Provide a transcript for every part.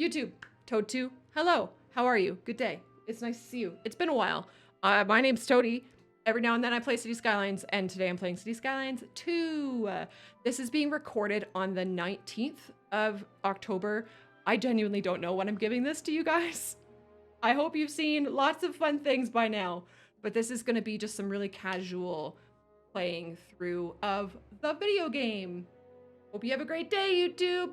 YouTube, Toad2, hello, how are you? Good day. It's nice to see you. It's been a while. My name's Toadie. Every now and then I play City Skylines, and today I'm playing City Skylines 2. This is being recorded on the 19th of October. I genuinely don't know when I'm giving this to you guys. I hope you've seen lots of fun things by now, but this is going to be just some really casual playing through of the video game. Hope you have a great day, YouTube.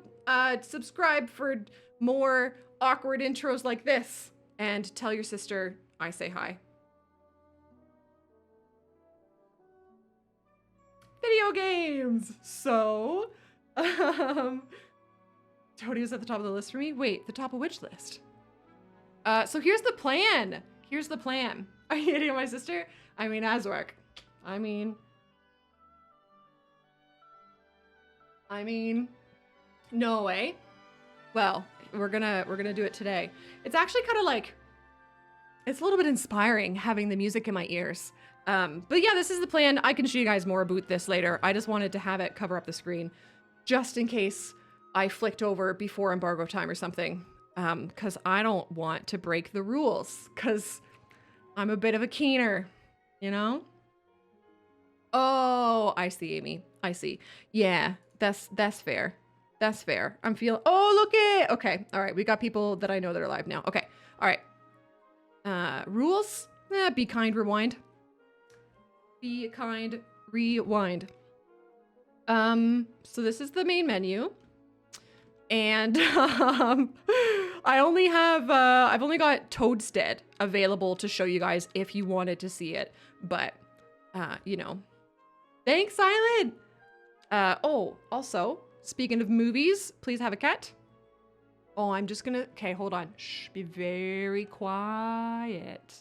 Subscribe for more awkward intros like this, and tell your sister I say hi. Video games. So, Toadie was at the top of the list for me. Wait, the top of which list? So here's the plan. Here's the plan. Are you hitting my sister? I mean, Azork. I mean, no way. Well, we're gonna do it today. It's actually kind of like, it's a little bit inspiring having the music in my ears. But yeah, this is the plan. I can show you guys more about this later. I just wanted to have it cover up the screen just in case I flicked over before embargo time or something. Cause I don't want to break the rules, cause I'm a bit of a keener, you know? Oh, I see, Amy. I see. Yeah, that's fair. That's fair. I'm feeling, oh, look it. Okay. All right. We got people that I know that are live now. Okay. All right. Rules. Be kind, rewind. Be kind, rewind. So this is the main menu. And I've only got Toadstead available to show you guys if you wanted to see it. But, you know, thanks, Silent. Oh, also, speaking of movies, please have a cat. Oh, I'm just gonna, okay, hold on. Shh, be very quiet.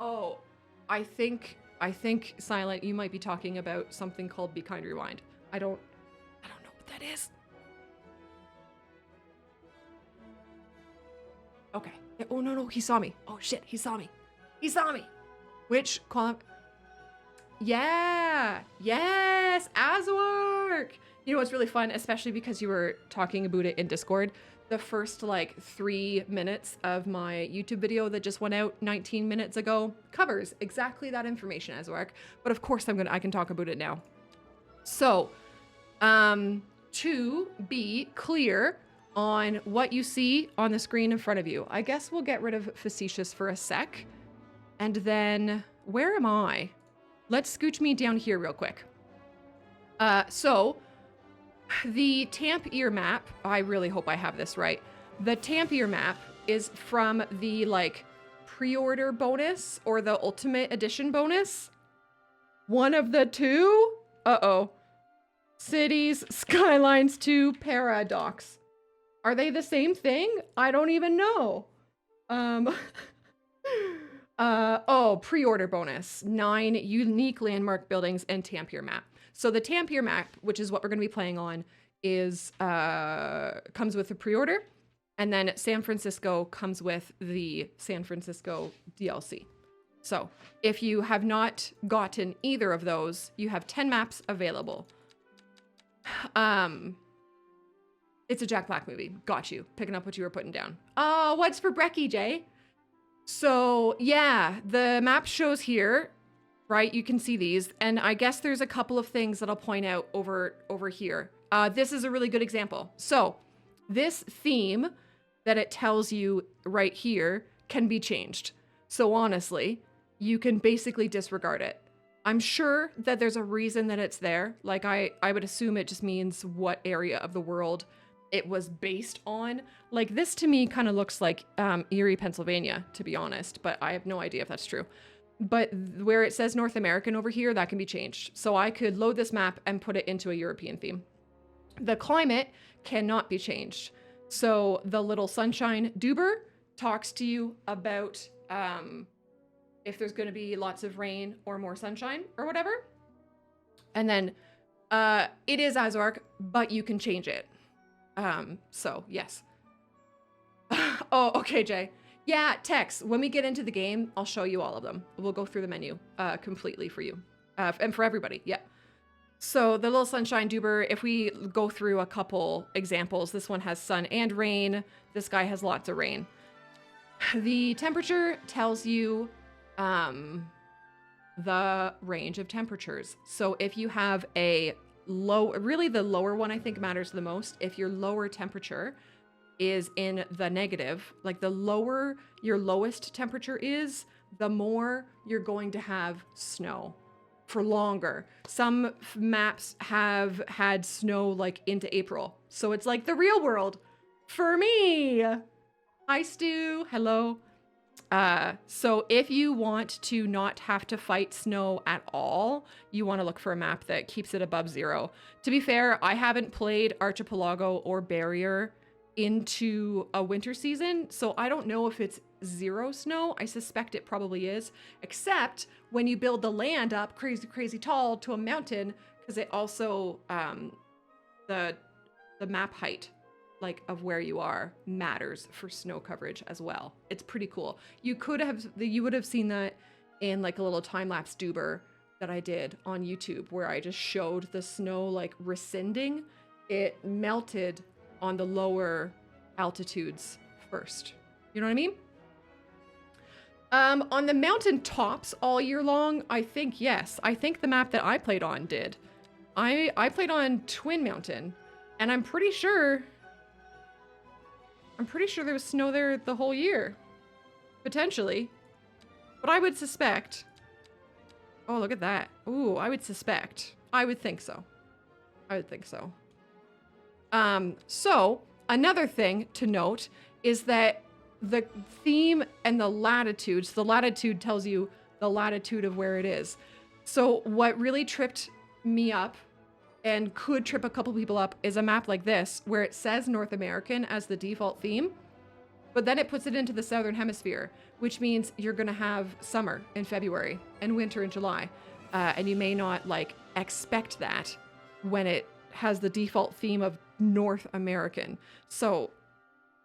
Oh, I think, Silent, you might be talking about something called Be Kind Rewind. I don't know what that is. Okay. Oh, no, he saw me. Oh, shit, he saw me. He saw me. Which, call him. Yeah, yes, Azork. You know what's really fun, especially because you were talking about it in Discord, the first like 3 minutes of my YouTube video that just went out 19 minutes ago covers exactly that information, Azork. But of course I can talk about it now. So, to be clear on what you see on the screen in front of you, I guess we'll get rid of facetious for a sec. And then, where am I? Let's scooch me down here real quick. So, the Tampier map, I really hope I have this right. The Tampier map is from the, like, pre-order bonus or the Ultimate Edition bonus. One of the two? Uh-oh. Cities, Skylines 2, Paradox. Are they the same thing? I don't even know. Oh, pre-order bonus. 9 unique landmark buildings and Tampier map. So the Tampier map, which is what we're going to be playing on, is comes with the pre-order, and then San Francisco comes with the San Francisco DLC. So if you have not gotten either of those, you have 10 maps available. It's a Jack Black movie. Got you. Picking up what you were putting down. Oh, what's for brekkie, Jay? So yeah, the map shows here, right? You can see these, and I guess there's a couple of things that I'll point out over here. This is a really good example. So this theme that it tells you right here can be changed. So honestly, you can basically disregard it. I'm sure that there's a reason that it's there. Like I would assume it just means what area of the world it was based on. Like this to me kind of looks like Erie, Pennsylvania, to be honest, but I have no idea if that's true. But where it says North American over here, that can be changed. So I could load this map and put it into a European theme. The climate cannot be changed. So the little sunshine doober talks to you about if there's going to be lots of rain or more sunshine or whatever. And then it is Azork, but you can change it. So yes. Oh, okay, Jay. Yeah, Tex, when we get into the game, I'll show you all of them. We'll go through the menu completely for you and for everybody. Yeah. So the little sunshine duber, if we go through a couple examples, this one has sun and rain. This guy has lots of rain. The temperature tells you the range of temperatures. So if you have a really the lower one I think matters the most. If your lower temperature is in the negative, like the lower your lowest temperature is, the more you're going to have snow for longer. Some maps have had snow like into April. So it's like the real world for me. Hi, Stu. Hello. So if you want to not have to fight snow at all, you want to look for a map that keeps it above 0. To be fair, I haven't played Archipelago or Barrier into a winter season, so I don't know if it's 0 snow. I suspect it probably is, except when you build the land up crazy tall to a mountain, because it also the map height, like of where you are, matters for snow coverage as well. It's pretty cool. You would have seen that in like a little time-lapse duber that I did on YouTube, where I just showed the snow like rescinding. It melted on the lower altitudes first. You know what I mean? On the mountain tops all year long, I think yes. I think the map that I played on did. I played on Twin Mountain, and I'm pretty sure there was snow there the whole year. Potentially. But I would suspect... Oh, look at that. Ooh, I would suspect. I would think so. I would think so. So, another thing to note is that the theme and the latitudes, the latitude tells you the latitude of where it is. So what really tripped me up and could trip a couple people up is a map like this, where it says North American as the default theme, but then it puts it into the Southern Hemisphere, which means you're gonna have summer in February and winter in July. And you may not like expect that when it has the default theme of North American. So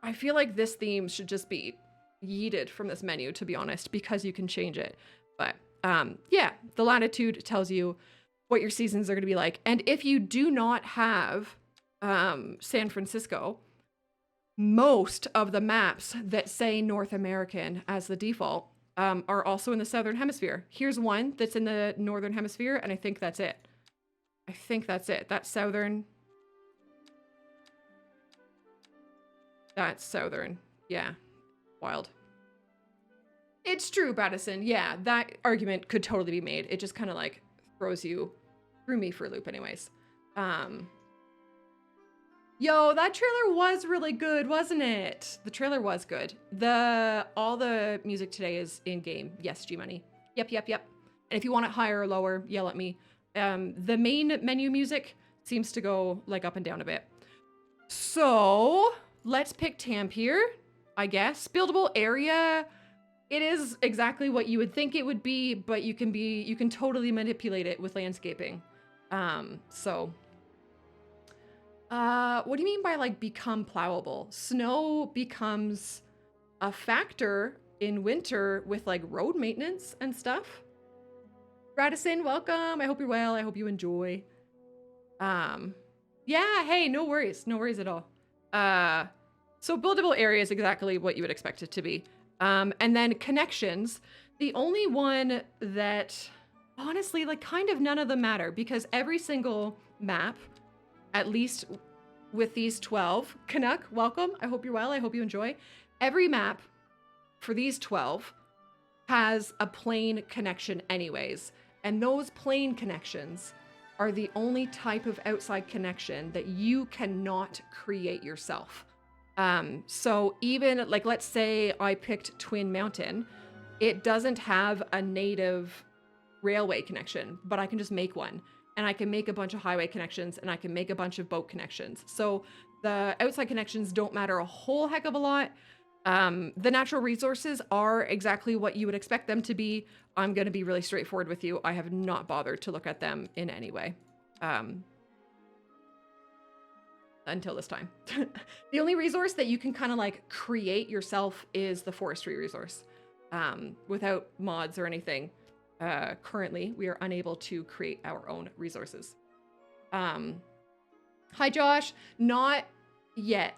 I feel like this theme should just be yeeted from this menu, to be honest, because you can change it. But yeah, the latitude tells you what your seasons are going to be like. And if you do not have San Francisco, most of the maps that say North American as the default are also in the Southern Hemisphere. Here's one that's in the Northern Hemisphere, and I think that's it. I think that's it. That's Southern. That's Southern. Yeah. Wild. It's true, Battison. Yeah, that argument could totally be made. It just kind of like threw me for a loop anyways. Yo, that trailer was really good, wasn't it? The trailer was good. All the music today is in game. Yes, G-Money. Yep. And if you want it higher or lower, yell at me. The main menu music seems to go like up and down a bit. So let's pick Tampere, I guess. Buildable area. It is exactly what you would think it would be, but you can totally manipulate it with landscaping. What do you mean by like become plowable? Snow becomes a factor in winter with like road maintenance and stuff. Radisson, welcome. I hope you're well. I hope you enjoy. Yeah, hey, no worries. No worries at all. So buildable area is exactly what you would expect it to be. And then connections, the only one that honestly, like kind of none of them matter, because every single map, at least with these 12, Canuck, welcome. I hope you're well. I hope you enjoy. Every map for these 12 has a plane connection anyways. And those plane connections are the only type of outside connection that you cannot create yourself. So even like, let's say I picked Twin Mountain, it doesn't have a native railway connection, but I can just make one, and I can make a bunch of highway connections, and I can make a bunch of boat connections. So the outside connections don't matter a whole heck of a lot. The natural resources are exactly what you would expect them to be. I'm going to be really straightforward with you. I have not bothered to look at them in any way. Until this time. The only resource that you can kind of like create yourself is the forestry resource. Without mods or anything, currently we are unable to create our own resources. Hi, Josh. Not yet.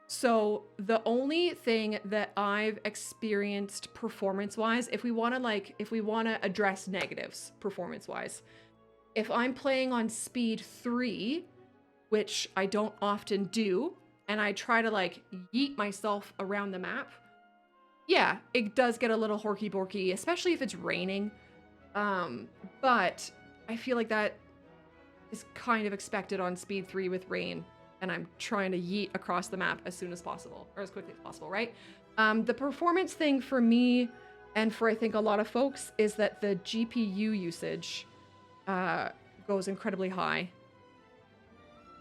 So the only thing that I've experienced performance-wise, if we want to address negatives performance-wise, if I'm playing on speed 3, which I don't often do, and I try to like yeet myself around the map, yeah, it does get a little horky-borky, especially if it's raining. But I feel like that is kind of expected on speed 3 with rain, and I'm trying to yeet across the map as soon as possible, or as quickly as possible, right? The performance thing for me, and for I think a lot of folks, is that the GPU usage goes incredibly high,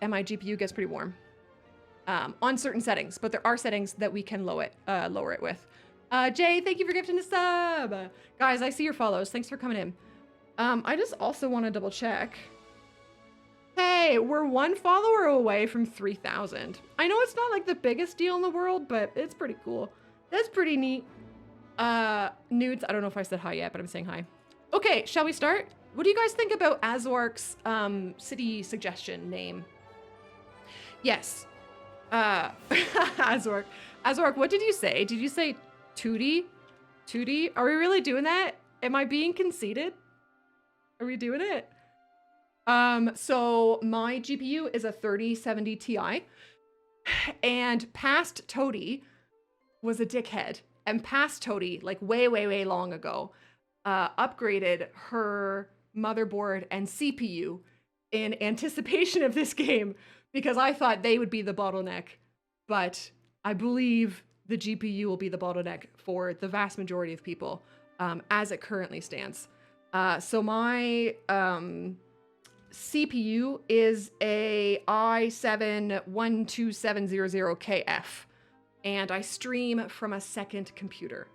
and my GPU gets pretty warm on certain settings, but there are settings that we can lower it with. Jay, thank you for gifting a sub. Guys, I see your follows. Thanks for coming in. I just also want to double check. Hey, we're 1 follower away from 3,000. I know it's not like the biggest deal in the world, but it's pretty cool. That's pretty neat. Nudes, I don't know if I said hi yet, but I'm saying hi. Okay, shall we start? What do you guys think about Azork's city suggestion name? Yes. Azork. Azork, what did you say? Did you say Tootie? Tootie? Are we really doing that? Am I being conceited? Are we doing it? So my GPU is a 3070 Ti, and past Toadie was a dickhead, and past Toadie, like way long ago, upgraded her motherboard and CPU in anticipation of this game because I thought they would be the bottleneck, but I believe the GPU will be the bottleneck for the vast majority of people as it currently stands. So my CPU is a i7-12700KF, and I stream from a second computer.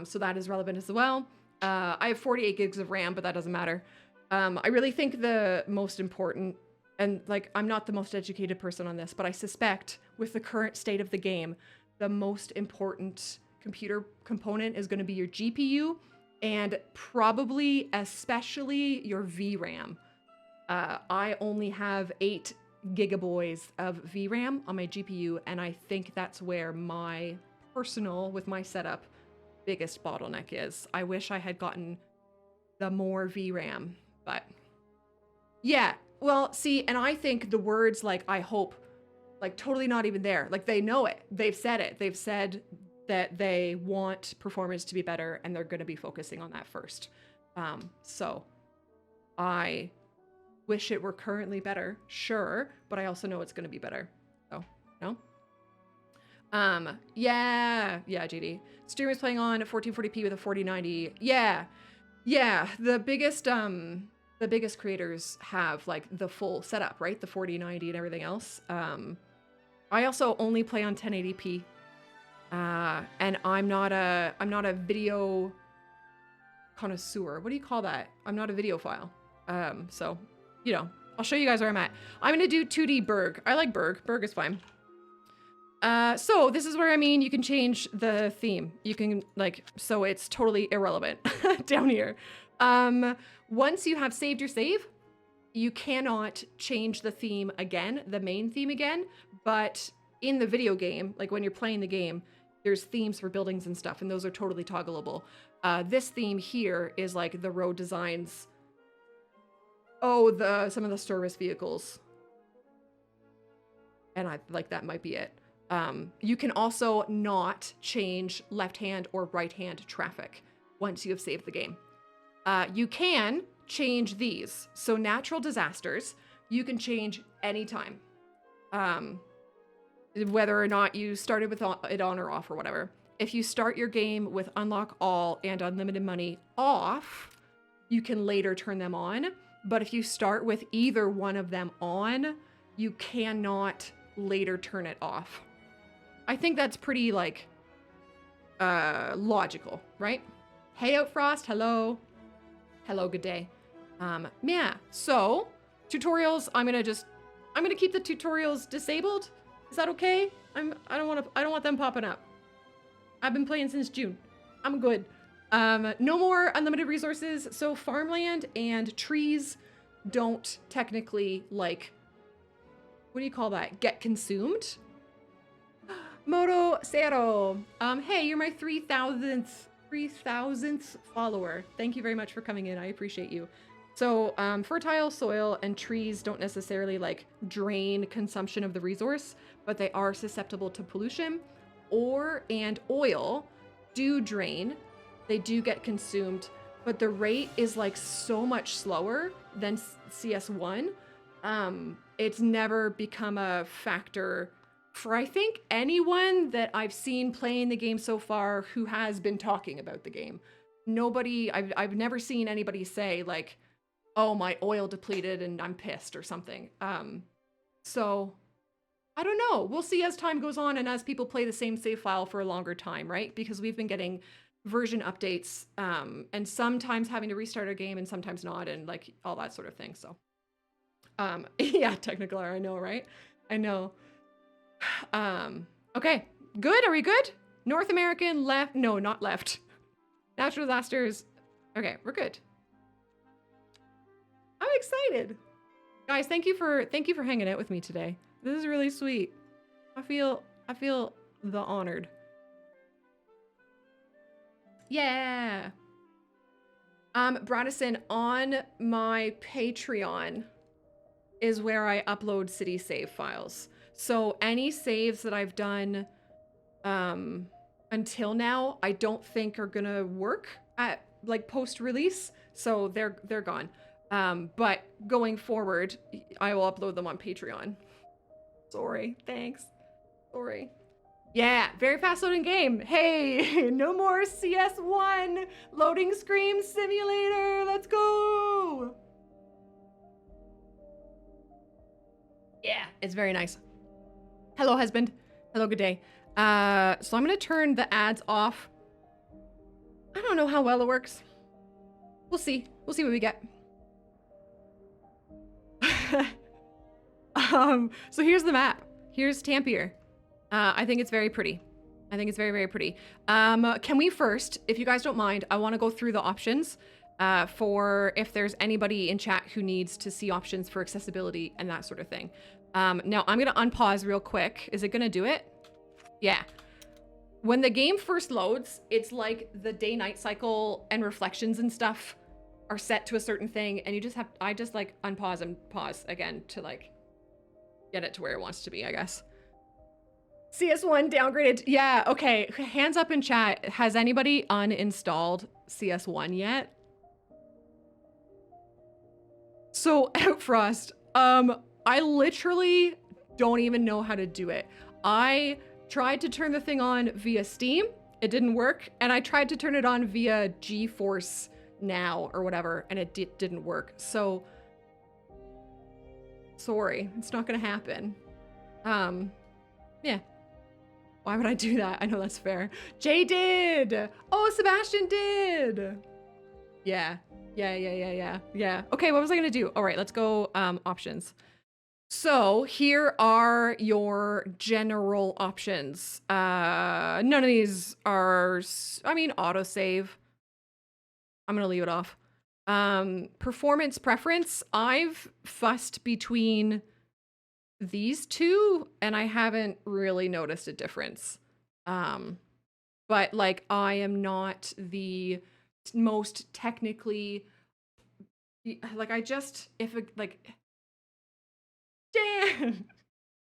So that is relevant as well. I have 48 gigs of RAM, but that doesn't matter. I really think the most important, and like I'm not the most educated person on this, but I suspect with the current state of the game, the most important computer component is going to be your GPU and probably especially your VRAM. I only have 8 gigaboys of VRAM on my GPU, and I think that's where my personal, with my setup, biggest bottleneck is. I wish I had gotten the more VRAM, but yeah, well, see, and I think the words like I hope, like totally not even there. Like they know it. They've said it. They've said that they want performance to be better and they're going to be focusing on that first. So I wish it were currently better, sure, but I also know it's going to be better. So, no? Yeah, GD. Streamers playing on 1440p with a 4090. Yeah, the biggest creators have like the full setup, right? The 4090 and everything else. I also only play on 1080p. And I'm not a video connoisseur. What do you call that? I'm not a videophile. So, you know, I'll show you guys where I'm at. I'm gonna do 2D Berg. I like Berg. Berg is fine. So this is where, I mean, you can change the theme. You can like, so it's totally irrelevant down here. Once you have saved your save, you cannot change the theme again, the main theme again, but in the video game, like when you're playing the game, there's themes for buildings and stuff, and those are totally toggleable. This theme here is like the road designs. Oh, some of the service vehicles. And I like that might be it. You can also not change left-hand or right-hand traffic once you have saved the game. You can change these. So natural disasters, you can change anytime. Whether or not you started with it on or off or whatever. If you start your game with unlock all and unlimited money off, you can later turn them on. But if you start with either one of them on, you cannot later turn it off. I think that's pretty like logical, right? Hey Outfrost, hello. Hello, good day. Yeah, so tutorials, I'm gonna keep the tutorials disabled. Is that okay? I don't want them popping up. I've been playing since June. I'm good. No more unlimited resources. So farmland and trees, don't technically like, what do you call that? Get consumed? Moto Cero. Hey, you're my 3,000th follower. Thank you very much for coming in. I appreciate you. So, fertile soil and trees don't necessarily like drain consumption of the resource, but they are susceptible to pollution. Ore and oil do drain. They do get consumed, but the rate is like so much slower than CS1. It's never become a factor for, I think, anyone that I've seen playing the game so far who has been talking about the game. Nobody, I've never seen anybody say like, oh, my oil depleted and I'm pissed or something. So I don't know. We'll see as time goes on and as people play the same save file for a longer time, right? Because we've been getting version updates and sometimes having to restart our game and sometimes not, and like all that sort of thing. So yeah, technical error, I know, right? I know. Okay, good. Are we good? North American left. No, not left. Natural disasters. Okay, we're good. I'm excited. Guys, thank you for hanging out with me today. This is really sweet. I feel the honored. Yeah. Bradison, on my Patreon is where I upload city save files. So any saves that I've done until now, I don't think are gonna work at like post-release. So they're gone. But going forward, I will upload them on Patreon. Sorry, thanks. Sorry. Yeah, very fast loading game. Hey, no more CS1 loading screen simulator. Let's go. Yeah, it's very nice. Hello, husband. Hello, good day. So I'm gonna turn the ads off. I don't know how well it works. We'll see. We'll see what we get. So here's the map. Here's Tampier. I think it's very pretty. I think it's very, very pretty. Can we first, if you guys don't mind, I want to go through the options for if there's anybody in chat who needs to see options for accessibility and that sort of thing. Now I'm going to unpause real quick. Is it going to do it? Yeah. When the game first loads, it's like the day-night cycle and reflections and stuff are set to a certain thing, and you just have, I just like unpause and pause again to like get it to where it wants to be, I guess. CS1 downgraded. Yeah, okay. Hands up in chat. Has anybody uninstalled CS1 yet? So, Outfrost, I literally don't even know how to do it. I tried to turn the thing on via Steam. It didn't work. And I tried to turn it on via GeForce Now or whatever, and it didn't work. So, sorry. It's not gonna happen. Yeah. Why would I do that? I know that's fair. Jay did! Oh, Sebastian did! Yeah. Yeah. Okay, what was I gonna do? All right, let's go options. So here are your general options. None of these are, I mean, autosave. I'm gonna leave it off. Performance preference, I've fussed between these two and I haven't really noticed a difference. But like I am not the most technically, like I just, if it, like, Dan,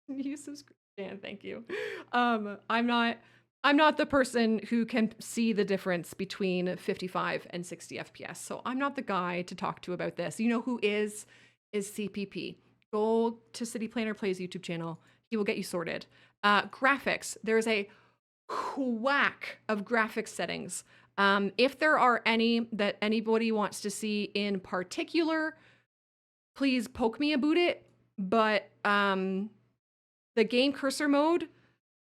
you subscribe, Dan, thank you. I'm not the person who can see the difference between 55 and 60 FPS. So I'm not the guy to talk to about this. You know who is CPP. Go to City Planner Plays YouTube channel. He will get you sorted. Graphics. There's a whack of graphics settings. If there are any that anybody wants to see in particular, please poke me about it. But the game cursor mode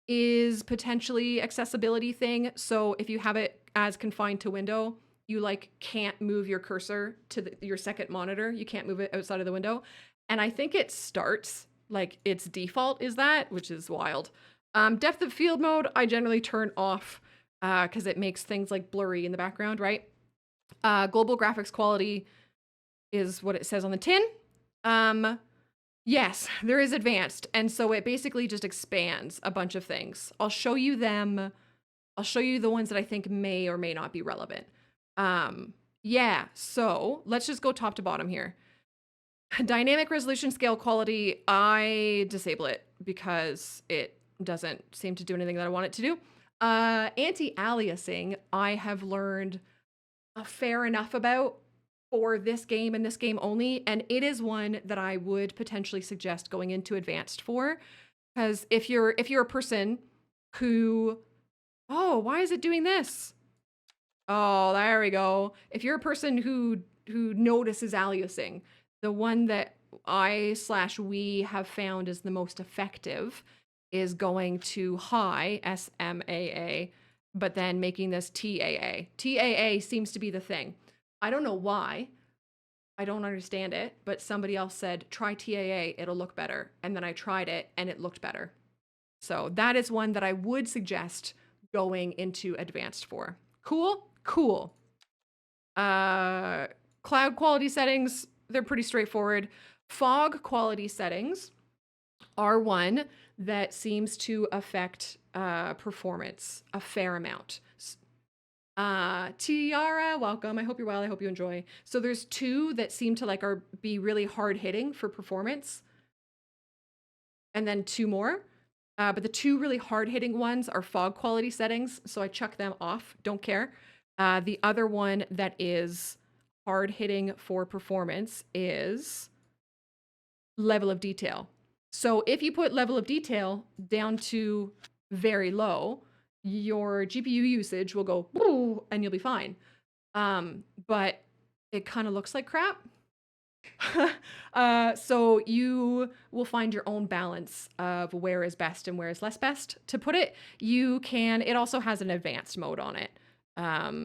is potentially accessibility thing. So if you have it as confined to window, you like can't move your cursor to your second monitor. You can't move it outside of the window. And I think it starts, like its default is that, which is wild. Depth of field mode, I generally turn off because it makes things like blurry in the background, right? Global graphics quality is what it says on the tin. Yes, there is advanced. And so it basically just expands a bunch of things. I'll show you them. I'll show you the ones that I think may or may not be relevant. Yeah, so let's just go top to bottom here. Dynamic resolution scale quality, I disable it because it doesn't seem to do anything that I want it to do. Anti-aliasing, I have learned a fair enough about for this game and this game only, and it is one that I would potentially suggest going into advanced for, because if you're a person who, oh, why is it doing this? Oh, there we go. If you're a person who notices aliasing, the one that we have found is the most effective is going to high, SMAA, but then making this TAA. TAA seems to be the thing. I don't know why. I don't understand it, but somebody else said, try TAA, it'll look better. And then I tried it and it looked better. So that is one that I would suggest going into advanced for. Cool? Cool. Cloud quality settings, they're pretty straightforward. Fog quality settings are one that seems to affect performance a fair amount. Tiara, welcome. I hope you're well. I hope you enjoy. So there's two that seem to be really hard hitting for performance. And then two more. But the two really hard hitting ones are fog quality settings. So I chuck them off. Don't care. The other one that is hard hitting for performance is level of detail. So if you put level of detail down to very low, your GPU usage will go and you'll be fine. But it kind of looks like crap. So you will find your own balance of where is best and where is less best to put it. It also has an advanced mode on it.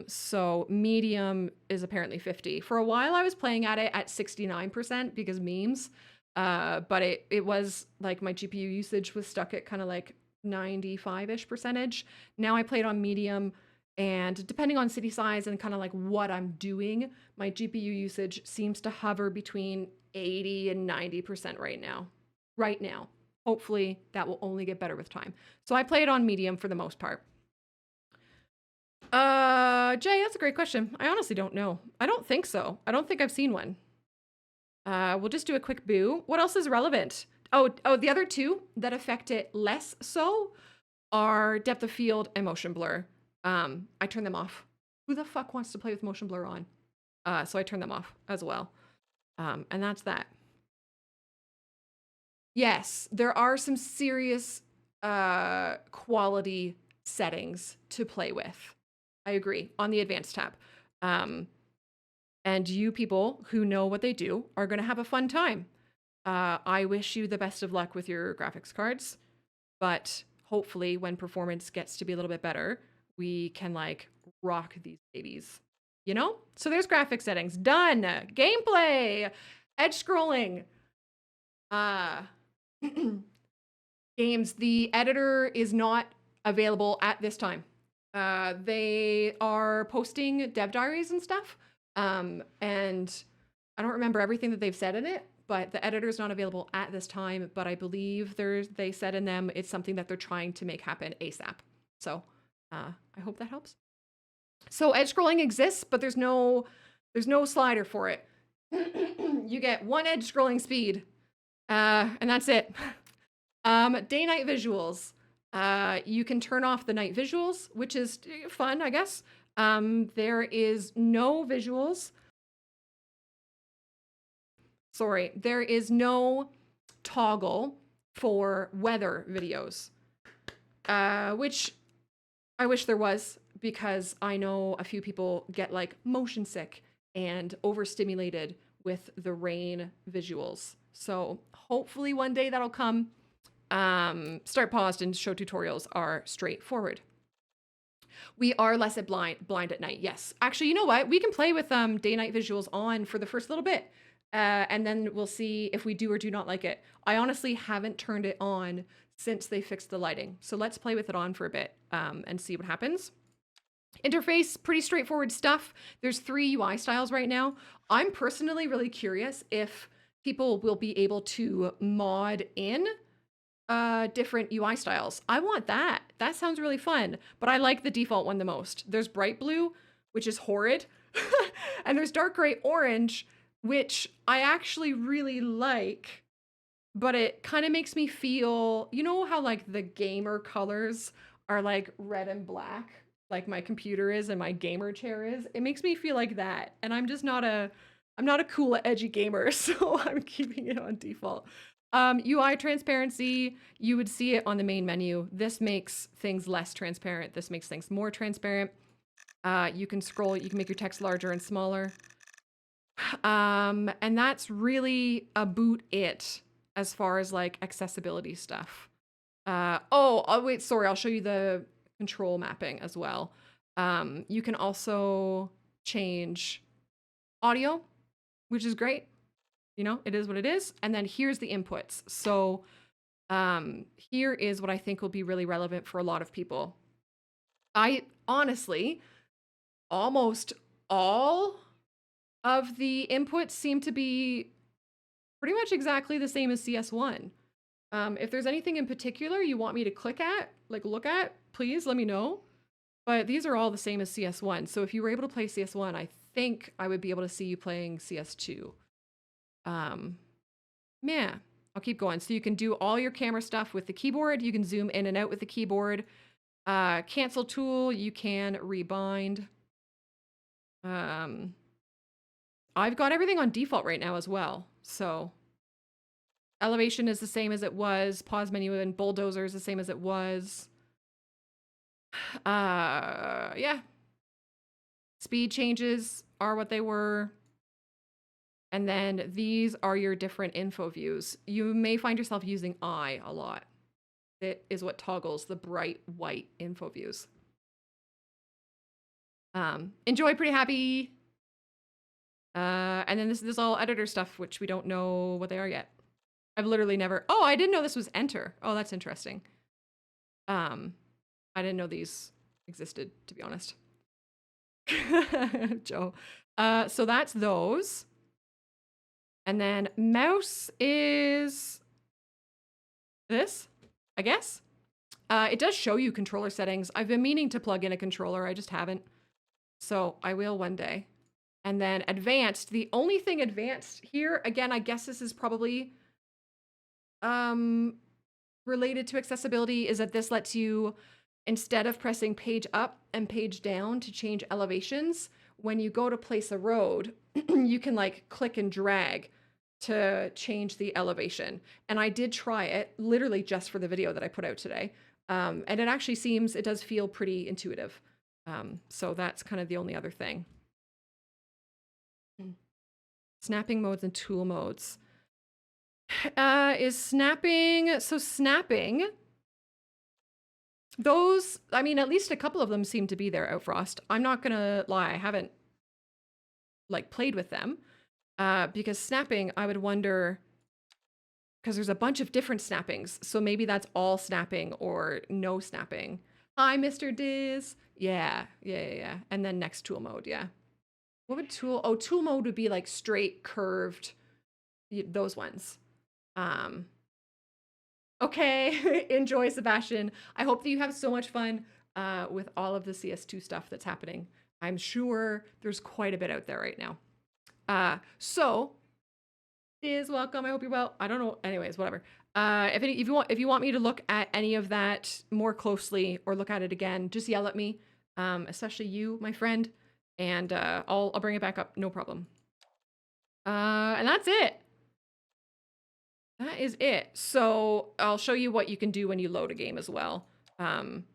So medium is apparently 50. For a while I was playing at it at 69% because memes. But it was like my GPU usage was stuck at kind of like 95-ish percentage. Now I play it on medium, and depending on city size and kind of like what I'm doing, my GPU usage seems to hover between 80 and 90% right now. Right now. Hopefully that will only get better with time. So I play it on medium for the most part. Jay, that's a great question. I honestly don't know. I don't think so. I don't think I've seen one. We'll just do a quick boo. What else is relevant? Oh, the other two that affect it less so are depth of field and motion blur. I turn them off. Who the fuck wants to play with motion blur on? So I turn them off as well. And that's that. Yes, there are some serious quality settings to play with. I agree, on the advanced tab. And you people who know what they do are going to have a fun time. I wish you the best of luck with your graphics cards, but hopefully when performance gets to be a little bit better, we can rock these babies, you know? So there's graphic settings, done. Gameplay, edge scrolling. Games, the editor is not available at this time. They are posting dev diaries and stuff. And I don't remember everything that they've said in it, but the editor is not available at this time, but I believe they said in them it's something that they're trying to make happen ASAP. So I hope that helps. So edge scrolling exists, but there's no slider for it. You get one edge scrolling speed, and that's it. Day-night visuals. You can turn off the night visuals, which is fun, I guess. There is no visuals. Sorry, there is no toggle for weather videos, which I wish there was, because I know a few people get motion sick and overstimulated with the rain visuals. So hopefully one day that'll come. Start, paused, and show tutorials are straightforward. We are less at blind at night. Yes. Actually, you know what? We can play with day-night visuals on for the first little bit. And then we'll see if we do or do not like it. I honestly haven't turned it on since they fixed the lighting. So let's play with it on for a bit and see what happens. Interface, pretty straightforward stuff. There's 3 UI styles right now. I'm personally really curious if people will be able to mod in different UI styles. I want that. That sounds really fun, but I like the default one the most. There's bright blue, which is horrid, and there's dark gray orange, which I actually really like, but it kind of makes me feel, you know how like the gamer colors are like red and black, like my computer is and my gamer chair is? It makes me feel like that, and I'm not a cool edgy gamer, so I'm keeping it on default. UI transparency, you would see it on the main menu. This makes things less transparent. This makes things more transparent. You can scroll, you can make your text larger and smaller. And that's really about it as far as like accessibility stuff. Oh, wait, sorry, I'll show you the control mapping as well. You can also change audio, which is great. You know, it is what it is. And then here's the inputs. So here is what I think will be really relevant for a lot of people. I honestly, almost all of the inputs seem to be pretty much exactly the same as CS1. If there's anything in particular you want me to click at, like look at, please let me know. But these are all the same as CS1. So if you were able to play CS1, I think I would be able to see you playing CS2. Yeah, I'll keep going. So you can do all your camera stuff with the keyboard. You can zoom in and out with the keyboard. Cancel tool, you can rebind. I've got everything on default right now as well. So elevation is the same as it was. Pause menu and bulldozer is the same as it was. Yeah. Speed changes are what they were. And then these are your different info views. You may find yourself using I a lot. It is what toggles the bright white info views. Enjoy, pretty happy. And then this is all editor stuff, which we don't know what they are yet. I've literally never, oh, I didn't know this was enter. Oh, that's interesting. I didn't know these existed, to be honest. Joe. So that's those. And then mouse is this, I guess. It does show you controller settings. I've been meaning to plug in a controller. I just haven't. So I will one day. And then advanced, the only thing advanced here, again, I guess this is probably related to accessibility, is that this lets you, instead of pressing page up and page down to change elevations, when you go to place a road, you can like click and drag to change the elevation. And I did try it literally just for the video that I put out today. And it actually seems, it does feel pretty intuitive. So that's kind of the only other thing. Snapping modes and tool modes. Is snapping, so snapping, those, I mean, at least a couple of them seem to be there, Outfrost. I'm not gonna lie, I haven't like played with them. Because snapping, I would wonder, because there's a bunch of different snappings. So maybe that's all snapping or no snapping. Hi, Mr. Diz. Yeah. And then next tool mode, yeah. What would tool mode would be like straight, curved, those ones. Okay, enjoy, Sebastian. I hope that you have so much fun with all of the CS2 stuff that's happening. I'm sure there's quite a bit out there right now. So is welcome. I hope you're well. I don't know. Anyways, whatever. If you want me to look at any of that more closely or look at it again, just yell at me. Especially you, my friend, and I'll bring it back up. No problem. And that's it. That is it. So I'll show you what you can do when you load a game as well.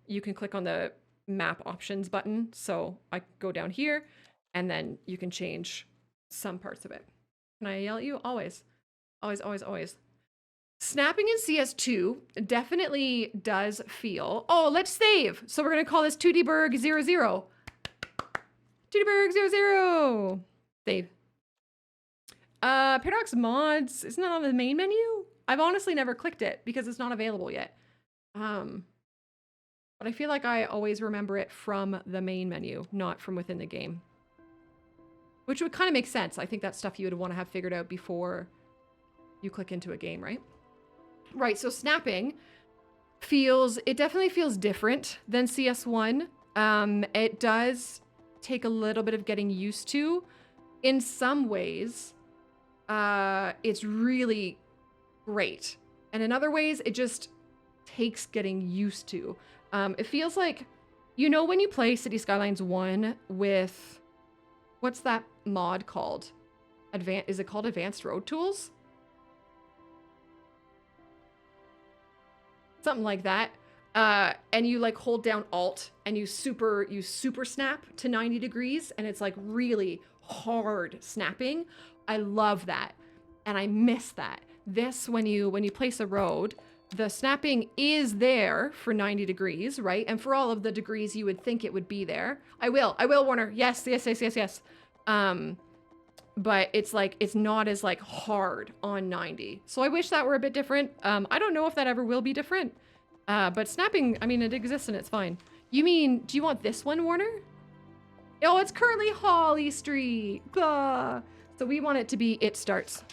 You can click on the map options button. So I go down here and then you can change some parts of it. Can I yell at you? Always. Always, always, always. Snapping in CS2 definitely does feel... Oh, let's save. So we're going to call this toadiezzz00. toadiezzz00. Save. Paradox mods, isn't that on the main menu? I've honestly never clicked it because it's not available yet. But I feel like I always remember it from the main menu, not from within the game. Which would kind of make sense. I think that's stuff you would want to have figured out before you click into a game, right? Right, so snapping it definitely feels different than CS1. It does take a little bit of getting used to. In some ways, it's really great. And in other ways, it just takes getting used to. It feels like, you know, when you play City Skylines 1 with, what's that mod called? Is it called Advanced Road Tools? Something like that. And you like hold down Alt and you super snap to 90 degrees and it's like really hard snapping. I love that. And I miss that. This, when you place a road, the snapping is there for 90 degrees, right? And for all of the degrees you would think it would be there. I will, Warner. Yes. But it's like, it's not as like hard on 90. So I wish that were a bit different. I don't know if that ever will be different. But snapping, I mean, it exists and it's fine. You mean, do you want this one, Warner? Oh, it's currently Holly Street. Blah. So we want it to be, it starts.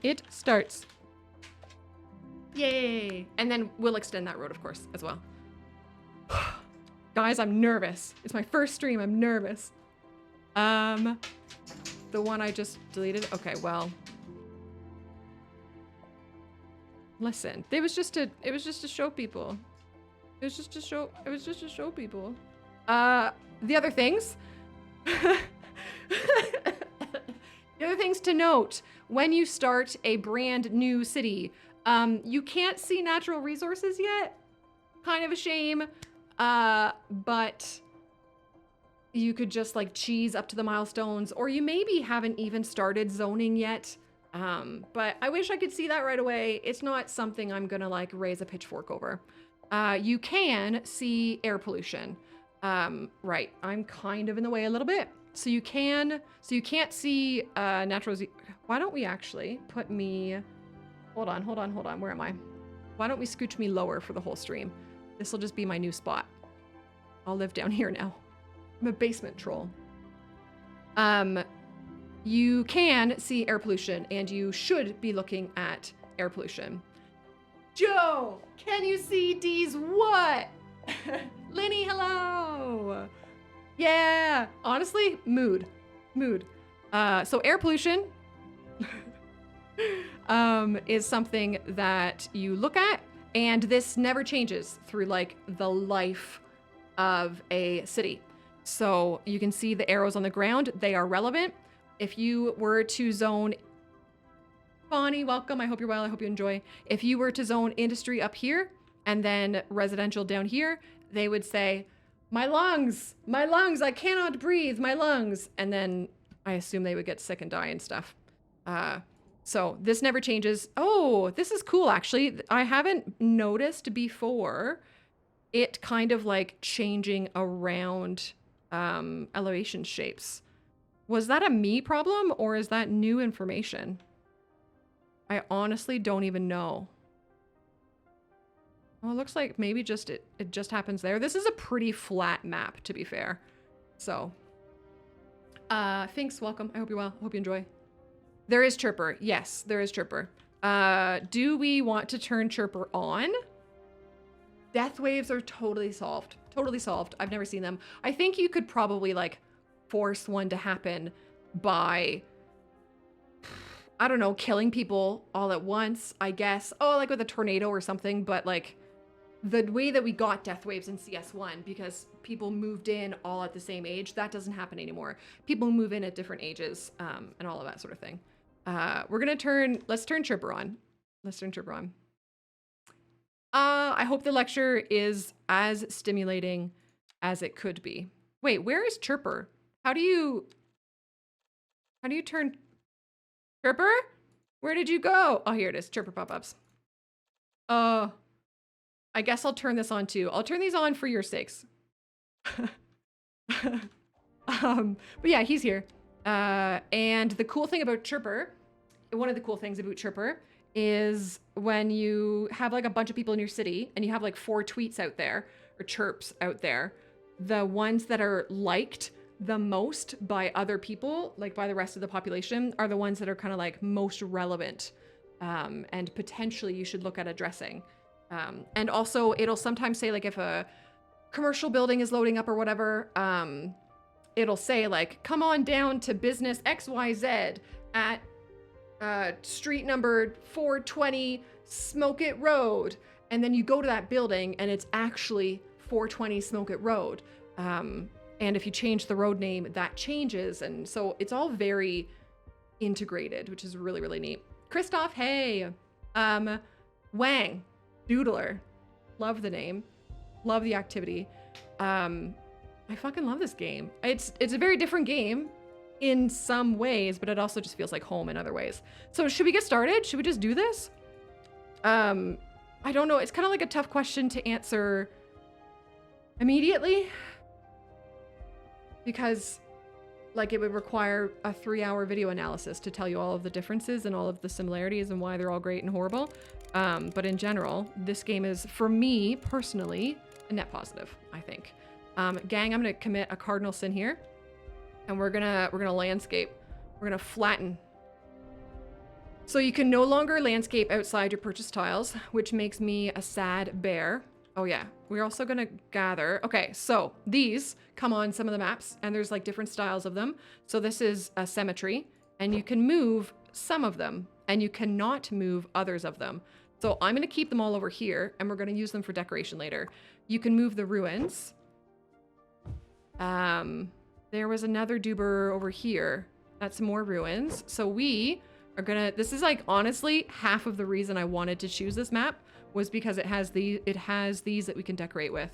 It starts. Yay. And then we'll extend that road, of course, as well. Guys, I'm nervous. It's my first stream. I'm nervous. The one I just deleted. Okay, well. Listen, it was just to show people. It was just to show people. The other things. The other things to note, when you start a brand new city, you can't see natural resources yet. Kind of a shame. But you could just like cheese up to the milestones, or you maybe haven't even started zoning yet. But I wish I could see that right away. It's not something I'm gonna like raise a pitchfork over. You can see air pollution. Right, I'm kind of in the way a little bit. So you can't see natural. Why don't we actually put me? Hold on. Where am I? Why don't we scooch me lower for the whole stream? This will just be my new spot. I'll live down here now. I'm a basement troll. You can see air pollution, and you should be looking at air pollution. Joe, can you see D's what? Linny, hello. Yeah, honestly, mood. So air pollution is something that you look at, and this never changes through like the life of a city. So you can see the arrows on the ground, they are relevant. If you were to zone, Bonnie, welcome, I hope you're well, I hope you enjoy. If you were to zone industry up here and then residential down here, they would say, my lungs, I cannot breathe, my lungs. And then I assume they would get sick and die and stuff. So this never changes. Oh, this is cool, actually. I haven't noticed before it kind of like changing around elevation shapes. Was that a me problem or is that new information? I honestly don't even know. Well, it looks like maybe just it just happens there. This is a pretty flat map, to be fair. So, thanks, welcome. I hope you're well. I hope you enjoy. There is Chirper. Yes, there is Chirper. Do we want to turn Chirper on? Death waves are totally solved. Totally solved. I've never seen them. I think you could probably like force one to happen by, I don't know, killing people all at once, I guess. Oh, like with a tornado or something, but like the way that we got death waves in CS1 because people moved in all at the same age, that doesn't happen anymore. People move in at different ages and all of that sort of thing. Let's turn Chirper on. Let's turn Chirper on. I hope the lecture is as stimulating as it could be. Wait, where is Chirper? How do you turn Chirper? Where did you go? Oh, here it is. Chirper pop-ups. I guess I'll turn this on too. I'll turn these on for your sakes. But yeah, he's here. And the cool thing about Chirper, one of the cool things about Chirper is when you have like a bunch of people in your city and you have like 4 tweets out there or chirps out there, the ones that are liked the most by other people, like by the rest of the population, are the ones that are kind of like most relevant and potentially you should look at addressing. And also it'll sometimes say like if a commercial building is loading up or whatever, it'll say like, come on down to business XYZ at street number 420 Smoke It Road. And then you go to that building and it's actually 420 Smoke It Road. And if you change the road name, that changes. And so it's all very integrated, which is really, really neat. Christoph, hey. Wang, Doodler. Love the name. Love the activity. I fucking love this game. It's a very different game in some ways, but it also just feels like home in other ways. So should we get started? Should we just do this? I don't know. It's kind of like a tough question to answer immediately because like it would require a 3-hour video analysis to tell you all of the differences and all of the similarities and why they're all great and horrible. But in general, this game is, for me personally, a net positive, I think. Gang, I'm gonna commit a cardinal sin here, and we're gonna landscape. We're gonna flatten. So you can no longer landscape outside your purchase tiles, which makes me a sad bear. Oh yeah, we're also gonna gather. Okay, so these come on some of the maps, and there's like different styles of them. So this is a cemetery, and you can move some of them, and you cannot move others of them. So I'm gonna keep them all over here, and we're gonna use them for decoration later. You can move the ruins. There was another doober over here. That's some more ruins. So we are gonna, this is like honestly half of the reason I wanted to choose this map was because it has these that we can decorate with.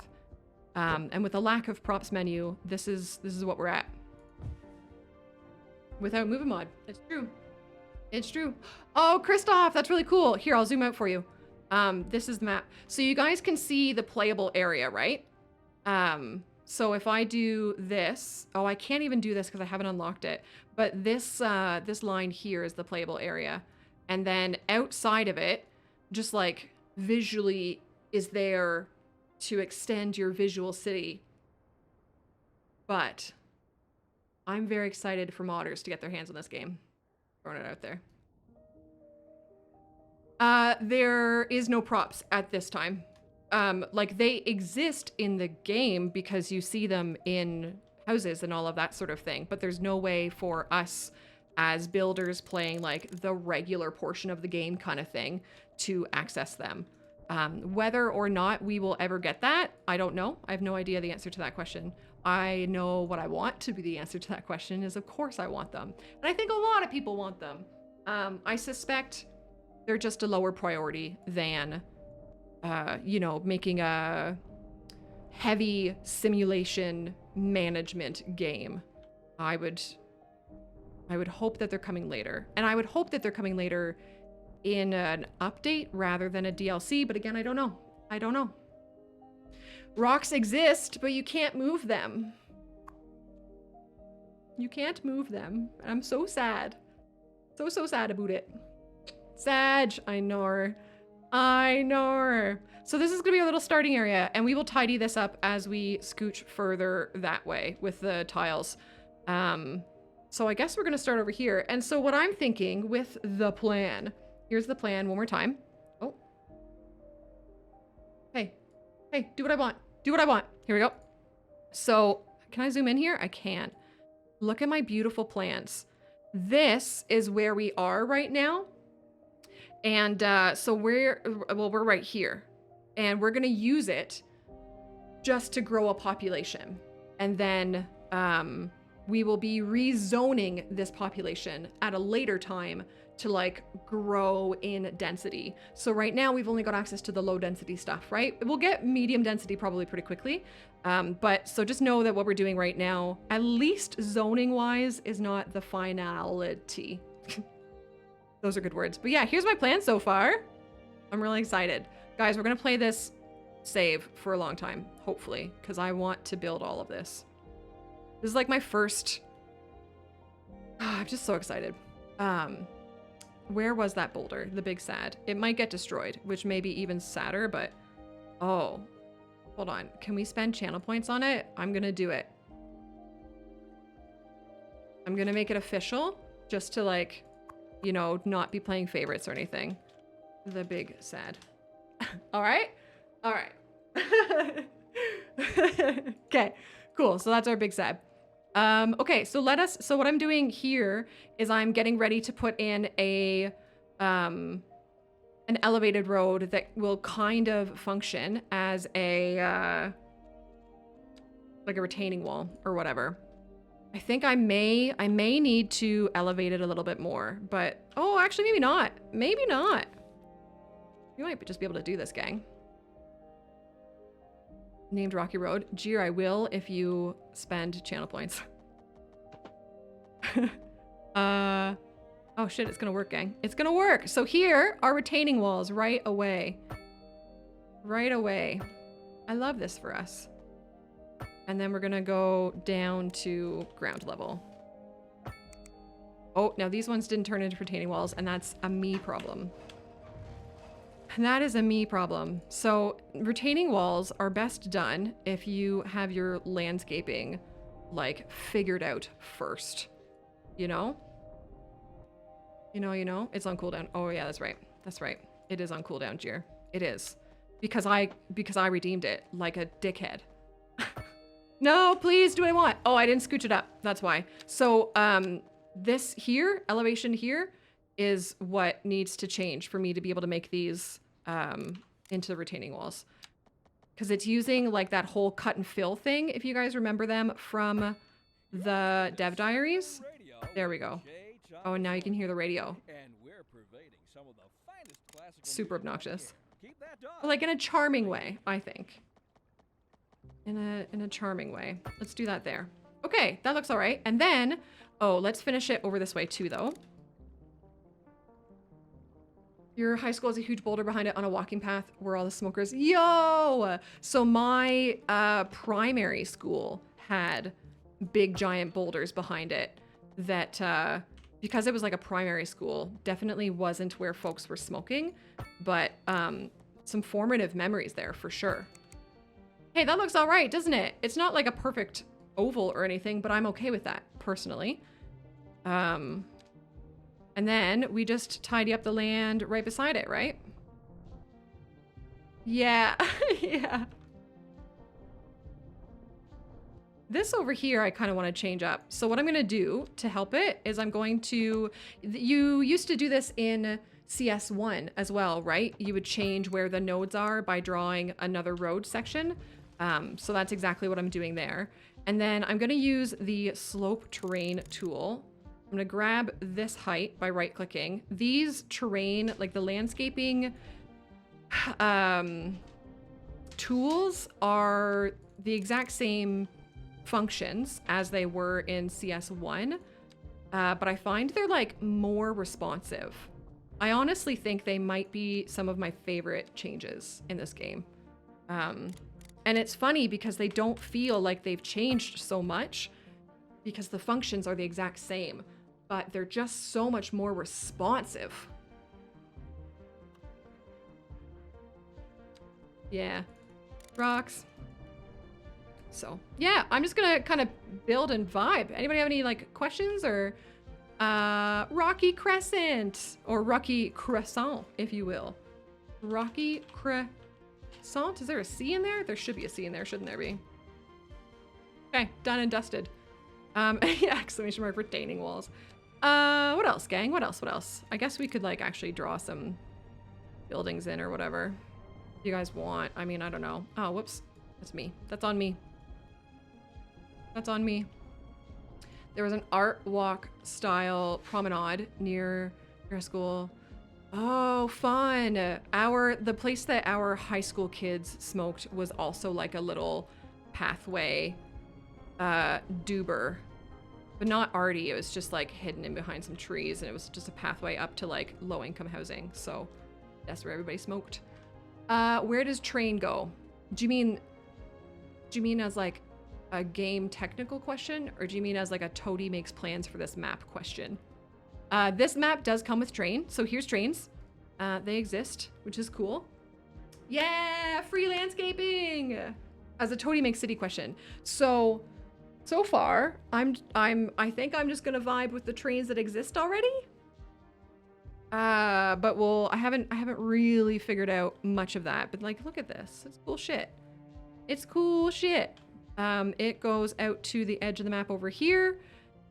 And with a lack of props menu, this is what we're at. Without movie mod. It's true. It's true. Oh, Christoph, that's really cool. Here, I'll zoom out for you. This is the map. So you guys can see the playable area, right? So if I do this, oh, I can't even do this because I haven't unlocked it. But this line here is the playable area. And then outside of it, just like visually is there to extend your visual city. But I'm very excited for modders to get their hands on this game. Throwing it out there. There is no props at this time. Like they exist in the game because you see them in houses and all of that sort of thing, but there's no way for us as builders playing like the regular portion of the game kind of thing to access them. Whether or not we will ever get that, I don't know. I have no idea the answer to that question. I know what I want to be the answer to that question is, of course I want them. And I think a lot of people want them. I suspect they're just a lower priority than you know, making a heavy simulation management game. I would hope that they're coming later. And I would hope that they're coming later in an update rather than a DLC, but again, I don't know. I don't know. Rocks exist, but you can't move them. You can't move them. I'm so sad. So sad about it. Sag, I know. I know. So this is gonna be a little starting area, and we will tidy this up as we scooch further that way with the tiles. So I guess we're gonna start over here. And so what I'm thinking with the plan, here's the plan one more time. Oh. Hey, do what I want. Do what I want. Here we go. So can I zoom in here? I can. Look at my beautiful plants. This is where we are right now. And so we're right here, and we're gonna use it just to grow a population. And then we will be rezoning this population at a later time to like grow in density. So right now we've only got access to the low density stuff, right? We'll get medium density probably pretty quickly. But so just know that what we're doing right now, at least zoning wise, is not the finality. Those are good words. But yeah, here's my plan so far. I'm really excited. Guys, we're gonna play this save for a long time, hopefully, because I want to build all of this. This is like my first... I'm just so excited. Where was that boulder? The big sad. It might get destroyed, which may be even sadder, but... Oh. Hold on. Can we spend channel points on it? I'm gonna do it. I'm gonna make it official, just to like... you know, not be playing favorites or anything. The big sad. All right. All right. Okay, cool. So that's our big sad. Okay, so what I'm doing here is I'm getting ready to put in an elevated road that will kind of function as a, like a retaining wall or whatever. I think I may need to elevate it a little bit more, but, oh, actually, maybe not. Maybe not. You might just be able to do this, gang. Named Rocky Road. Jeer, I will if you spend channel points. Oh shit, it's gonna work, gang. It's gonna work. So here are retaining walls right away. Right away. I love this for us. And then we're gonna go down to ground level. Oh, now these ones didn't turn into retaining walls, and that's a me problem. That is a me problem. So retaining walls are best done if you have your landscaping like figured out first, you know? You know, it's on cooldown. Oh yeah, that's right. That's right. It is on cooldown, Jeer. It is. Because I redeemed it like a dickhead. No, please do what I want. Oh, I didn't scooch it up. That's why. So this here, elevation here, is what needs to change for me to be able to make these into retaining walls. Because it's using like that whole cut and fill thing, if you guys remember them from the dev diaries. There we go. Oh, and now you can hear the radio. Super obnoxious. But like in a charming way, I think. In a charming way. Let's do that there. Okay, that looks all right. And then, oh, let's finish it over this way too, though. Your high school has a huge boulder behind it on a walking path where all the smokers. Yo! So my primary school had big giant boulders behind it that, because it was like a primary school, definitely wasn't where folks were smoking, but some formative memories there for sure. Hey, that looks all right, doesn't it? It's not like a perfect oval or anything, but I'm okay with that personally. And then we just tidy up the land right beside it, right? Yeah, yeah. This over here, I kind of want to change up. So what I'm going to do to help it is I'm going to, you used to do this in CS1 as well, right? You would change where the nodes are by drawing another road section. So that's exactly what I'm doing there. And then I'm going to use the slope terrain tool. I'm going to grab this height by right clicking. These terrain, like the landscaping tools are the exact same functions as they were in CS1, but I find they're like more responsive. I honestly think they might be some of my favorite changes in this game. And it's funny because they don't feel like they've changed so much because the functions are the exact same, but they're just so much more responsive. Yeah, rocks. So yeah, I'm just gonna kind of build and vibe. Anybody have any like questions or Rocky Crescent or Rocky Crescent, if you will? Rocky Crescent? Is there a C in there? There should be a C in there, shouldn't there be? Okay, done and dusted. Yeah, exclamation mark, retaining walls. What else, gang? What else? What else? I guess we could like actually draw some buildings in or whatever. If you guys want. I mean, I don't know. Oh, whoops. That's me. That's on me. That's on me. There was an art walk style promenade near your school. Oh, fun. The place that our high school kids smoked was also like a little pathway, duber, but not arty. It was just like hidden in behind some trees, and it was just a pathway up to like low income housing. So that's where everybody smoked. Where does train go? Do you mean as like a game technical question, or do you mean as like a Toadie makes plans for this map question? This map does come with train, so here's trains. They exist, which is cool. Yeah, free landscaping as a Toadie makes city question. So far, I think I'm just gonna vibe with the trains that exist already. But I haven't really figured out much of that. But like, look at this. It's cool shit. It's cool shit. It goes out to the edge of the map over here,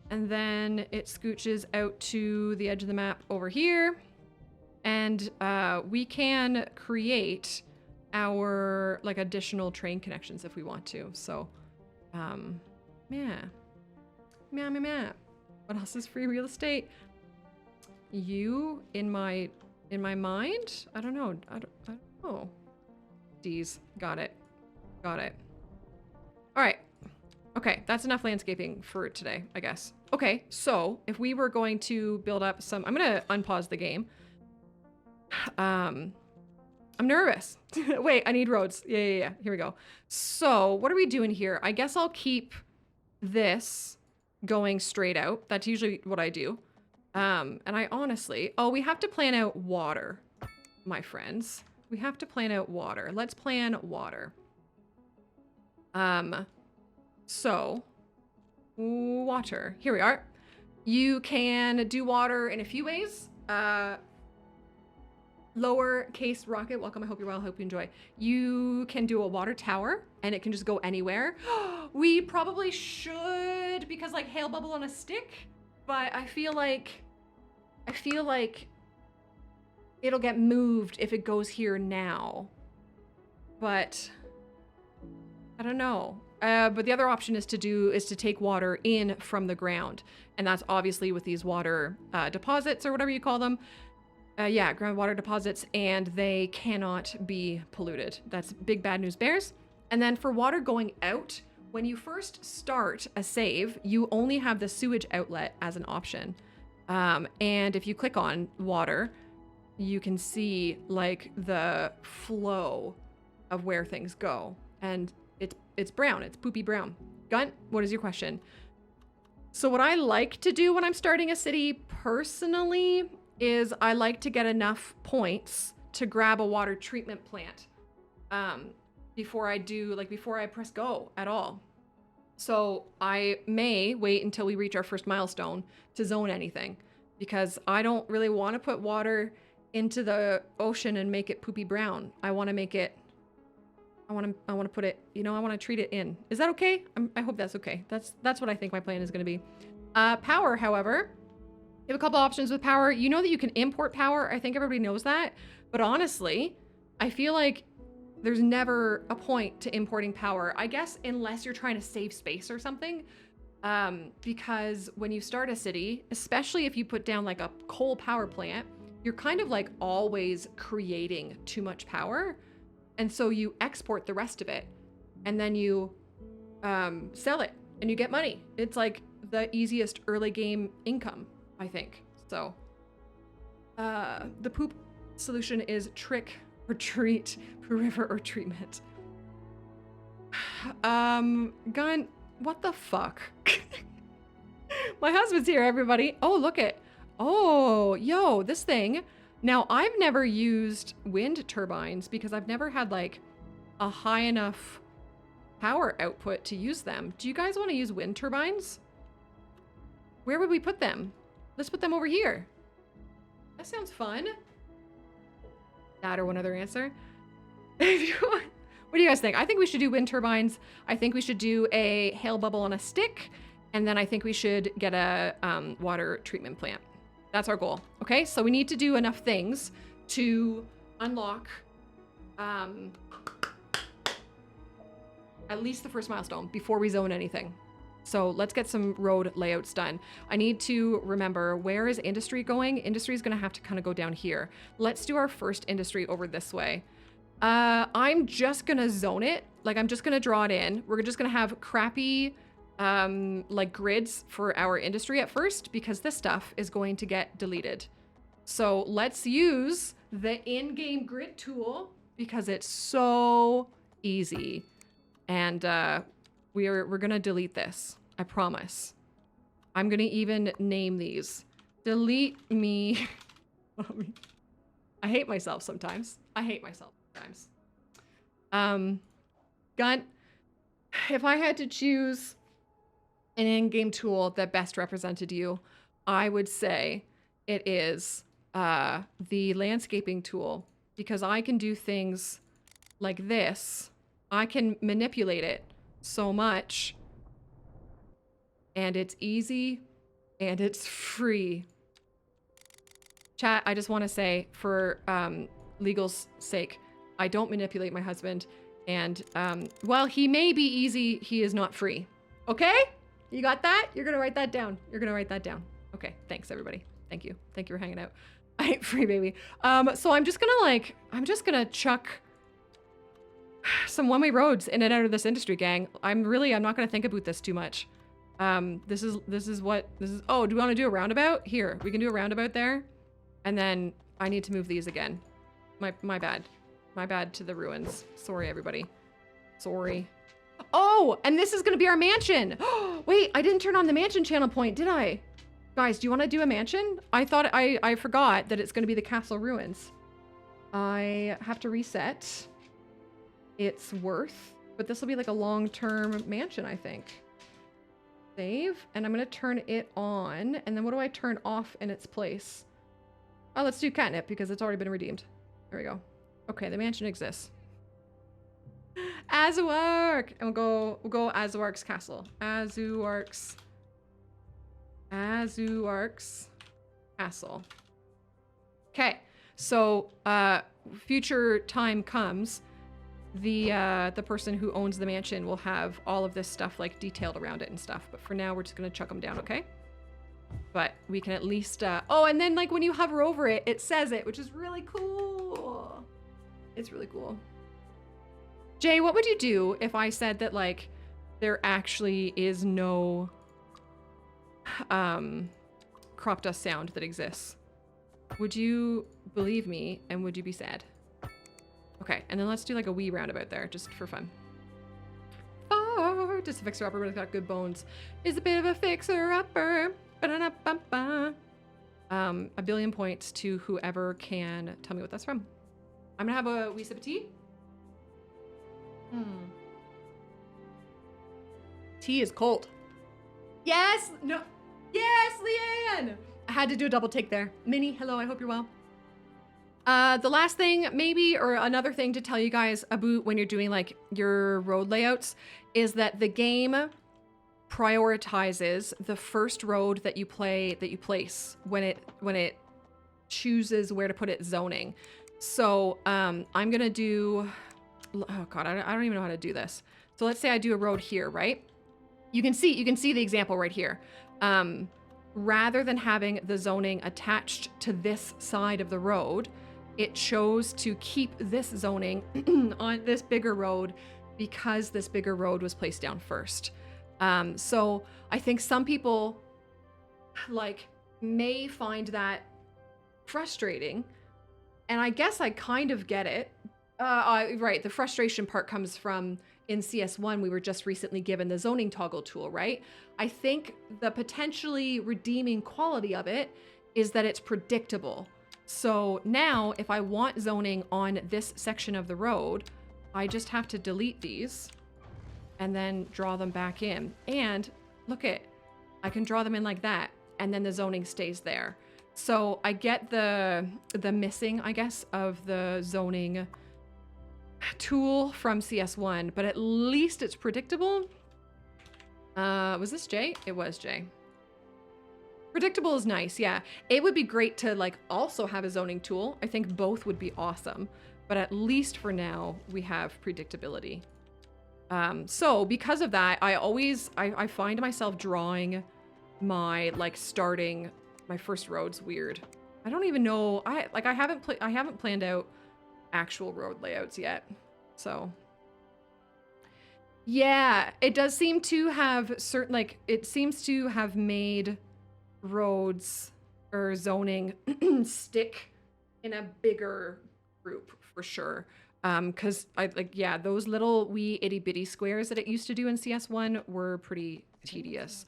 and then it scooches out to the edge of the map over here. And we can create our like additional train connections if we want to. So, yeah. Meow. What else is free real estate? You in my mind? I don't know. I don't know. D's. Got it. All right. Okay, that's enough landscaping for today, I guess. Okay, so if we were going to build up some, I'm gonna unpause the game. I'm nervous. Wait, I need roads. Yeah. Here we go. So what are we doing here? I guess I'll keep this going straight out. That's usually what I do. And I honestly, we have to plan out water, my friends. We have to plan out water. Let's plan water. So water, here we are. You can do water in a few ways. Lowercase rocket, welcome. I hope you're well. I hope you enjoy. You can do a water tower and it can just go anywhere. We probably should, because like hail bubble on a stick, but I feel like it'll get moved if it goes here now. But I don't know. But the other option is to take water in from the ground. And that's obviously with these water deposits or whatever you call them. Yeah, groundwater deposits, and they cannot be polluted. That's big bad news bears. And then for water going out, when you first start a save, you only have the sewage outlet as an option. And if you click on water, you can see like the flow of where things go. And it's brown, it's poopy brown. Gunt, what is your question? So what I like to do when I'm starting a city personally is I like to get enough points to grab a water treatment plant before I press go at all. So I may wait until we reach our first milestone to zone anything, because I don't really want to put water into the ocean and make it poopy brown. I want to put it, I want to treat it in. Is that okay? I hope that's okay. That's what I think my plan is going to be. Power, however, you have a couple options with power. You know that you can import power. I think everybody knows that. But honestly, I feel like there's never a point to importing power. I guess unless you're trying to save space or something. Because when you start a city, especially if you put down like a coal power plant, you're kind of like always creating too much power. And so you export the rest of it and then you sell it and you get money. It's like the easiest early game income, I think. So the poop solution is trick or treat, river or treatment. Gun, what the fuck? My husband's here, everybody. Oh, look it. Oh, yo, this thing. Now, I've never used wind turbines because I've never had like a high enough power output to use them. Do you guys want to use wind turbines? Where would we put them? Let's put them over here. That sounds fun. That or one other answer. What do you guys think? I think we should do wind turbines. I think we should do a hail bubble on a stick. And then I think we should get a water treatment plant. That's our goal. Okay, so we need to do enough things to unlock at least the first milestone before we zone anything. So let's get some road layouts done. I need to remember, where is industry going? Industry is going to have to kind of go down here. Let's do our first industry over this way. I'm just going to zone it. Like, I'm just going to draw it in. We're just going to have crappy like grids for our industry at first, because this stuff is going to get deleted. So let's use the in-game grid tool because it's so easy. And we're gonna delete this. I promise. I'm gonna even name these. Delete me. I hate myself sometimes. Gunt, if I had to choose an in-game tool that best represented you, I would say it is the landscaping tool, because I can do things like this. I can manipulate it so much, and it's easy and it's free. Chat, I just want to say, for legal's sake, I don't manipulate my husband, and while he may be easy, he is not free. Okay? You got that? You're gonna write that down. You're gonna write that down. Okay, thanks everybody. Thank you. Thank you for hanging out. I ain't free, baby. So I'm just gonna chuck some one-way roads in and out of this industry, gang. I'm not gonna think about this too much. Oh, do we want to do a roundabout? Here, we can do a roundabout there. And then I need to move these again. My bad. My bad to the ruins. Sorry, everybody. Sorry. Oh, and this is gonna be our mansion. Wait, I didn't turn on the mansion channel point, did I? Guys, do you want to do a mansion? I forgot that it's gonna be the castle ruins. I have to reset its worth, but this will be like a long-term mansion, I think. Save, and I'm gonna turn it on, and then what do I turn off in its place? Oh, let's do catnip because it's already been redeemed. There we go. Okay, the mansion exists. Azuark! And we'll go Azuark's castle. Azuark's castle. Okay, so future time comes, the person who owns the mansion will have all of this stuff like detailed around it and stuff. But for now, we're just gonna chuck them down, okay? But we can at least, oh, and then like when you hover over it, it says it, which is really cool. It's really cool. Jay, what would you do if I said that like there actually is no crop dust sound that exists? Would you believe me and would you be sad? Okay, and then let's do like a wee roundabout there just for fun. Oh, just a fixer-upper, but it's got good bones. Is a bit of a fixer-upper. Ba-da-da-ba-ba. A billion points to whoever can tell me what that's from. I'm gonna have a wee sip of tea. Tea is cold. Yes! No. Yes, Leanne! I had to do a double take there. Minnie, hello, I hope you're well. The last thing maybe, or another thing to tell you guys about when you're doing like your road layouts is that the game prioritizes the first road that you place when it chooses where to put its zoning. So I'm gonna do, oh god, I don't even know how to do this. So let's say I do a road here, right? You can see the example right here. Rather than having the zoning attached to this side of the road, it chose to keep this zoning on this bigger road because this bigger road was placed down first. So I think some people like may find that frustrating, and I guess I kind of get it. Right, the frustration part comes from in CS1, we were just recently given the zoning toggle tool, right? I think the potentially redeeming quality of it is that it's predictable. So now if I want zoning on this section of the road, I just have to delete these and then draw them back in. And look I can draw them in like that, and then the zoning stays there. So I get the missing, I guess, of the zoning tool from CS1, but at least it's predictable. Was this Jay? It was Jay. Predictable is nice, yeah. It would be great to like also have a zoning tool. I think both would be awesome, but at least for now we have predictability. So because of that, I find myself drawing my starting my first roads weird. I don't even know. I haven't planned out actual road layouts yet. So yeah, it does seem to have it seems to have made roads or zoning stick in a bigger group for sure. Cause those little wee itty bitty squares that it used to do in CS1 were pretty tedious.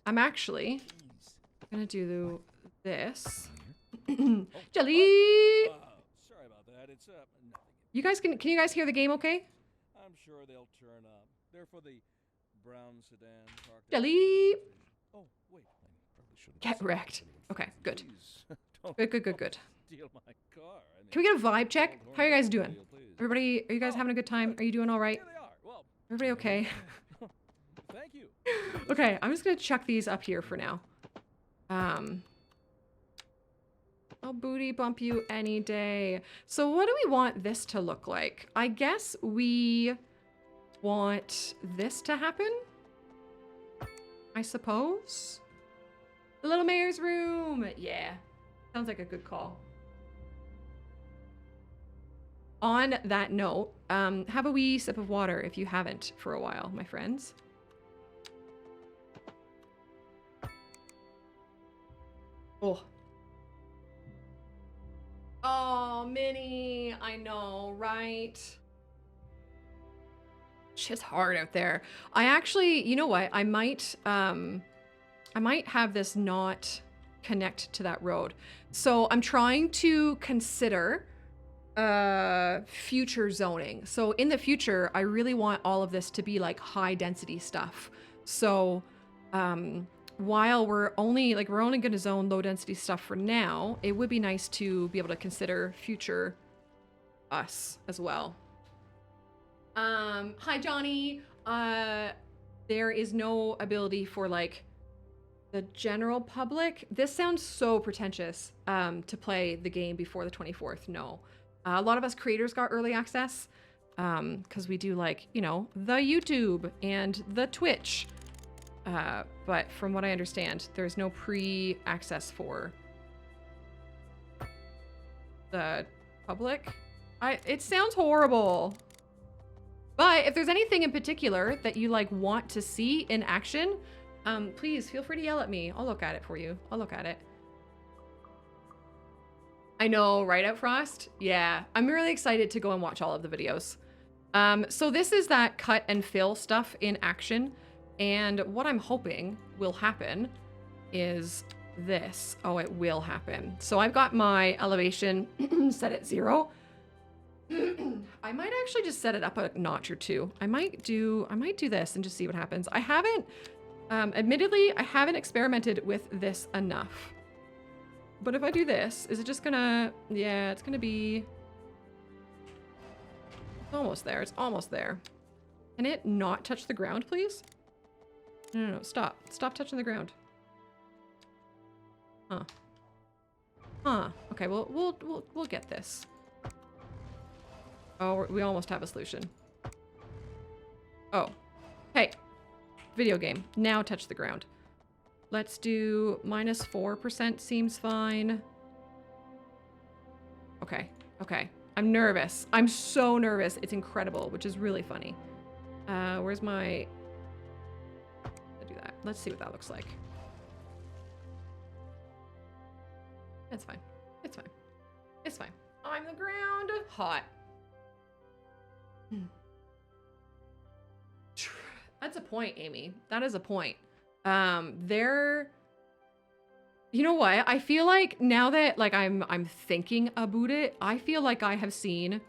I'm actually gonna do this. Jelly! Sorry about that. It's You guys can you guys hear the game okay? I'm sure they'll turn up. They're for the brown sedan parked. Jelly! Oh, wait. I probably shouldn't Get say wrecked. that. Okay, good. Please, don't- Good. Steal my car. I mean, Can we get a vibe check? old How are you guys horn doing? automobile, please. Everybody, are you guys Oh, having a good time? good. Are you doing all right? Here they are. Well, Everybody okay? thank you. Okay, I'm just gonna chuck these up here for now. I'll booty bump you any day. So what do we want this to look like? I guess we want this to happen, I suppose. The little mayor's room. Yeah, sounds like a good call. On that note, have a wee sip of water if you haven't for a while, my friends. Oh. Oh, Minnie, I know, right? Shit's hard out there. I actually, you know what? I might have this not connect to that road. So I'm trying to consider future zoning. So in the future, I really want all of this to be like high density stuff. So while we're only going to zone low density stuff for now, it would be nice to be able to consider future us as well. Hi Johnny. There is no ability for like the general public. This sounds so pretentious to play the game before the 24th. No. A lot of us creators got early access because we do like, you know, the YouTube and the Twitch. But from what I understand, there's no pre-access for the public. It sounds horrible. But if there's anything in particular that you like want to see in action, please feel free to yell at me. I'll look at it for you. I'll look at it. I know, right, Outfrost? Yeah, I'm really excited to go and watch all of the videos. So this is that cut and fill stuff in action. And what I'm hoping will happen is this. Oh, it will happen. So I've got my elevation set at 0. I might actually just set it up a notch or two. I might do this and just see what happens. I haven't, admittedly, I haven't experimented with this enough. But if I do this, is it just gonna, yeah, it's gonna be almost there. It's almost there. Can it not touch the ground, please? No, stop. Stop touching the ground. Huh. Huh. Okay, well, we'll get this. Oh, we almost have a solution. Oh. Hey. Video game. Now touch the ground. Let's do -4% seems fine. Okay. Okay. I'm nervous. I'm so nervous. It's incredible, which is really funny. Where's my... Let's see what that looks like. It's fine. It's fine. It's fine. I'm the ground. Hot. That's a point, Amy. That is a point. You know what? I feel like now that like I'm thinking about it, I feel like I have seen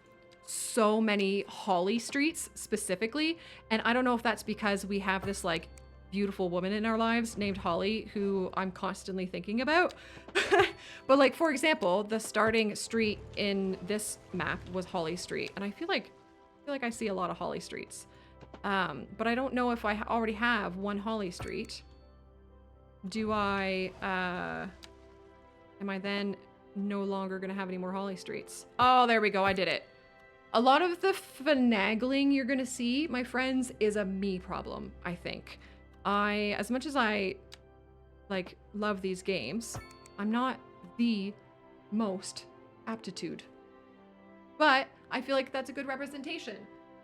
so many Holly streets specifically, and I don't know if that's because we have this like beautiful woman in our lives named Holly who I'm constantly thinking about. But like, for example, the starting street in this map was Holly Street, and I feel like I see a lot of Holly streets. But I don't know if I already have one Holly Street. Do I, am I then no longer gonna have any more Holly Streets? Oh, there we go, I did it. A lot of the finagling you're gonna see, my friends, is a me problem, I think. As much as I, like, love these games, I'm not the most aptitude. But I feel like that's a good representation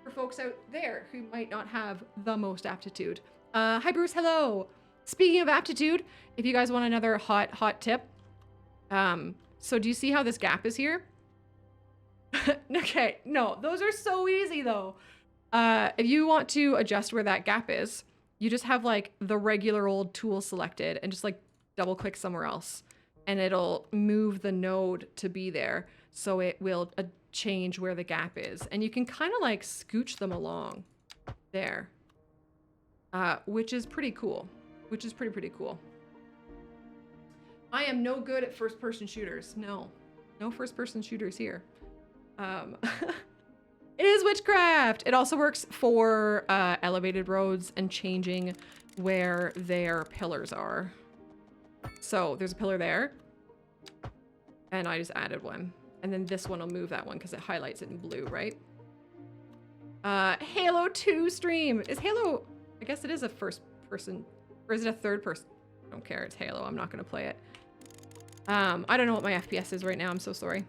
for folks out there who might not have the most aptitude. Hi, Bruce, hello. Speaking of aptitude, if you guys want another hot tip, so do you see how this gap is here? Okay, no, those are so easy though. If you want to adjust where that gap is, you just have like the regular old tool selected and just like double click somewhere else and it'll move the node to be there. So it will change where the gap is. And you can kind of like scooch them along there, which is pretty cool, which is pretty cool. I am no good at first person shooters. No, No first-person shooters here. It is witchcraft. It also works for elevated roads and changing where their pillars are. So there's a pillar there. And I just added one. And then this one will move that one because it highlights it in blue, right? Halo 2 stream. Is Halo... I guess it is a first person. Or is it a third person? I don't care. It's Halo. I'm not going to play it. I don't know what my FPS is right now. I'm so sorry.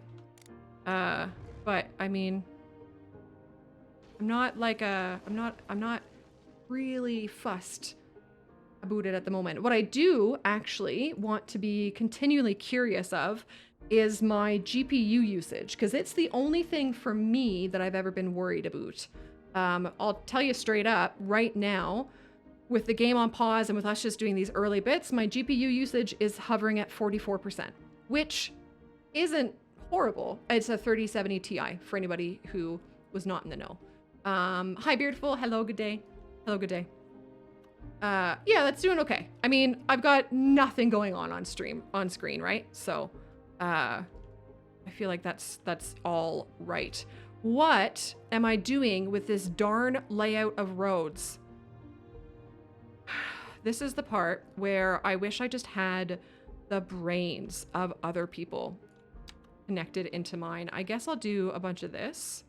But I mean... I'm not like a... I'm not really fussed about it at the moment. What I do actually want to be continually curious of is my GPU usage, because it's the only thing for me that I've ever been worried about. I'll tell you straight up, right now, with the game on pause and with us just doing these early bits, my GPU usage is hovering at 44%, which isn't horrible. It's a 3070 Ti for anybody who was not in the know. Hi Beardful, hello, good day. Hello, good day. Yeah, that's doing okay. I mean, I've got nothing going on screen, right? So, I feel like that's all right. What am I doing with this darn layout of roads? This is the part where I wish I just had the brains of other people connected into mine. I guess I'll do a bunch of this.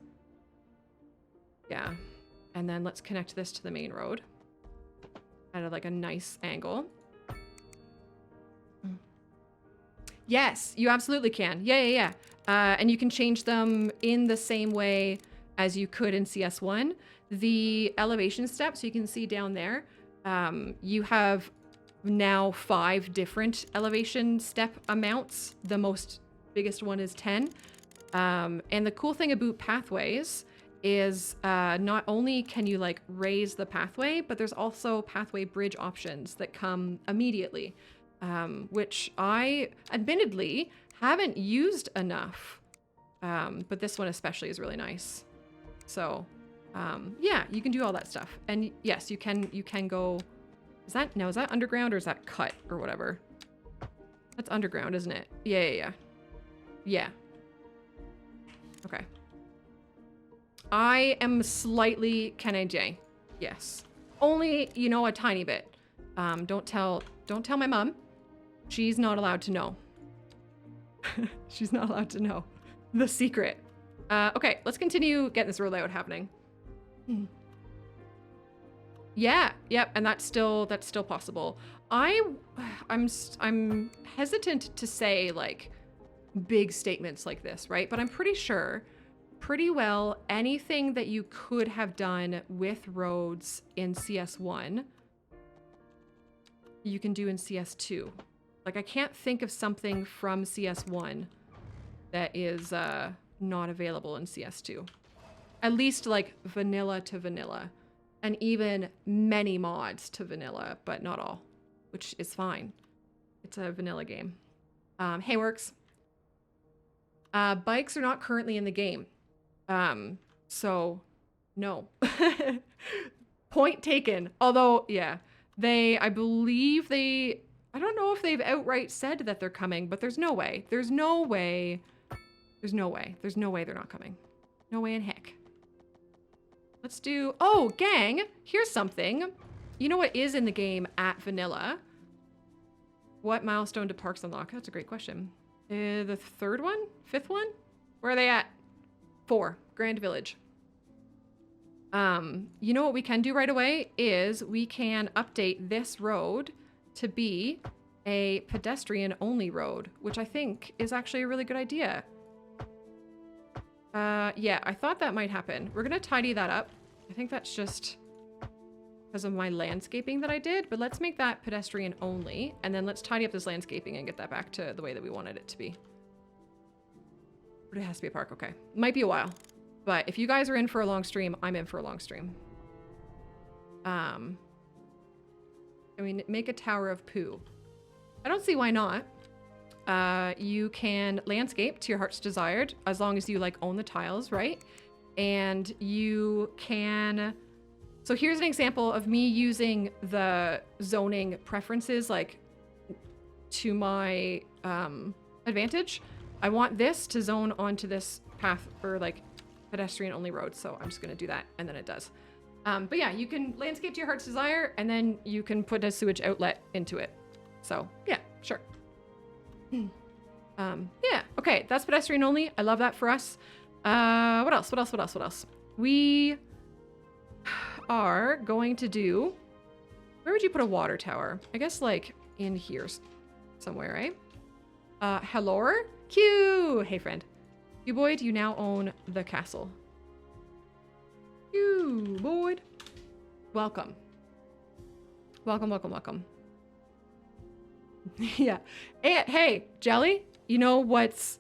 Yeah. And then let's connect this to the main road at like a nice angle. Yes, you absolutely can. Yeah. And you can change them in the same way as you could in CS1. The elevation steps, you can see down there, you have now 5 different elevation step amounts. The biggest one is 10. And the cool thing about pathways is not only can you like raise the pathway, but there's also pathway bridge options that come immediately. Which I admittedly haven't used enough, but this one especially is really nice. So, yeah, you can do all that stuff, and yes, you can go. Is that underground or is that cut or whatever? That's underground, isn't it? Yeah. Okay. I am slightly Kenny J. Yes, only a tiny bit. Don't tell my mom. She's not allowed to know. She's not allowed to know the secret. Okay, let's continue getting this rollout happening. Yeah, yep, and that's still possible. I'm hesitant to say like big statements like this, right? But I'm pretty sure pretty well anything that you could have done with roads in CS1 you can do in CS2. Like, I can't think of something from CS1 that is not available in CS2. At least like vanilla to vanilla, and even many mods to vanilla, but not all, which is fine. It's a vanilla game. Hey, Works. Bikes are not currently in the game. So no. Point taken. Although, yeah, I believe I don't know if they've outright said that they're coming, but there's no way. There's no way they're not coming. No way in heck. Let's do, oh, gang, here's something. You know what is in the game at vanilla? What milestone do parks unlock? That's a great question. The 3rd one? 5th one? Where are they at? 4, Grand Village. You know what we can do right away is we can update this road to be a pedestrian-only road, which I think is actually a really good idea. Yeah, I thought that might happen. We're gonna tidy that up. I think that's just because of my landscaping that I did, but let's make that pedestrian-only, and then let's tidy up this landscaping and get that back to the way that we wanted it to be. But it has to be a park, okay. Might be a while, but if you guys are in for a long stream, I'm in for a long stream. I mean, make a tower of poo. I don't see why not. You can landscape to your heart's desired, as long as you like own the tiles, right? And you can, so here's an example of me using the zoning preferences like to my advantage. I want this to zone onto this path or like pedestrian only road. So I'm just going to do that. And then it does. But yeah, you can landscape to your heart's desire and then you can put a sewage outlet into it. So yeah, sure. Yeah, okay, that's pedestrian only. I love that for us. What else? We are going to do, where would you put a water tower? I guess like in here somewhere, right? Hello? Q! Hey friend. You Boyd, you now own the castle. You Boyd. Welcome. Welcome. Yeah. Hey, Jelly, you know what's...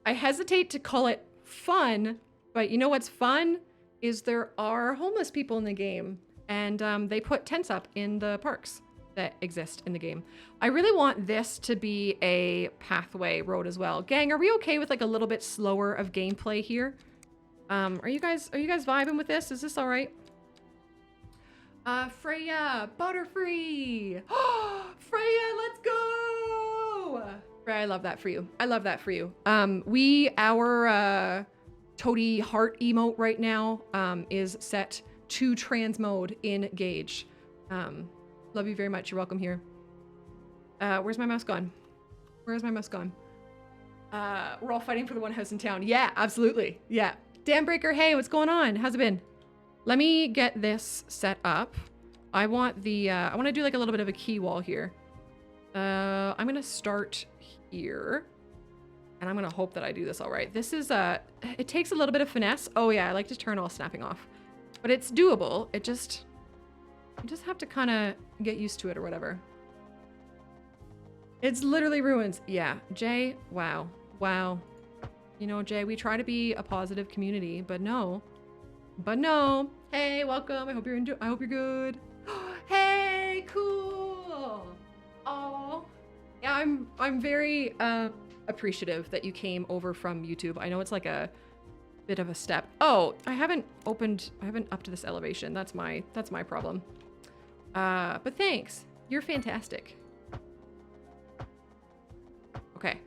I hesitate to call it fun, but you know what's fun? Is there are homeless people in the game, and they put tents up in the parks that exist in the game. I really want this to be a pathway road as well. Gang, are we okay with like a little bit slower of gameplay here? Are you guys vibing with this? Is this all right? Freya, Butterfree. Freya, let's go. Freya, I love that for you. I love that for you. Our toady heart emote right now is set to trans mode in Gage. Love you very much. You're welcome here. Where's my mouse gone? Where's my mouse gone? We're all fighting for the one house in town. Yeah, absolutely. Yeah. Dambreaker, hey, what's going on? How's it been? Let me get this set up. I want the, I want to do like a little bit of a key wall here. I'm going to start here. And I'm going to hope that I do this all right. This is, it takes a little bit of finesse. Oh yeah, I like to turn all snapping off. But it's doable. It just, you just have to kind of get used to it or whatever. It's literally ruins. Yeah, Jay, wow. Wow. You know, Jay, we try to be a positive community, but no. But no. Hey, welcome. I hope you're good. Hey, cool. Oh. Yeah, I'm very appreciative that you came over from YouTube. I know it's like a bit of a step. Oh, I haven't upped this elevation. That's my problem. But thanks. You're fantastic. Okay.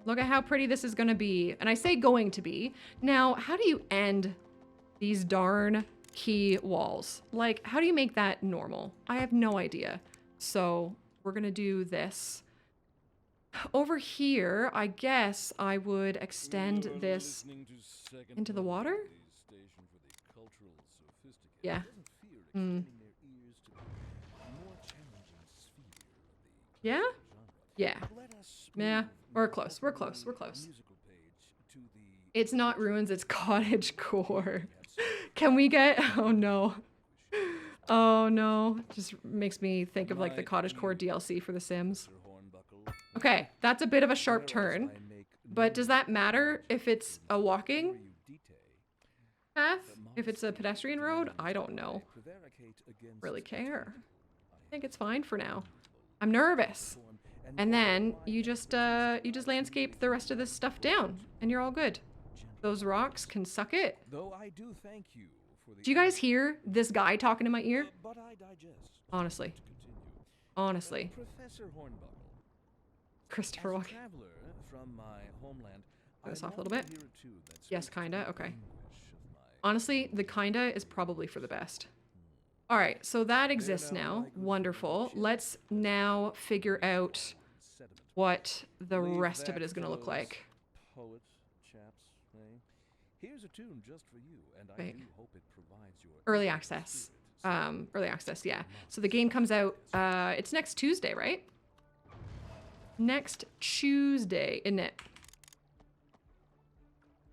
Look at how pretty this is going to be. And I say going to be. Now, how do you end these darn key walls? Like, how do you make that normal? I have no idea. So we're going to do this. Over here, I guess I would extend this into the water. Yeah. Yeah? Yeah. Yeah. We're close. It's not ruins, it's cottage core. Can we get... Oh no. Oh no. Just makes me think of like the cottage core DLC for The Sims. Okay, that's a bit of a sharp turn. But does that matter if it's a walking path? If it's a pedestrian road? I don't know. Really care. I think it's fine for now. I'm nervous. And then you just landscape the rest of this stuff down and you're all good. Those rocks can suck it. Though I do thank you for the... Do you guys hear this guy talking in my ear? Honestly. Honestly. Professor Hornbuckle. Christopher Walken. From my homeland, Turn this off a little bit. Yes, kinda. Okay. Honestly, the kinda is probably for the best. All right, so that exists now. Wonderful. Let's now figure out what the rest of it is going to look like. Poets, chaps, eh? Here's a tune just for you, and I do hope it provides your early access. Early access, yeah. So the game comes out, it's next Tuesday, right? Next Tuesday, isn't it?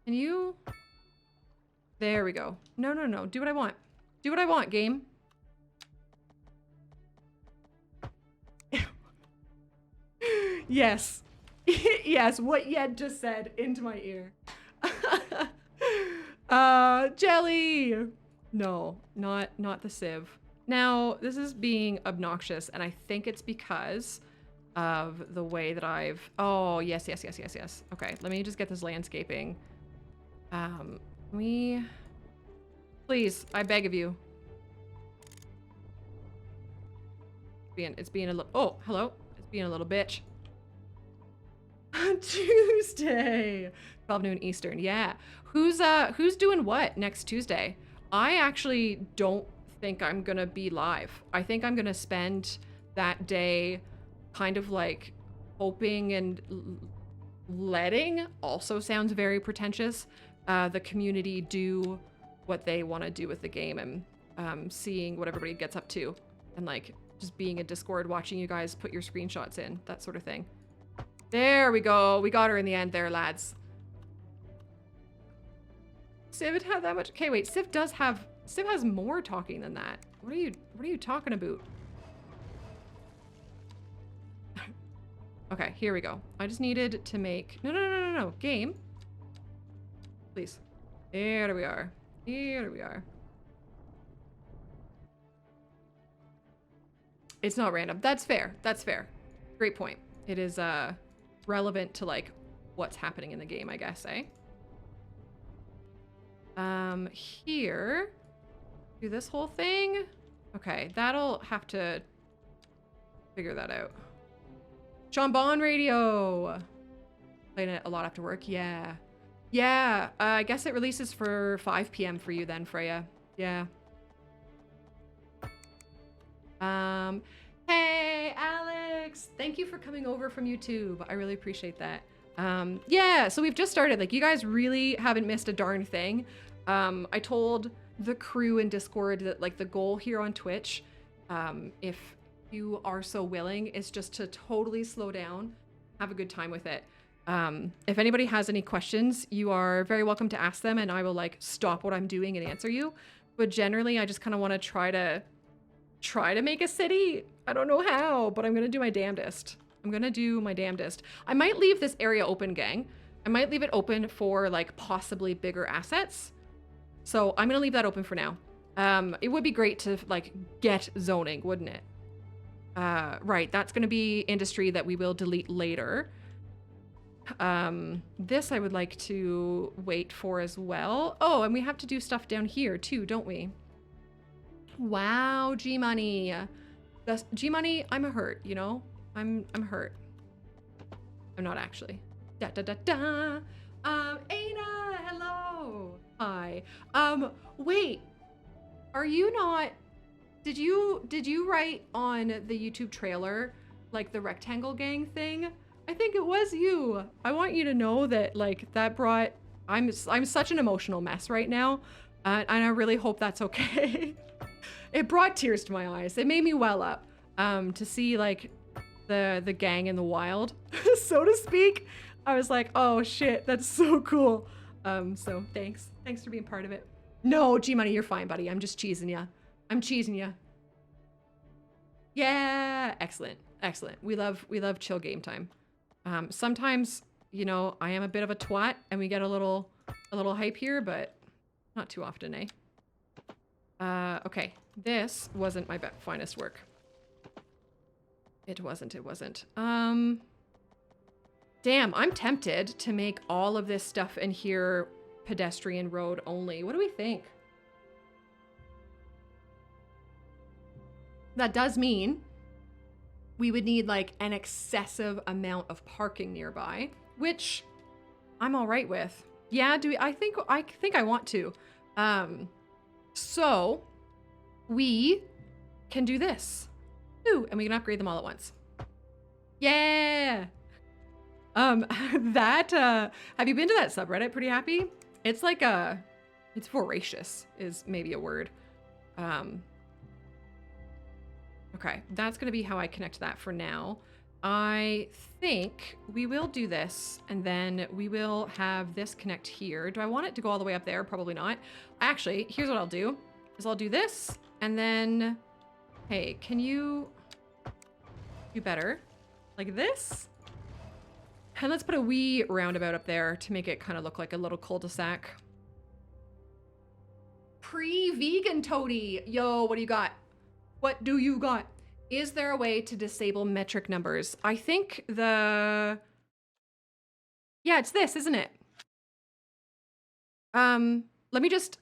Can you? There we go. No. Do what I want. Do what I want, game. Yes. Yes, what Yed just said into my ear. Jelly! No, not the sieve. Now, this is being obnoxious, and I think it's because of the way that I've... Oh, yes. Okay, let me just get this landscaping. Please, I beg of you. It's being a little... Oh, hello. It's being a little bitch. Tuesday, 12 noon Eastern. Yeah. Who's doing what next Tuesday? I actually don't think I'm gonna be live. I think I'm gonna spend that day kind of like hoping and letting, also sounds very pretentious, the community do what they want to do with the game, and seeing what everybody gets up to, and like just being in Discord, watching you guys put your screenshots in, that sort of thing. There we go. We got her in the end there, lads. Civ had that much. Okay, wait. Civ has more talking than that. What are you talking about? Okay, here we go. I just needed to make no. Game. Please. Here we are. Here we are. It's not random. That's fair. That's fair. Great point. It is relevant to like what's happening in the game, I guess, eh? Here. Do this whole thing. Okay, that'll have to figure that out. Sean Bond radio. Playing it a lot after work. Yeah. Yeah. I guess it releases for 5 p.m. for you then, Freya. Yeah. Hey, Alex. Thank you for coming over from YouTube. I really appreciate that. Yeah, so we've just started. Like, you guys really haven't missed a darn thing. I told the crew in Discord that, like, the goal here on Twitch, if you are so willing, is just to totally slow down, have a good time with it. If anybody has any questions, you are very welcome to ask them, and I will like stop what I'm doing and answer you. But generally, I just kind of want to try to make a city. I don't know how, but I'm gonna do my damnedest. I'm gonna do my damnedest. I might leave this area open, gang. I might leave it open for like possibly bigger assets. So I'm gonna leave that open for now. It would be great to like get zoning, wouldn't it? Right, that's gonna be industry that we will delete later. This I would like to wait for as well. Oh, and we have to do stuff down here too, don't we? Wow, G-Money. G-Money, I'm a hurt, you know? I'm hurt. I'm not actually. Da da da da. Ada, hello. Hi. Wait. Are you not... Did you write on the YouTube trailer, like the rectangle gang thing? I think it was you. I want you to know that, like, that brought... I'm such an emotional mess right now, and I really hope that's okay. It brought tears to my eyes. It made me well up, to see, like, the gang in the wild, so to speak. I was like, oh shit, that's so cool. So thanks. Thanks for being part of it. No, G-Money, you're fine, buddy. I'm just cheesing ya. I'm cheesing ya. Yeah, excellent, excellent. We love chill game time. Sometimes, you know, I am a bit of a twat and we get a little hype here, but not too often, eh? Okay, this wasn't my finest work. It wasn't. Damn, I'm tempted to make all of this stuff in here pedestrian road only. What do we think? That does mean we would need like an excessive amount of parking nearby, which I'm all right with. Yeah, I think I want to. So we can do this. Ooh, and we can upgrade them all at once. Yeah. Have you been to that subreddit, Pretty Happy? It's like it's voracious is maybe a word. Okay, that's gonna be how I connect that for now. I think we will do this, and then we will have this connect here. Do I want it to go all the way up there? Probably not. Actually, here's what I'll do, is I'll do this, and then, hey, can you do better? Like this? And let's put a wee roundabout up there to make it kind of look like a little cul-de-sac. Pre-vegan Toadie. Yo, what do you got? What do you got? Is there a way to disable metric numbers? I think yeah, it's this, isn't it? Let me just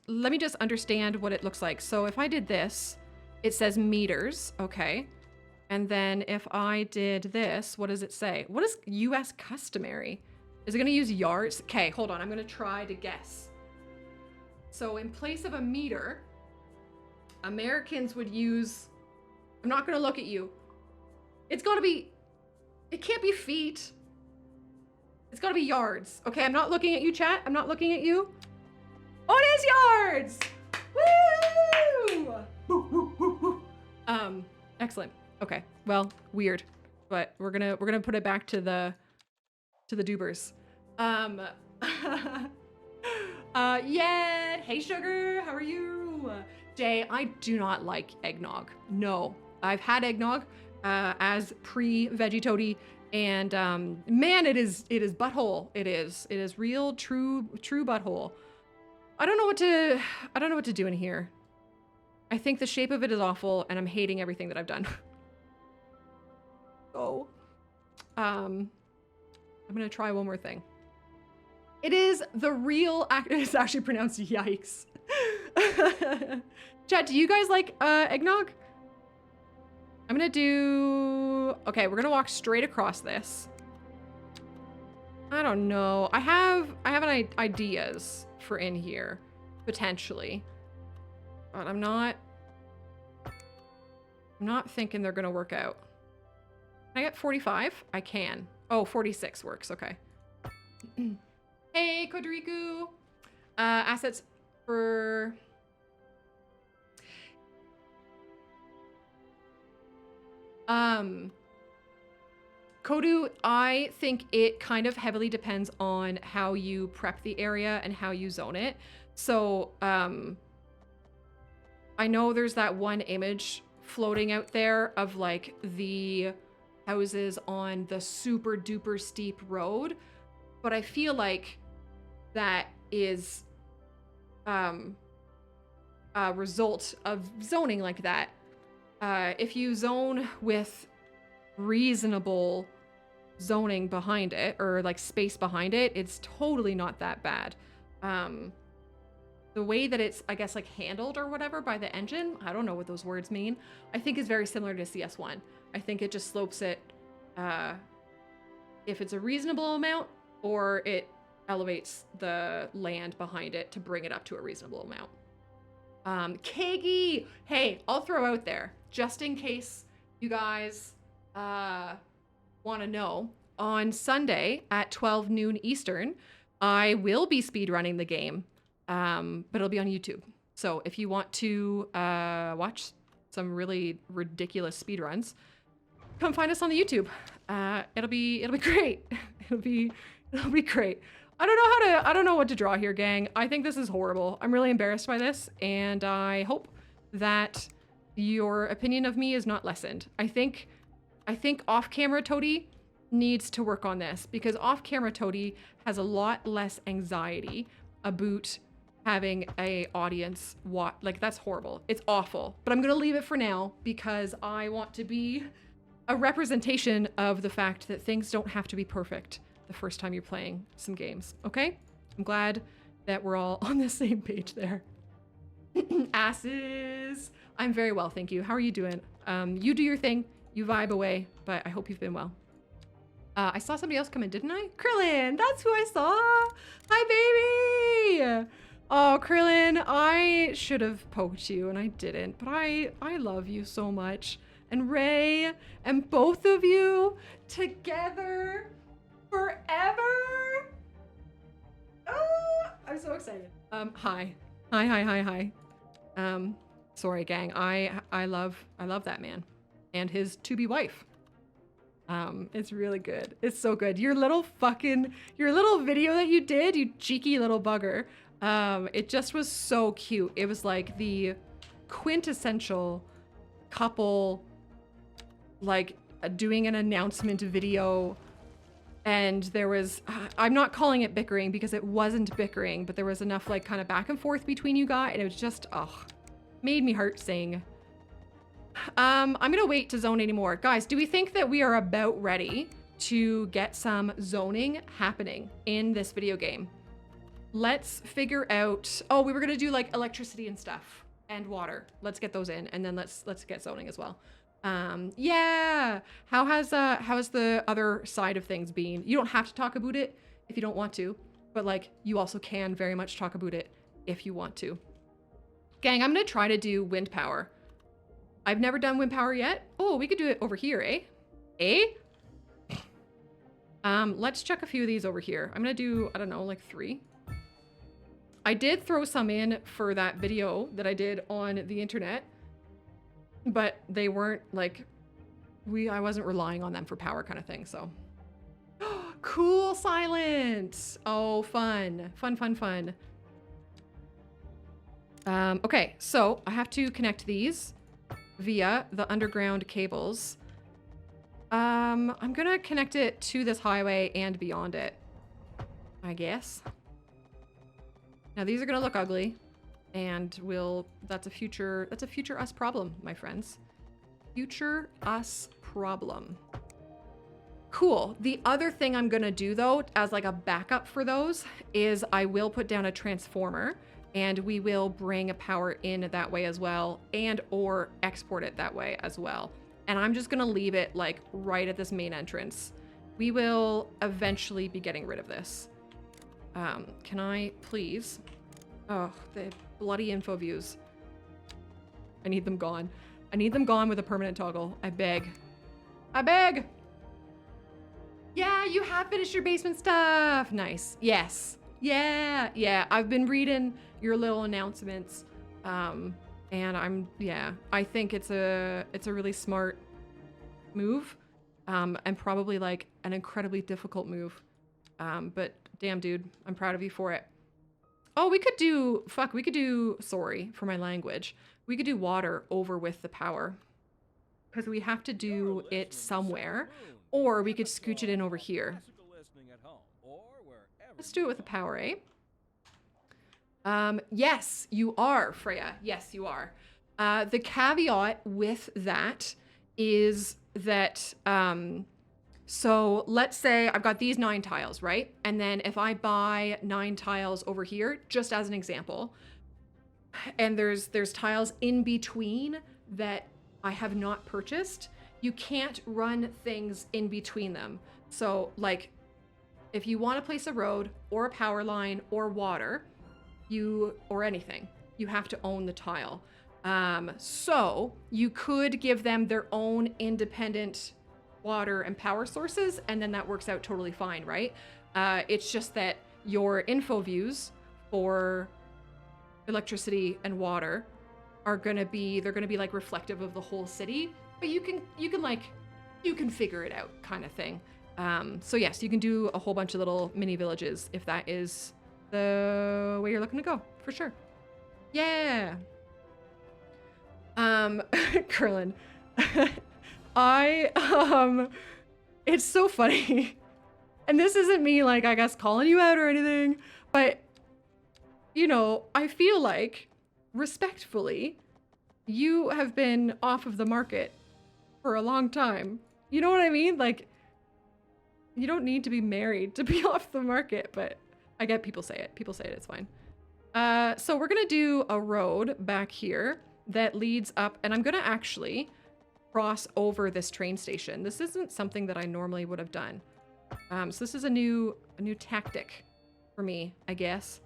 understand what it looks like. So if I did this, it says meters, okay. And then if I did this, what does it say? What is US customary? Is it gonna use yards? Okay, hold on, I'm gonna try to guess. So in place of a meter, Americans would use, I'm not gonna look at you. It's gotta be, it can't be feet. It's gotta be yards. Okay, I'm not looking at you, chat. I'm not looking at you. Oh, it is yards! Woo! Woo, woo, woo, woo. Excellent. Okay, well, weird, but we're gonna put it back to the doobers. Yeah, hey sugar, how are you? Jay, I do not like eggnog. No, I've had eggnog as pre-veggie toady, and man, it is butthole. It is real true butthole. I don't know what to do in here. I think the shape of it is awful, and I'm hating everything that I've done. So, I'm gonna try one more thing. It is the real it's actually pronounced yikes. Chat, do you guys like eggnog? I'm gonna do, okay, we're gonna walk straight across this. I don't know. I have ideas for in here, potentially. But I'm not thinking they're gonna work out. Can I get 45? I can. Oh, 46 works, okay. Hey, Kodriku. Assets for... Kodu, I think it kind of heavily depends on how you prep the area and how you zone it. So, I know there's that one image floating out there of like the houses on the super duper steep road, but I feel like that is a result of zoning like that. If you zone with reasonable zoning behind it, or like space behind it, it's totally not that bad. The way that it's, I guess, like handled or whatever by the engine, I don't know what those words mean, I think is very similar to CS1. I think it just slopes it if it's a reasonable amount, or it elevates the land behind it to bring it up to a reasonable amount. Kagi! Hey, I'll throw out there, just in case you guys want to know, on Sunday at 12 noon Eastern, I will be speedrunning the game, but it'll be on YouTube. So if you want to watch some really ridiculous speedruns, come find us on the YouTube. It'll be great. It'll be great. I don't know what to draw here, gang. I think this is horrible. I'm really embarrassed by this, and I hope that your opinion of me is not lessened. I think off-camera Toady needs to work on this, because off-camera Toady has a lot less anxiety about having a audience watch. Like, that's horrible. It's awful. But I'm gonna leave it for now because I want to be a representation of the fact that things don't have to be perfect the first time you're playing some games, okay? I'm glad that we're all on the same page there. Asses! I'm very well, thank you. How are you doing? You do your thing, you vibe away, but I hope you've been well. I saw somebody else come in, didn't I? Krillin, that's who I saw! Hi, baby! Oh, Krillin, I should have poked you and I didn't, but I love you so much. And Ray, and both of you together forever. I'm so excited. Hi. Sorry, gang. I love that man and his to-be wife. It's really good. It's so good. Your little video that you did, you cheeky little bugger. It just was so cute. It was like the quintessential couple, like doing an announcement video, and there was, I'm not calling it bickering because it wasn't bickering, but there was enough like kind of back and forth between you guys, and it was just, made me heart sing. I'm gonna wait to zone anymore. Guys, do we think that we are about ready to get some zoning happening in this video game? Let's figure out, we were gonna do like electricity and stuff and water. Let's get those in, and then let's get zoning as well. Yeah. How has the other side of things been? You don't have to talk about it if you don't want to, but like you also can very much talk about it if you want to. Gang, I'm gonna try to do wind power. I've never done wind power yet. Oh, we could do it over here, eh? Eh? Let's check a few of these over here. I'm gonna do, I don't know, like 3. I did throw some in for that video that I did on the internet, but they weren't like, I wasn't relying on them for power kind of thing, so. Cool silent. Oh, fun. Fun, fun, fun. Okay, so I have to connect these via the underground cables. I'm gonna connect it to this highway and beyond it, I guess. Now these are gonna look ugly, and that's a future us problem, my friends. Future us problem. Cool. The other thing I'm gonna do though, as like a backup for those, is I will put down a transformer, and we will bring a power in that way as well, and or export it that way as well. And I'm just gonna leave it like right at this main entrance. We will eventually be getting rid of this. Can I please? Oh, the bloody info views. I need them gone. I need them gone with a permanent toggle. I beg. I beg! Yeah, you have finished your basement stuff. Nice. Yes. Yeah. Yeah. I've been reading your little announcements. And I think it's a really smart move. And probably like an incredibly difficult move. But damn, dude, I'm proud of you for it. Oh, we could do, sorry for my language. We could do water over with the power. Because we have to do it somewhere. Or we could scooch it in over here. Let's do it with the power, eh? Yes, you are, Freya. Yes, you are. The caveat with that is that, so let's say I've got these 9 tiles, right? And then if I buy 9 tiles over here, just as an example, and there's tiles in between that I have not purchased, you can't run things in between them. So like if you want to place a road or a power line or water, or anything, you have to own the tile. So you could give them their own independent water and power sources, and then that works out totally fine, right? It's just that your info views for electricity and water are gonna be like reflective of the whole city, but you can figure it out kind of thing. So yes, you can do a whole bunch of little mini villages if that is the way you're looking to go, for sure. Yeah. Curlin. It's so funny. And this isn't me, like, I guess calling you out or anything, but, you know, I feel like, respectfully, you have been off of the market for a long time. You know what I mean? Like, you don't need to be married to be off the market, but I get people say it. People say it, it's fine. So we're gonna do a road back here that leads up, and I'm gonna actually cross over this train station. This isn't something that I normally would have done. So this is a new tactic for me, I guess.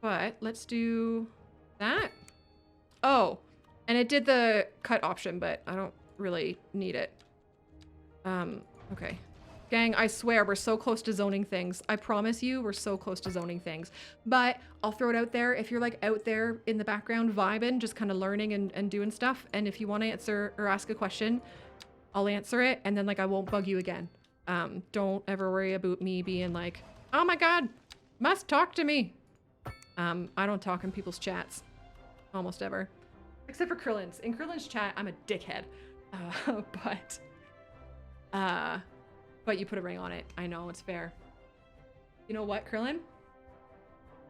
But let's do that. Oh, and it did the cut option, but I don't really need it. Okay. Gang, I swear we're so close to zoning things. I promise you we're so close to zoning things. But I'll throw it out there. If you're like out there in the background vibing, just kind of learning and doing stuff, and if you want to answer or ask a question, I'll answer it, and then like I won't bug you again. Don't ever worry about me being like, oh my god, must talk to me. I don't talk in people's chats. Almost ever. Except for Krillin's. In Krillin's chat, I'm a dickhead. But you put a ring on it. I know, it's fair. You know what, Krillin?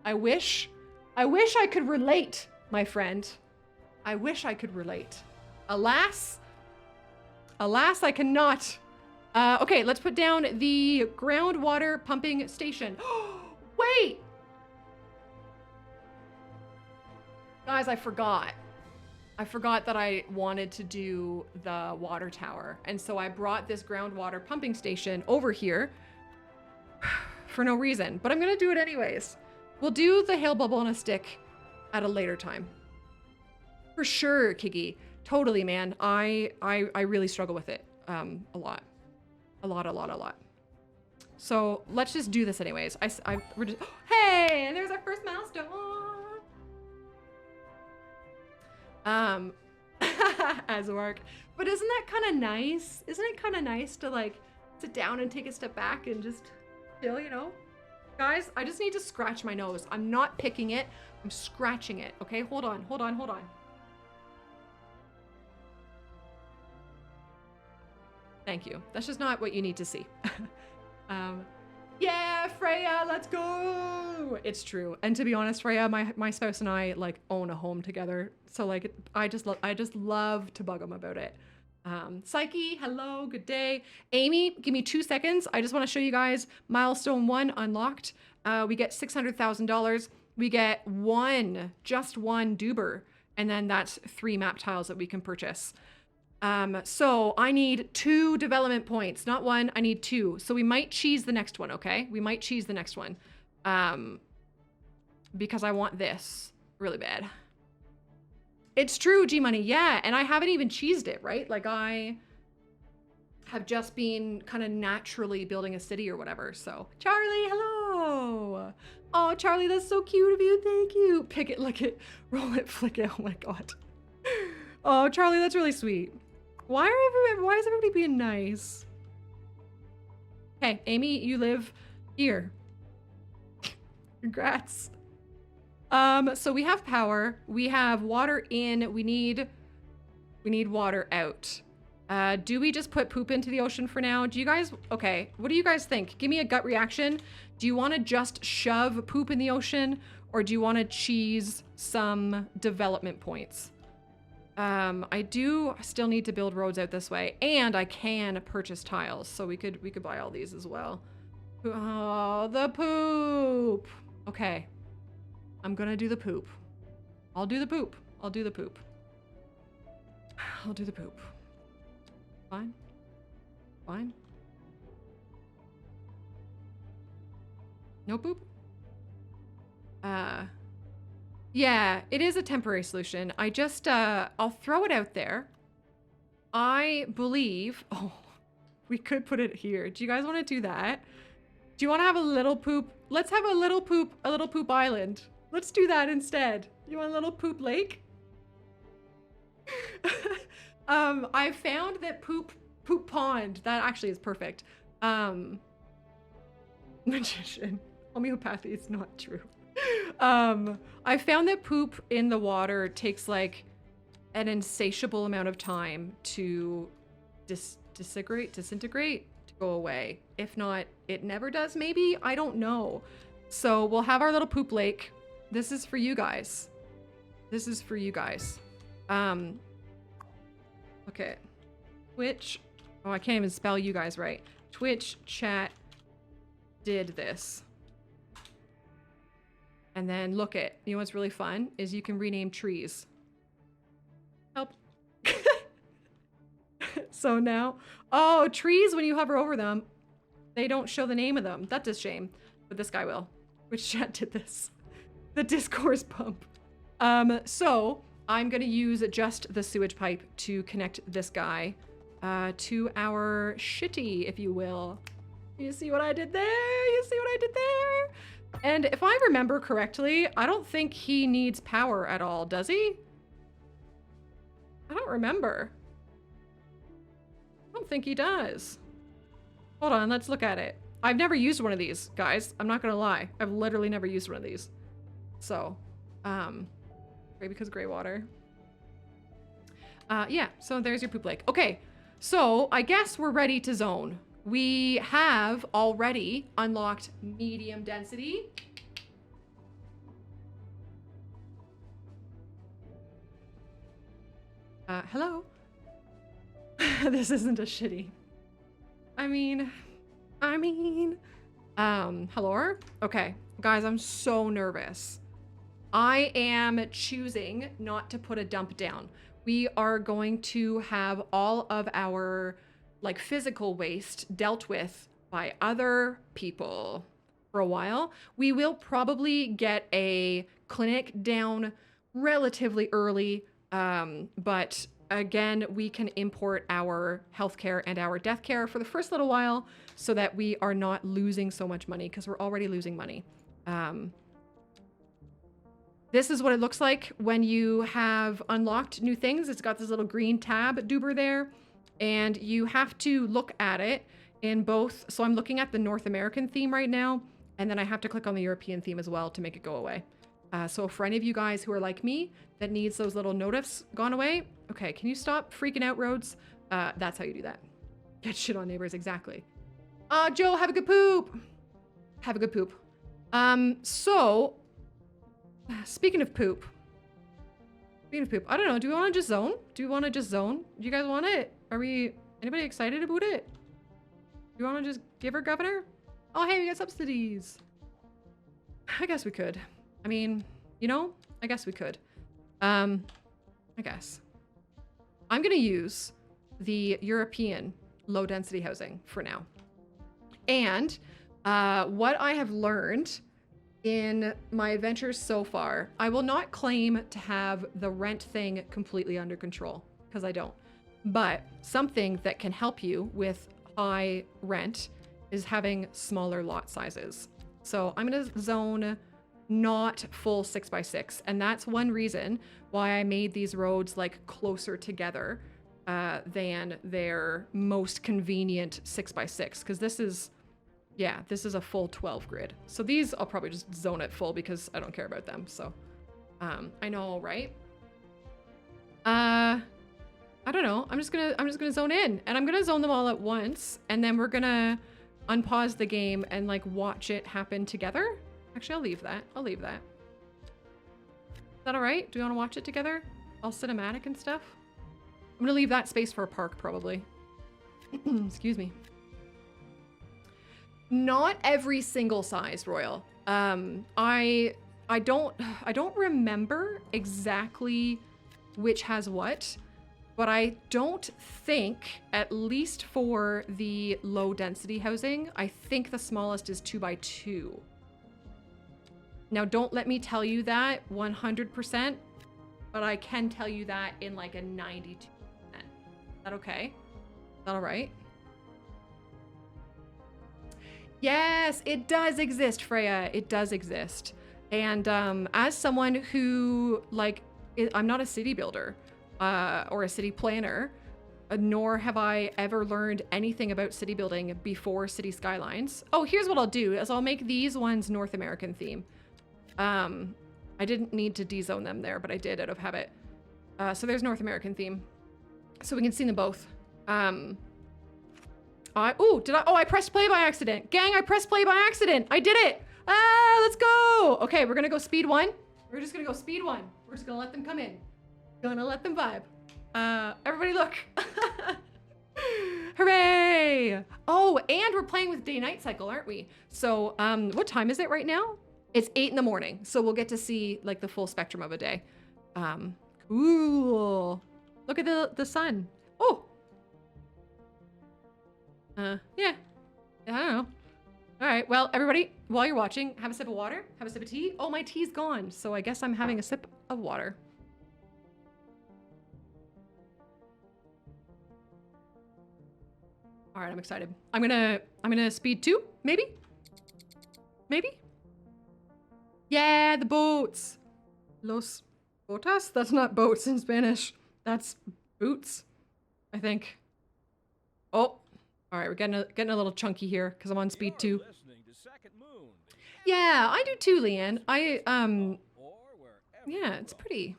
I wish I could relate, my friend. I wish I could relate. Alas, I cannot. Okay, let's put down the groundwater pumping station. Wait! Guys, I forgot. I forgot that I wanted to do the water tower. And so I brought this groundwater pumping station over here for no reason, but I'm gonna do it anyways. We'll do the hail bubble on a stick at a later time. For sure, Kiggy. Totally, man. I really struggle with it a lot. A lot. So let's just do this anyways. We're just, hey, and there's our first milestone. As work. But isn't that kind of nice? Isn't it kind of nice to like sit down and take a step back and just chill, you know? Guys, I just need to scratch my nose. I'm not picking it. I'm scratching it. Okay, hold on. Thank you. That's just not what you need to see. Yeah, Freya, let's go. It's true. And to be honest, Freya, my spouse and I like own a home together. So like I just love to bug him about it. Psyche, hello, good day. Amy, give me 2 seconds. I just want to show you guys milestone 1 unlocked. We get $600,000. We get just one Duber, and then that's 3 map tiles that we can purchase. So I need 2 development points, not 1, I need 2. So we might cheese the next one, okay? We might cheese the next one. Because I want this really bad. It's true, G-Money, yeah, and I haven't even cheesed it, right? Like I have just been kind of naturally building a city or whatever, so. Charlie, hello! Oh, Charlie, that's so cute of you, thank you. Pick it, lick it, roll it, flick it, oh my God. Oh, Charlie, that's really sweet. Why is everybody being nice? Hey, Amy, you live here. Congrats. So we have power, we have water in, we need water out. Do we just put poop into the ocean for now? Do you guys, okay, what do you guys think? Give me a gut reaction. Do you want to just shove poop in the ocean, or do you want to cheese some development points? I do still need to build roads out this way, and I can purchase tiles, so we could buy all these as well. Oh, the poop. Okay. I'm gonna do the poop. I'll do the poop. Fine. No poop? Yeah, it is a temporary solution. I just, I'll throw it out there. I believe, oh, we could put it here. Do you guys want to do that? Do you want to have a little poop? Let's have a little poop island. Let's do that instead. You want a little poop lake? I found that poop pond, that actually is perfect. Magician. Homeopathy is not true. I found that poop in the water takes like an insatiable amount of time to disintegrate, to go away. If not, it never does, maybe? I don't know. So we'll have our little poop lake. This is for you guys. Okay. Twitch. Oh, I can't even spell you guys right. Twitch chat did this. And then look it. You know what's really fun is you can rename trees. Help. So now, oh, trees, when you hover over them, they don't show the name of them. That's a shame. But this guy will. Which chat did this? The discourse pump. So I'm gonna use just the sewage pipe to connect this guy to our shitty, if you will. You see what I did there? And if I remember correctly, I don't think he needs power at all, does he? I don't remember. I don't think he does. Hold on, let's look at it. I've never used one of these, guys. I'm not gonna lie. I've literally never used one of these. So, maybe because gray water. Yeah, so there's your poop lake. Okay, so I guess we're ready to zone. We have already unlocked medium density. Hello? This isn't a shitty. I mean, hello? Okay, guys, I'm so nervous. I am choosing not to put a dump down. We are going to have all of our like physical waste dealt with by other people for a while. We will probably get a clinic down relatively early, but again, we can import our healthcare and our death care for the first little while so that we are not losing so much money because we're already losing money. This is what it looks like when you have unlocked new things. It's got this little green tab doober there, and you have to look at it in both. So I'm looking at the North American theme right now, and then I have to click on the European theme as well to make it go away. So for any of you guys who are like me that needs those little notifs gone away, okay, can you stop freaking out, roads? That's how you do that. Get shit on neighbors, exactly. Joe, have a good poop. Have a good poop. So speaking of poop, I don't know. Do we want to just zone? Do you want to just zone? Do you guys want it? Are we, anybody excited about it? Do you want to just give her governor? Oh, hey, we got subsidies. I guess we could. I mean, you know, I guess we could. I guess. I'm going to use the European low density housing for now. And what I have learned in my adventures so far, I will not claim to have the rent thing completely under control, because I don't. But something that can help you with high rent is having smaller lot sizes. So I'm going to zone not full 6x6. And that's one reason why I made these roads like closer together than their most convenient 6x6. Because this is, yeah, this is a full 12 grid. So these I'll probably just zone it full because I don't care about them. So I know, right? I don't know. I'm just gonna zone in, and I'm gonna zone them all at once, and then we're gonna unpause the game and like watch it happen together. Actually, I'll leave that. I'll leave that. Is that all right? Do you want to watch it together? All cinematic and stuff? I'm gonna leave that space for a park, probably. Excuse me. Not every single size, Royal. I don't remember exactly which has what, but I don't think, at least for the low density housing, I think the smallest is 2x2. Now, don't let me tell you that 100%, but I can tell you that in like a 92%. Is that okay? Is that all right? Yes, it does exist, Freya. It does exist. And as someone who, like, I'm not a city builder or a city planner, nor have I ever learned anything about city building before City Skylines. Oh, here's what I'll do, is I'll make these ones North American theme. I didn't need to dezone them there, but I did out of habit. So there's North American theme. So we can see them both. I pressed play by accident. Gang, I pressed play by accident. I did it. Let's go. Okay, we're gonna go speed 1. We're just gonna go speed 1. We're just gonna let them come in. Gonna let them vibe. Everybody look. Hooray. Oh, and we're playing with day-night cycle, aren't we? So, what time is it right now? It's 8 in the morning. So we'll get to see like the full spectrum of a day. Cool. Look at the sun. Oh. Yeah. I don't know. All right. Well, everybody, while you're watching, have a sip of water, have a sip of tea. Oh, my tea's gone. So I guess I'm having a sip of water. All right, I'm excited. I'm gonna speed 2, maybe? Maybe? Yeah, the boats. Los botas? That's not boats in Spanish. That's boots, I think. Oh, all right, we're getting a little chunky here because I'm on speed 2. Yeah, I do too, Leanne. Yeah, it's pretty.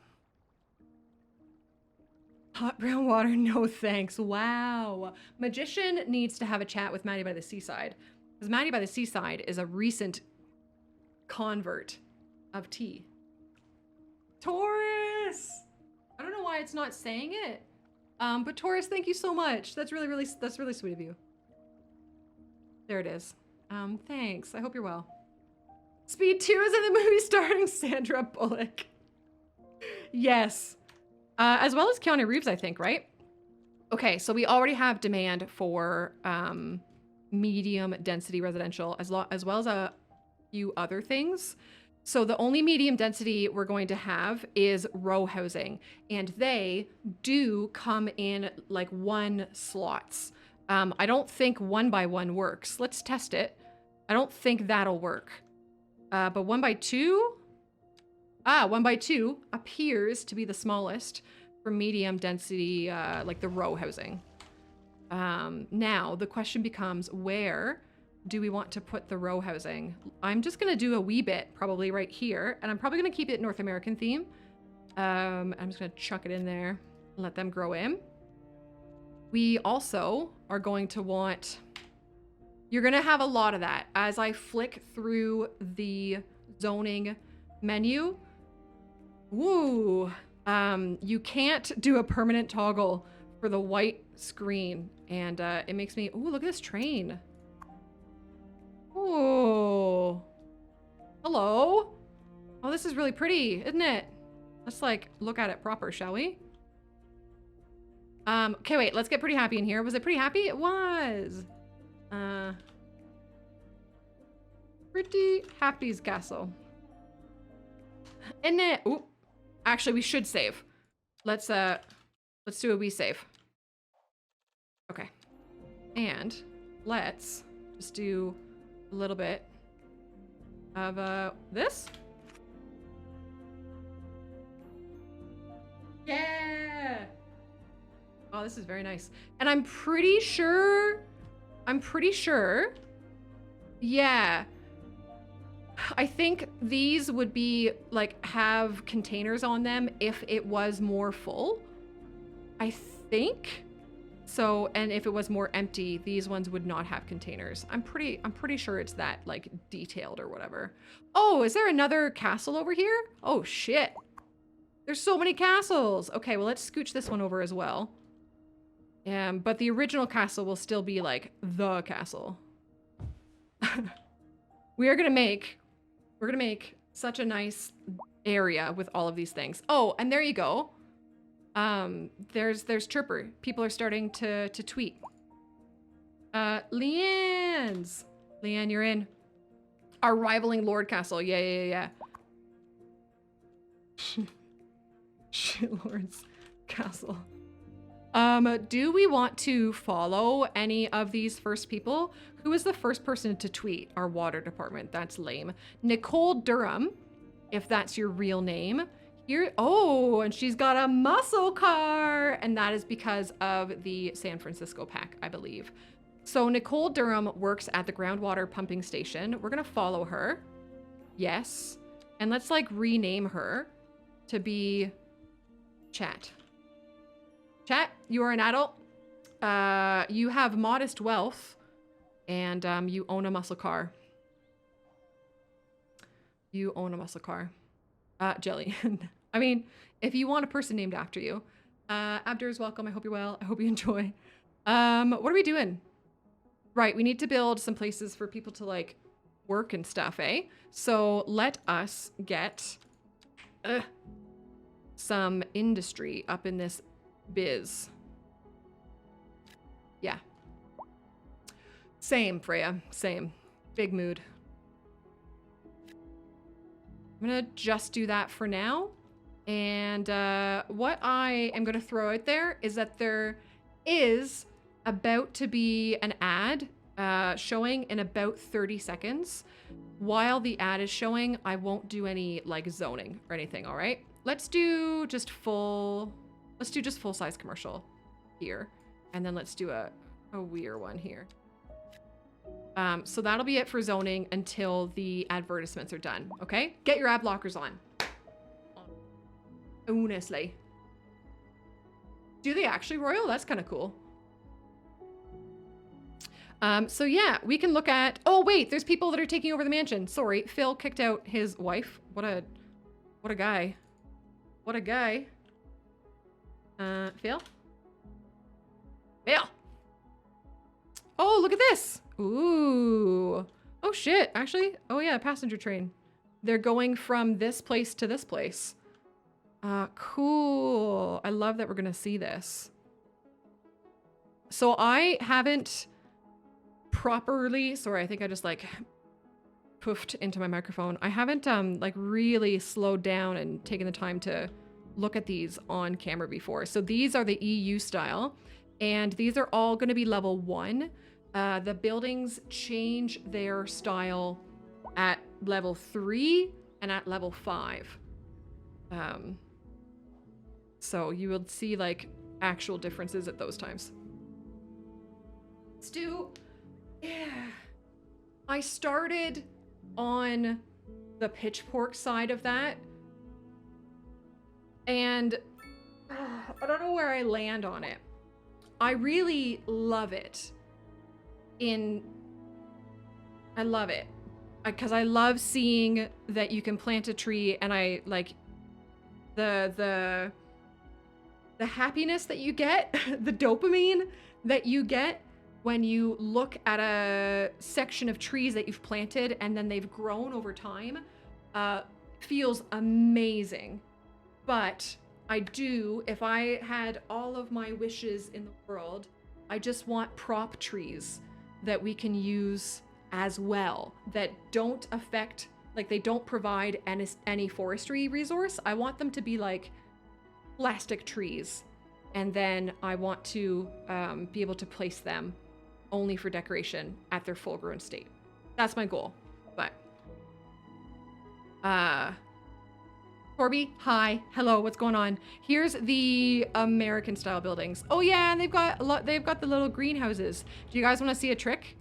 Hot brown water, no thanks. Wow. Magician needs to have a chat with Maddie by the Seaside, because Maddie by the Seaside is a recent convert of tea. Taurus! I don't know why it's not saying it. But Taurus, thank you so much. That's really sweet of you. There it is. Thanks. I hope you're well. Speed 2 is in the movie starring Sandra Bullock. Yes. As well as Keanu Reeves, I think, right? Okay, so we already have demand for medium density residential as well as a few other things. So the only medium density we're going to have is row housing, and they do come in like 1 slots. I don't think 1 by 1 works. Let's test it. I don't think that'll work. But 1 by 2? 1 by 2 appears to be the smallest for medium density, like the row housing. Now the question becomes, where do we want to put the row housing? I'm just gonna do a wee bit probably right here, and I'm probably gonna keep it North American theme. I'm just gonna chuck it in there, let them grow in. We also are going to want, you're gonna have a lot of that as I flick through the zoning menu. Ooh, you can't do a permanent toggle for the white screen, and it makes me, ooh, look at this train. Oh, hello. Oh, this is really pretty, isn't it? Let's like look at it proper, shall we? Okay, wait, let's get Pretty Happy in here. Was it Pretty Happy? It was. Pretty Happy's castle. Isn't it? Ooh, actually, we should save. Let's do a wee save. Okay, and let's just do a little bit of this. Yeah. Oh, this is very nice. And I'm pretty sure, yeah. I think these would be like have containers on them if it was more full. I think. So, and if it was more empty, these ones would not have containers. I'm pretty sure it's that like detailed or whatever. Oh, is there another castle over here? Oh shit. There's so many castles. Okay, well let's scooch this one over as well. But the original castle will still be like the castle. We're gonna make such a nice area with all of these things. Oh, and there you go. There's Chirper. People are starting to tweet. Leanne's. Leanne, you're in. Our rivaling Lord Castle. Yeah. Shitlord's Castle. Do we want to follow any of these first people? Who is the first person to tweet? Our water department. That's lame. Nicole Durham, if that's your real name. Here, oh, and she's got a muscle car, and that is because of the San Francisco pack, I believe. So Nicole Durham works at the groundwater pumping station. We're gonna follow her. Yes. And let's like rename her to be Chat. Chat, you are an adult. You have modest wealth, and you own a muscle car. You own a muscle car. Jelly. I mean, if you want a person named after you. Abdur is welcome. I hope you're well. I hope you enjoy. What are we doing? Right, we need to build some places for people to like work and stuff, eh? So let us get some industry up in this biz. Yeah. Same, Freya. Same. Big mood. I'm gonna just do that for now. And what I am gonna throw out there is that there is about to be an ad showing in about 30 seconds. While the ad is showing, I won't do any like zoning or anything, all right? Let's do just full-size commercial here. And then let's do a weird one here. So that'll be it for zoning until the advertisements are done, okay? Get your ad blockers on. Honestly. Do they actually, Royal? That's kind of cool. So yeah, we can look at, oh wait, there's people that are taking over the mansion. Sorry, Phil kicked out his wife. What a guy. What a guy. Phil? Phil! Oh, look at this. Ooh. Oh shit, actually. Oh yeah, passenger train. They're going from this place to this place. Cool. I love that we're gonna see this. So I haven't properly, sorry, I think I just like poofed into my microphone. I haven't like really slowed down and taken the time to look at these on camera before. So these are the EU style, and these are all gonna be level 1. The buildings change their style at level 3 and at level 5. So you will see like actual differences at those times. Stu, yeah. I started on the pitchfork side of that, and I don't know where I land on it. I really love it. I love it because I love seeing that you can plant a tree, and I like the happiness that you get, the dopamine that you get when you look at a section of trees that you've planted and then they've grown over time, feels amazing. But I do, if I had all of my wishes in the world, I just want prop trees that we can use as well, that don't affect, like they don't provide any forestry resource. I want them to be like plastic trees, and then I want to be able to place them only for decoration at their full grown state. That's my goal. But Corby, hi, hello, what's going on? Here's the American style buildings. Oh yeah, and they've got the little greenhouses. Do you guys want to see a trick?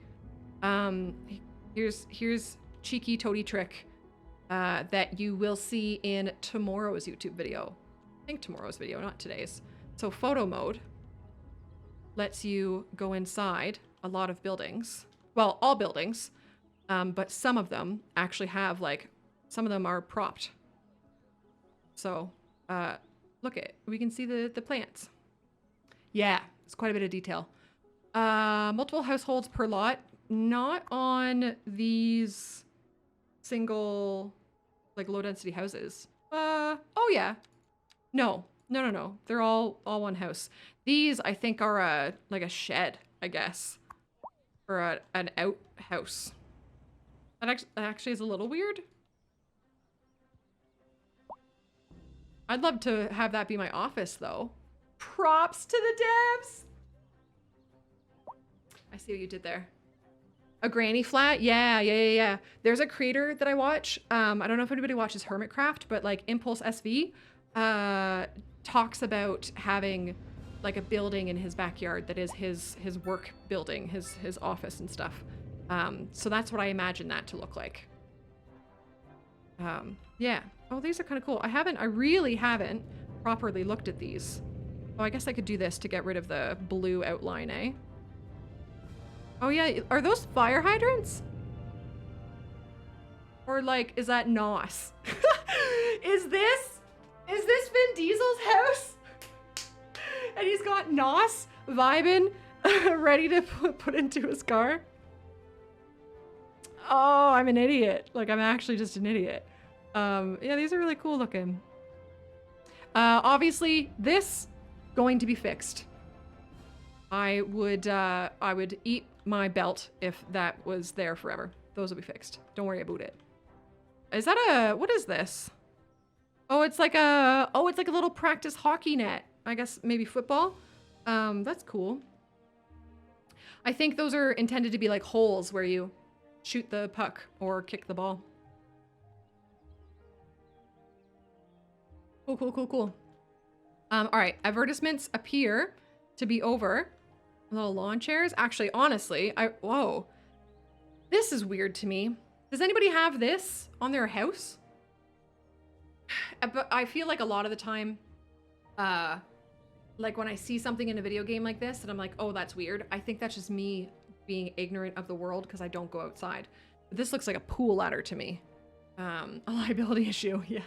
Here's cheeky toady trick that you will see in tomorrow's YouTube video. I think tomorrow's video, not today's. So photo mode lets you go inside a lot of buildings. Well, all buildings, but some of them actually have like, some of them are propped. So look it, we can see the plants. Yeah, it's quite a bit of detail. Multiple households per lot, not on these single like low density houses. Oh yeah. No. They're all one house. These I think are like a shed, I guess, or an outhouse. That actually is a little weird. I'd love to have that be my office though. Props to the devs. I see what you did there. A granny flat? Yeah. There's a creator that I watch. I don't know if anybody watches Hermitcraft, but like Impulse SV talks about having like a building in his backyard that is his work building, his office and stuff. So that's what I imagine that to look like. Yeah. Oh, these are kind of cool. I really haven't properly looked at these. Oh, I guess I could do this to get rid of the blue outline, eh? Oh yeah, are those fire hydrants? Or like, is that NOS? Is this Vin Diesel's house? And he's got NOS vibing, ready to put into his car? Oh, I'm an idiot. Like, I'm actually just an idiot. Yeah, these are really cool looking. Obviously, this going to be fixed. I would eat my belt if that was there forever. Those will be fixed. Don't worry about it. Is that what is this? Oh, it's like a little practice hockey net. I guess maybe football. That's cool. I think those are intended to be like holes where you shoot the puck or kick the ball. Cool. All right, advertisements appear to be over. Little lawn chairs. Actually, honestly, whoa. This is weird to me. Does anybody have this on their house? But I feel like a lot of the time, like when I see something in a video game like this and I'm like, oh, that's weird. I think that's just me being ignorant of the world because I don't go outside. But this looks like a pool ladder to me. A liability issue, yeah.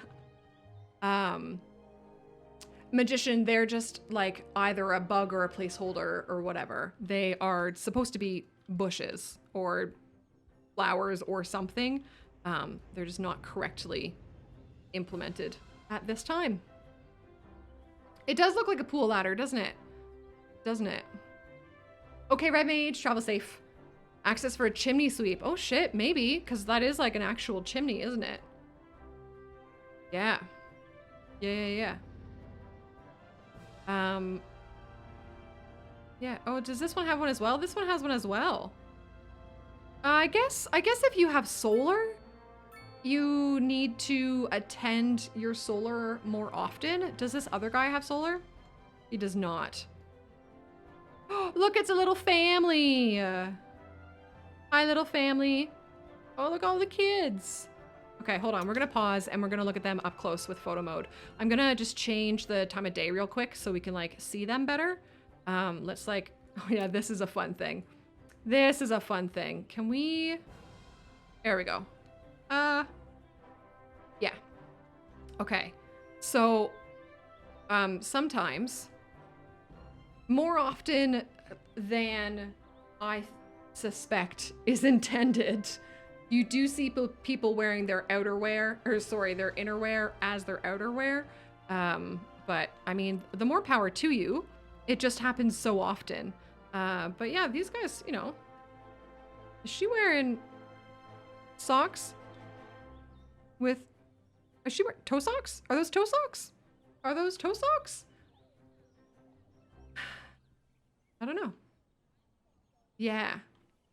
Magician, they're just like either a bug or a placeholder or whatever. They are supposed to be bushes or flowers or something. They're just not correctly implemented at this time. It does look like a pool ladder, doesn't it? Doesn't it? Okay, Red Mage, travel safe. Access for a chimney sweep. Oh shit, maybe, because that is like an actual chimney, isn't it? Yeah. Yeah. Yeah. Oh, does this one have one as well? This one has one as well. I guess if you have solar, you need to attend your solar more often. Does this other guy have solar? He does not. Oh, look, it's a little family. Hi, little family. Oh, look, all the kids. Okay, hold on. We're gonna pause and we're gonna look at them up close with photo mode. I'm gonna just change the time of day real quick so we can like see them better. Let's like, oh yeah, this is a fun thing. This is a fun thing. Can we, there we go. Yeah. Okay. So, sometimes, more often than I suspect is intended, you do see people wearing their outerwear, or sorry, their innerwear as their outerwear. But I mean, the more power to you. It just happens so often. But yeah, these guys, you know, is she wearing socks with, is she wearing toe socks? Are those toe socks? Are those toe socks? I don't know. Yeah.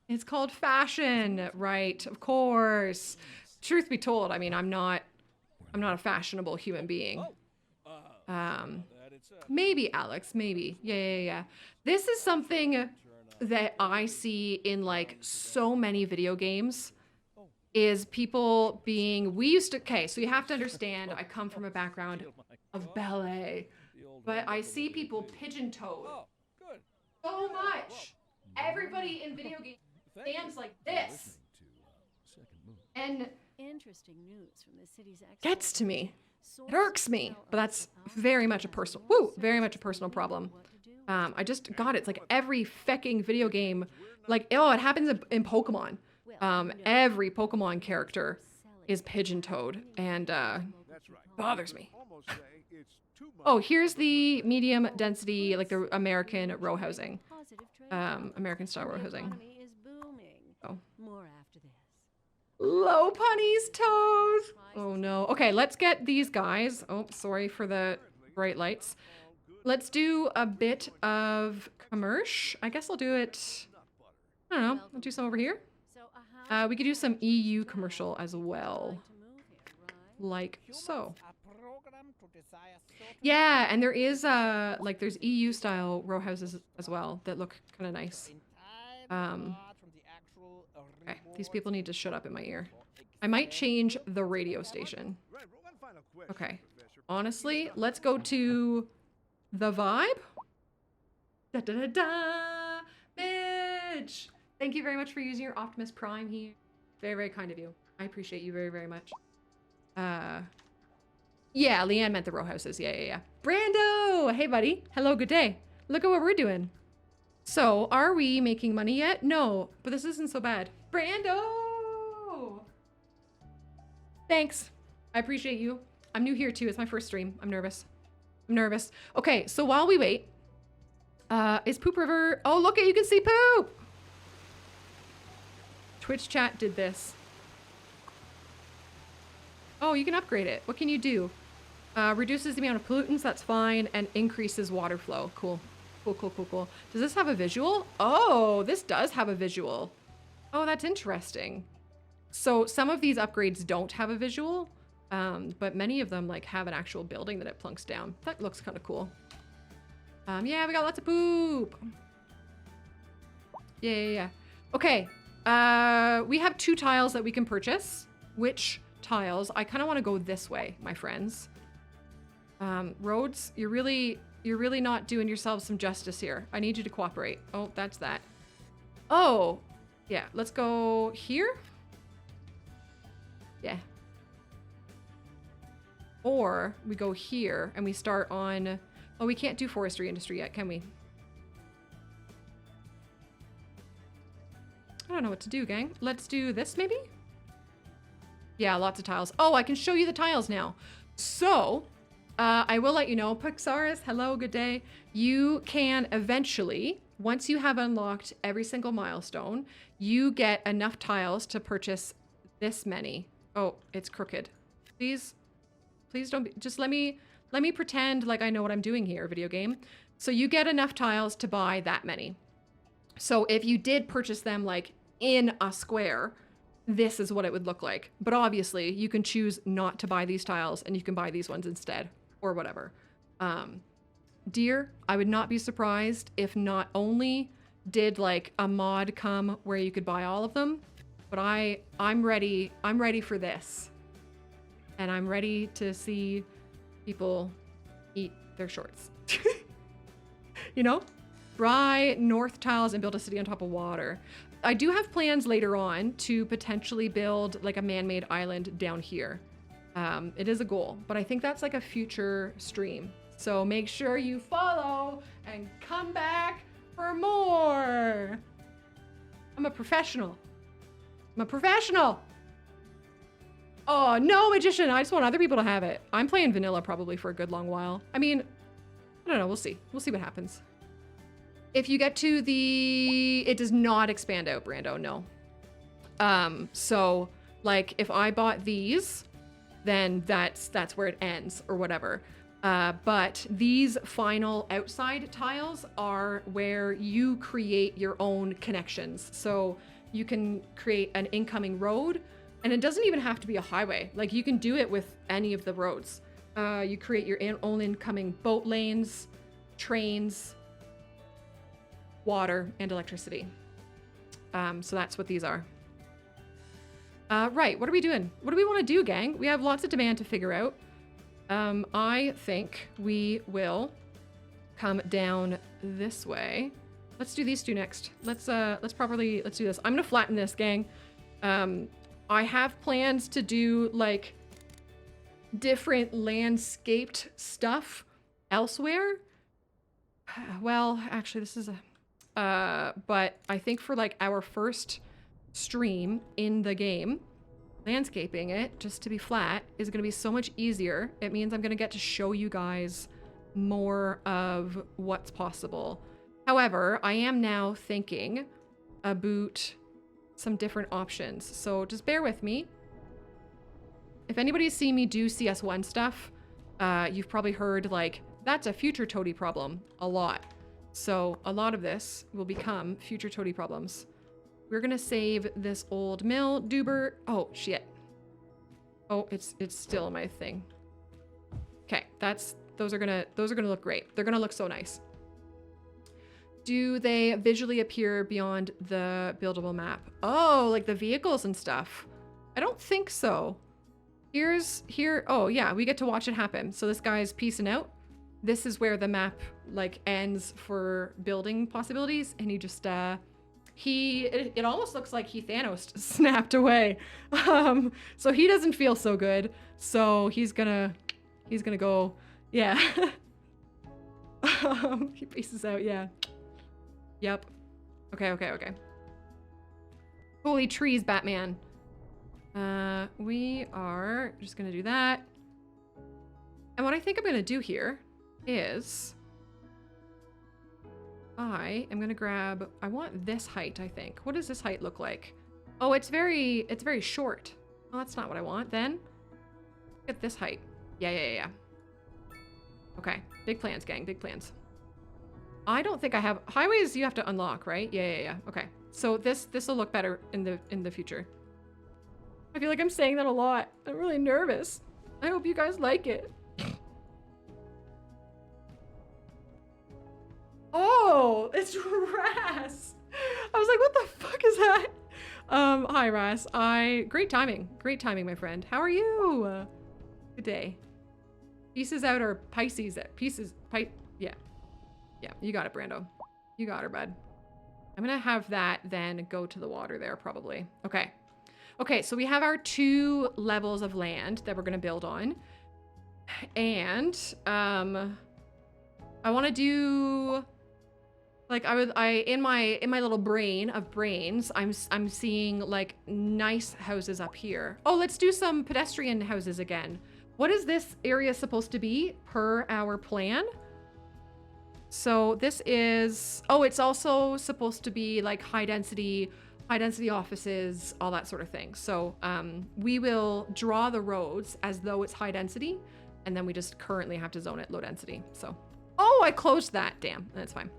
It's called fashion, right? Of course. Truth be told, I mean, I'm not a fashionable human being. Maybe Alex, maybe. Yeah. This is something that I see in like so many video games is people being, okay, so you have to understand, I come from a background of ballet, but I see people pigeon-toed so much. Everybody in video games stands like this. And interesting news from the city's gets to me. It irks me, but that's very much a personal problem. I just got it. It's like every fecking video game, like, oh, it happens in Pokemon. Every Pokemon character is pigeon-toed, and bothers me. Oh, here's the medium density, like the American row housing. American style row housing. Oh. Low Punny's toes. Oh no. Okay, let's get these guys. Oh, sorry for the bright lights. Let's do a bit of commerce. I guess I'll do it. I don't know. I'll do some over here. We could do some EU commercial as well. Like so. Yeah, and there is like there's EU style row houses as well that look kind of nice. Okay, these people need to shut up in my ear. I might change the radio station. Okay, honestly, let's go to the vibe. Da da da da, bitch. Thank you very much for using your Optimus Prime here. Very, very kind of you. I appreciate you very, very much. Yeah, Leanne meant the row houses. Yeah. Brando! Hey, buddy. Hello, good day. Look at what we're doing. So, are we making money yet? No, but this isn't so bad. Brando! Thanks. I appreciate you. I'm new here, too. It's my first stream. I'm nervous. Okay, so while we wait, is Poop River... Oh, look you can see Poop! Twitch chat did this. Oh, you can upgrade it. What can you do? Reduces the amount of pollutants, that's fine, and increases water flow. Cool. Does this have a visual? Oh, this does have a visual. Oh, that's interesting. So some of these upgrades don't have a visual, but many of them like have an actual building that it plunks down. That looks kind of cool. Yeah, we got lots of poop. Yeah. Okay, we have 2 tiles that we can purchase. Which tiles? I kind of want to go this way, my friends. Roads, you're really not doing yourselves some justice here. I need you to cooperate. Oh, that's that. Oh, yeah, let's go here. Yeah. Or we go here and we start on, oh, we can't do forestry industry yet, can we? I don't know what to do, gang. Let's do this, maybe? Yeah, lots of tiles. Oh, I can show you the tiles now. So, I will let you know, Pixaris, hello, good day. You can eventually, once you have unlocked every single milestone, you get enough tiles to purchase this many. Oh, it's crooked. Please don't be, just let me pretend like I know what I'm doing here, video game. So you get enough tiles to buy that many. So if you did purchase them like in a square, this is what it would look like. But obviously you can choose not to buy these tiles and you can buy these ones instead or whatever. Dear, I would not be surprised if not only did like a mod come where you could buy all of them, but I'm ready for this. And I'm ready to see people eat their shorts. You know? Buy north tiles and build a city on top of water. I do have plans later on to potentially build like a man-made island down here. It is a goal, but I think that's like a future stream. So make sure you follow and come back for more. I'm a professional. Oh, no, magician. I just want other people to have it. I'm playing vanilla probably for a good long while. I mean, I don't know. We'll see. We'll see what happens. If you get to it does not expand out, Brando, no. So like if I bought these, then that's where it ends or whatever. But these final outside tiles are where you create your own connections. So you can create an incoming road, and it doesn't even have to be a highway. Like you can do it with any of the roads. You create your own incoming boat lanes, trains, water, and electricity. So that's what these are. Right, what are we doing? What do we want to do, gang? We have lots of demand to figure out. I think we will come down this way. Let's do these two next. Let's do this. I'm gonna flatten this, gang. I have plans to do like different landscaped stuff elsewhere. Well, actually this is but I think for like our first stream in the game, landscaping it just to be flat is going to be so much easier. It means I'm going to get to show you guys more of what's possible. However, I am now thinking about some different options, so just bear with me. If anybody's seen me do CS1 stuff, you've probably heard like, that's a future toady problem a lot. So a lot of this will become future toady problems. We're gonna save this old mill doober. Oh shit. Oh, it's still my thing. Okay, those are gonna look great. They're gonna look so nice. Do they visually appear beyond the buildable map? Oh, like the vehicles and stuff. I don't think so. Oh yeah, we get to watch it happen. So this guy's piecing out. This is where the map like ends for building possibilities, and he just it almost looks like he Thanos snapped away. So he doesn't feel so good. So he's gonna go, yeah. He pieces out, yeah. Yep. Okay. Holy trees, Batman. We are just gonna do that. And what I think I'm gonna do here is I am gonna grab, I want this height, I think. What does this height look like? Oh, it's very short. Oh, that's not what I want then. Get this height. Yeah. Okay, big plans, gang, big plans. I don't think I have, highways you have to unlock, right? Yeah. Okay, so this will look better in the future. I feel like I'm saying that a lot. I'm really nervous. I hope you guys like it. Oh, it's Ras. I was like, what the fuck is that? Hi, Ras. Great timing, my friend. How are you? Good day. Pieces out or Pisces at pieces. Yeah, you got it, Brando. You got her, bud. I'm gonna have that then go to the water there probably. Okay, so we have our 2 levels of land that we're gonna build on. And, I wanna do Like in my little brain of brains, I'm seeing like nice houses up here. Oh, let's do some pedestrian houses again. What is this area supposed to be per our plan? So this is, oh, it's also supposed to be like high density offices, all that sort of thing. So we will draw the roads as though it's high density, and then we just currently have to zone it low density. So, oh, I closed that. Damn, that's fine.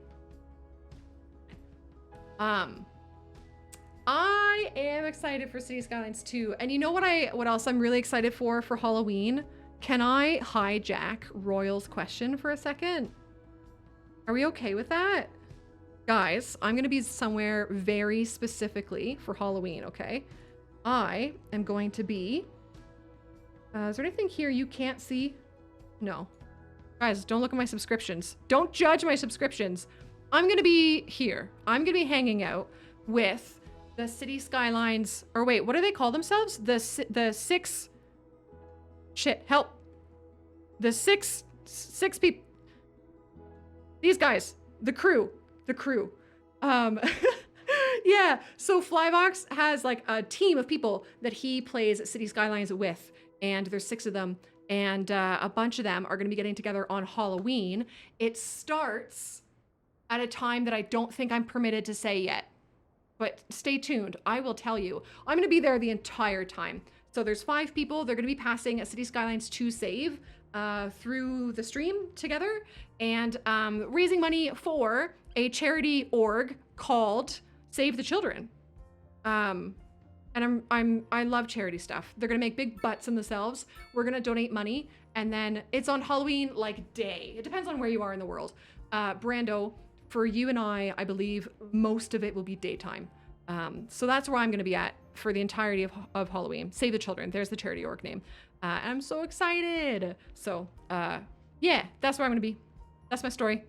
I am excited for City Skylines 2. And you know what else I'm really excited for Halloween? Can I hijack Royal's question for a second? Are we okay with that? Guys, I'm gonna be somewhere very specifically for Halloween, okay? I am going to be, is there anything here you can't see? No. Guys, don't look at my subscriptions. Don't judge my subscriptions. I'm gonna be here. I'm gonna be hanging out with the City Skylines, or wait, what do they call themselves? The six, shit, help. The six people, these guys, the crew. Yeah, so Flybox has like a team of people that he plays City Skylines with, and there's 6 of them, and a bunch of them are gonna be getting together on Halloween. It starts at a time that I don't think I'm permitted to say yet, but stay tuned. I will tell you. I'm gonna be there the entire time. So there's 5 people. They're gonna be passing a City Skylines 2 save through the stream together, and raising money for a charity org called Save the Children. And I love charity stuff. They're gonna make big butts in themselves. We're gonna donate money, and then it's on Halloween like day. It depends on where you are in the world. Brando, for you and I believe most of it will be daytime. So that's where I'm gonna be at for the entirety of Halloween. Save the Children, there's the charity org name. And I'm so excited. So yeah, that's where I'm gonna be. That's my story.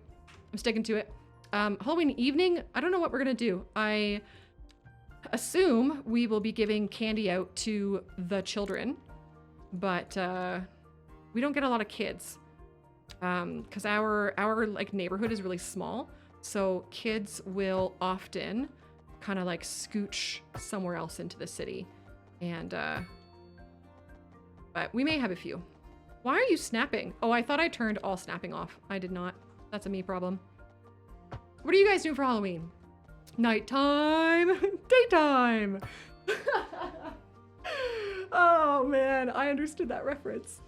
I'm sticking to it. Halloween evening, I don't know what we're gonna do. I assume we will be giving candy out to the children, but we don't get a lot of kids because our like neighborhood is really small, so kids will often kind of like scooch somewhere else into the city, and but we may have a few. Why are you snapping? Oh, I thought I turned all snapping off. I did not. That's a me problem. What are you guys doing for Halloween? Nighttime, daytime. Oh man, I understood that reference.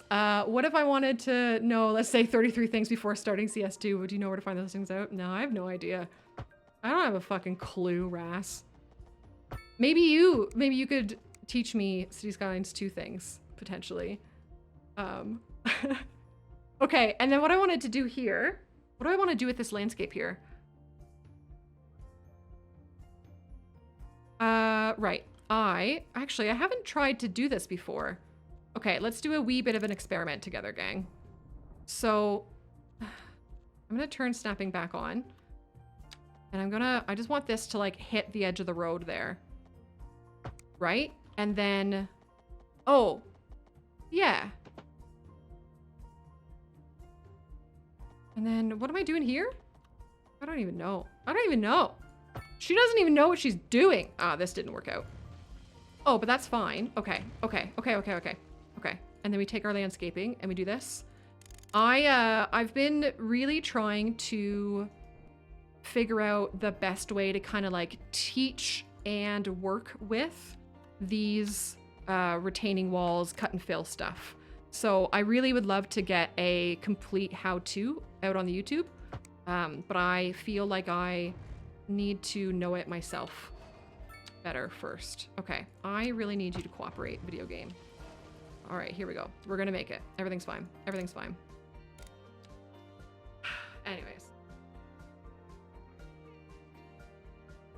What if I wanted to know, let's say 33 things before starting CS2? Would you know where to find those things out? No, I have no idea. I don't have a fucking clue, Ras. Maybe you could teach me City Skylines 2 things, potentially. Okay, and then what I wanted to do here, what do I want to do with this landscape here? Right. I haven't tried to do this before. Okay, let's do a wee bit of an experiment together, gang. So, I'm gonna turn snapping back on. And I just want this to like hit the edge of the road there. Right? And then, oh, yeah. And then what am I doing here? I don't even know. She doesn't even know what she's doing. Ah, this didn't work out. Oh, but that's fine. Okay. And then we take our landscaping and we do this. I've been really trying to figure out the best way to kind of like teach and work with these retaining walls, cut and fill stuff. So I really would love to get a complete how-to out on the YouTube, but I feel like I need to know it myself better first. Okay, I really need you to cooperate, video game. All right, here we go. We're gonna make it. Everything's fine. Everything's fine. Anyways.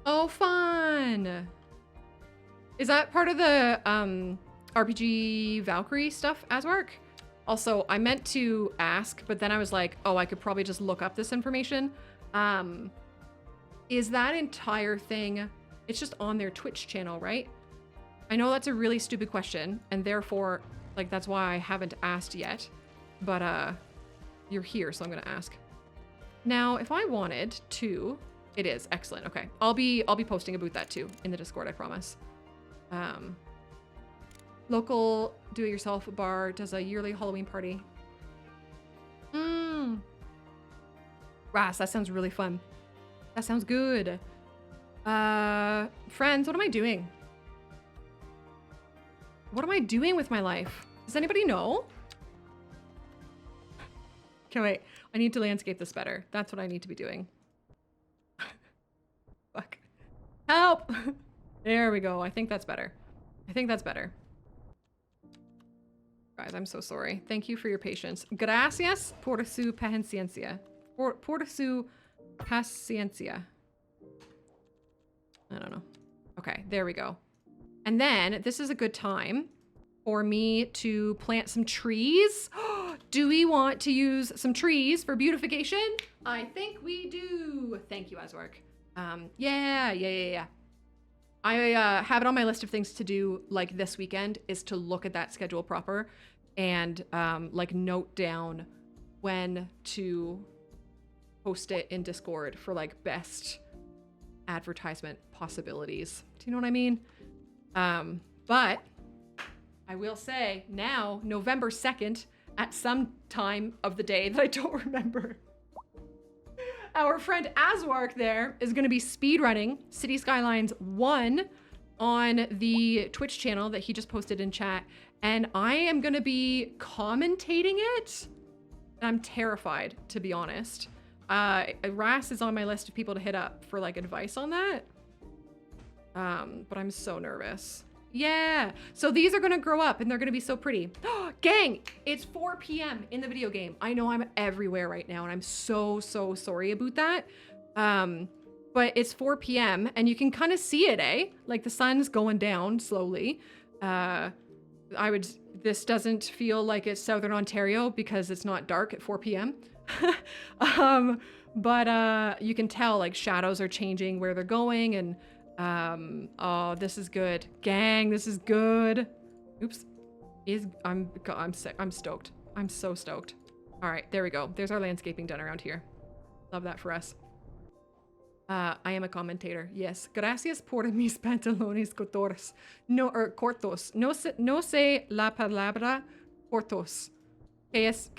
Oh, fun! Is that part of the RPG Valkyrie stuff, Aswark? Also, I meant to ask, but then I was like, oh, I could probably just look up this information. Is that entire thing, it's just on their Twitch channel, right? I know that's a really stupid question, and therefore, like, that's why I haven't asked yet. But, you're here, so I'm gonna ask. Now, if I wanted to, it is excellent. Okay, I'll be posting about that too in the Discord. I promise. Local do-it-yourself bar does a yearly Halloween party. Ras, that sounds really fun. That sounds good. Friends, what am I doing? What am I doing with my life? Does anybody know? Okay, wait. I need to landscape this better. That's what I need to be doing. Fuck. Help! There we go. I think that's better. I think that's better. Guys, I'm so sorry. Thank you for your patience. Gracias por su paciencia. Por su paciencia. I don't know. Okay, there we go. And then this is a good time for me to plant some trees. Do we want to use some trees for beautification? I think we do. Thank you, Aswark. Yeah. I have it on my list of things to do like this weekend is to look at that schedule proper and like note down when to post it in Discord for like best advertisement possibilities. Do you know what I mean? But I will say now, November 2nd, at some time of the day that I don't remember, our friend Aswark there is going to be speedrunning City Skylines 1 on the Twitch channel that he just posted in chat. And I am going to be commentating it. I'm terrified, to be honest. Ras is on my list of people to hit up for like advice on that. But I'm so nervous. Yeah. So these are going to grow up and they're going to be so pretty. Gang, it's 4 p.m. in the video game. I know I'm everywhere right now and I'm so sorry about that. But it's 4 p.m. and you can kind of see it, eh? Like the sun's going down slowly. This doesn't feel like it's Southern Ontario because it's not dark at 4 p.m. But you can tell like shadows are changing where they're going and oh, this is good. Gang, this is good. Oops. I'm sick. I'm stoked. I'm so stoked. All right, there we go. There's our landscaping done around here. Love that for us. I am a commentator. Yes. Gracias por mis pantalones cortos. Cortos. No sé la palabra cortos. ¿Qué es?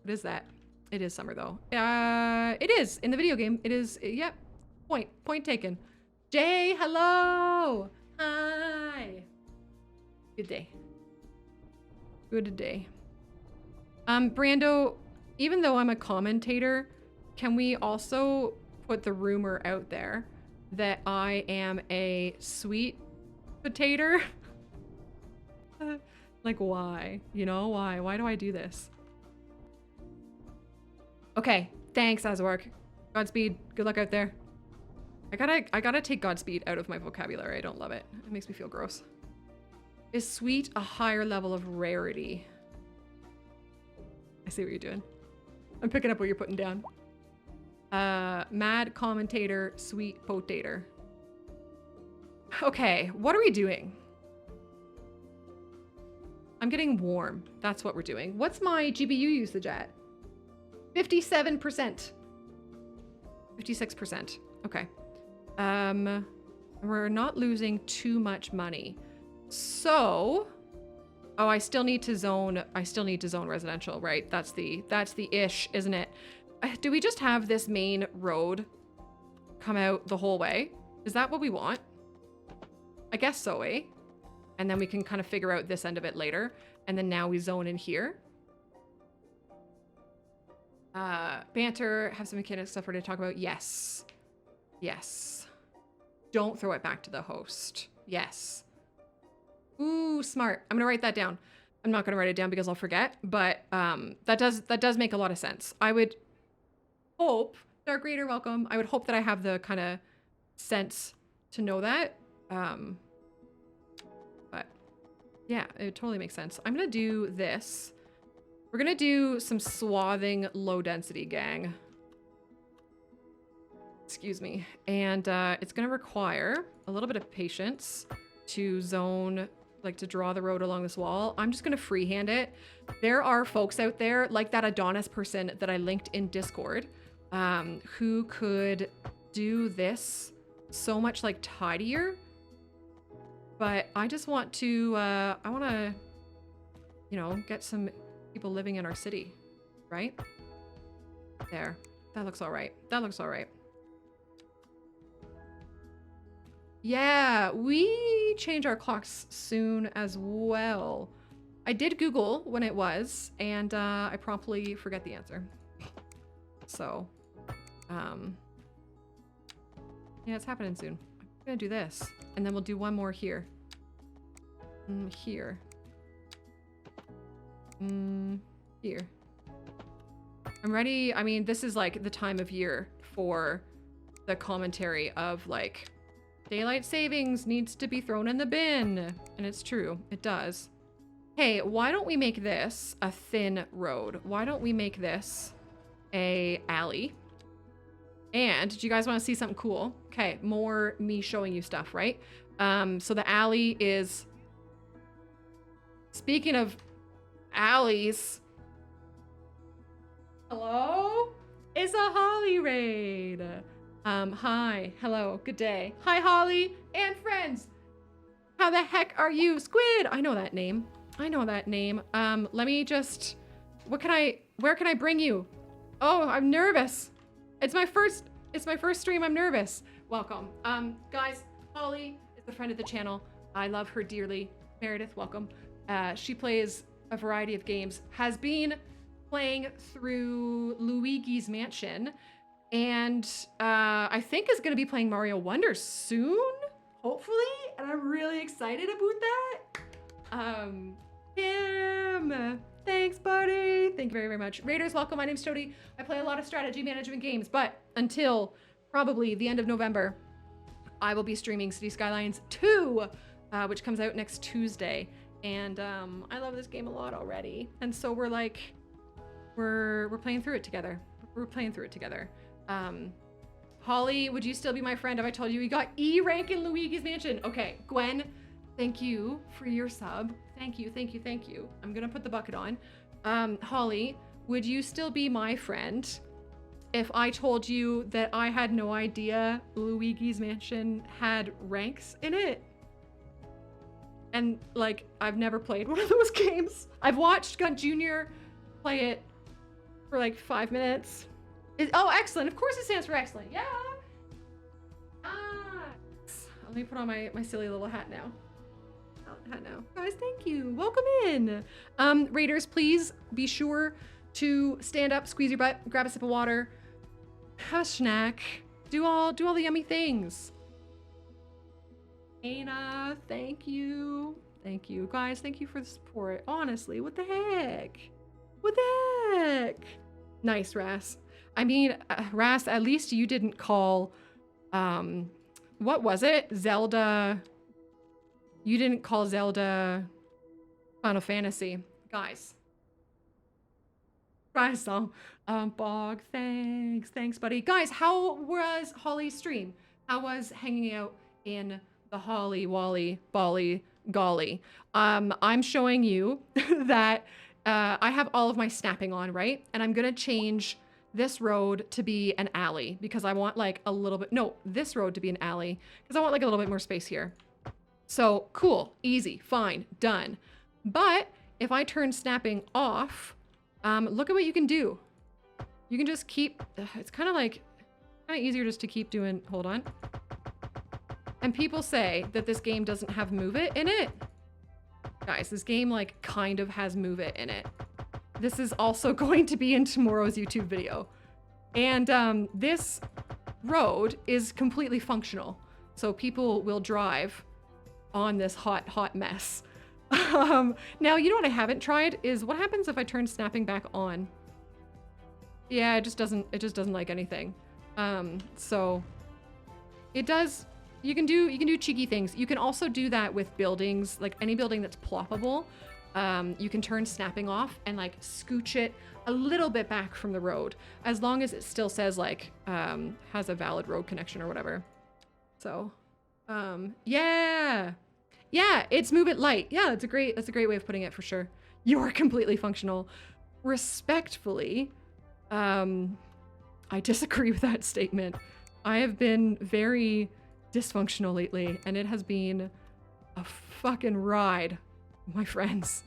What is that? It is summer though. It is in the video game. It is. Yep. Point taken. Jay, hello. Hi. Good day. Good day. Brando, even though I'm a commentator, can we also put the rumor out there that I am a sweet potato? Like why? You know, why? Why do I do this? Okay, thanks, Aswark. Godspeed. Good luck out there. I gotta take Godspeed out of my vocabulary. I don't love it. It makes me feel gross. Is sweet a higher level of rarity? I see what you're doing. I'm picking up what you're putting down. Mad commentator, sweet potato. Okay, what are we doing? I'm getting warm. That's what we're doing. What's my GPU usage at? 57%. 56%. Okay. We're not losing too much money. So, oh, I still need to zone residential, right? That's the ish, isn't it? Do we just have this main road come out the whole way? Is that what we want? I guess so, eh? And then we can kind of figure out this end of it later. And then now we zone in here. Banter, have some mechanic stuff for to talk about. Yes. Yes. Don't throw it back to the host. Yes. Ooh, smart. I'm gonna write that down. I'm not gonna write it down because I'll forget, but that does make a lot of sense. I would hope, Dark Raider, welcome. I would hope that I have the kind of sense to know that. But yeah, it totally makes sense. I'm gonna do this. We're gonna do some swathing low density, gang. Excuse me. And it's gonna require a little bit of patience to zone like to draw the road along this wall. I'm just gonna freehand it. There are folks out there like that Adonis person that I linked in Discord, who could do this so much like tidier. But I just want to, I want to, you know, get some people living in our city, right? There, that looks all right. That looks all right. Yeah, we change our clocks soon as well. I did Google when it was, and I promptly forget the answer. So, yeah, it's happening soon. I'm gonna do this, and then we'll do one more here. Here. Here. I'm ready. I mean, this is like the time of year for the commentary of like, daylight savings needs to be thrown in the bin. And it's true, it does. Hey, why don't we make this a thin road? Why don't we make this a alley? And do you guys want to see something cool? Okay, more me showing you stuff, right? So the alley is, speaking of alleys, hello? It's a Holly raid. Hi, hello, good day. Hi, Holly and friends. How the heck are you? Squid, I know that name. I know that name. Let me just, where can I bring you? Oh, I'm nervous. It's my first stream, I'm nervous. Welcome. Guys, Holly is a friend of the channel. I love her dearly. Meredith, welcome. She plays a variety of games, has been playing through Luigi's Mansion, and I think is going to be playing Mario Wonder soon, hopefully, and I'm really excited about that. Tim, thanks, buddy. Thank you very, very much. Raiders, welcome. My name's Toadie. I play a lot of strategy management games, but until probably the end of November, I will be streaming City Skylines 2, which comes out next Tuesday. And I love this game a lot already. And so we're like, we're playing through it together. We're playing through it together. Holly, would you still be my friend if I told you we got E rank in Luigi's Mansion? Okay, Gwen, thank you for your sub. Thank you, thank you, thank you. I'm gonna put the bucket on. Holly, would you still be my friend if I told you that I had no idea Luigi's Mansion had ranks in it? And like, I've never played one of those games. I've watched Gunt Jr. play it for like 5 minutes. Oh, excellent. Of course it stands for excellent. Yeah. Let me put on my silly little hat now. Guys, thank you. Welcome in. Raiders, please be sure to stand up, squeeze your butt, grab a sip of water, have a snack, do all the yummy things. Anna, thank you. Thank you. Guys, thank you for the support. Honestly, what the heck? What the heck? Nice, Ras. I mean, Ras, at least you didn't call, what was it? Zelda. You didn't call Zelda Final Fantasy. Guys. Bog, thanks. Thanks, buddy. Guys, how was Holly's stream? How was hanging out in the Holly Wally Bolly Golly? I'm showing you that I have all of my snapping on, right? And I'm gonna change this road to be an alley because I want like a little bit, no, this road to be an alley because I want like a little bit more space here. So cool, easy, fine, done. But if I turn snapping off, look at what you can do. You can just keep, it's kind of easier just to keep doing, hold on. And people say that this game doesn't have Move It in it. Guys, this game like kind of has Move It in it. This is also going to be in tomorrow's YouTube video. And this road is completely functional. So people will drive on this hot, hot mess. Now, you know what I haven't tried is what happens if I turn snapping back on? Yeah, it just doesn't like anything. So it does, you can do cheeky things. You can also do that with buildings, like any building that's ploppable. You can turn snapping off and like scooch it a little bit back from the road, as long as it still says like, has a valid road connection or whatever. So, yeah. Yeah, it's move it light. Yeah, that's a great way of putting it for sure. You're completely functional. Respectfully, I disagree with that statement. I have been very dysfunctional lately, and it has been a fucking ride, my friends.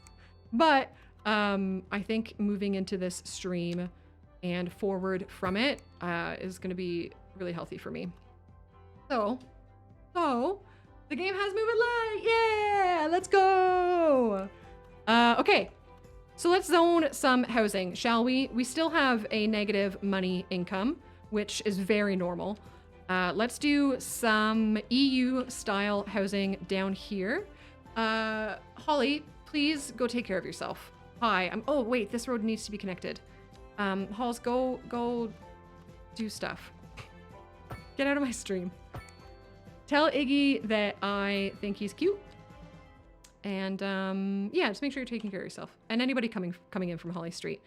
But I think moving into this stream and forward from it is going to be really healthy for me. So the game has moved light. Yeah, let's go. Okay, so let's zone some housing, shall we? We still have a negative money income, which is very normal. Let's do some EU style housing down here. Holly, please go take care of yourself. Hi, oh wait, this road needs to be connected. Halls, go do stuff. Get out of my stream. Tell Iggy that I think he's cute. And yeah, just make sure you're taking care of yourself. And anybody coming in from Holly Street.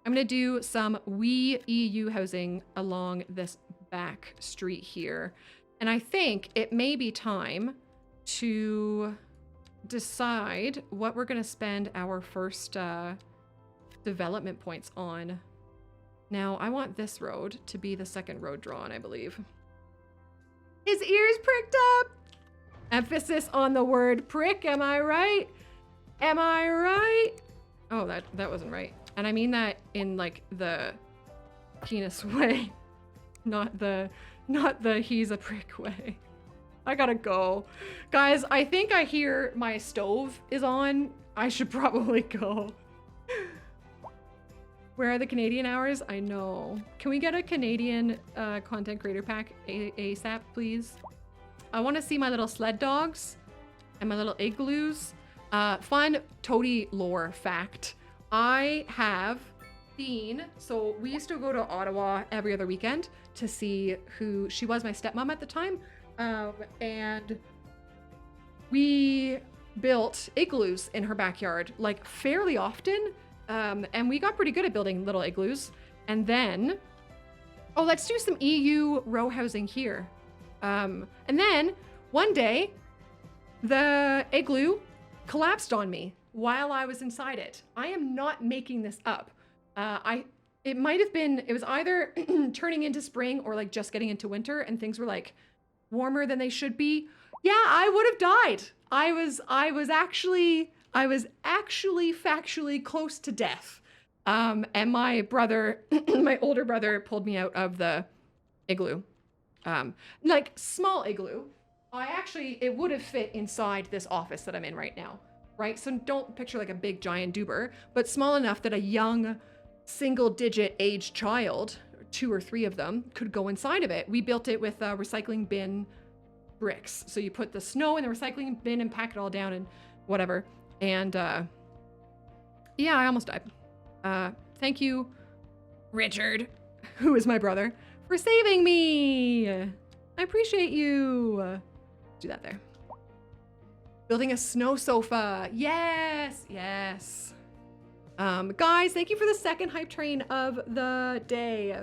I'm gonna do some wee EU housing along this back street here. And I think it may be time to decide what we're gonna spend our first development points on. Now, I want this road to be the second road drawn, I believe. His ears pricked up. Emphasis on the word prick, am I right? Am I right? Oh, that wasn't right. And I mean that in like the penis way, not the he's a prick way. I gotta go. Guys, I think I hear my stove is on. I should probably go. Where are the Canadian hours? I know. Can we get a Canadian content creator pack ASAP, please? I want to see my little sled dogs and my little igloos. Fun toadie lore fact. I have been, so we used to go to Ottawa every other weekend to see who, she was my stepmom at the time. And we built igloos in her backyard like fairly often. And we got pretty good at building little igloos. And then, oh, let's do some EU row housing here. And then one day the igloo collapsed on me while I was inside it. I am not making this up. It might have been, it was either turning into spring or like just getting into winter and things were like warmer than they should be. Yeah, I would have died. I was actually factually close to death. And my brother, my older brother pulled me out of the igloo. Like small igloo. It would have fit inside this office that I'm in right now, right? So don't picture like a big giant duber, but small enough that a young single digit age child, 2 or 3 of them, could go inside of it. We built it with recycling bin bricks. So you put the snow in the recycling bin and pack it all down and whatever. And yeah, I almost died. Thank you, Richard, who is my brother, for saving me. I appreciate you. Do that there. Building a snow sofa. Yes, yes. Guys, thank you for the second hype train of the day.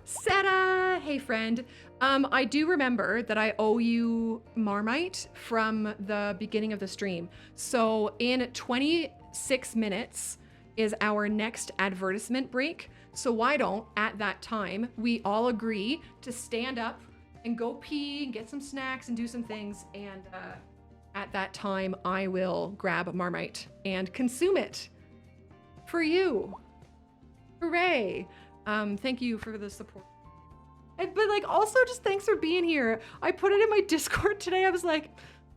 Seta, hey friend. I do remember that I owe you Marmite from the beginning of the stream. So in 26 minutes is our next advertisement break. So why don't, at that time, we all agree to stand up and go pee and get some snacks and do some things. And at that time, I will grab Marmite and consume it for you. Hooray. Thank you for the support. But like, also just thanks for being here. I put it in my Discord today. I was like,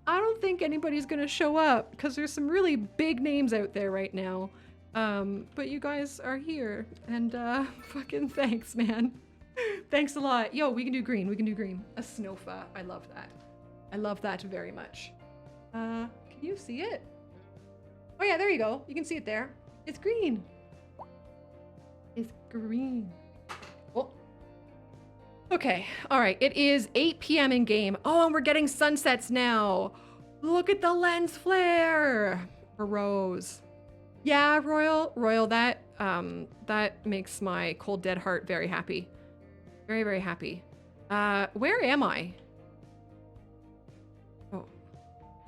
I don't think anybody's gonna show up because there's some really big names out there right now. But you guys are here and fucking thanks, man. Thanks a lot. Yo, we can do green. We can do green. A snowfa. I love that. I love that very much. Can you see it? Oh yeah, there you go. You can see it there. It's green. It's green. Oh. Okay. All right. It is 8 p.m. in game. Oh, and we're getting sunsets now. Look at the lens flare. Rose. Yeah, Royal, that makes my cold dead heart very happy. Very, very happy. Where am I? Oh,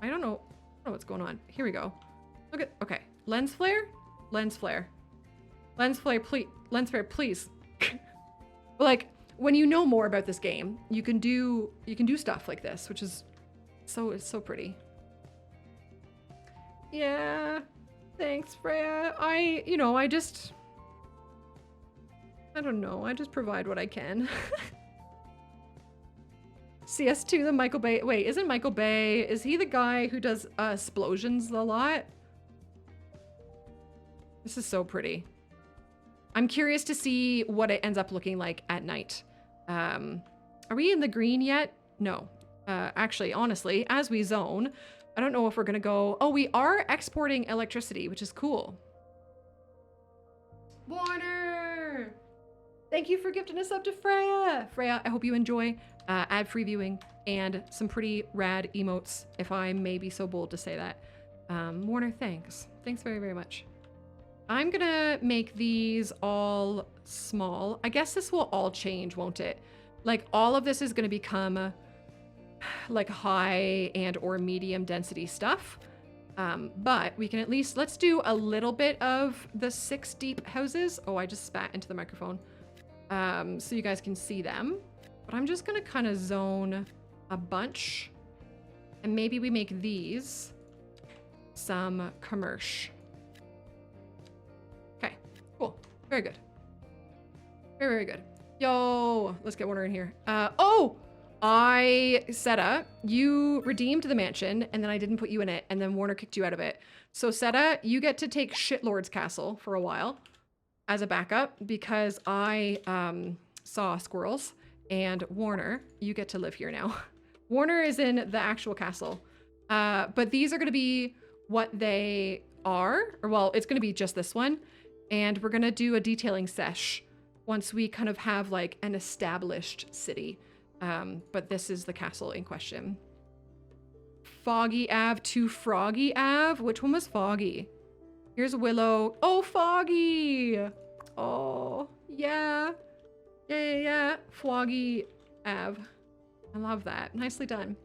I don't know what's going on. Here we go. Look at, okay. Lens flare, lens flare, lens flare, please, lens flare, please. But like, when you know more about this game, you can do stuff like this, which is it's so pretty. Yeah. Thanks, Freya. I don't know. I just provide what I can. CS2, the Michael Bay. Wait, isn't Michael Bay, is he the guy who does explosions a lot? This is so pretty. I'm curious to see what it ends up looking like at night. Are we in the green yet? No. Actually, honestly, as we zone, I don't know if we're gonna go... Oh, we are exporting electricity, which is cool. Warner! Thank you for gifting us up to Freya. Freya, I hope you enjoy ad-free viewing and some pretty rad emotes, if I may be so bold to say that. Warner, thanks. Thanks very, very much. I'm gonna make these all small. I guess this will all change, won't it? Like, all of this is gonna become like high and or medium density stuff. But we can at least, let's do a little bit of the 6 deep houses. Oh, I just spat into the microphone. So you guys can see them. But I'm just gonna kind of zone a bunch. And maybe we make these some commerce. Okay, cool. Very good. Very, very good. Yo, let's get Warner in here. Oh! Seta, you redeemed the mansion, and then I didn't put you in it, and then Warner kicked you out of it. So Seta, you get to take Shitlord's castle for a while as a backup, because I saw squirrels, and Warner, you get to live here now. Warner is in the actual castle, but these are going to be what they are, or well, it's going to be just this one, and we're going to do a detailing sesh once we kind of have like an established city. But this is the castle in question. Foggy Ave to Froggy Ave. Which one was Foggy? Here's Willow. Oh, Foggy. Oh, yeah. Yeah. Foggy Ave. I love that. Nicely done.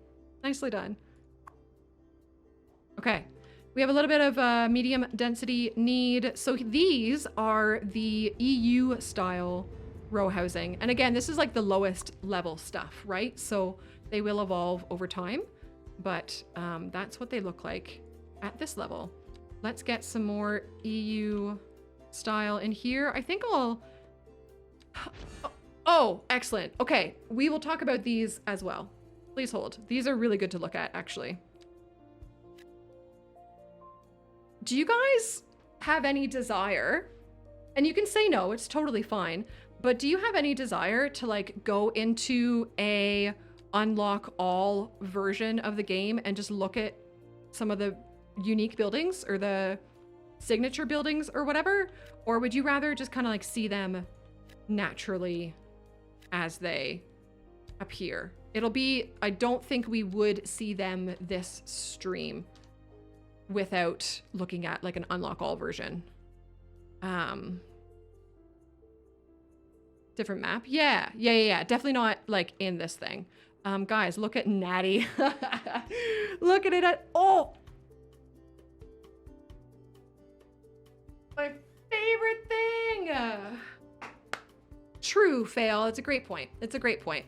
Nicely done. Okay. We have a little bit of medium density need. So these are the EU style row housing. And again, this is like the lowest level stuff, right? So they will evolve over time, but that's what they look like at this level. Let's get some more EU style in here. I think I'll... Oh, excellent. Okay, we will talk about these as well. Please hold. These are really good to look at, actually. Do you guys have any desire? And you can say no, it's totally fine. But do you have any desire to like go into a unlock all version of the game and just look at some of the unique buildings or the signature buildings or whatever? Or would you rather just kind of like see them naturally as they appear? It'll be, I don't think we would see them this stream without looking at like an unlock all version. Different map. Yeah. Definitely not like in this thing. Guys, look at Natty. Look at it. Oh, my favorite thing. True fail. It's a great point. It's a great point.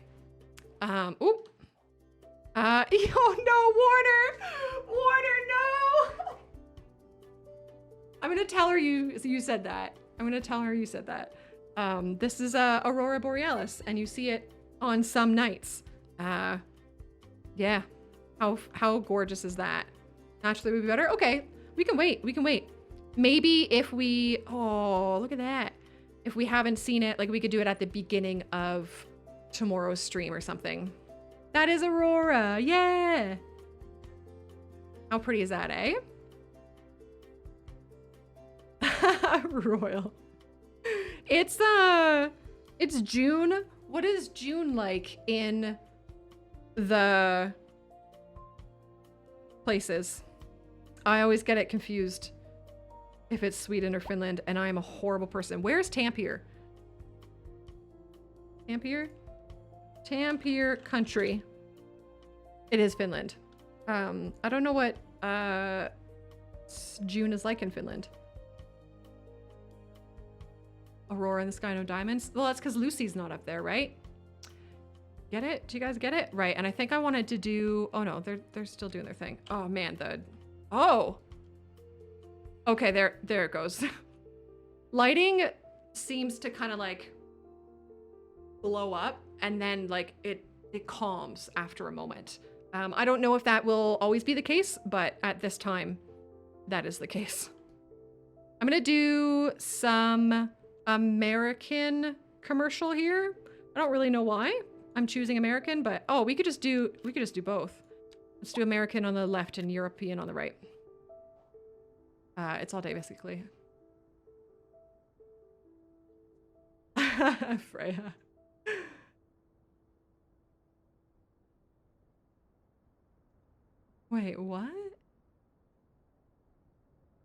Oh no, Warner, no. I'm gonna tell her you said that. I'm gonna tell her you said that. This is Aurora Borealis, and you see it on some nights. Yeah. How gorgeous is that? Naturally would be better. Okay, we can wait. Maybe if we, oh, look at that. If we haven't seen it, like we could do it at the beginning of tomorrow's stream or something. That is Aurora, yeah. How pretty is that, eh? Royal. It's June. What is June like in the places? I always get it confused if it's Sweden or Finland, and I am a horrible person. Where's Tampere? Tampere country. It is Finland. I don't know what June is like in Finland. Aurora in the sky, no diamonds. Well, that's because Lucy's not up there, right? Get it? Do you guys get it? Right. And I think I wanted to do. Oh no, they're still doing their thing. Oh man, oh. Okay, there it goes. Lighting seems to kind of like blow up, and then like it calms after a moment. I don't know if that will always be the case, but at this time, that is the case. I'm gonna do some American commercial here. I don't really know why I'm choosing American, but oh, we could just do both. Let's do American on the left and European on the right. It's all day basically. Freya. Wait, what?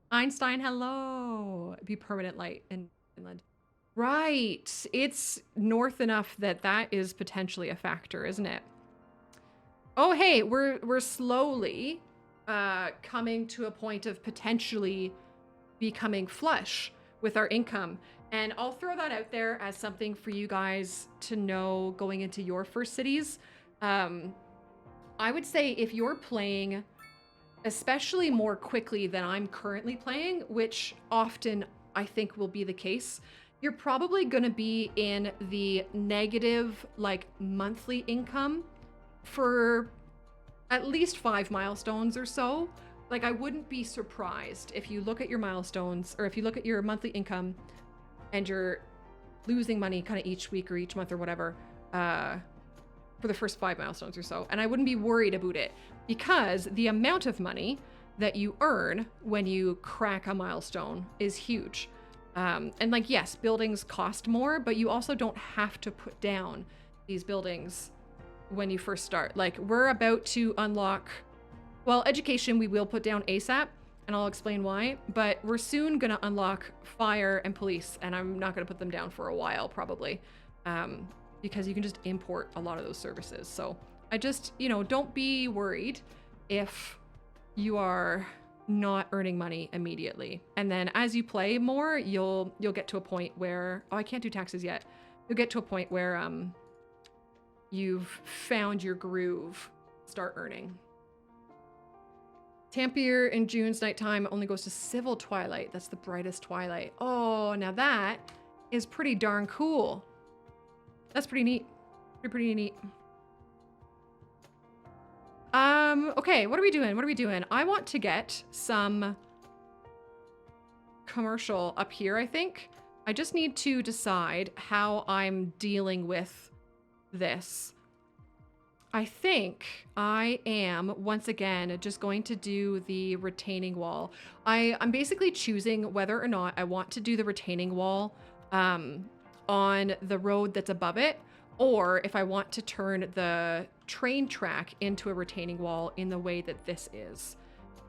Einstein, hello. Be permanent light in Finland. Right. It's north enough that that is potentially a factor, isn't it? Oh, hey, we're slowly coming to a point of potentially becoming flush with our income. And I'll throw that out there as something for you guys to know going into your first cities. I would say if you're playing, especially more quickly than I'm currently playing, which often I think will be the case, you're probably going to be in the negative, like, monthly income for at least 5 milestones or so. Like, I wouldn't be surprised if you look at your milestones, or if you look at your monthly income and you're losing money kind of each week or each month or whatever, for the first 5 milestones or so. And I wouldn't be worried about it, because the amount of money that you earn when you crack a milestone is huge. And like, yes, buildings cost more, but you also don't have to put down these buildings when you first start. Like, we're about to unlock, well, education we will put down ASAP, and I'll explain why, but we're soon gonna unlock fire and police, and I'm not gonna put them down for a while, probably. Because you can just import a lot of those services. So I just, you know, don't be worried if you are not earning money immediately. And then as you play more, you'll get to a point where, oh, I can't do taxes yet. You'll get to a point where you've found your groove, start earning. Tampier in June's nighttime only goes to civil twilight. That's the brightest twilight. Oh, now that is pretty darn cool. That's pretty neat. Pretty neat. Okay, what are we doing? I want to get some commercial up here, I think. I just need to decide how I'm dealing with this. I think I am, once again, just going to do the retaining wall. I'm basically choosing whether or not I want to do the retaining wall on the road that's above it, or if I want to turn the train track into a retaining wall in the way that this is.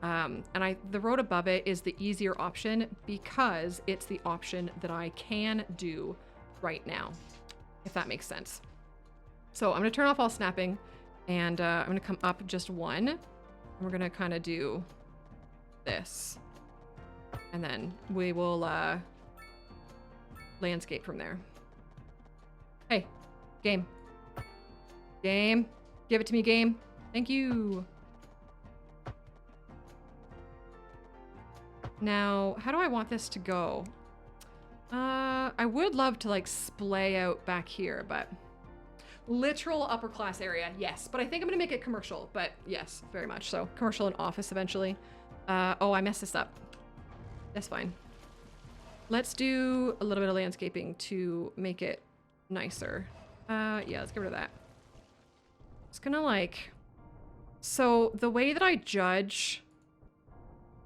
And the road above it is the easier option because it's the option that I can do right now, if that makes sense. So I'm gonna turn off all snapping, and I'm gonna come up just one, and we're gonna kind of do this, and then we will landscape from there. Hey, game. Game. Give it to me, game. Thank you. Now, how do I want this to go? I would love to like splay out back here, but literal upper class area, yes. But I think I'm gonna make it commercial, but yes, very much so. Commercial and office eventually. Oh, I messed this up. That's fine. Let's do a little bit of landscaping to make it nicer. Yeah, let's get rid of that. It's gonna like, so the way that I judge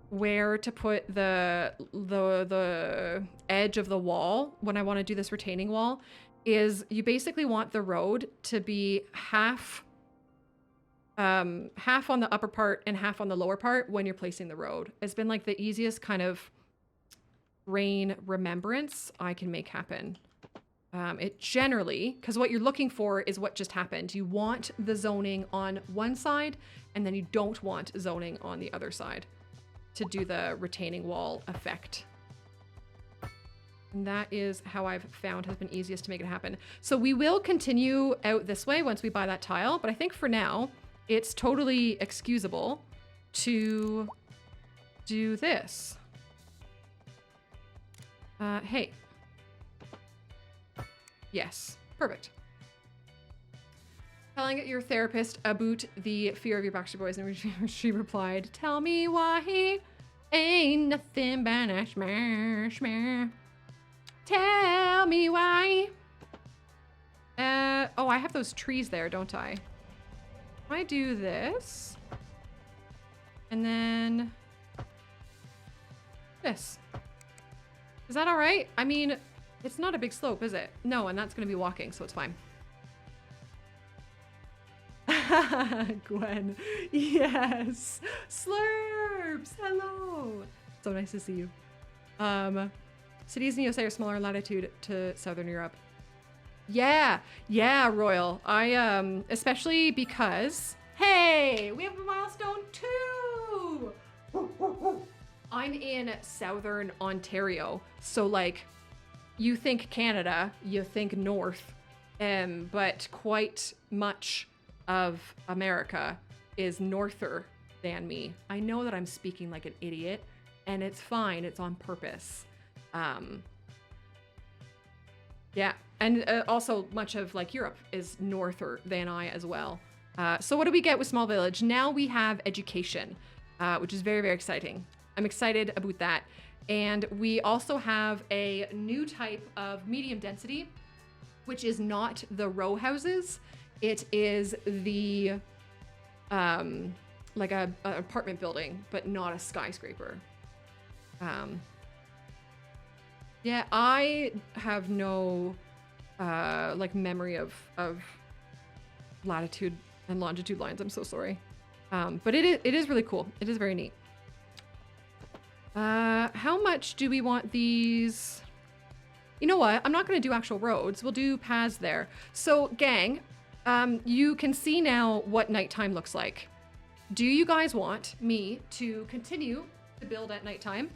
where to put the edge of the wall when I want to do this retaining wall is you basically want the road to be half on the upper part and half on the lower part when you're placing the road. It's been like the easiest kind of brain remembrance I can make happen. It generally, because what you're looking for is what just happened. You want the zoning on one side, and then you don't want zoning on the other side to do the retaining wall effect. And that is how I've found has been easiest to make it happen. So we will continue out this way once we buy that tile, but I think for now, it's totally excusable to do this. Hey. Yes, perfect. Telling your therapist about the fear of your Backstreet Boys, and she replied, "Tell me why ain't nothing but a schmear. Tell me why." Oh, I have those trees there, don't I? I do this. And then this. Is that all right? I mean, it's not a big slope, is it? No, and that's going to be walking, so it's fine. Gwen. Yes. Slurps. Hello. So nice to see you. Cities in the USA are smaller in latitude to Southern Europe. Yeah. Yeah, Royal. Especially because, hey, we have a milestone too. I'm in Southern Ontario. So like, you think Canada, you think North, but quite much of America is norther than me. I know that I'm speaking like an idiot, and it's fine. It's on purpose. Yeah, and also much of like Europe is norther than I as well. So what do we get with Small Village? Now we have education, which is very, very exciting. I'm excited about that. And we also have a new type of medium density, which is not the row houses. It is the, like an apartment building, but not a skyscraper. Yeah, I have no, like memory of latitude and longitude lines. I'm so sorry. But it is really cool. It is very neat. How much do we want these? You know what? I'm not going to do actual roads. We'll do paths there. So gang, you can see now what nighttime looks like. Do you guys want me to continue to build at nighttime?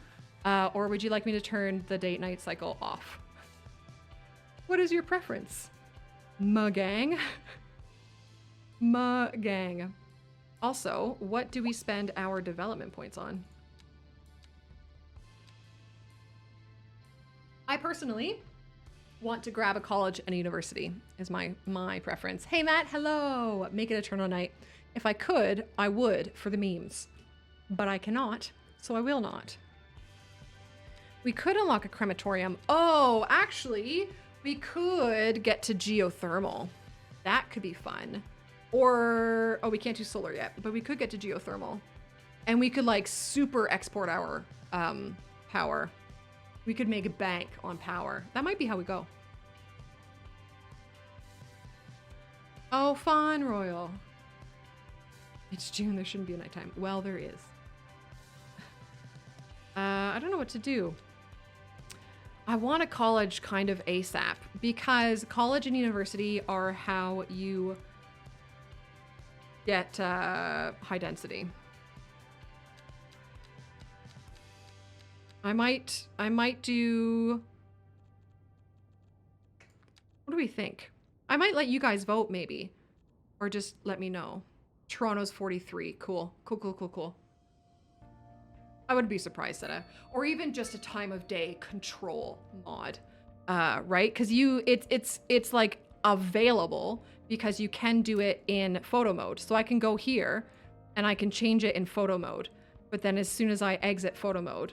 Or would you like me to turn the day-night cycle off? What is your preference? Ma gang? Ma gang. Also, what do we spend our development points on? I personally want to grab a college and a university is my preference. Hey Matt, hello. Make it Eternal Night. If I could, I would for the memes, but I cannot, so I will not. We could unlock a crematorium. Oh, actually, we could get to geothermal. That could be fun. Or, oh, we can't do solar yet, but we could get to geothermal. And we could like super export our power. We could make a bank on power. That might be how we go. Oh, fun, Royal. It's June, there shouldn't be a nighttime. Well, there is. I don't know what to do. I want a college kind of ASAP because college and university are how you get high density. I might do, what do we think? I might let you guys vote maybe, or just let me know. Toronto's 43, cool. Cool. I wouldn't be surprised at or even just a time of day control mod, right? Because it's like available because you can do it in photo mode. So I can go here and I can change it in photo mode, but then as soon as I exit photo mode,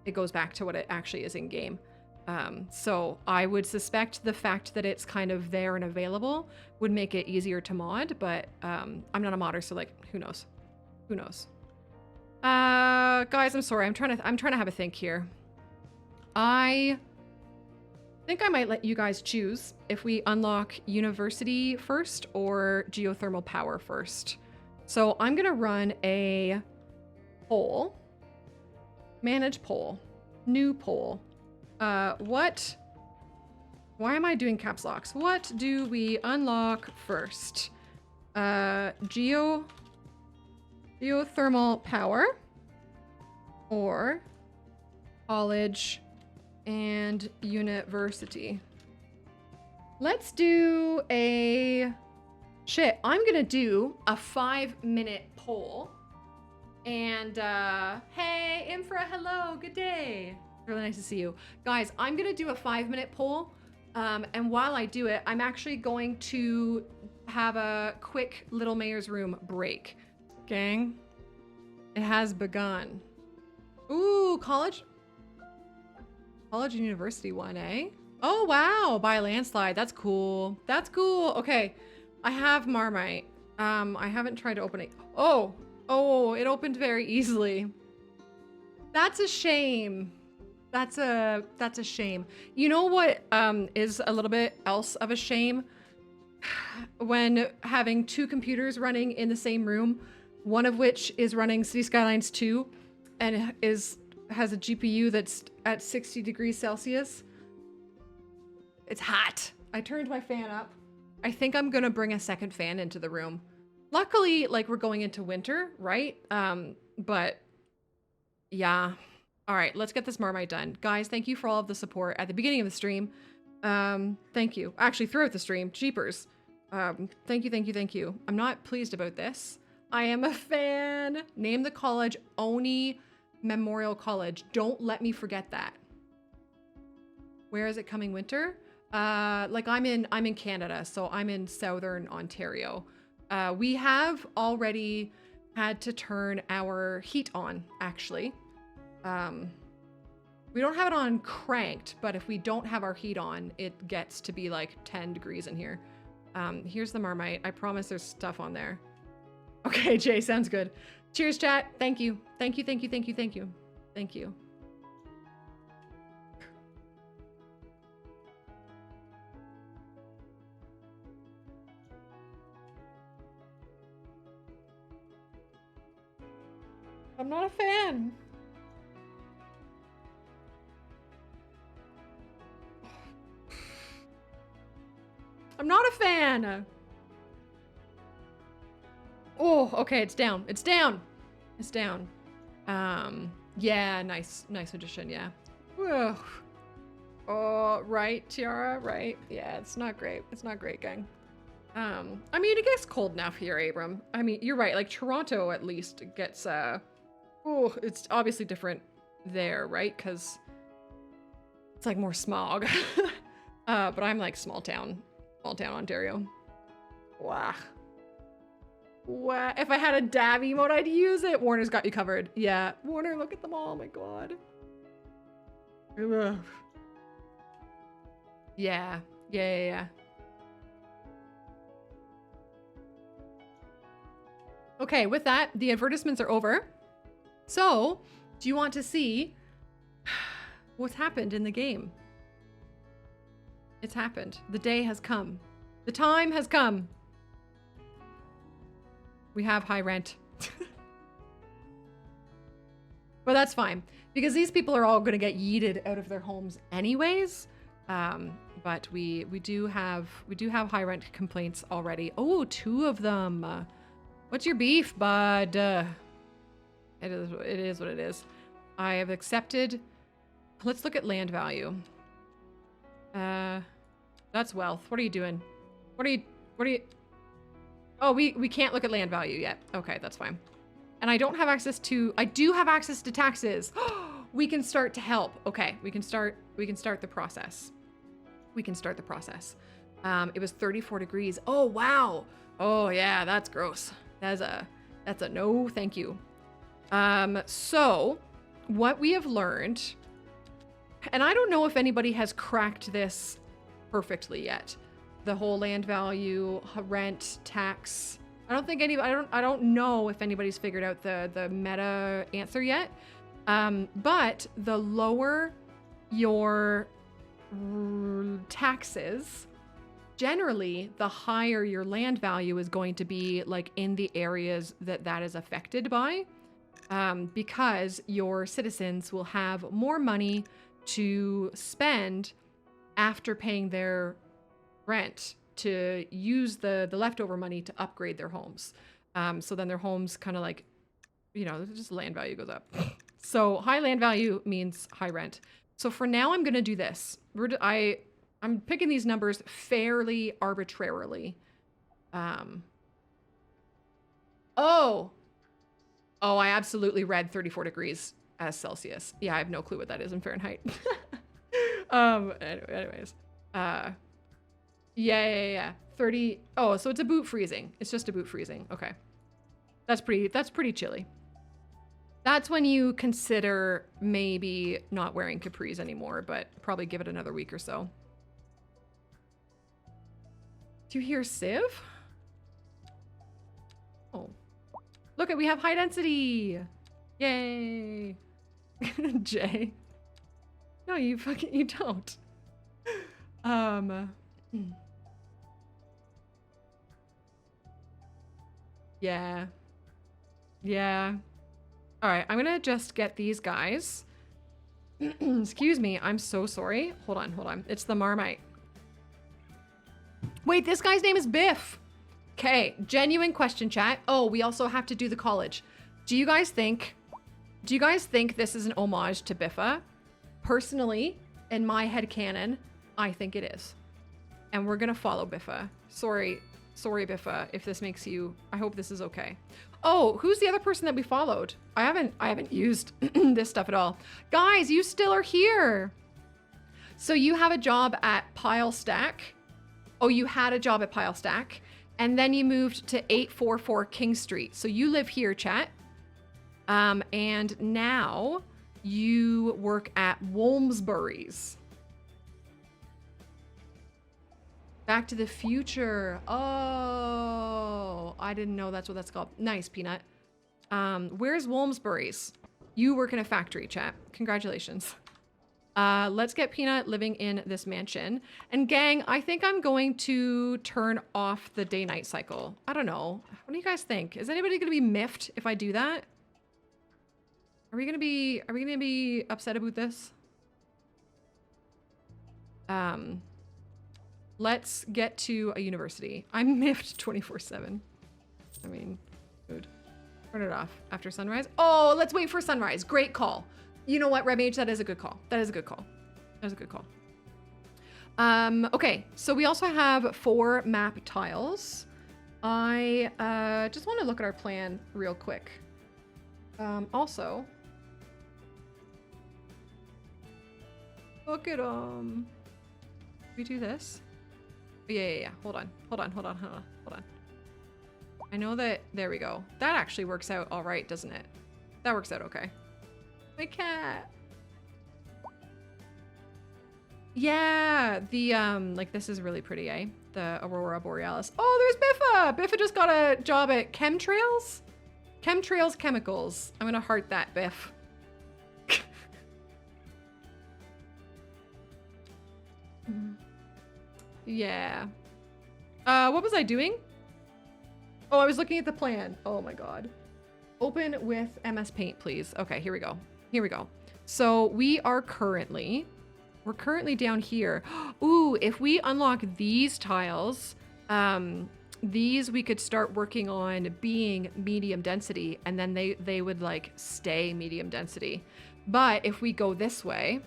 it goes back to what it actually is in game. So I would suspect the fact that it's kind of there and available would make it easier to mod, but I'm not a modder, so like, who knows? Who knows? Guys, I'm sorry. I'm trying to have a think here. I think I might let you guys choose if we unlock university first or geothermal power first. So I'm gonna run a poll. Manage poll. New poll. What Why am I doing caps locks? What do we unlock first? Geothermal power or college and university. Let's do a shit. I'm gonna do a 5-minute poll. And hey, Infra, hello, good day. Really nice to see you. Guys, I'm gonna do a 5-minute poll. And while I do it, I'm actually going to have a quick Little Mayor's Room break. Gang, it has begun. Ooh, college and university one, eh? Oh, wow, by a landslide. That's cool. That's cool. Okay, I have Marmite. I haven't tried to open it. Oh, it opened very easily. That's a shame. That's a shame. You know what is a little bit else of a shame? When having 2 computers running in the same room, one of which is running City Skylines 2 and has a GPU that's at 60 degrees Celsius. It's hot. I turned my fan up. I think I'm gonna bring a second fan into the room. Luckily, like, we're going into winter, right? But yeah. All right, let's get this Marmite done. Guys, thank you for all of the support at the beginning of the stream. Thank you. Actually, throughout the stream. Jeepers. Thank you. I'm not pleased about this. I am a fan. Name the college Oni Memorial College. Don't let me forget that. Where is it coming winter? Like I'm in Canada, so I'm in Southern Ontario. We have already had to turn our heat on, actually. We don't have it on cranked, but if we don't have our heat on, it gets to be like 10 degrees in here. Here's the Marmite. I promise there's stuff on there. Okay, Jay, sounds good. Cheers, chat. Thank you. Thank you. I'm not a fan. I'm not a fan. Oh, okay, it's down. It's down. Yeah, nice addition, yeah. Whoa. Oh, right, Tiara, right. Yeah, it's not great. It's not great, gang. I mean, it gets cold enough here, Abram. I mean, you're right. Like, Toronto, at least, gets, it's obviously different there, right? Because it's, like, more smog. But I'm, like, small town Ontario. Wow. Wow. If I had a dab emote, I'd use it. Warner's got you covered. Yeah. Warner, look at them all. Oh, my God. Ugh. Yeah. Okay, with that, the advertisements are over. So, do you want to see what's happened in the game? It's happened. The day has come. The time has come. We have high rent. But that's fine, because these people are all going to get yeeted out of their homes anyways. But we do have high rent complaints already. Oh, 2 of them. What's your beef, bud? It is what it is. I have accepted. Let's look at land value. That's wealth. What are you doing? What are you? Oh, we can't look at land value yet. Okay, that's fine. And I don't have access to, I do have access to taxes. We can start to help. Okay, we can start the process. It was 34 degrees. Oh, wow. Oh yeah, that's gross. That's a no, thank you. So what we have learned, and I don't know if anybody has cracked this perfectly yet. The whole land value, rent, tax. I don't know if anybody's figured out the meta answer yet. But the lower your taxes, generally the higher your land value is going to be, like, in the areas that is affected by, because your citizens will have more money to spend after paying their rent to use the leftover money to upgrade their homes. So then their homes kind of like, you know, just land value goes up. So high land value means high rent. So for now, I'm going to do this. I'm picking these numbers fairly arbitrarily. Oh, I absolutely read 34 degrees as Celsius. Yeah, I have no clue what that is in Fahrenheit. Anyways. Yeah. 30. Oh, so it's a boot freezing. It's just a boot freezing. Okay. That's pretty chilly. That's when you consider maybe not wearing capris anymore, but probably give it another week or so. Do you hear Civ? Oh. Look, we have high density. Yay. Jay. No, you don't. Yeah. All right, I'm gonna just get these guys. Excuse me, I'm so sorry. Hold on. It's the Marmite. Wait, this guy's name is Biff. Okay, genuine question, chat. Oh, we also have to do the college. Do you guys think this is an homage to Biffa? Personally, in my headcanon, I think it is. And we're gonna follow Biffa. Sorry, Biffa, if this makes you, I hope this is okay. Oh, who's the other person that we followed? I haven't used this stuff at all. Guys, you still are here. So you have a job at Pile Stack. Oh, you had a job at Pile Stack. And then you moved to 844 King Street. So you live here, chat. And now you work at Wolmsbury's. Back to the Future. Oh, I didn't know that's what that's called. Nice, Peanut. Where's Wolmsbury's? You work in a factory, chat. Congratulations. Let's get Peanut living in this mansion. And gang, I think I'm going to turn off the day-night cycle. I don't know. What do you guys think? Is anybody gonna be miffed if I do that? Are we gonna be upset about this? Let's get to a university. I'm miffed 24/7. I mean, good. Turn it off after sunrise. Oh, let's wait for sunrise. Great call. You know what, Red Mage? That is a good call. Okay, so we also have 4 map tiles. I just want to look at our plan real quick. Also, look at we do this. Yeah. Hold on. I know that, there we go. That actually works out all right, doesn't it? That works out okay. My cat. Yeah, the, like this is really pretty, eh? The Aurora Borealis. Oh, there's Biffa! Biffa just got a job at Chemtrails? Chemtrails Chemicals. I'm gonna heart that, Biff. Yeah. What was I doing? Oh, I was looking at the plan. Oh my god. Open with MS Paint, please. Okay, here we go. So we're currently down here. Ooh, if we unlock these tiles, these we could start working on being medium density, and then they would like stay medium density. But if we go this way,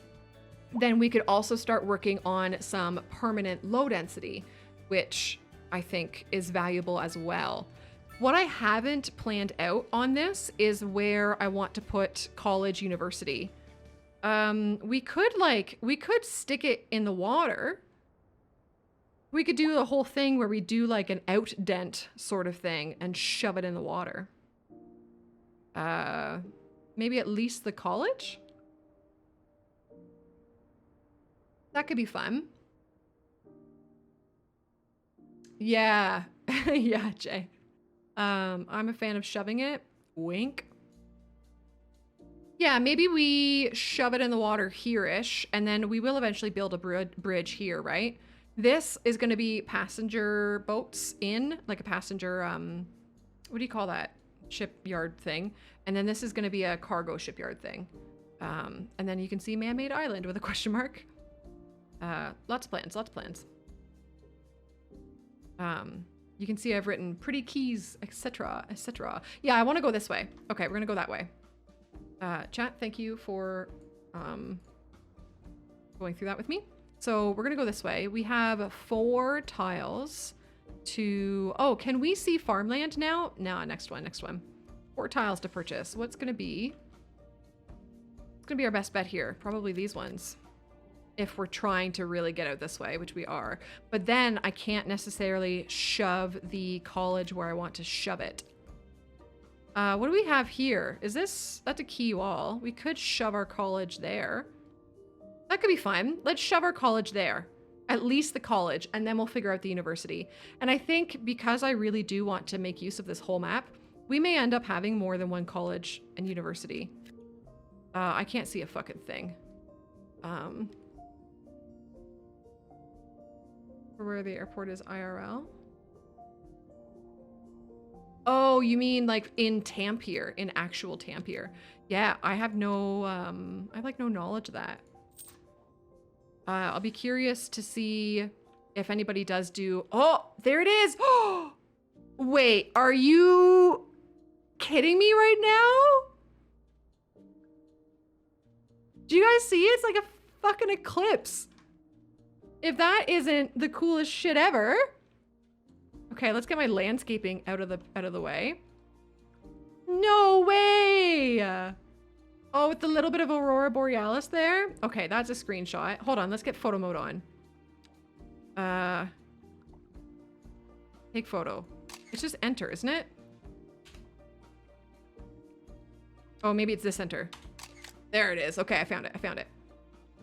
then we could also start working on some permanent low density, which I think is valuable as well. What I haven't planned out on this is where I want to put college university. We could stick it in the water. We could do the whole thing where we do like an out dent sort of thing and shove it in the water. Maybe at least the college? That could be fun. Yeah. Yeah, Jay. I'm a fan of shoving it. Wink. Yeah, maybe we shove it in the water here-ish, and then we will eventually build a bridge here, right? This is going to be passenger boats in, like a passenger, what do you call that? Shipyard thing. And then this is going to be a cargo shipyard thing. And then you can see man-made island with a question mark. Lots of plans, lots of plans. You can see I've written pretty keys, etc., etc. Yeah, I want to go this way. Okay, we're gonna go that way. Chat, thank you for going through that with me. So we're gonna go this way. We have 4 tiles to, oh, can we see farmland now? No, next one, next one. 4 tiles to purchase. What's gonna be? It's gonna be our best bet here. Probably these ones. If we're trying to really get out this way, which we are. But then I can't necessarily shove the college where I want to shove it. What do we have here? Is this, that's a key wall. We could shove our college there. That could be fine. Let's shove our college there. At least the college, and then we'll figure out the university. And I think because I really do want to make use of this whole map, we may end up having more than one college and university. I can't see a fucking thing. Where the airport is IRL? Oh, you mean like in Tampier, in actual Tampier. Yeah, I have no, I have like no knowledge of that. I'll be curious to see if anybody does do, oh, there it is. Oh, wait, are you kidding me right now? Do you guys see it? It's like a fucking eclipse. If that isn't the coolest shit ever. Okay, let's get my landscaping out of the way. No way! Oh, with the little bit of Aurora Borealis there. Okay, that's a screenshot. Hold on, let's get photo mode on. Take photo. It's just enter, isn't it? Oh, maybe it's this enter. There it is. Okay, I found it. I found it.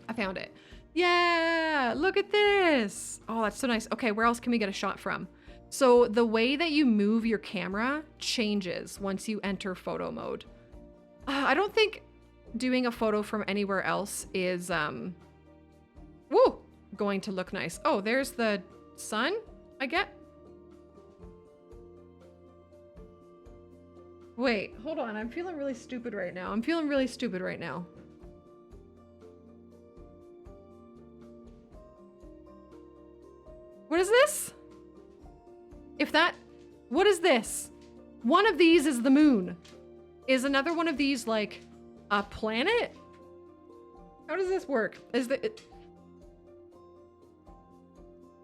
I found it. Yeah, look at this. Oh, that's so nice. Okay, where else can we get a shot from? So the way that you move your camera changes once you enter photo mode. I don't think doing a photo from anywhere else is going to look nice. Oh, there's the sun, I get. Wait, hold on. I'm feeling really stupid right now. I'm feeling really stupid right now. What is this? If that, what is this? One of these is the moon. Is another one of these like a planet? How does this work? Is the,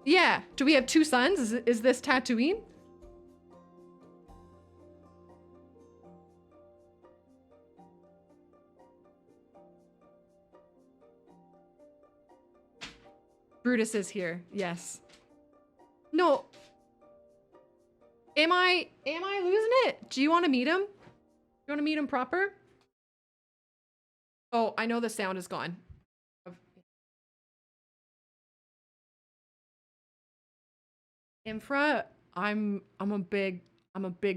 yeah, do we have 2 suns? Is this Tatooine? Brutus is here, yes. No. Am I losing it? Do you want to meet him? Do you want to meet him proper? Oh, I know the sound is gone. Infra, I'm a big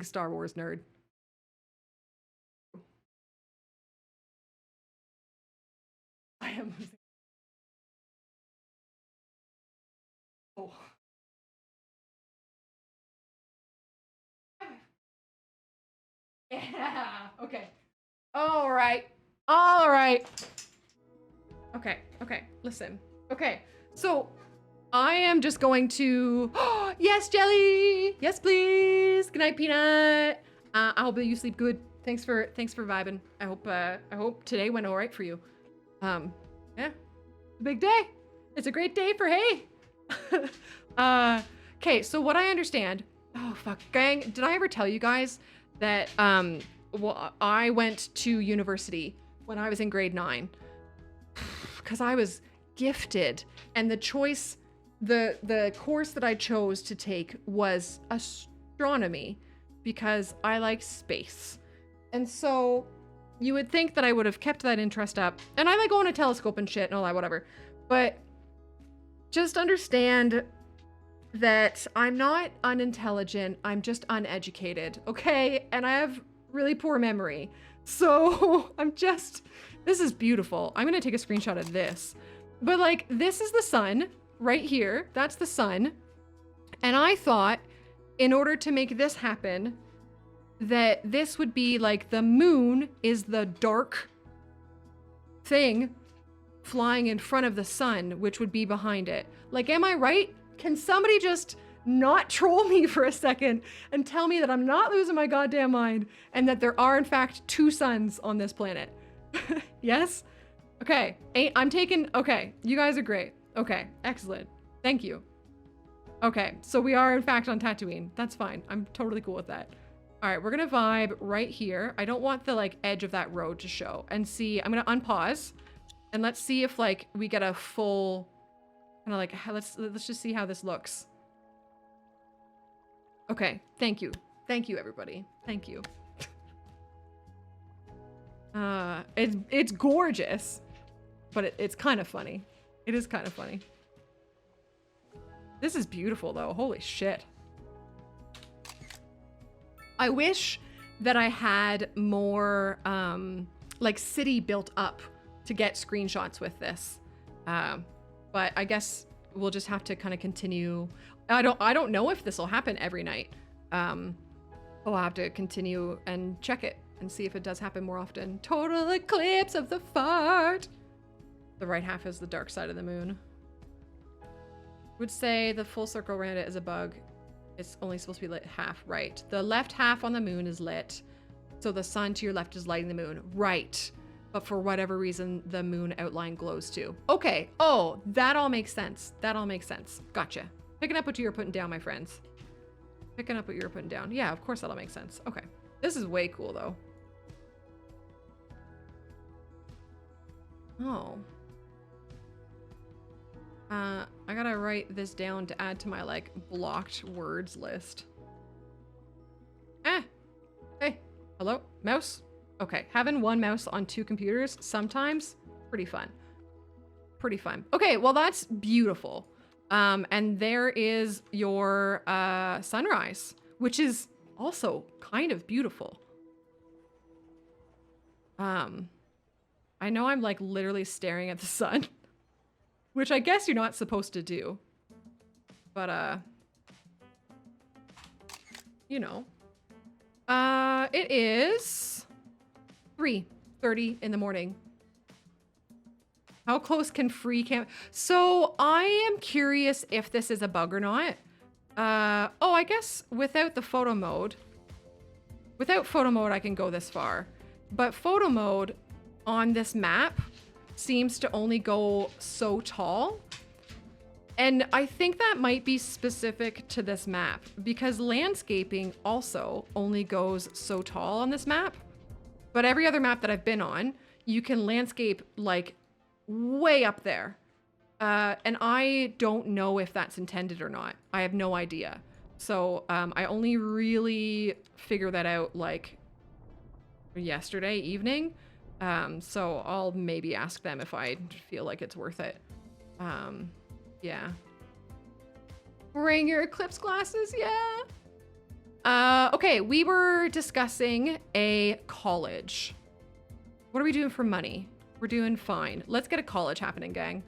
Star Wars nerd. I am losing. Oh. Yeah. Okay. All right. All right. Okay. Okay. Listen. Okay. So I am just going to. Oh, yes, Jelly. Yes, please. Good night, Peanut. I hope that you sleep good. Thanks for vibing. I hope today went all right for you. Yeah. Big day. It's a great day for hay. Okay. So what I understand. Oh fuck, gang. Did I ever tell you guys that well, I went to university when I was in grade 9 because I was gifted, and the choice, the course that I chose to take was astronomy because I like space. And so you would think that I would have kept that interest up, and I like going to telescope and shit and all that, whatever. But just understand that I'm not unintelligent, I'm just uneducated, okay? And I have really poor memory. So this is beautiful. I'm gonna take a screenshot of this. But like, this is the sun right here. That's the sun. And I thought in order to make this happen, that this would be like the moon is the dark thing flying in front of the sun, which would be behind it. Like, am I right? Can somebody just not troll me for a second and tell me that I'm not losing my goddamn mind and that there are in fact 2 suns on this planet? Yes? Okay, okay, you guys are great. Okay, excellent. Thank you. Okay, so we are in fact on Tatooine. That's fine. I'm totally cool with that. All right, we're gonna vibe right here. I don't want the like edge of that road to show and see. I'm gonna unpause and let's see if like we get a full kind of like, let's just see how this looks. Okay, thank you. Thank you, everybody. Thank you. It's gorgeous, but it's kind of funny. It is kind of funny. This is beautiful though. Holy shit. I wish that I had more like city built up to get screenshots with this. But I guess we'll just have to kind of continue. I don't know if this will happen every night. I'll have to continue and check it and see if it does happen more often. Total eclipse of the fart. The right half is the dark side of the moon. Would say the full circle around it is a bug. It's only supposed to be lit half, right? The left half on the moon is lit. So the sun to your left is lighting the moon, right? But for whatever reason, the moon outline glows too. Okay, oh, that all makes sense. That all makes sense. Gotcha. Picking up what you were putting down, my friends. Picking up what you were putting down. Yeah, of course that'll make sense. Okay. This is way cool though. Oh. I gotta write this down to add to my like blocked words list. Hey, hello, mouse? Okay, having one mouse on 2 computers sometimes, pretty fun. Pretty fun. Okay, well that's beautiful. And there is your sunrise, which is also kind of beautiful. I know I'm like literally staring at the sun, which I guess you're not supposed to do. But you know. It is 3:30 in the morning. How close can free camp? So I am curious if this is a bug or not. Oh, I guess without the photo mode. Without photo mode, I can go this far. But photo mode on this map seems to only go so tall. And I think that might be specific to this map because landscaping also only goes so tall on this map. But every other map that I've been on, you can landscape like way up there. And I don't know if that's intended or not. I have no idea. So I only really figured that out like yesterday evening. So I'll maybe ask them if I feel like it's worth it. Yeah. Bring your eclipse glasses, yeah. Okay, we were discussing a college. What are we doing for money? We're doing fine. Let's get a college happening, gang.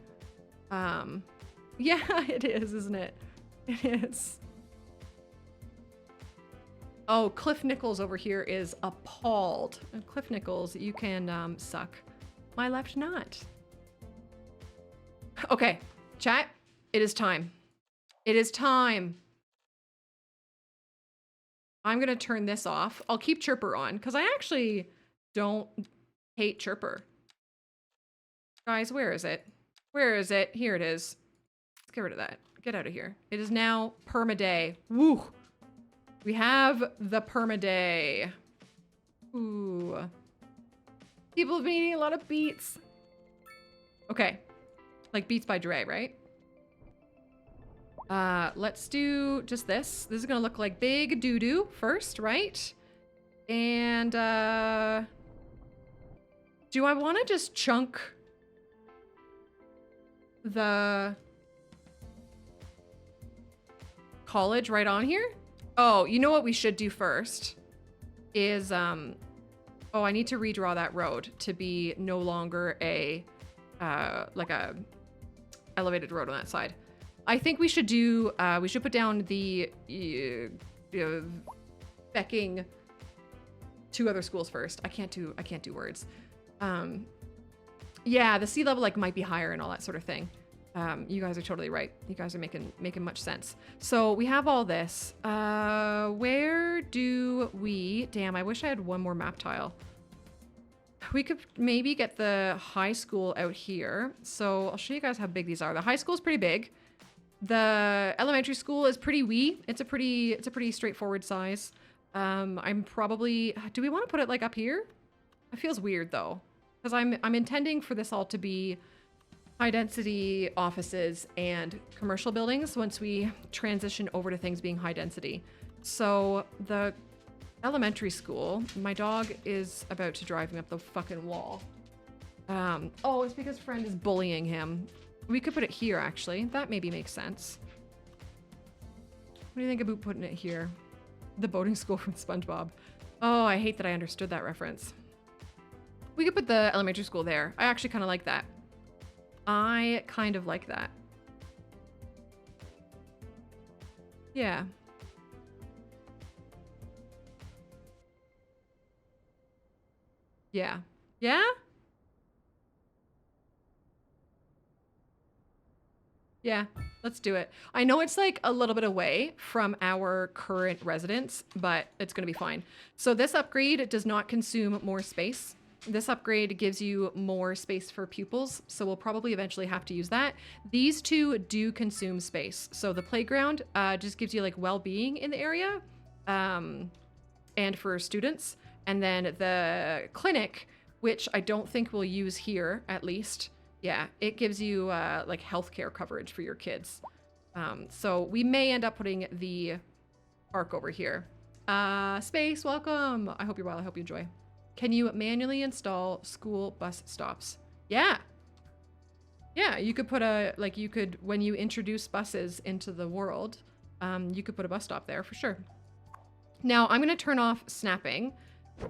Yeah, it is, isn't it? It is. Oh, Cliff Nichols over here is appalled. And Cliff Nichols, you can suck my left nut. Okay, chat, it is time. It is time. I'm gonna turn this off. I'll keep Chirper on because I actually don't hate Chirper. Guys, where is it? Where is it? Here it is. Let's get rid of that. Get out of here. It is now permaday. Woo! We have the permaday. Ooh. People have been eating a lot of beets. Okay. Like Beats by Dre, right? Let's do just this. This is gonna look like big doo-doo first, right? And, do I want to just chunk the college right on here? Oh, you know what we should do first is, oh, I need to redraw that road to be no longer a, like a elevated road on that side. I think we should do, we should put down the, becking 2 other schools first. I can't do words. Yeah, the sea level like might be higher and all that sort of thing. You guys are totally right. You guys are making much sense. So we have all this. Where do we... Damn, I wish I had one more map tile. We could maybe get the high school out here. So I'll show you guys how big these are. The high school is pretty big. The elementary school is pretty wee. It's a pretty straightforward size. I'm probably... Do we want to put it like up here? It feels weird though. Because I'm intending for this all to be high density offices and commercial buildings once we transition over to things being high density. So the elementary school, my dog is about to drive me up the fucking wall. Oh, it's because friend is bullying him. We could put it here actually. That maybe makes sense. What do you think about putting it here? The boating school from SpongeBob. Oh, I hate that I understood that reference. We could put the elementary school there. I actually kind of like that. I kind of like that. Yeah. Yeah. Yeah? Yeah, let's do it. I know it's like a little bit away from our current residence, but it's going to be fine. So this upgrade does not consume more space. This upgrade gives you more space for pupils, so we'll probably eventually have to use that. These two do consume space. So the playground just gives you like well-being in the area and for students. And then the clinic, which I don't think we'll use here, at least. Yeah, it gives you like healthcare coverage for your kids. So we may end up putting the park over here. Space, welcome. I hope you're well. I hope you enjoy. Can you manually install school bus stops? Yeah. Yeah, you could put a, like you could, when you introduce buses into the world, you could put a bus stop there for sure. Now I'm going to turn off snapping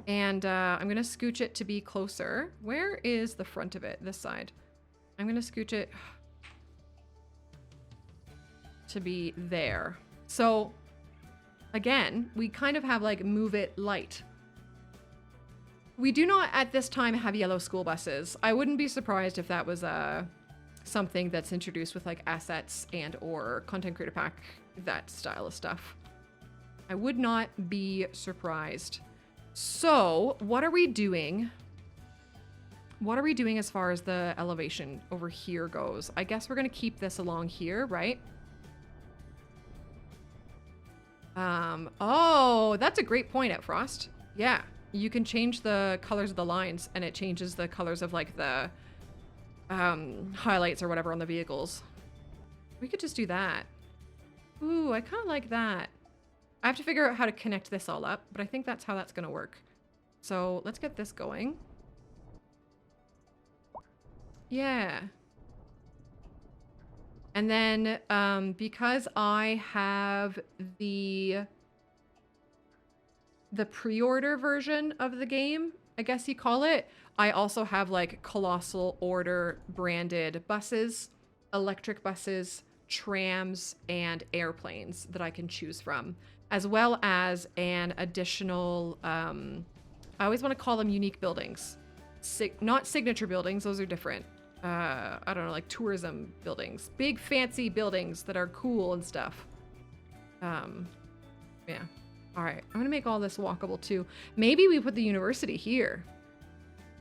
and I'm going to scooch it to be closer. Where is the front of it? This side. I'm going to scooch it to be there. So again, we kind of have like move it light. We do not at this time have yellow school buses. I wouldn't be surprised if that was something that's introduced with like assets and or content creator pack, that style of stuff. I would not be surprised. So what are we doing? What are we doing as far as the elevation over here goes? I guess we're going to keep this along here, right? Oh, that's a great point at Frost. Yeah. You can change the colors of the lines and it changes the colors of like the highlights or whatever on the vehicles. We could just do that. Ooh, I kind of like that. I have to figure out how to connect this all up, but I think that's how that's going to work. So let's get this going. Yeah. And then because I have the pre-order version of the game, I guess you call it, I also have like Colossal Order branded buses, electric buses, trams, and airplanes that I can choose from, as well as an additional, I always want to call them unique buildings. Not signature buildings, those are different. I don't know, like tourism buildings. Big fancy buildings that are cool and stuff. Yeah. All right, I'm gonna make all this walkable too. Maybe we put the university here.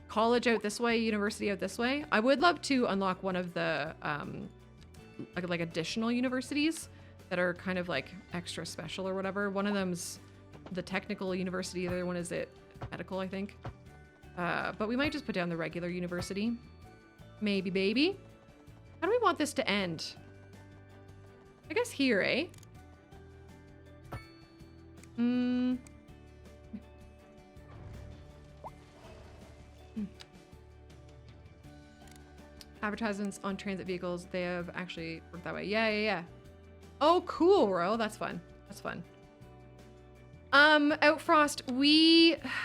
College out this way, university out this way. I would love to unlock one of the like additional universities that are kind of like extra special or whatever. One of them's the technical university, the other one is it medical, I think. But we might just put down the regular university. Maybe, baby. How do we want this to end? I guess here, eh? Advertisements on transit vehicles, they have actually worked that way. Yeah. Oh, cool, Ro. That's fun. That's fun. Outfrost,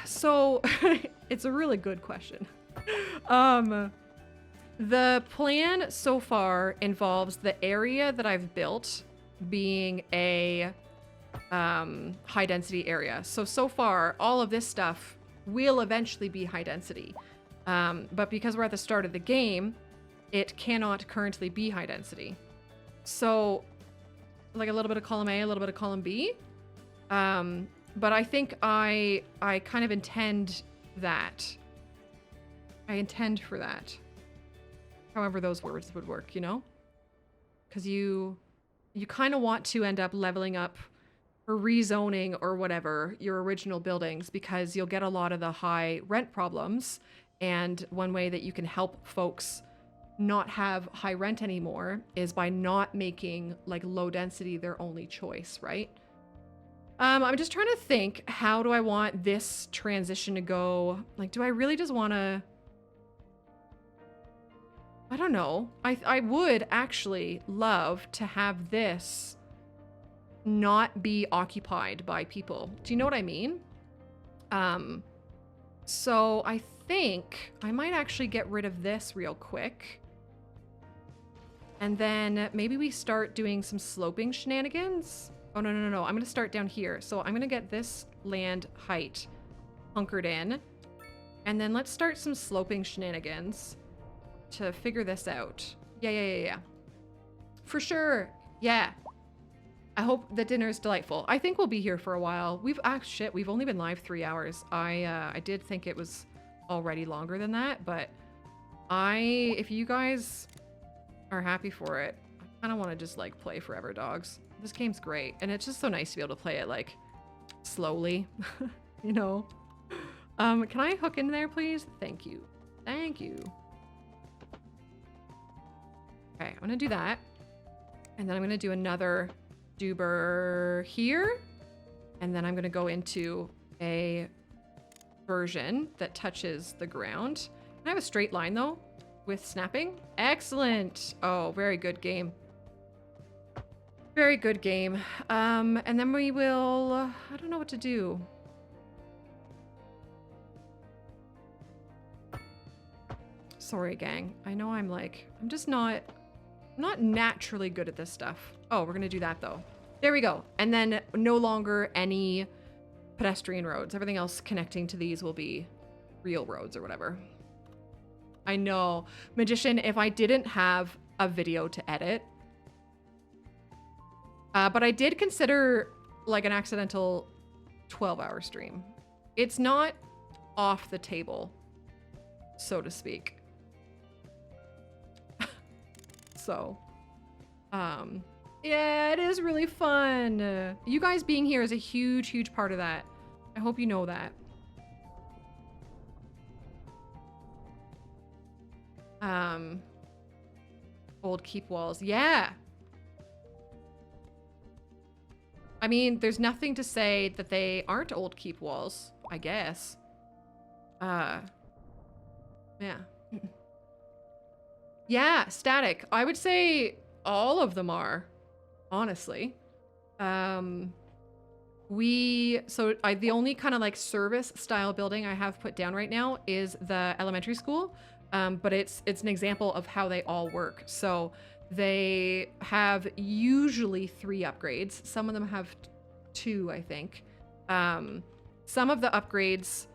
so it's a really good question. The plan so far involves the area that I've built being a high density area. So far, all of this stuff will eventually be high density. But because we're at the start of the game, it cannot currently be high density. So like a little bit of column A, a little bit of column B. But I think I kind of intend that. I intend for that. However those words would work, you know? Because you kind of want to end up leveling up or rezoning or whatever your original buildings, because you'll get a lot of the high rent problems. And one way that you can help folks not have high rent anymore is by not making like low density their only choice, right? I'm just trying to think, how do I want this transition to go? Like, do I really just want to... I don't know. I would actually love to have this not be occupied by people. Do you know what I mean? So I think I might actually get rid of this real quick. And then maybe we start doing some sloping shenanigans. Oh, no. I'm going to start down here. So I'm going to get this land height hunkered in. And then let's start some sloping shenanigans to figure this out. Yeah. For sure. Yeah. I hope the dinner is delightful. I think we'll be here for a while. We've only been live 3 hours. I did think it was already longer than that, but if you guys are happy for it, I kind of want to just like play forever, dogs. This game's great, and it's just so nice to be able to play it like slowly, you know. Can I hook in there, please? Thank you. Okay, I'm gonna do that, and then I'm gonna do another Duber here, and then I'm gonna go into a version that touches the ground. Can I have a straight line though with snapping? Excellent. Oh, very good game. Very good game. And then we will, I don't know what to do. Sorry, gang. I know I'm just not naturally good at this stuff. Oh, we're gonna do that though. There we go. And then no longer any pedestrian roads. Everything else connecting to these will be real roads or whatever. I know. Magician, if I didn't have a video to edit, but I did consider like an accidental 12-hour stream. It's not off the table, so to speak. So, yeah, it is really fun. You guys being here is a huge, huge part of that. I hope you know that. Old keep walls. Yeah. I mean, there's nothing to say that they aren't old keep walls, I guess. Yeah. Yeah, static. I would say all of them are, honestly. The only kind of like service style building I have put down right now is the elementary school. But it's an example of how they all work. So they have usually 3 upgrades. Some of them have 2, I think. Some of the upgrades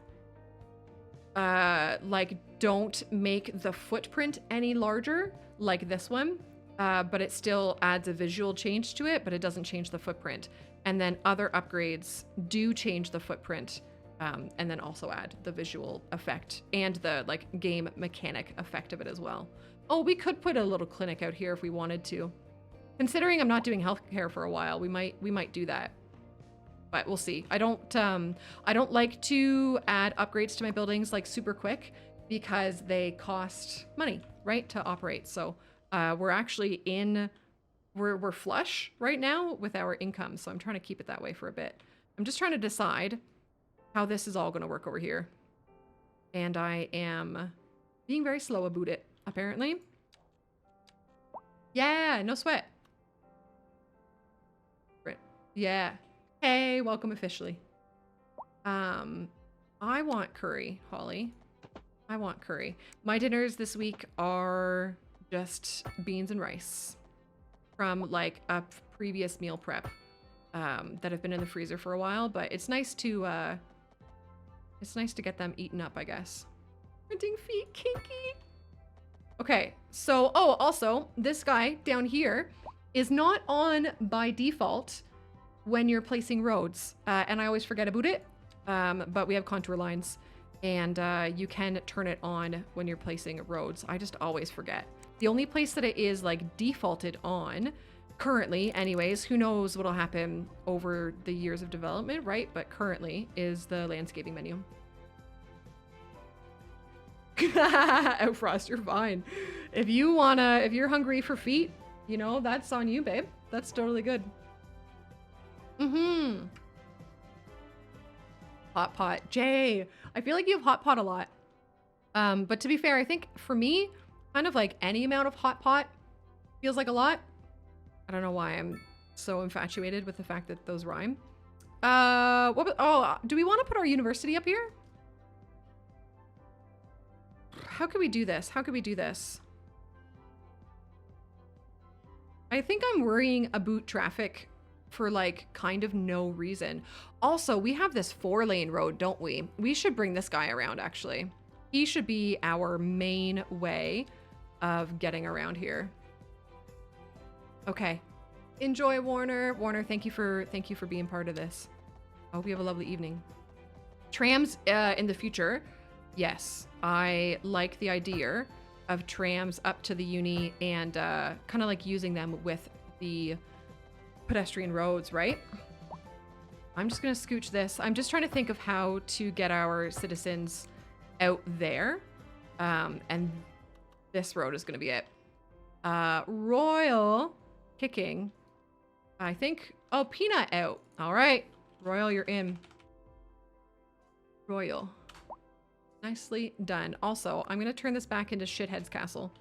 like don't make the footprint any larger, like this one, but it still adds a visual change to it, but it doesn't change the footprint. And then other upgrades do change the footprint, and then also add the visual effect and the like game mechanic effect of it as well. Oh, we could put a little clinic out here if we wanted to. Considering I'm not doing healthcare for a while, we might do that. But we'll see. I don't like to add upgrades to my buildings like super quick because they cost money, right, to operate. So we're actually we're flush right now with our income. So I'm trying to keep it that way for a bit. I'm just trying to decide how this is all going to work over here. And I am being very slow about it, apparently. Yeah, no sweat. Yeah. Hey, welcome officially. I want curry, Holly. I want curry. My dinners this week are just beans and rice from like a previous meal prep that have been in the freezer for a while, but it's nice to get them eaten up, I guess. Printing feet, kinky. Okay, so, oh, also, this guy down here is not on by default when you're placing roads. And I always forget about it, but we have contour lines. And you can turn it on when you're placing roads. I just always forget. The only place that it is like defaulted on, currently anyways, who knows what'll happen over the years of development, right? But currently is the landscaping menu. Outfrost, you're fine. If you're hungry for feet, you know, that's on you, babe. That's totally good. Mm-hmm. Hot pot. Jay, I feel like you have hot pot a lot. But to be fair, I think for me, kind of like any amount of hot pot feels like a lot. I don't know why I'm so infatuated with the fact that those rhyme. Do we want to put our university up here? How could we do this? How could we do this? I think I'm worrying about traffic for like kind of no reason. Also, we have this 4-lane road, don't we? We should bring this guy around, actually. He should be our main way of getting around here. Okay. Enjoy, Warner. Warner, thank you for being part of this. I hope you have a lovely evening. Trams in the future. Yes, I like the idea of trams up to the uni and kind of like using them with the pedestrian roads, right? I'm just gonna scooch this. I'm just trying to think of how to get our citizens out there. And this road is gonna be it. Royal kicking. I think, oh, Peanut out. All right, Royal, you're in. Royal. Nicely done. Also, I'm gonna turn this back into Shithead's Castle.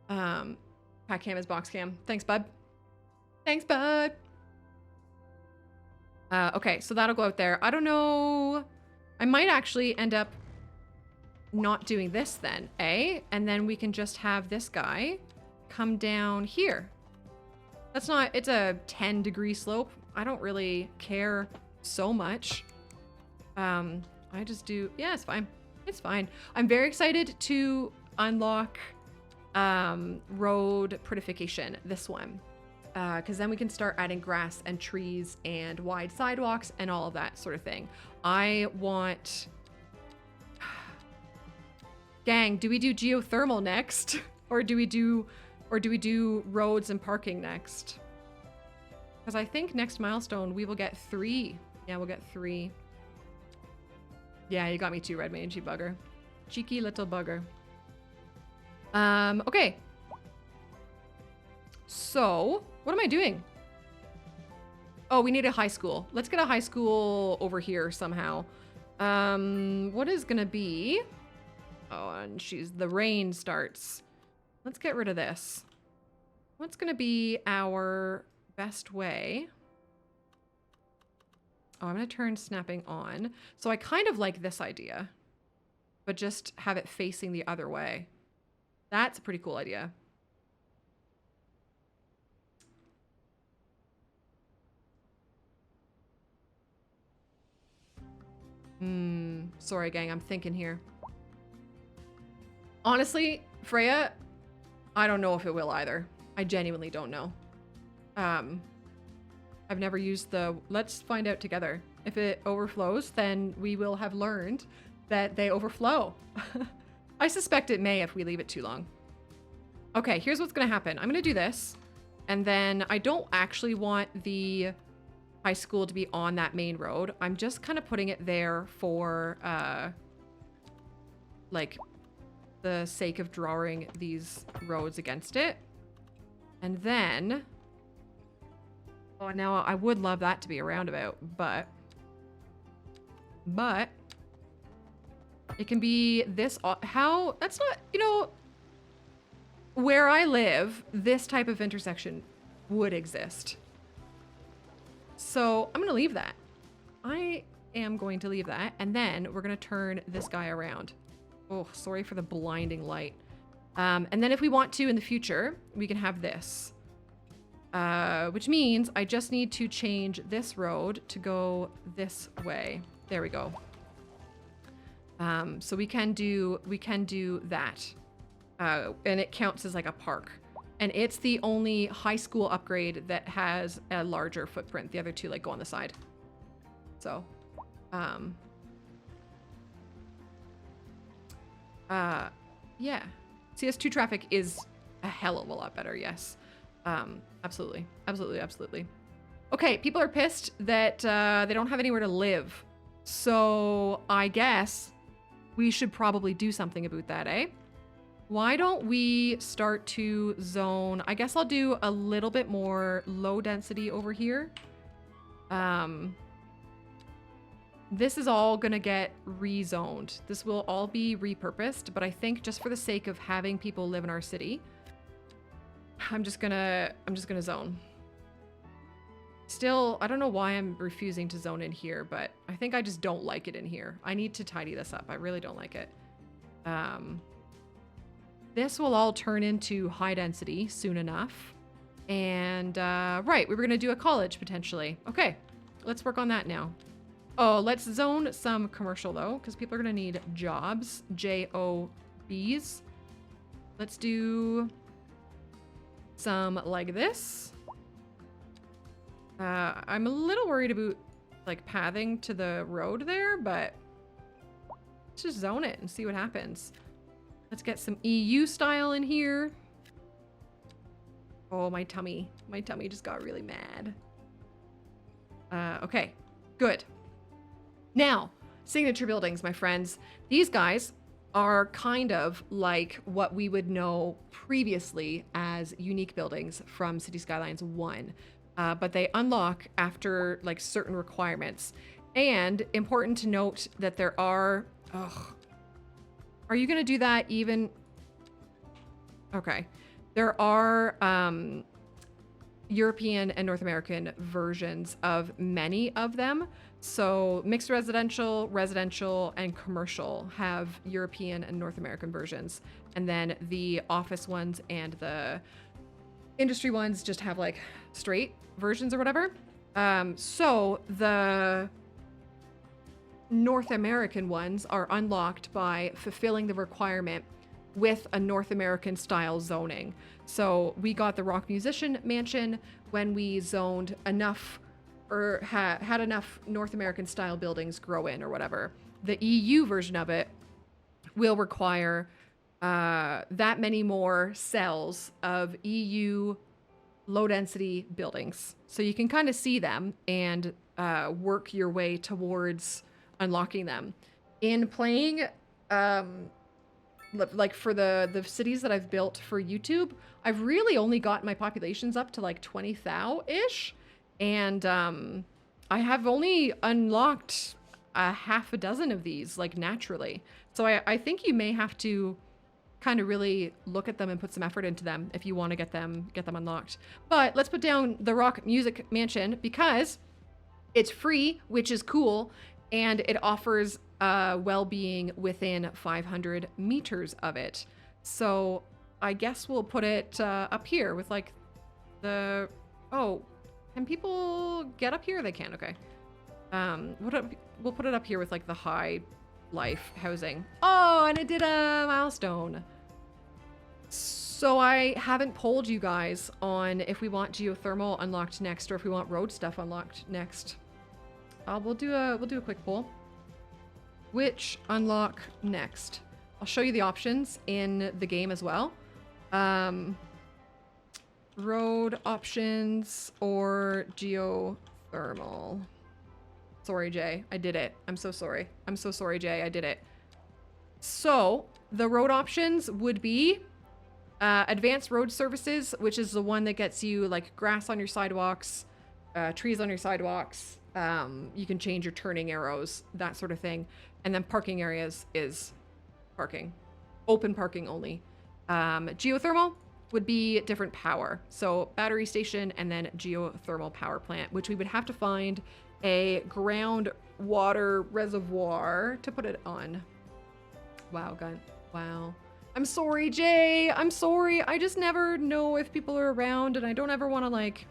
Pack cam is box cam. Thanks, bud. Thanks, bud. Okay, so that'll go out there. I don't know. I might actually end up not doing this then, eh? And then we can just have this guy come down here. That's not, it's a 10-degree slope. I don't really care so much. I just do, yeah, it's fine. It's fine. I'm very excited to unlock road prettification, this one. Because then we can start adding grass and trees and wide sidewalks and all of that sort of thing. I want... Gang, do we do geothermal next? Or do we do roads and parking next? Because I think next milestone we will get 3. Yeah, we'll get 3. Yeah, you got me too, Red Mage, you bugger. Cheeky little bugger. Okay. So, what am I doing? Oh, we need a high school. Let's get a high school over here somehow. What is gonna be? Oh, and the rain starts. Let's get rid of this. What's gonna be our best way? Oh, I'm gonna turn snapping on. So I kind of like this idea, but just have it facing the other way. That's a pretty cool idea. Sorry, gang, I'm thinking here. Honestly, Freya, I don't know if it will either. I genuinely don't know. I've never used the... Let's find out together. If it overflows, then we will have learned that they overflow. I suspect it may if we leave it too long. Okay, here's what's going to happen. I'm going to do this. And then I don't actually want the high school to be on that main road. I'm just kind of putting it there for, like, the sake of drawing these roads against it. And then... Oh, now I would love that to be a roundabout, but it can be this, how, that's not, you know, where I live, this type of intersection would exist. So I'm going to leave that. I am going to leave that. And then we're going to turn this guy around. Oh, sorry for the blinding light. And then if we want to in the future, we can have this. Which means I just need to change this road to go this way. There we go. So we can do that. And it counts as like a park. And it's the only high school upgrade that has a larger footprint. The other two like go on the side. So, yeah. CS2 traffic is a hell of a lot better, yes. Absolutely. Absolutely, absolutely. Okay, people are pissed that they don't have anywhere to live. So I guess we should probably do something about that, eh? Why don't we start to zone? I guess I'll do a little bit more low density over here. This is all gonna get rezoned. This will all be repurposed, but I think just for the sake of having people live in our city, I'm just gonna zone. Still, I don't know why I'm refusing to zone in here, but I think I just don't like it in here. I need to tidy this up. I really don't like it. This will all turn into high density soon enough. And, right, we were gonna do a college potentially. Okay, let's work on that now. Oh, let's zone some commercial though, because people are gonna need jobs, J-O-Bs. Let's do some like this. I'm a little worried about like pathing to the road there, but let's just zone it and see what happens. Let's get some EU style in here. Oh, my tummy just got really mad. Okay, good. Now, signature buildings, my friends. These guys are kind of like what we would know previously as unique buildings from City Skylines 1. But they unlock after like certain requirements. And important to note that there are, are you gonna do that even? Okay. There are European and North American versions of many of them. So mixed residential, residential, and commercial have European and North American versions. And then the office ones and the industry ones just have like straight versions or whatever. So the North American ones are unlocked by fulfilling the requirement with a North American style zoning. So we got the Rock Musician Mansion when we zoned enough or had enough North American style buildings grow in or whatever. The EU version of it will require that many more cells of EU low density buildings. So you can kind of see them and work your way towards unlocking them. In playing, like for the cities that I've built for YouTube, I've really only got my populations up to like 20,000-ish. And I have only unlocked a half a dozen of these, like naturally. So I think you may have to kind of really look at them and put some effort into them if you want to get them unlocked. But let's put down the Rock Music Mansion because it's free, which is cool, and it offers well-being within 500 meters of it. So I guess we'll put it up here with like the, oh, can people get up here? They can, okay. We'll put it up here with like the high life housing. Oh, and it did a milestone. So I haven't polled you guys on if we want geothermal unlocked next or if we want road stuff unlocked next. We'll do a quick poll. Which unlock next? I'll show you the options in the game as well. Road options or geothermal. Sorry, Jay. I did it. I'm so sorry. I'm so sorry, Jay. I did it. So the road options would be advanced road services, which is the one that gets you like grass on your sidewalks, trees on your sidewalks. You can change your turning arrows, that sort of thing. And then parking areas is parking. Open parking only. Geothermal would be different power. So battery station and then geothermal power plant, which we would have to find a groundwater reservoir to put it on. Wow, gun. Wow. I'm sorry, Jay. I'm sorry. I just never know if people are around and I don't ever want to like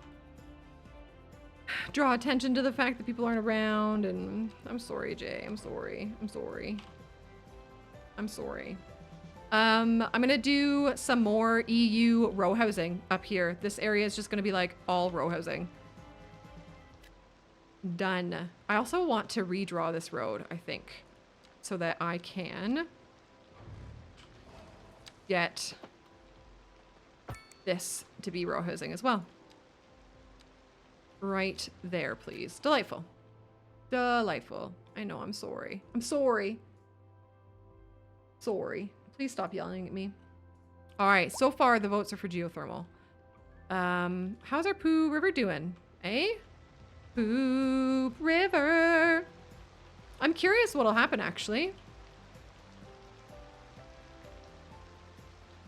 draw attention to the fact that people aren't around, and I'm sorry, Jay. I'm sorry. I'm sorry. I'm sorry. I'm gonna do some more EU row housing up here. This area is just gonna be like all row housing. Done. I also want to redraw this road, I think, so that I can get this to be row housing as well. Right there, please. Delightful. Delightful. I know, I'm sorry. I'm sorry. Sorry. Please stop yelling at me. All right, so far the votes are for geothermal. How's our Pooh River doing? Eh? Poop River. I'm curious what'll happen, actually.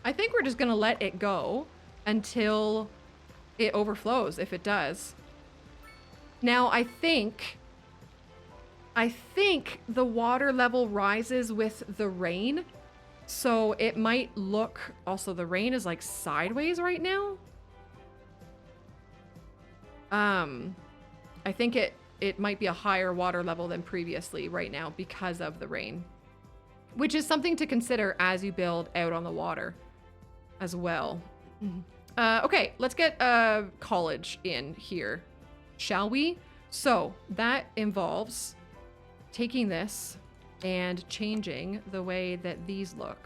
I think we're just gonna let it go until it overflows, if it does. Now, I think the water level rises with the rain, so it might look... Also, the rain is like sideways right now. I think it might be a higher water level than previously right now because of the rain, which is something to consider as you build out on the water as well. Okay, let's get college in here, shall we? So that involves taking this and changing the way that these look.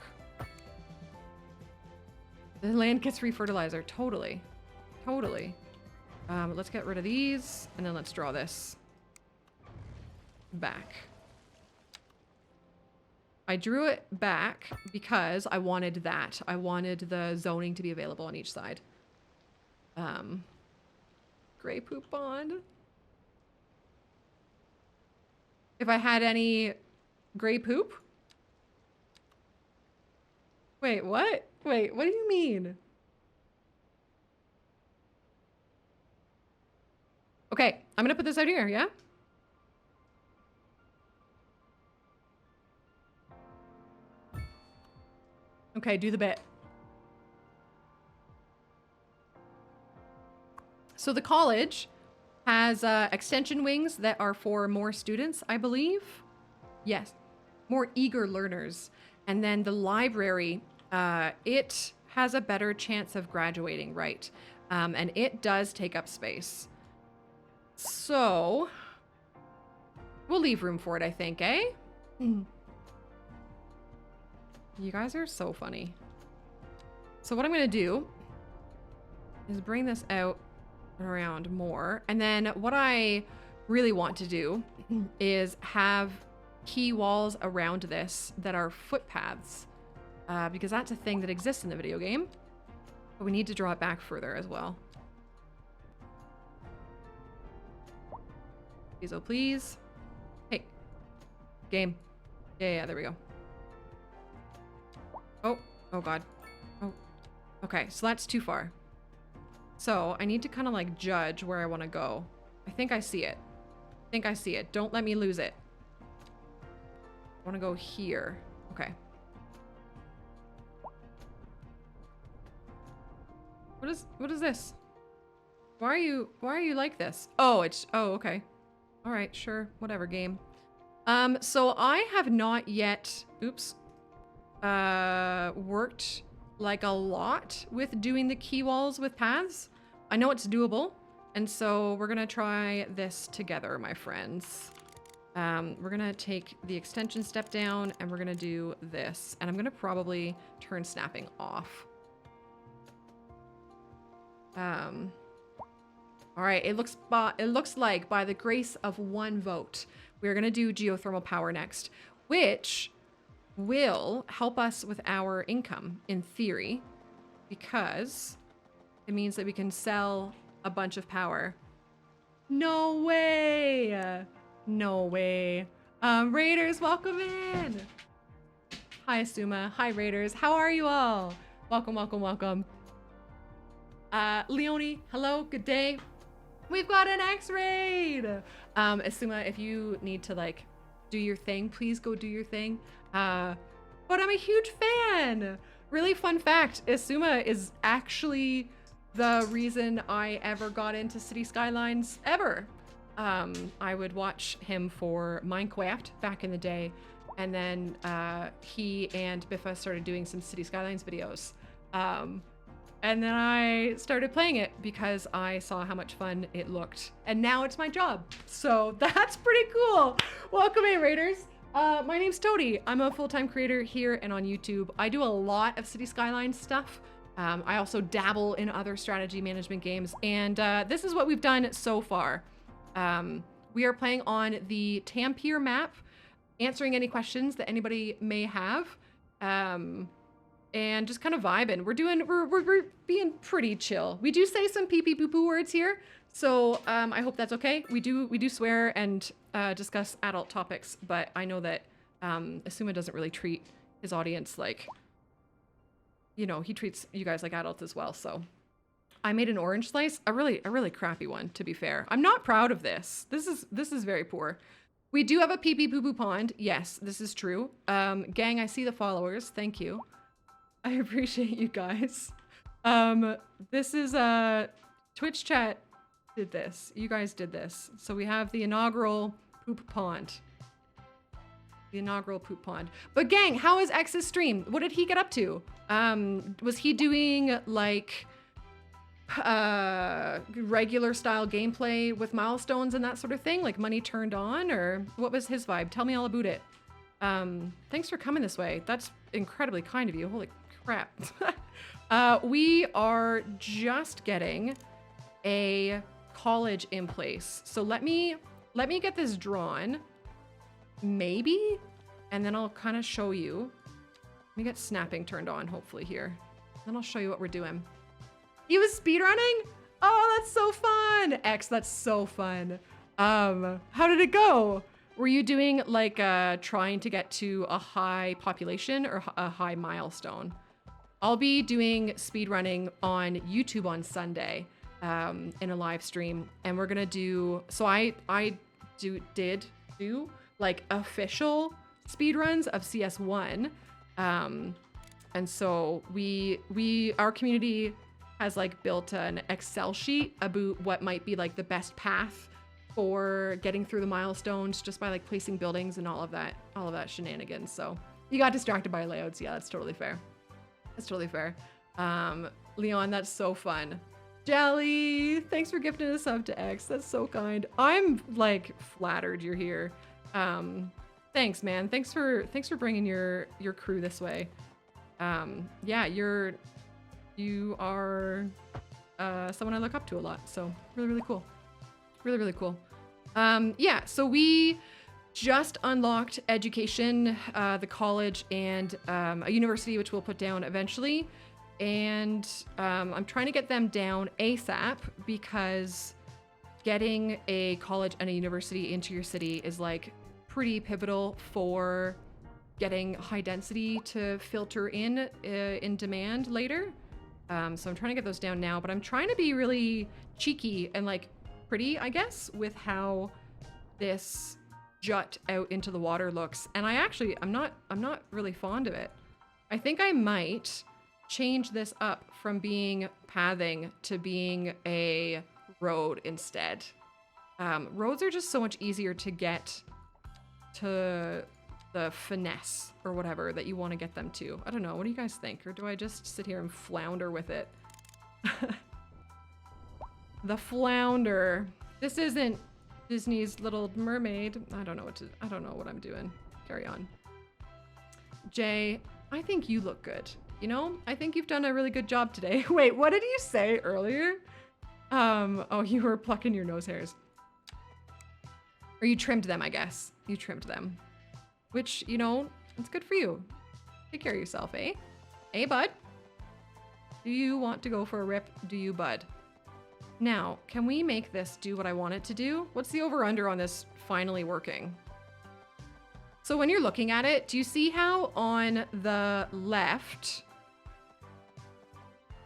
The land gets free fertilizer. Totally. Totally. Let's get rid of these, and then let's draw this back. I drew it back because I wanted that. I wanted the zoning to be available on each side. Gray poop pond. If I had any gray poop? Wait, what? Wait, what do you mean? Okay, I'm gonna put this out here, yeah? Okay, do the bit. So the college has extension wings that are for more students, I believe. Yes, more eager learners. And then the library, it has a better chance of graduating, right? And it does take up space. So we'll leave room for it, I think, eh? You guys are so funny. So what I'm gonna do is bring this out and around more. And then what I really want to do is have key walls around this that are footpaths, because that's a thing that exists in the video game. But we need to draw it back further as well. Please, oh please. Hey, game. Yeah, there we go. Oh God. Oh, okay, so that's too far. So I need to kind of like judge where I want to go. I think I see it. I think I see it. Don't let me lose it. I want to go here. Okay. What is this? Why are you like this? Oh, okay. All right, sure. Whatever, game. So I have not yet, oops, worked like a lot with doing the key walls with paths. I know it's doable, and so we're gonna try this together, my friends. We're gonna take the extension step down, and we're gonna do this, and I'm gonna probably turn snapping off. All right, it looks like by the grace of one vote, we're gonna do geothermal power next, which will help us with our income in theory, because it means that we can sell a bunch of power. No way! No way. Raiders, welcome in! Hi, Asuma. Hi, Raiders. How are you all? Welcome, welcome, welcome. Leonie, hello, good day. We've got an X-Raid! Asuma, if you need to, like, do your thing, please go do your thing. But I'm a huge fan! Really fun fact, Asuma is actually the reason I ever got into City Skylines, ever. I would watch him for Minecraft back in the day, And then he and Biffa started doing some City Skylines videos. And then I started playing it because I saw how much fun it looked. And now it's my job. So that's pretty cool. Welcome in, Raiders. My name's Toadie. I'm a full-time creator here and on YouTube. I do a lot of City Skylines stuff. I also dabble in other strategy management games. And this is what we've done so far. We are playing on the Tampere map, answering any questions that anybody may have. And just kind of vibing. We're being pretty chill. We do say some pee pee poo poo words here, so I hope that's okay. We do swear and discuss adult topics, but I know that Asuma doesn't really treat his audience like, you know, he treats you guys like adults as well. So I made an orange slice, a really crappy one, to be fair. I'm not proud of this. This is very poor. We do have a pee pee poo poo pond. Yes, this is true. Gang, I see the followers. Thank you. I appreciate you guys. This is Twitch chat did this. You guys did this. So we have the inaugural poop pond. The inaugural poop pond. But gang, how is X's stream? What did he get up to? Was he doing like regular style gameplay with milestones and that sort of thing? Like money turned on, or what was his vibe? Tell me all about it. Thanks for coming this way. That's incredibly kind of you. Holy crap. We are just getting a college in place. So let me get this drawn, maybe, and then I'll kind of show you. Let me get snapping turned on, hopefully here. Then I'll show you what we're doing. He was speedrunning? Oh, that's so fun. X, that's so fun. How did it go? Were you doing like trying to get to a high population or a high milestone? I'll be doing speedrunning on YouTube on Sunday in a live stream, and we're gonna do, so I did do like official speedruns of CS1. And so our community has like built an Excel sheet about what might be like the best path for getting through the milestones just by like placing buildings and all of that shenanigans. So you got distracted by layouts. Yeah, that's totally fair. That's totally fair. Leon, that's so fun. Jelly, thanks for gifting a sub to X. That's so kind. I'm like flattered you're here. Thanks, man. Thanks for bringing your crew this way. Yeah, you are someone I look up to a lot. So really cool. Really cool. Yeah, so we just unlocked education, the college, and a university, which we'll put down eventually. And I'm trying to get them down ASAP because getting a college and a university into your city is like pretty pivotal for getting high density to filter in demand later. So I'm trying to get those down now, but I'm trying to be really cheeky and like pretty, I guess, with how this jut out into the water looks. And I'm not really fond of it. I think I might change this up from being pathing to being a road instead. Roads are just so much easier to get to the finesse or whatever that you want to get them to. I don't know. What do you guys think? Or do I just sit here and flounder with it? The flounder. This isn't Disney's Little Mermaid. I don't know what I'm doing. Carry on. Jay, I think you look good. You know, I think you've done a really good job today. Wait, what did you say earlier? Oh, you were plucking your nose hairs. Or you trimmed them, I guess. You trimmed them. Which, you know, it's good for you. Take care of yourself, eh? Eh, bud? Do you want to go for a rip? Do you, bud? Now, can we make this do what I want it to do? What's the over-under on this finally working? So when you're looking at it, do you see how on the left...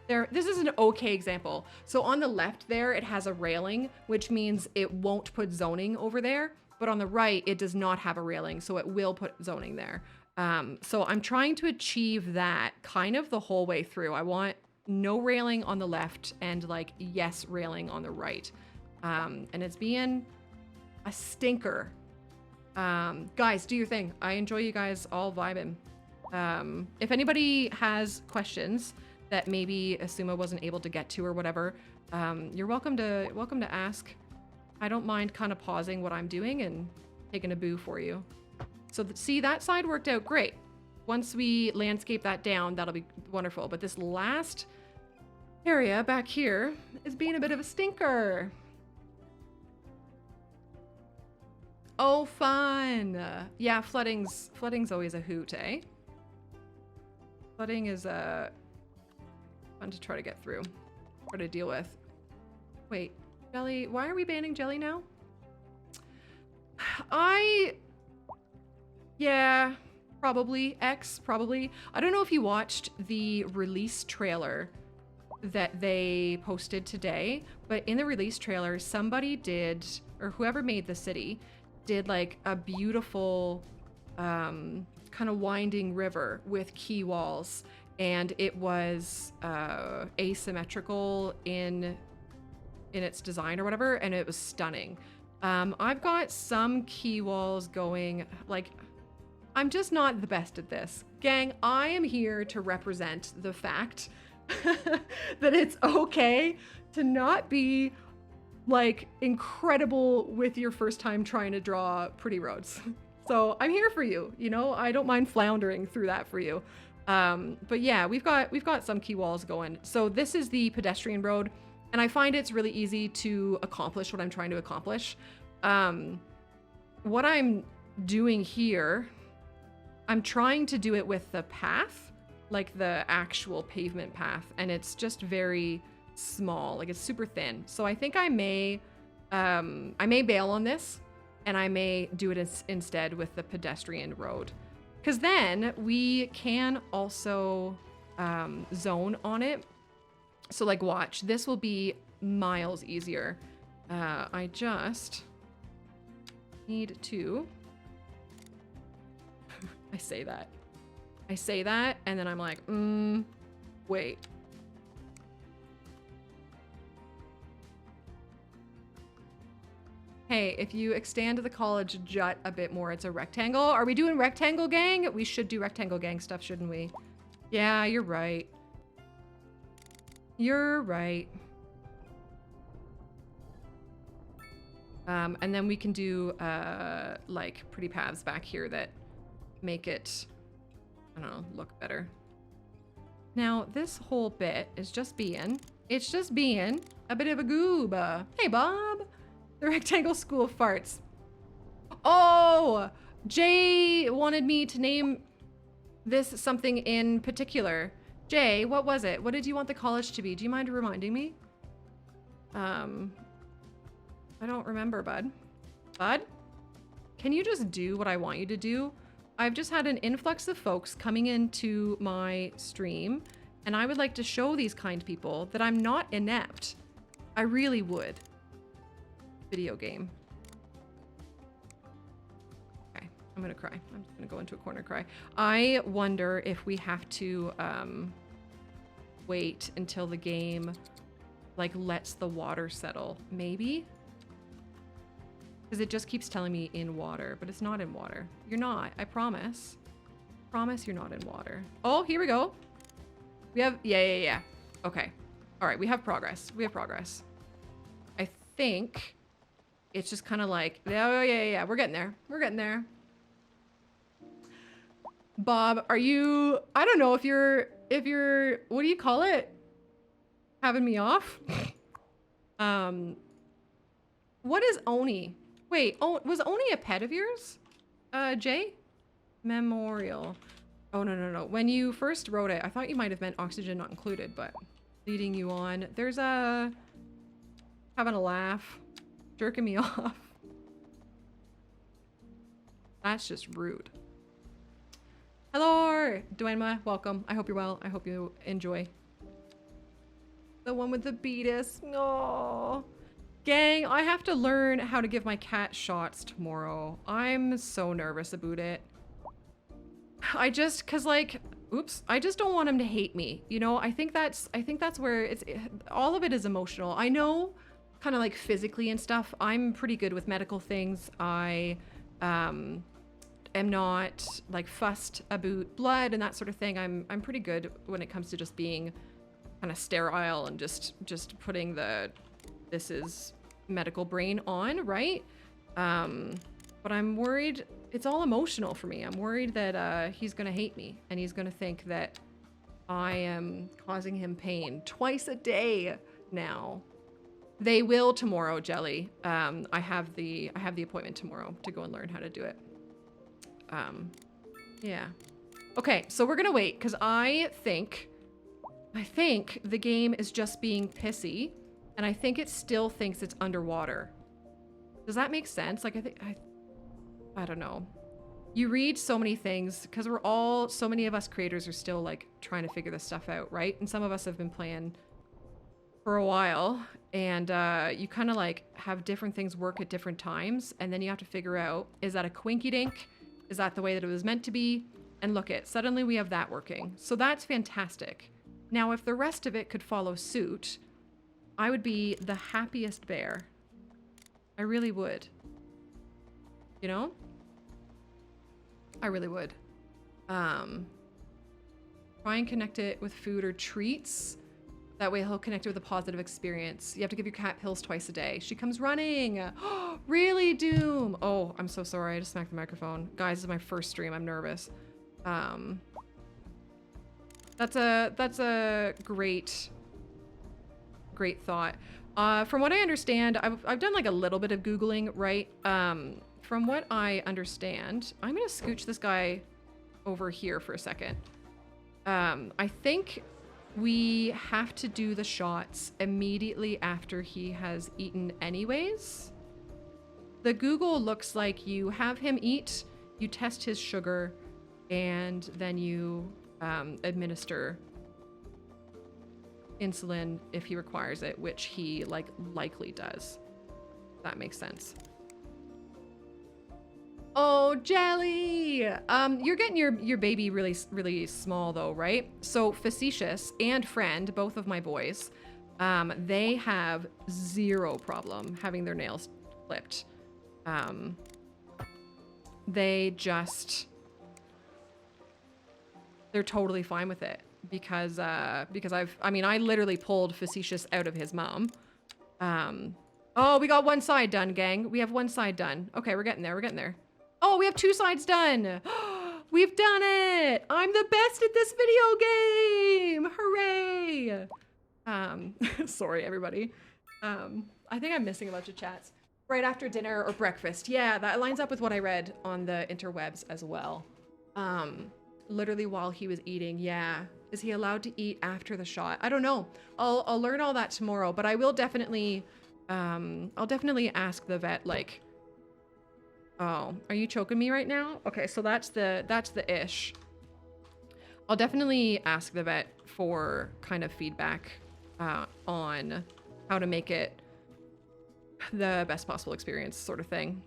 This is an okay example. So on the left there, it has a railing, which means it won't put zoning over there. But on the right, it does not have a railing, so it will put zoning there. So I'm trying to achieve that kind of the whole way through. I want no railing on the left and like yes railing on the right. And it's being a stinker. Guys, do your thing. I enjoy you guys all vibing. If anybody has questions that maybe Asuma wasn't able to get to or whatever, you're welcome to ask. I don't mind kind of pausing what I'm doing and taking a boo for you. So see, that side worked out great. Once we landscape that down, that'll be wonderful. But this last area back here is being a bit of a stinker. Oh, fun. Yeah, flooding's always a hoot, eh? Flooding is fun to try to get through, or to deal with. Wait, jelly, why are we banning jelly now? Yeah, probably. Probably. I don't know if you watched the release trailer that they posted today, but in the release trailer, somebody did, or whoever made the city, did like a beautiful kind of winding river with quay walls, and it was asymmetrical in its design or whatever, and it was stunning. I've got some quay walls going, like, I'm just not the best at this. Gang, I am here to represent the fact that it's okay to not be like incredible with your first time trying to draw pretty roads. So I'm here for you, you know, I don't mind floundering through that for you. But yeah, we've got some quay walls going. So this is the pedestrian road, and I find it's really easy to accomplish what I'm trying to accomplish. What I'm doing here, I'm trying to do it with the path, like the actual pavement path, and it's just very small, like it's super thin. So I think I may bail on this, and I may do it instead with the pedestrian road, because then we can also zone on it. So like, watch, this will be miles easier. I just need to I say that and then I'm like, wait. Hey, if you extend the college jut a bit more, it's a rectangle. Are we doing rectangle gang? We should do rectangle gang stuff, shouldn't we? Yeah, you're right. You're right. And then we can do like pretty paths back here that make it, I don't know, look better. Now this whole bit is just being, it's just being a bit of a goob. Hey Bob, the rectangle school of farts. Oh, Jay wanted me to name this something in particular. Jay, what was it? What did you want the college to be? Do you mind reminding me? I don't remember, bud. Bud? Can you just do what I want you to do? I've just had an influx of folks coming into my stream, and I would like to show these kind people that I'm not inept. I really would. Video game. Okay, I'm gonna cry. I'm just gonna go into a corner cry. I wonder if we have to wait until the game like lets the water settle. Maybe? Because it just keeps telling me in water, but it's not in water. You're not, I promise. Promise you're not in water. Oh, here we go. We have, yeah. Okay. All right, we have progress. I think it's just kind of like, yeah, we're getting there. We're getting there. Bob, are you, I don't know if you're, what do you call it? Having me off? What is Oni? Wait, oh, was Oni a pet of yours? Jay? Memorial. Oh, no. When you first wrote it, I thought you might have meant oxygen not included, but leading you on. There's a... having a laugh. Jerking me off. That's just rude. Hello, Dwayne, welcome. I hope you're well. I hope you enjoy. The one with the beatus. No. Gang, I have to learn how to give my cat shots tomorrow. I'm so nervous about it. Cause like, oops, I just don't want him to hate me. You know, I think that's where it's, all of it is emotional. I know kind of like physically and stuff, I'm pretty good with medical things. I am not like fussed about blood and that sort of thing. I'm pretty good when it comes to just being kind of sterile and just putting this is medical brain on, right? But I'm worried, it's all emotional for me. I'm worried that he's gonna hate me and he's gonna think that I am causing him pain twice a day now. They will tomorrow, Jelly. I have the appointment tomorrow to go and learn how to do it. Yeah. Okay, so we're gonna wait because I think the game is just being pissy, and I think it still thinks it's underwater. Does that make sense? Like, I don't know. You read so many things because so many of us creators are still like trying to figure this stuff out, right? And some of us have been playing for a while, and you kind of like have different things work at different times, and then you have to figure out, is that a quinky dink? Is that the way that it was meant to be? And look it, suddenly we have that working. So that's fantastic. Now, if the rest of it could follow suit, I would be the happiest bear. I really would. You know? I really would. Try and connect it with food or treats. That way he'll connect it with a positive experience. You have to give your cat pills twice a day. She comes running. Really, Doom? Oh, I'm so sorry. I just smacked the microphone. Guys, this is my first stream. I'm nervous. That's a great thought. From what I understand, I've done like a little bit of Googling, right? From what I understand, I'm gonna scooch this guy over here for a second. I think we have to do the shots immediately after he has eaten anyways. The Google looks like you have him eat, you test his sugar, and then you administer insulin if he requires it, which he likely does. That makes sense. Oh, Jelly! You're getting your baby really, really small though, right? So Facetious and Friend, both of my boys, they have zero problem having their nails clipped. They're totally fine with it because I literally pulled Facetious out of his mom. Oh, we got one side done, gang. We have one side done. Okay, we're getting there. Oh, we have two sides done. We've done it. I'm the best at this video game. Hooray. Sorry, everybody. I think I'm missing a bunch of chats. Right after dinner or breakfast. Yeah, that lines up with what I read on the interwebs as well. Literally while he was eating. Yeah. Is he allowed to eat after the shot? I don't know. I'll learn all that tomorrow, but I will definitely, I'll definitely ask the vet, like, oh, are you choking me right now? Okay, so that's the ish. I'll definitely ask the vet for kind of feedback on how to make it the best possible experience, sort of thing.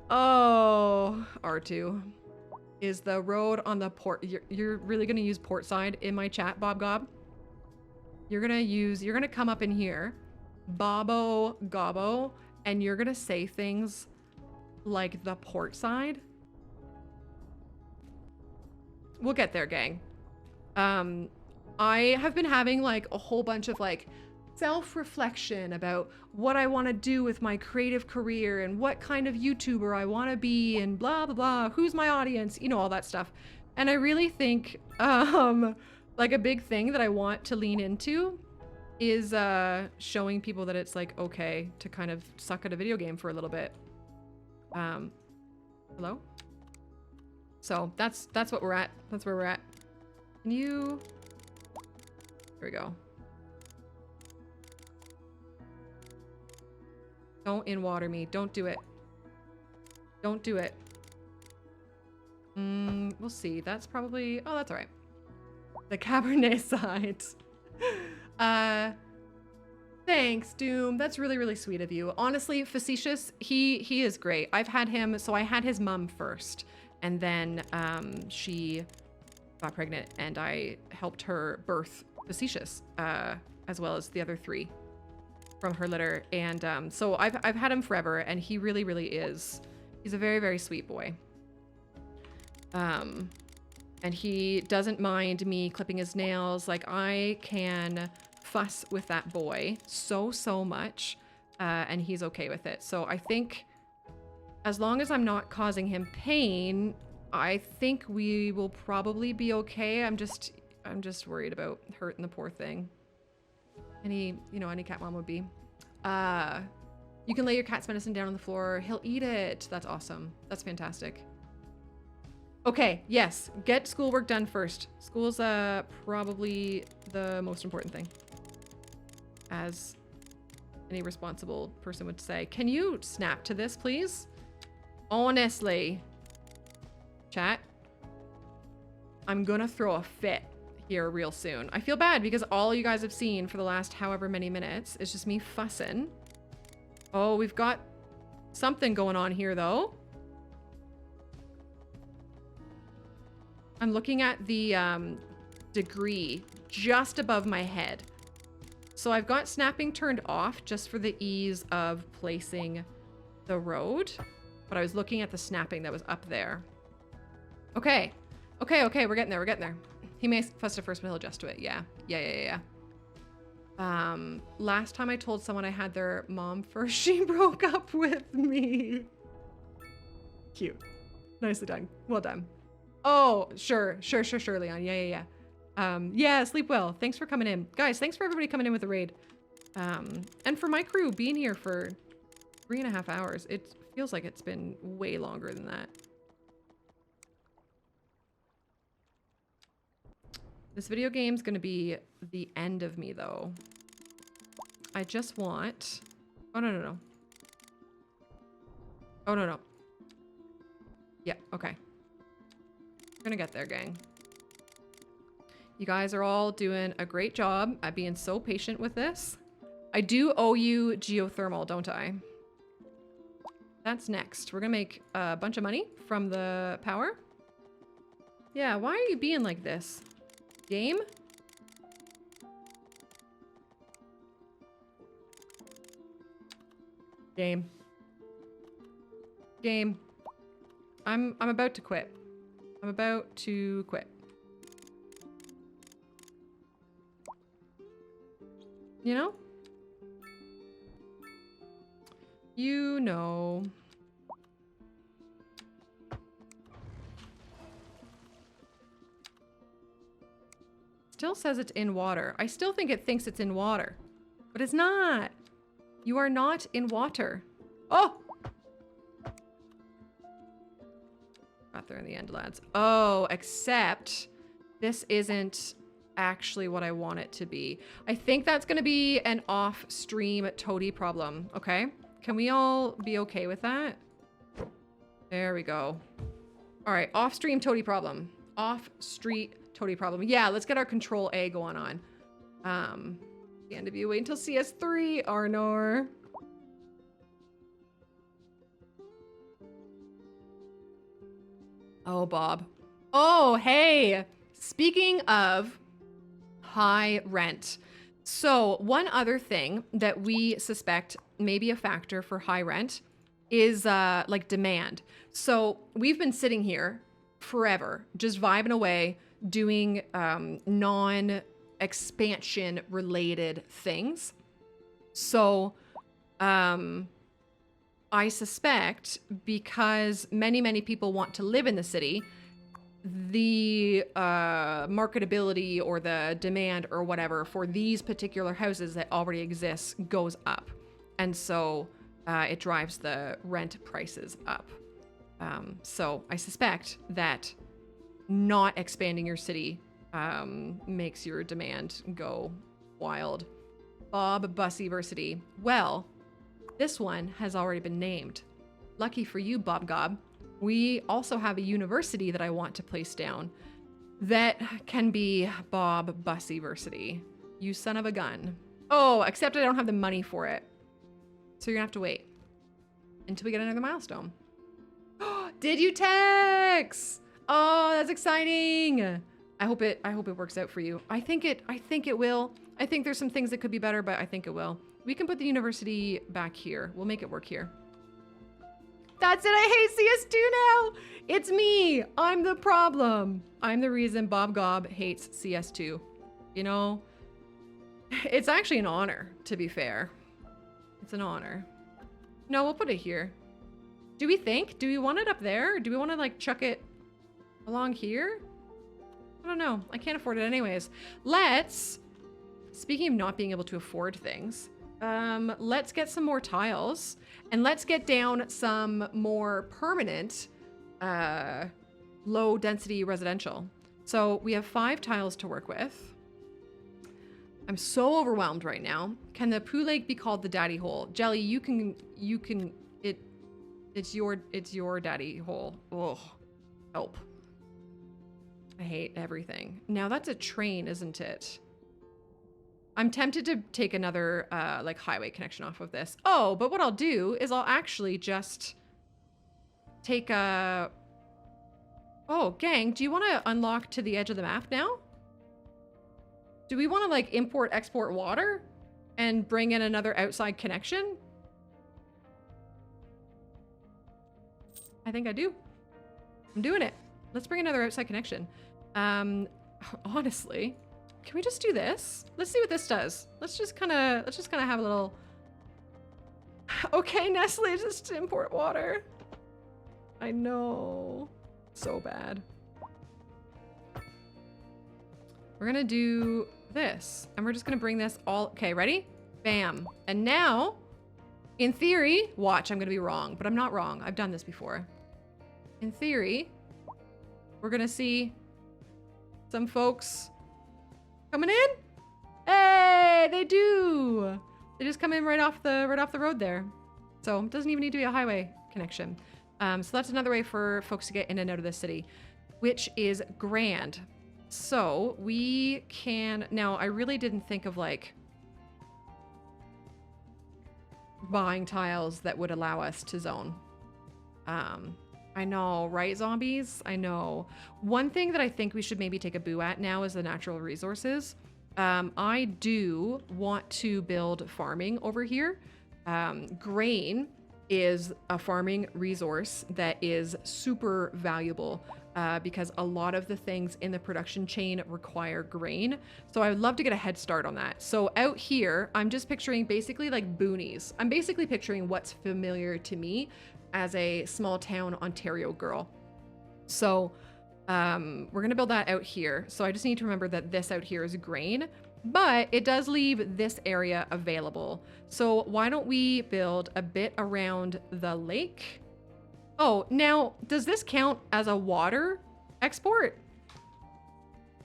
Oh, R2. Is the road on the port... You're really gonna use port side in my chat, Bob Gob? You're gonna come up in here, Bobo Gobbo, and you're gonna say things like the port side. We'll get there, gang. I have been having like a whole bunch of like self-reflection about what I want to do with my creative career and what kind of YouTuber I want to be and blah, blah, blah. Who's my audience? You know, all that stuff. And I really think like a big thing that I want to lean into is showing people that it's like okay to kind of suck at a video game for a little bit. Hello? So that's what we're at. That's where we're at. Can you... Here we go. Don't in-water me. Don't do it. Don't do it. We'll see. That's probably... Oh, that's all right. The Cabernet side. Thanks, Doom. That's really, really sweet of you. Honestly, Facetious, he is great. I've had him... So I had his mom first. And then she got pregnant and I helped her birth Facetious, as well as the other three. from her litter. And so I've had him forever, and he really, really is. He's a very, very sweet boy. And he doesn't mind me clipping his nails. Like, I can fuss with that boy so much, and he's okay with it. So I think as long as I'm not causing him pain, I think we will probably be okay. I'm just worried about hurting the poor thing. Any cat mom would be. You can lay your cat's medicine down on the floor. He'll eat it. That's awesome. That's fantastic. Okay, yes. Get schoolwork done first. School's probably the most important thing, as any responsible person would say. Can you snap to this, please? Honestly. Chat. I'm gonna throw a fit here real soon. I feel bad because all you guys have seen for the last however many minutes is just me fussing. Oh, we've got something going on here, though. I'm looking at the degree just above my head. So I've got snapping turned off just for the ease of placing the road. But I was looking at the snapping that was up there. Okay. Okay, we're getting there, we're getting there. He may fuss at first, but he'll adjust to it. Yeah. Last time I told someone I had their mom first, she broke up with me. Cute. Nicely done. Well done. Oh, sure, Leon. Yeah. Yeah, sleep well. Thanks for coming in. Guys, thanks for everybody coming in with the raid. And for my crew being here for 3.5 hours. It feels like it's been way longer than that. This video game's gonna be the end of me, though. I just want... Oh, no. Oh, no. Yeah, okay. We're gonna get there, gang. You guys are all doing a great job at being so patient with this. I do owe you geothermal, don't I? That's next. We're gonna make a bunch of money from the power. Yeah, why are you being like this? Game? Game. I'm about to quit. I'm about to quit. You know? You know. Still says it's in water. I still think it thinks it's in water, but it's not. You are not in water. Oh! Got there in the end, lads. Oh, except this isn't actually what I want it to be. I think that's going to be an off-stream toadie problem, okay? Can we all be okay with that? There we go. All right, off-stream toadie problem. Off-street toadie problem. Yeah, let's get our control A going on. The end of you, wait until CS3, Arnor. Oh, Bob. Oh, hey. Speaking of high rent. So one other thing that we suspect may be a factor for high rent is like demand. So we've been sitting here forever, just vibing away, doing non-expansion related things. So I suspect because many people want to live in the city, the marketability or the demand or whatever for these particular houses that already exist goes up. And so it drives the rent prices up. So I suspect that not expanding your city makes your demand go wild. Bob Busyversity. Well, this one has already been named. Lucky for you, Bob Gob. We also have a university that I want to place down that can be Bob Busyversity. You son of a gun. Oh, except I don't have the money for it. So you're gonna have to wait until we get another milestone. Did you text? Oh, that's exciting. I hope it works out for you. I think it will. I think there's some things that could be better, but I think it will. We can put the university back here. We'll make it work here. That's it. I hate CS2 now. It's me. I'm the problem. I'm the reason Bob Gob hates CS2. You know, it's actually an honor, to be fair. It's an honor. No, we'll put it here. Do we think? Do we want it up there? Or do we want to like chuck it along here? I don't know. I can't afford it anyways. Let's, speaking of not being able to afford things, let's get some more tiles and let's get down some more permanent, low density residential. So we have 5 tiles to work with. I'm so overwhelmed right now. Can the poo lake be called the daddy hole? Jelly, it's your daddy hole. Ugh, help. I hate everything. Now that's a train, isn't it? I'm tempted to take another like highway connection off of this. Oh, but what I'll do is I'll actually just take a... Oh, gang, do you want to unlock to the edge of the map now? Do we want to like import, export water and bring in another outside connection? I think I do. I'm doing it. Let's bring another outside connection. Honestly, can we just do this? Let's see what this does. Let's just kind of have a little... Okay, Nestle, just import water. I know. So bad. We're gonna do this, and we're just gonna bring this all... Okay, ready? Bam. And now, in theory, watch, I'm gonna be wrong, but I'm not wrong. I've done this before. In theory, we're gonna see some folks coming in. Hey, they do. They just come in right off the road there. So it doesn't even need to be a highway connection. So that's another way for folks to get in and out of the city, which is grand. So we can, now I really didn't think of like buying tiles that would allow us to zone. I know, right, zombies? I know. One thing that I think we should maybe take a boo at now is the natural resources. I do want to build farming over here. Grain is a farming resource that is super valuable because a lot of the things in the production chain require grain. So I would love to get a head start on that. So out here, I'm just picturing basically like boonies. I'm basically picturing what's familiar to me as a small town Ontario girl. So we're gonna build that out here. So I just need to remember that this out here is grain, but it does leave this area available. So why don't we build a bit around the lake? Oh, now does this count as a water export?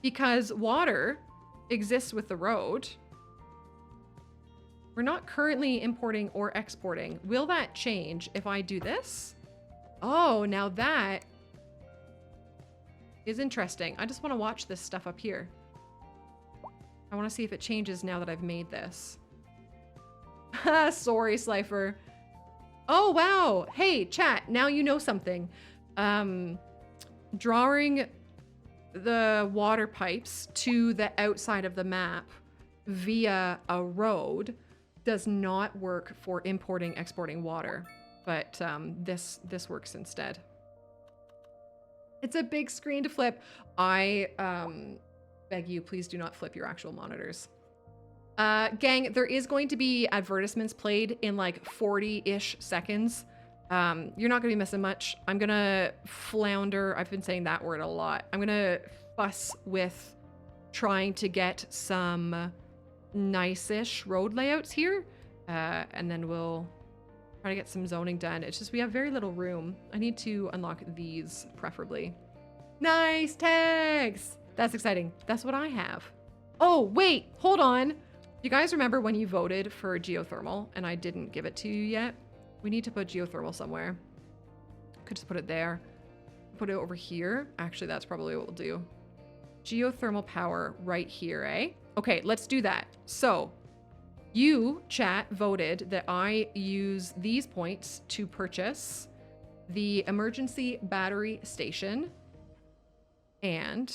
Because water exists with the road. We're not currently importing or exporting. Will that change if I do this? Oh, now that is interesting. I just want to watch this stuff up here. I want to see if it changes now that I've made this. Sorry, Slifer. Oh, wow. Hey, chat, now you know something. Drawing the water pipes to the outside of the map via a road does not work for importing, exporting water, but this works instead. It's a big screen to flip. I beg you, please do not flip your actual monitors. Gang, there is going to be advertisements played in like 40-ish seconds. You're not gonna be missing much. I'm gonna flounder. I've been saying that word a lot. I'm gonna fuss with trying to get some nice-ish road layouts here. And then we'll try to get some zoning done. It's just we have very little room. I need to unlock these preferably. Nice tags! That's exciting. That's what I have. Oh, wait, hold on. You guys remember when you voted for geothermal and I didn't give it to you yet? We need to put geothermal somewhere. Could just put it there. Put it over here. Actually, that's probably what we'll do. Geothermal power right here, eh? Okay, let's do that. So you, chat, voted that I use these points to purchase the emergency battery station and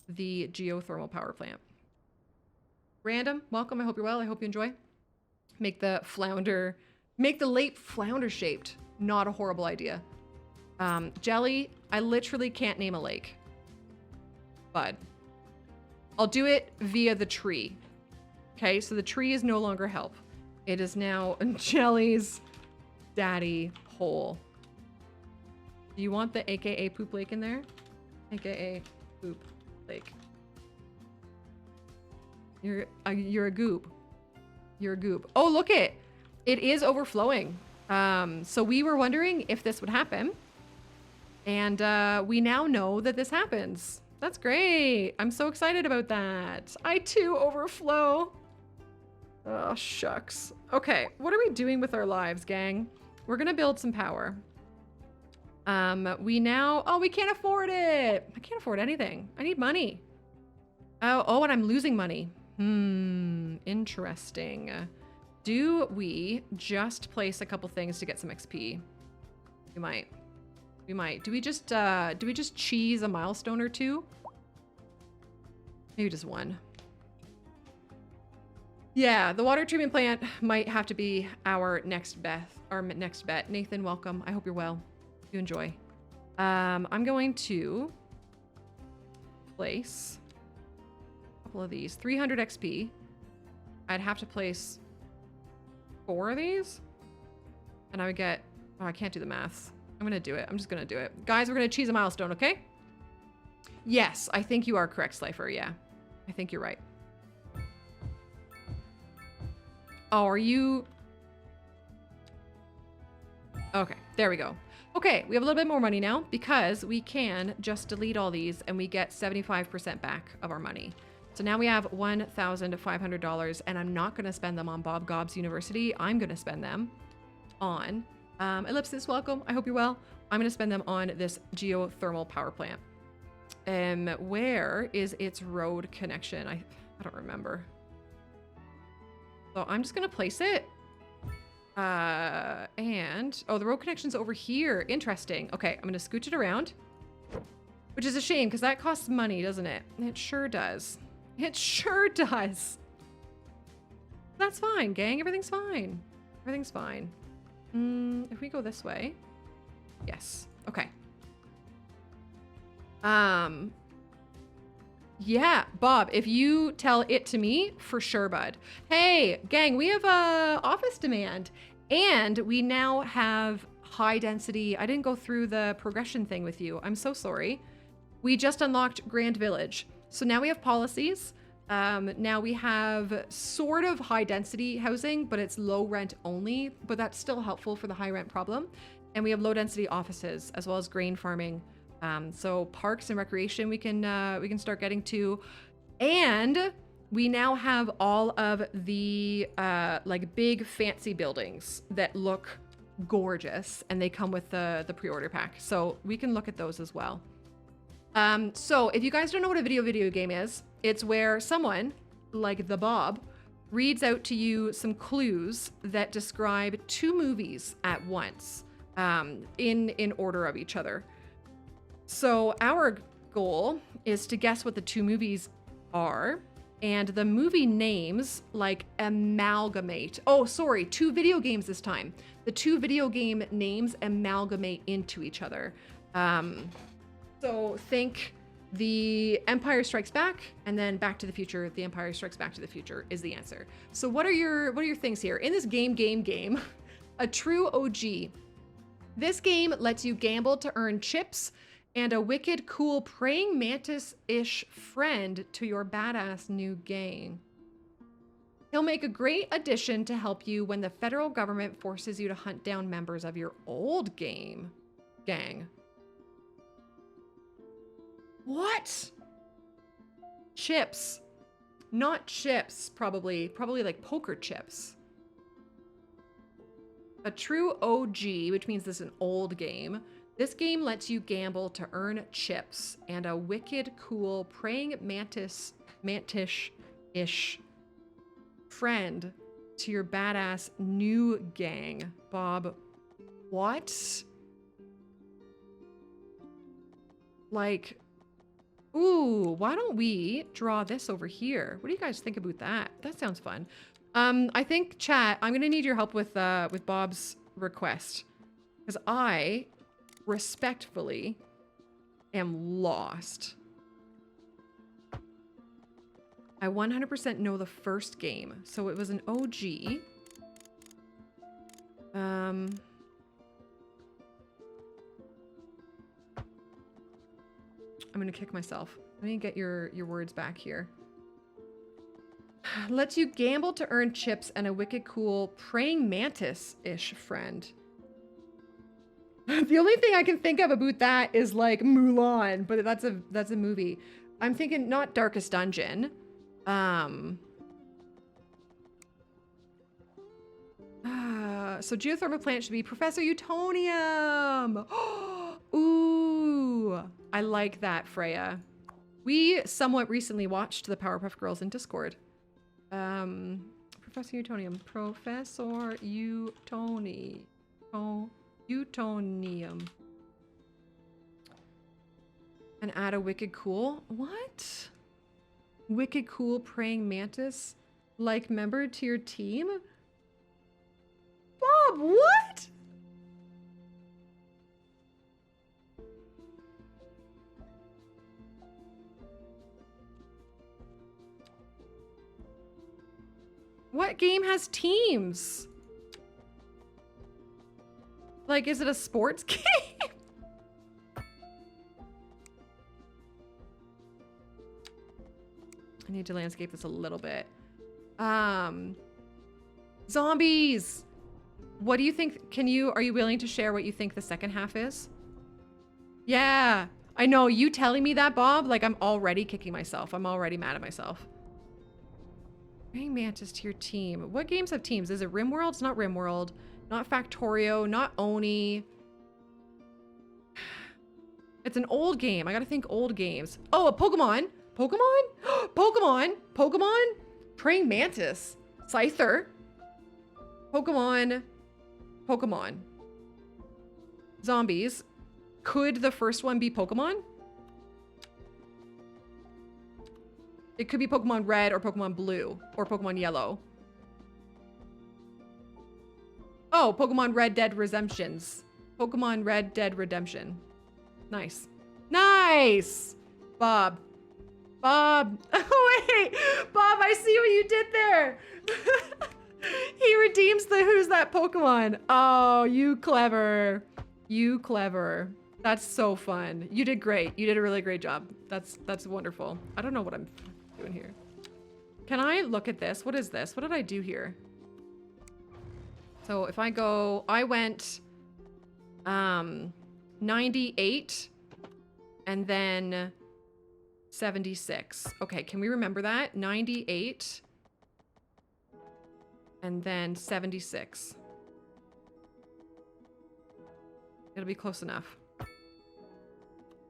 the geothermal power plant. Random, welcome. I hope you're well. I hope you enjoy. Make the lake flounder shaped. Not a horrible idea. Jelly, I literally can't name a lake. But I'll do it via the tree. Okay, so the tree is no longer help. It is now Jelly's daddy hole. Do you want the AKA poop lake in there? AKA poop lake. You're a goop. You're a goop. Oh, look it. It is overflowing. So we were wondering if this would happen. And we now know that this happens. That's great. I'm so excited about that. I too overflow. Oh, shucks. Okay, what are we doing with our lives, gang? We're gonna build some power. We can't afford it. I can't afford anything. I need money. Oh, and I'm losing money. Interesting. Do we just place a couple things to get some XP? We might. We might. Do we just cheese a milestone or two? Maybe just one. Yeah, the water treatment plant might have to be our next bet. Nathan, welcome. I hope you're well. You enjoy. I'm going to place a couple of these. 300 XP. I'd have to place 4 of these. And I would get... Oh, I can't do the maths. I'm going to do it. I'm just going to do it. Guys, we're going to cheese a milestone, okay? Yes, I think you are correct, Slifer. Yeah, I think you're right. Oh, are you... Okay, there we go. Okay, we have a little bit more money now because we can just delete all these and we get 75% back of our money. So now we have $1,500 and I'm not going to spend them on Bob Gobb's University. I'm going to spend them on... Ellipsis, welcome. I hope you're well. I'm going to spend them on this geothermal power plant. Where is its road connection? I don't remember. So I'm just going to place it. Oh, the road connection's over here. Interesting. Okay, I'm going to scooch it around. Which is a shame because that costs money, doesn't it? It sure does. It sure does. That's fine, gang. Everything's fine. Everything's fine. If we go this way. Yes. Okay. Yeah, Bob, if you tell it to me, for sure, bud. Hey, gang, we have a office demand and we now have high density. I didn't go through the progression thing with you. I'm so sorry. We just unlocked Grand Village. So now we have policies. Now we have sort of high density housing, but it's low rent only, but that's still helpful for the high rent problem. And we have low density offices as well as grain farming. So parks and recreation we can start getting to. And we now have all of the like big fancy buildings that look gorgeous and they come with the pre-order pack. So we can look at those as well. So if you guys don't know what a video game is, it's where someone, like the Bob, reads out to you some clues that describe 2 movies at once, in order of each other. So our goal is to guess what the 2 movies are, and the movie names like amalgamate. Oh, sorry, 2 video games this time. The 2 video game names amalgamate into each other. So think The Empire Strikes Back and then Back to the Future. The Empire Strikes Back to the Future is the answer. So what are your things here? In this game, a true OG. This game lets you gamble to earn chips and a wicked cool praying mantis-ish friend to your badass new gang. He'll make a great addition to help you when the federal government forces you to hunt down members of your old gang. What? Chips. Not chips, probably like poker chips. A true OG, which means this is an old game. This game lets you gamble to earn chips and a wicked cool praying mantis-ish friend to your badass new gang. Bob, what? Like, Ooh, why don't we draw this over here? What do you guys think about that? That sounds fun. I think, chat, I'm gonna need your help with Bob's request. Because I, respectfully, am lost. I 100% know the first game. So it was an OG. I'm gonna kick myself. Let me get your words back here. Lets you gamble to earn chips and a wicked cool praying mantis-ish friend. The only thing I can think of about that is like Mulan, but that's a movie. I'm thinking not Darkest Dungeon. So geothermal plant should be Professor Utonium. Ooh, I like that, Freya. We somewhat recently watched the Powerpuff Girls in Discord. Professor Utonium. Professor Utonium. Utonium. And add a wicked cool. What? Wicked cool praying mantis like member to your team? Bob, what? What game has teams? Like, is it a sports game? I need to landscape this a little bit. Zombies. What do you think? Are you willing to share what you think the second half is? Yeah, I know. You telling me that, Bob, like I'm already kicking myself. I'm already mad at myself. Praying Mantis to your team. What games have teams? Is it RimWorld? It's not RimWorld. Not Factorio. Not Oni. It's an old game. I gotta think old games. Oh, a Pokemon. Pokemon? Pokemon. Pokemon. Praying Mantis. Scyther. Pokemon. Pokemon. Zombies. Could the first one be Pokemon? It could be Pokemon Red or Pokemon Blue or Pokemon Yellow. Oh, Pokemon Red Dead Redemptions. Pokemon Red Dead Redemption. Nice. Nice! Bob. Bob. Oh, wait. Bob, I see what you did there. He redeems the who's that Pokemon. Oh, you clever. You clever. That's so fun. You did great. You did a really great job. That's wonderful. I don't know what I'm doing here. Can I look at this? What is this? What did I do here? So if I go, I went 98 and then 76. Okay, can we remember that? 98 and then 76. It'll be close enough.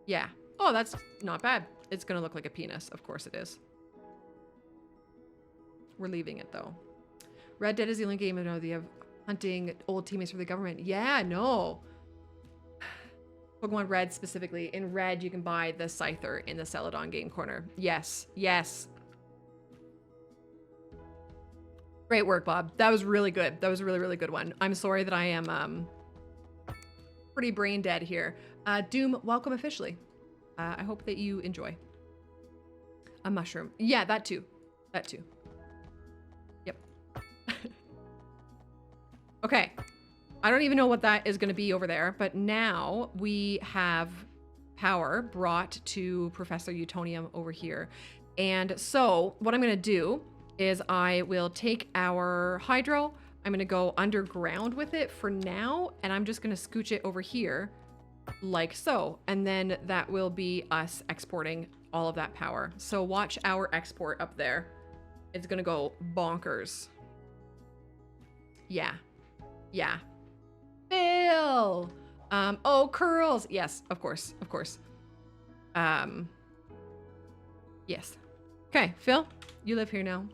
Yeah. Oh, that's not bad. It's gonna look like a penis. Of course it is. We're leaving it though. Red Dead is the only game I know they have hunting old teammates for the government. Yeah, no. Pokemon Red specifically. In Red, you can buy the Scyther in the Celadon game corner. Yes, yes. Great work, Bob. That was really good. That was a really, really good one. I'm sorry that I am pretty brain dead here. Doom, welcome officially. I hope that you enjoy. A mushroom. Yeah, that too. That too. Yep. Okay. I don't even know what that is going to be over there, but now we have power brought to Professor Utonium over here. And so what I'm going to do is I will take our hydro. I'm going to go underground with it for now, and I'm just going to scooch it over here like so. And then that will be us exporting all of that power. So watch our export up there. It's going to go bonkers. Yeah. Yeah. Phil! Oh, curls! Yes, of course, of course. Yes. Okay, Phil, you live here now.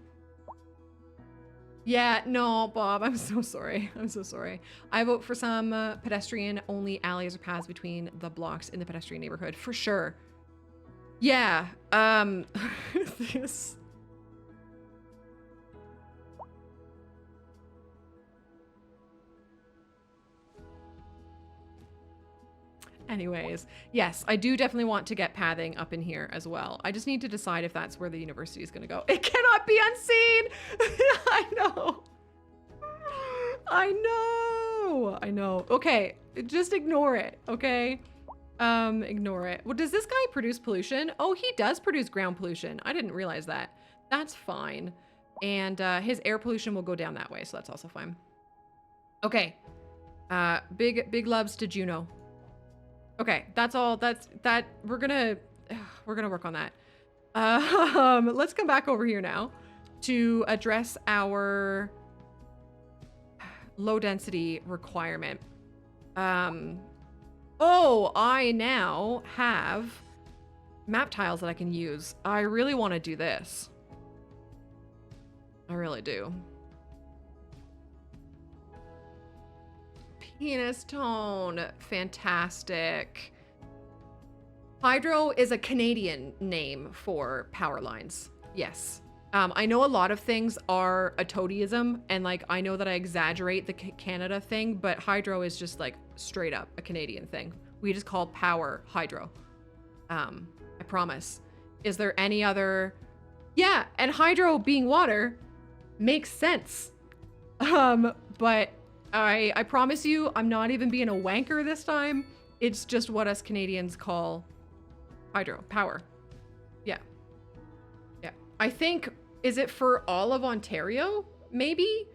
Yeah, no, Bob, I'm so sorry. I'm so sorry. I vote for some pedestrian-only alleys or paths between the blocks in the pedestrian neighborhood, for sure. Yeah. This. Anyways, yes, I do definitely want to get pathing up in here as well. I just need to decide if that's where the university is going to go. It cannot be unseen. I know. I know. Okay, just ignore it, okay? Ignore it. Well, does this guy produce pollution? Oh, he does produce ground pollution. I didn't realize that. That's fine. And his air pollution will go down that way, so that's also fine. Okay. Big loves to Juno. Okay, that's all. We're gonna work on that. Let's come back over here now to address our low density requirement. Oh, I now have map tiles that I can use. I really want to do this. I really do. Penis tone. Fantastic. Hydro is a Canadian name for power lines. Yes. I know a lot of things are a toadieism, and like I know that I exaggerate the Canada thing, but hydro is just like straight up a Canadian thing. We just call power hydro. I promise. Is there any other? Yeah, and hydro being water makes sense. But I promise you, I'm not even being a wanker this time. It's just what us Canadians call hydro power. Yeah. Yeah. I think, is it for all of Ontario? Maybe?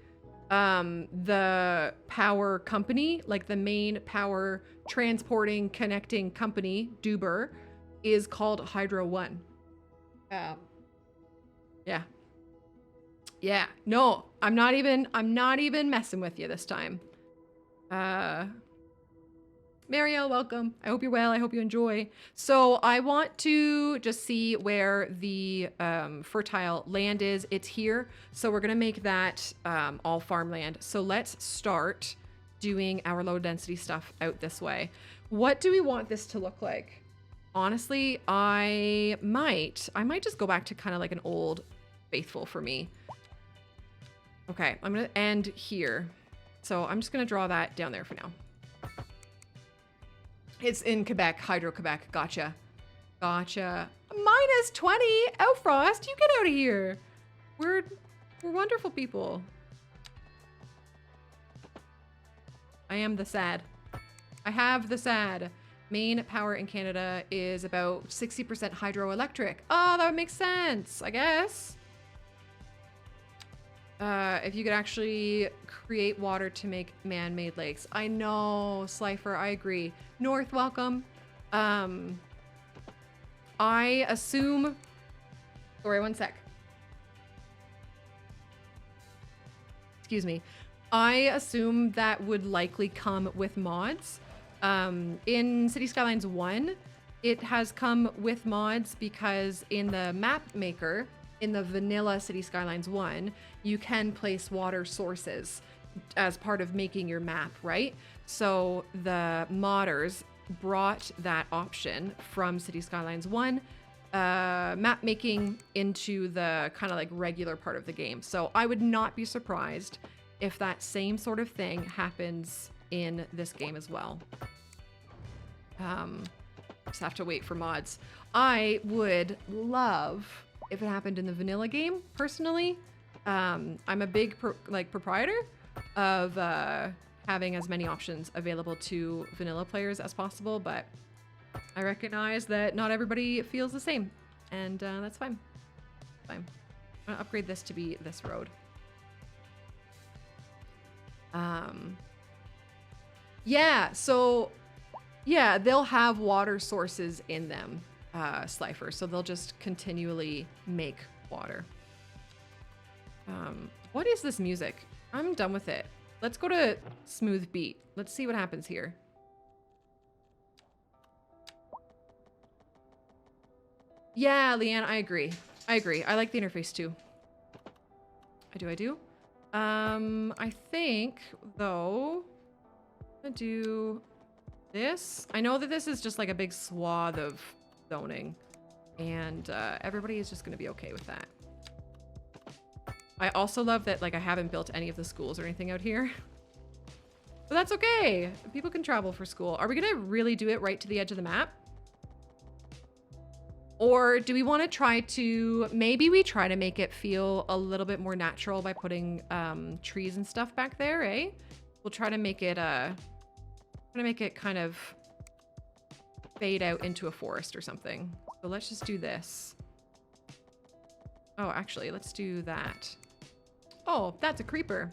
The power company, like the main power transporting, connecting company, Duber, is called Hydro One. Yeah. Yeah. No, I'm not even messing with you this time. Marielle, welcome. I hope you're well. I hope you enjoy. So I want to just see where the fertile land is. It's here. So we're going to make that all farmland. So let's start doing our low density stuff out this way. What do we want this to look like? Honestly, I might just go back to kind of like an old faithful for me. Okay, I'm going to end here. So I'm just going to draw that down there for now. It's in Quebec, Hydro Quebec. Gotcha. Gotcha. -20. Outfrost, you get out of here. We're wonderful people. I am the sad. I have the sad. Main power in Canada is about 60% hydroelectric. Oh, that would make sense, I guess. If you could actually create water to make man-made lakes. I know, Slifer, I agree. North, welcome. I assume... Sorry, one sec. Excuse me. I assume that would likely come with mods. In City Skylines 1, it has come with mods because in the map maker, in the vanilla City Skylines 1, you can place water sources as part of making your map, right? So the modders brought that option from City Skylines 1 map making into the kind of like regular part of the game. So I would not be surprised if that same sort of thing happens in this game as well. Just have to wait for mods. I would love if it happened in the vanilla game, personally. I'm a big proprietor of having as many options available to vanilla players as possible, but I recognize that not everybody feels the same, and that's fine. Fine. I'm gonna upgrade this to be this road. Yeah, so yeah, they'll have water sources in them, Slifer, so they'll just continually make water. What is this music? I'm done with it. Let's go to smooth beat. Let's see what happens here. Yeah, Leanne, I agree. I like the interface too. I do. I think, though, I'm gonna do this. I know that this is just like a big swath of zoning. And everybody is just going to be okay with that. I also love that, like, I haven't built any of the schools or anything out here. But that's okay. People can travel for school. Are we going to really do it right to the edge of the map? Or do we want to try to, maybe we try to make it feel a little bit more natural by putting trees and stuff back there, eh? We'll try to make it kind of fade out into a forest or something. So let's just do this. Oh, actually, let's do that. Oh, that's a creeper.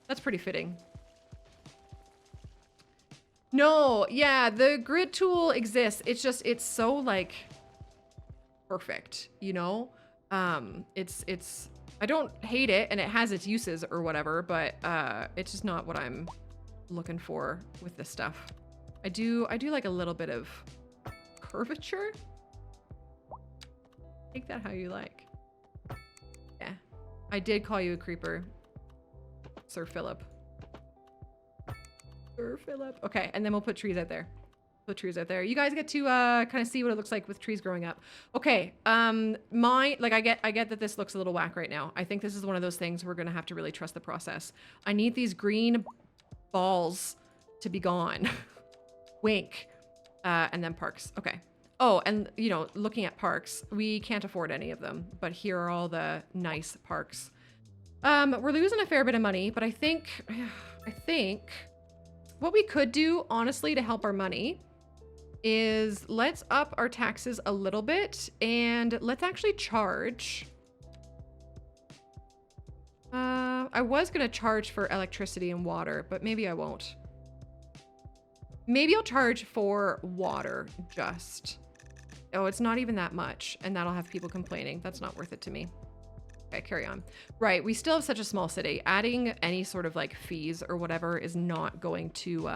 That's pretty fitting. No, yeah, the grid tool exists. It's just, it's so like perfect, you know? It's I don't hate it and it has its uses or whatever, but it's just not what I'm looking for with this stuff. I do like a little bit of curvature. Take that how you like. Yeah. I did call you a creeper, Sir Philip. Sir Philip. Okay, and then we'll put trees out there. Put trees out there. You guys get to kind of see what it looks like with trees growing up. Okay, I get that this looks a little whack right now. I think this is one of those things we're gonna have to really trust the process. I need these green balls to be gone. Wink. And then parks. Okay. Oh, and you know, looking at parks, we can't afford any of them, but here are all the nice parks. We're losing a fair bit of money, but I think what we could do, honestly, to help our money is let's up our taxes a little bit and let's actually charge. I was gonna charge for electricity and water, but maybe I won't. Maybe I'll charge for water just. Oh, it's not even that much, and that'll have people complaining. That's not worth it to me. Okay, carry on. Right, we still have such a small city. Adding any sort of like fees or whatever is not going to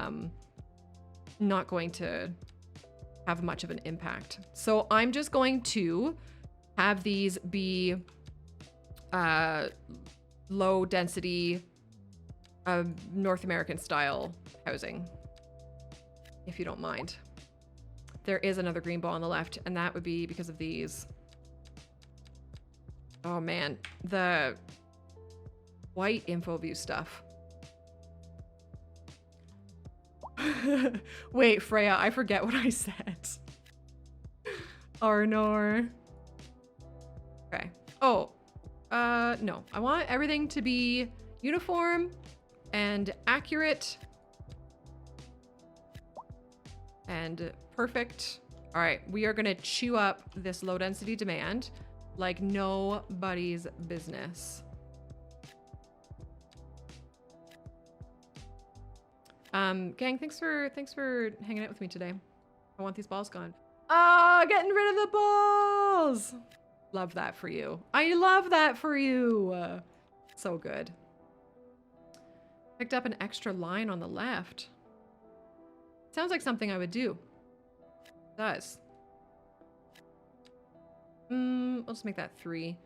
have much of an impact. So I'm just going to have these be low density North American style housing, if you don't mind. There is another green ball on the left, and that would be because of these. Oh man, the white info view stuff. Wait, Freya, I forget what I said. Arnor. Okay. Oh, no. I want everything to be uniform and accurate and perfect. All right, we are gonna chew up this low density demand like nobody's business. Gang, thanks for hanging out with me today. I want these balls gone. Ah, getting rid of the balls. Love that for you. I love that for you. So good. Picked up an extra line on the left. Sounds like something I would do. It does. We'll just make that 3.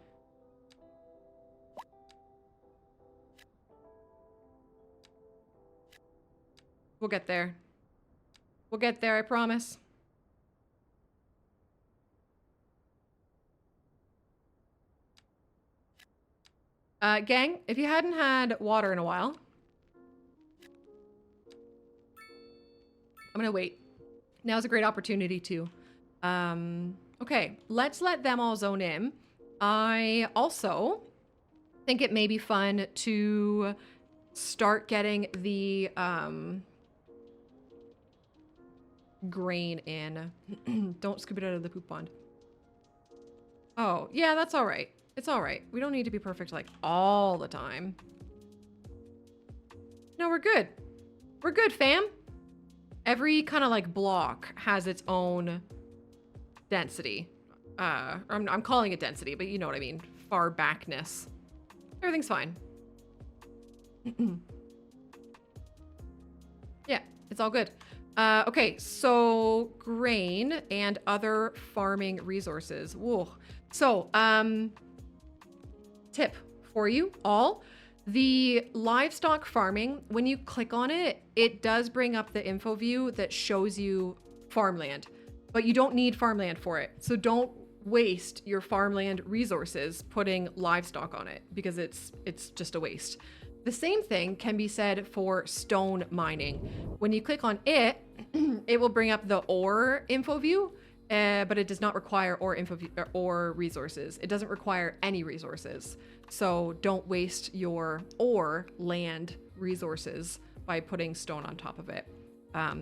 We'll get there. We'll get there, I promise. Gang, if you hadn't had water in a while, I'm gonna wait. Now's a great opportunity to. Okay, let's let them all zone in. I also think it may be fun to start getting the grain in. Don't scoop it out of the poop pond. Oh, yeah, that's all right. It's all right. We don't need to be perfect like all the time. No, we're good. We're good, fam. Every kind of like block has its own density. I'm calling it density, but you know what I mean. Far backness. Everything's fine. Yeah, it's all good. Okay, so grain and other farming resources. Whoa. So, tip for you all. The livestock farming, when you click on it, it does bring up the info view that shows you farmland. but you don't need farmland for it. So don't waste your farmland resources putting livestock on it because it's just a waste. The same thing can be said for stone mining. When you click on it, it will bring up the ore info view, but it does not require ore resources. It doesn't require any resources. So don't waste your ore land resources by putting stone on top of it.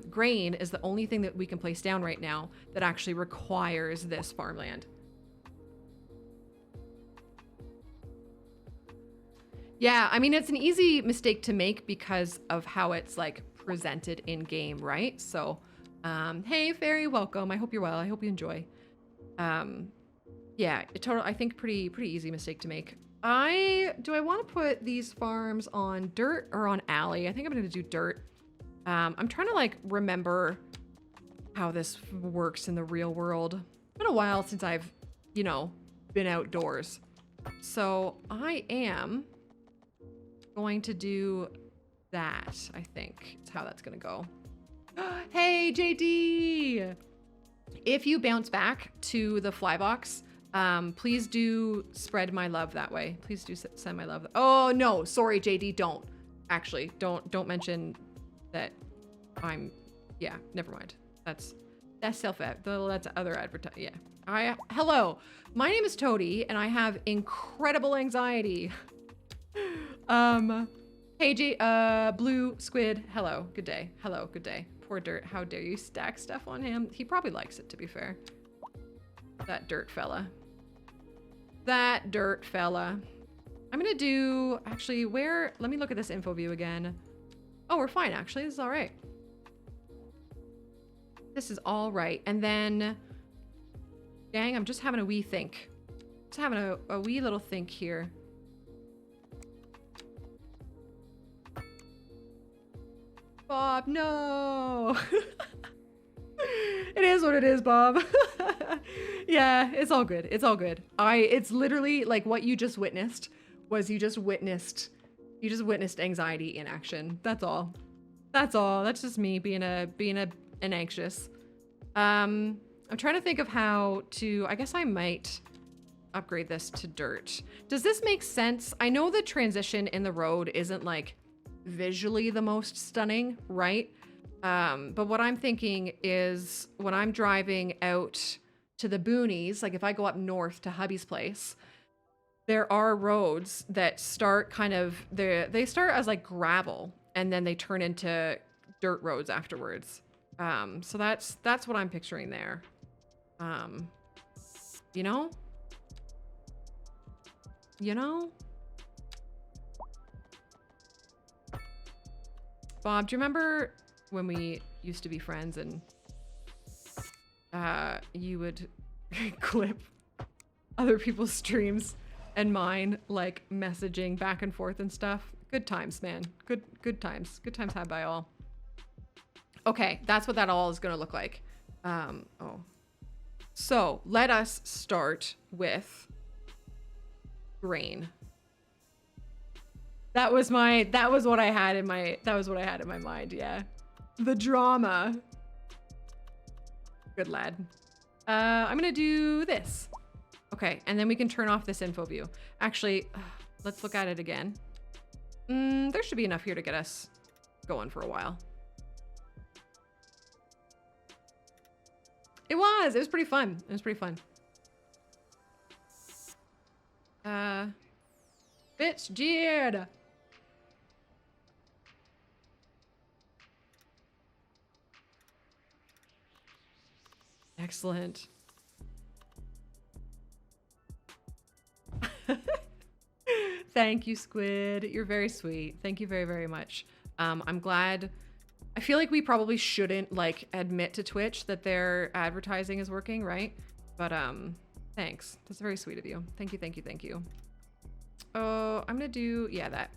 Grain is the only thing that we can place down right now that actually requires this farmland. Yeah, I mean, it's an easy mistake to make because of how it's like presented in game, right? So, hey, Fairy, welcome. I hope you're well. I hope you enjoy. Yeah, I think pretty easy mistake to make. Do I want to put these farms on dirt or on alley? I think I'm going to do dirt. I'm trying to like remember how this works in the real world. It's been a while since I've, you know, been outdoors. So I am going to do that, I think. It's how that's going to go. Hey, JD! If you bounce back to the flybox, please do spread my love that way. Please do send my love. Oh, no. Sorry, JD. Don't. Actually, don't mention that I'm... Yeah, never mind. That's self-ed. That's other advertising. Yeah. Hello. My name is Toadie, and I have incredible anxiety. Hey, Blue Squid. Hello. Good day. Hello. Good day. Poor Dirt. How dare you stack stuff on him? He probably likes it, to be fair. That Dirt fella. That Dirt fella. I'm gonna do... Actually, where... Let me look at this info view again. Oh, we're fine, actually. This is all right. This is all right. And then... Dang, I'm just having a wee think. Just having a wee little think here. Bob, no! It is what it is, Bob. Yeah, it's all good. It's all good. It's literally like what you just witnessed was you just witnessed anxiety in action. That's all. That's all. That's just me being an anxious. I'm trying to think of how to, I guess I might upgrade this to dirt. Does this make sense? I know the transition in the road isn't like visually the most stunning, right? But what I'm thinking is when I'm driving out to the boonies, like if I go up north to hubby's place, there are roads that start kind of, they start as like gravel and then they turn into dirt roads afterwards. So that's what I'm picturing there. You know? Bob, do you remember when we used to be friends and you would clip other people's streams and mine, like messaging back and forth and stuff? Good times, man. Good times. Good times had by all. Okay, that's what that all is gonna look like. So let us start with grain. That was what I had in my mind. Yeah. The drama. Good lad. I'm gonna do this. Okay, and then we can turn off this info view. Actually, let's look at it again. There should be enough here to get us going for a while. It was pretty fun. It was pretty fun. Bitch jeered. Excellent. Thank you, Squid. You're very sweet. Thank you very, very much. I'm glad. I feel like we probably shouldn't like admit to Twitch that their advertising is working, right? But thanks. That's very sweet of you. Thank you, thank you, thank you. Oh, I'm gonna do, yeah, that.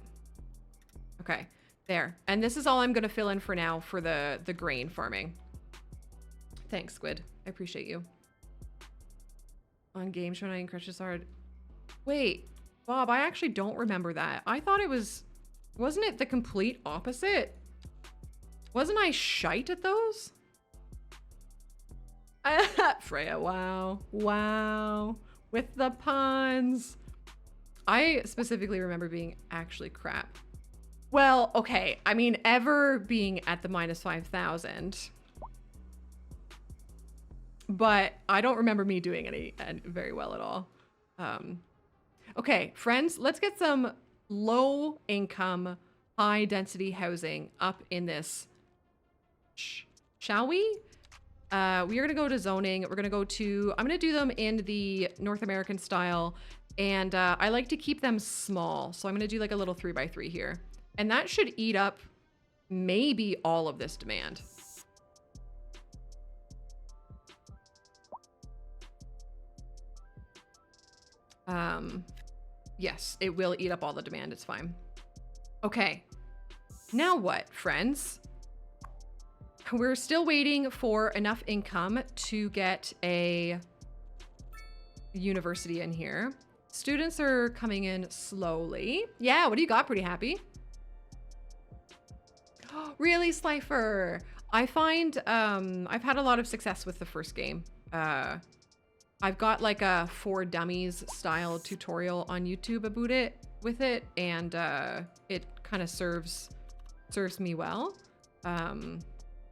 Okay, there. And this is all I'm gonna fill in for now for the grain farming. Thanks, Squid. I appreciate you. On games when I encourage hard. Wait, Bob, I actually don't remember that. I thought it was, wasn't it the complete opposite? Wasn't I shite at those? Freya, wow. Wow. With the puns. I specifically remember being actually crap. Well, okay. I mean, ever being at the -5,000. But I don't remember me doing any very well at all. Okay, friends, let's get some low income, high density housing up in this. Shall we? We are going to go to zoning. We're going to go to, I'm going to do them in the North American style. And I like to keep them small. So I'm going to do like a little 3x3 here. And that should eat up maybe all of this demand. Yes, it will eat up all the demand. It's fine. Okay. Now what, friends? We're still waiting for enough income to get a university in here. Students are coming in slowly. Yeah, what do you got, Pretty Happy? Really, Slifer? I find I've had a lot of success with the first game. I've got like a For Dummies style tutorial on YouTube about it and it kind of serves me well.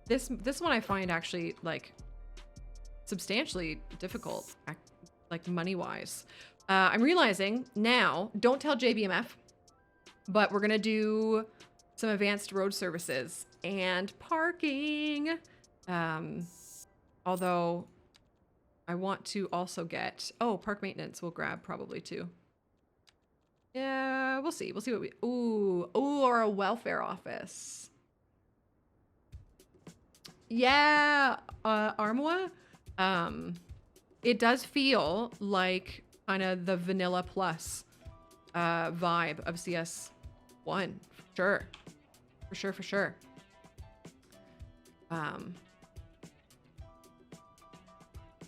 This one I find actually like substantially difficult, like money-wise. I'm realizing now, don't tell JBMF, but we're gonna do some advanced road services and parking. Although I want to also get, oh, park maintenance we'll grab probably too. Yeah, we'll see. We'll see what we, ooh, or a welfare office. Yeah, Armoa. It does feel like kind of the vanilla plus vibe of CS1. For sure.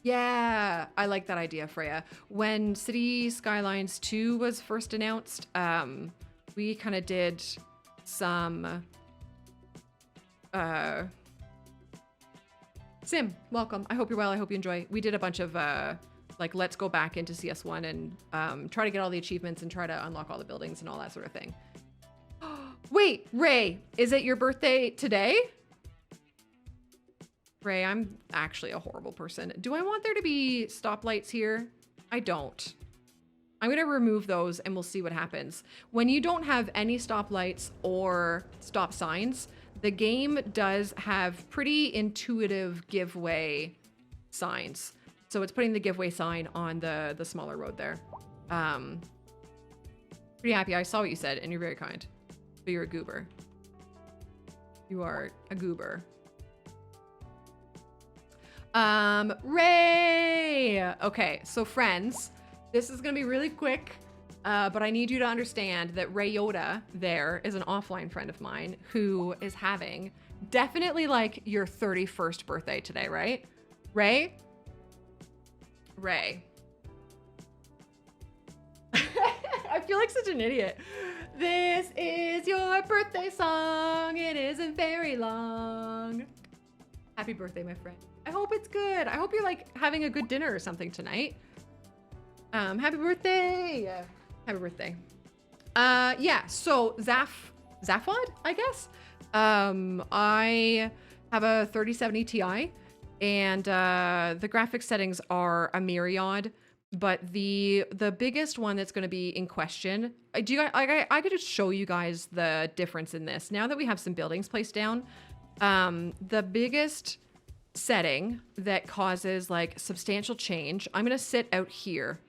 Yeah, I like that idea, Freya. When City Skylines 2 was first announced, we kind of did some Sim, welcome. I hope you're well. I hope you enjoy. We did a bunch of like let's go back into CS1 and try to get all the achievements and try to unlock all the buildings and all that sort of thing. Wait, Ray, is it your birthday today? Ray, I'm actually a horrible person. Do I want there to be stoplights here? I don't. I'm gonna remove those and we'll see what happens. When you don't have any stoplights or stop signs, the game does have pretty intuitive giveaway signs. So it's putting the giveaway sign on the smaller road there. Pretty happy. I saw what you said and you're very kind. But you're a goober. You are a goober. Ray! Okay, so friends, this is gonna be really quick, but I need you to understand that Ray Yoda there is an offline friend of mine who is having definitely like your 31st birthday today, right? Ray? Ray. I feel like such an idiot. This is your birthday song. It isn't very long. Happy birthday, my friend. I hope it's good. I hope you're like having a good dinner or something tonight. Happy birthday. Happy birthday. Yeah, so Zafwad, I guess. I have a 3070 Ti and the graphics settings are a myriad, but the biggest one that's going to be in question, I could just show you guys the difference in this. Now that we have some buildings placed down, the biggest setting that causes like substantial change, I'm going to sit out here.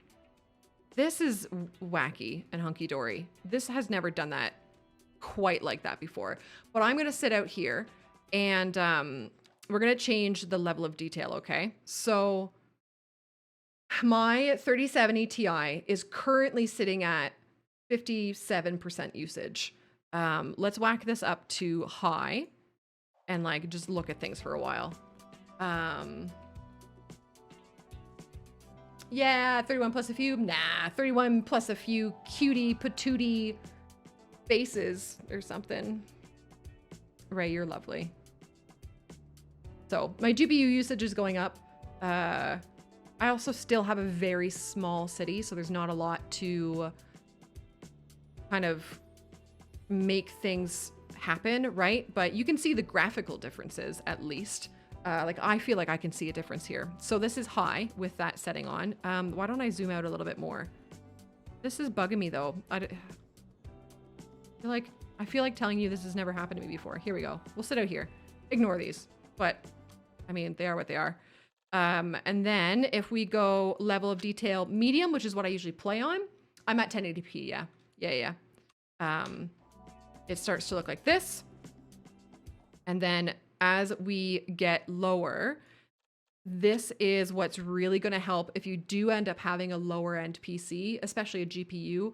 This is wacky and hunky-dory. This has never done that quite like that before. But I'm going to sit out here and we're going to change the level of detail, okay? So my 3070 Ti is currently sitting at 57% usage. Let's whack this up to high and like just look at things for a while. Yeah, 31 plus a few, 31 plus a few cutie patootie faces or something. Ray, you're lovely. So my GPU usage is going up. I also still have a very small city, so there's not a lot to kind of make things happen, right? But you can see the graphical differences at least. Like I feel like I can see a difference here. So this is high with that setting on. Why don't I zoom out a little bit more? This is bugging me though. I feel like telling you this has never happened to me before. Here we go. We'll sit out here. Ignore these, but I mean, they are what they are. And then if we go level of detail medium, which is what I usually play on, I'm at 1080p. Yeah. It starts to look like this. And then as we get lower, this is what's really going to help if you do end up having a lower end PC, especially a GPU.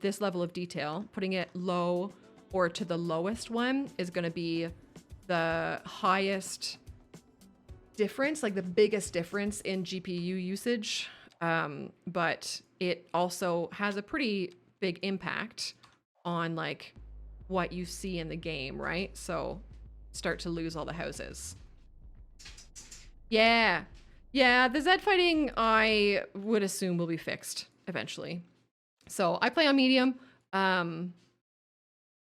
This level of detail, putting it low or to the lowest one is going to be the highest difference, like the biggest difference in GPU usage. But it also has a pretty big impact on like what you see in the game, right? So start to lose all the houses. Yeah, the Zed fighting I would assume will be fixed eventually. So I play on medium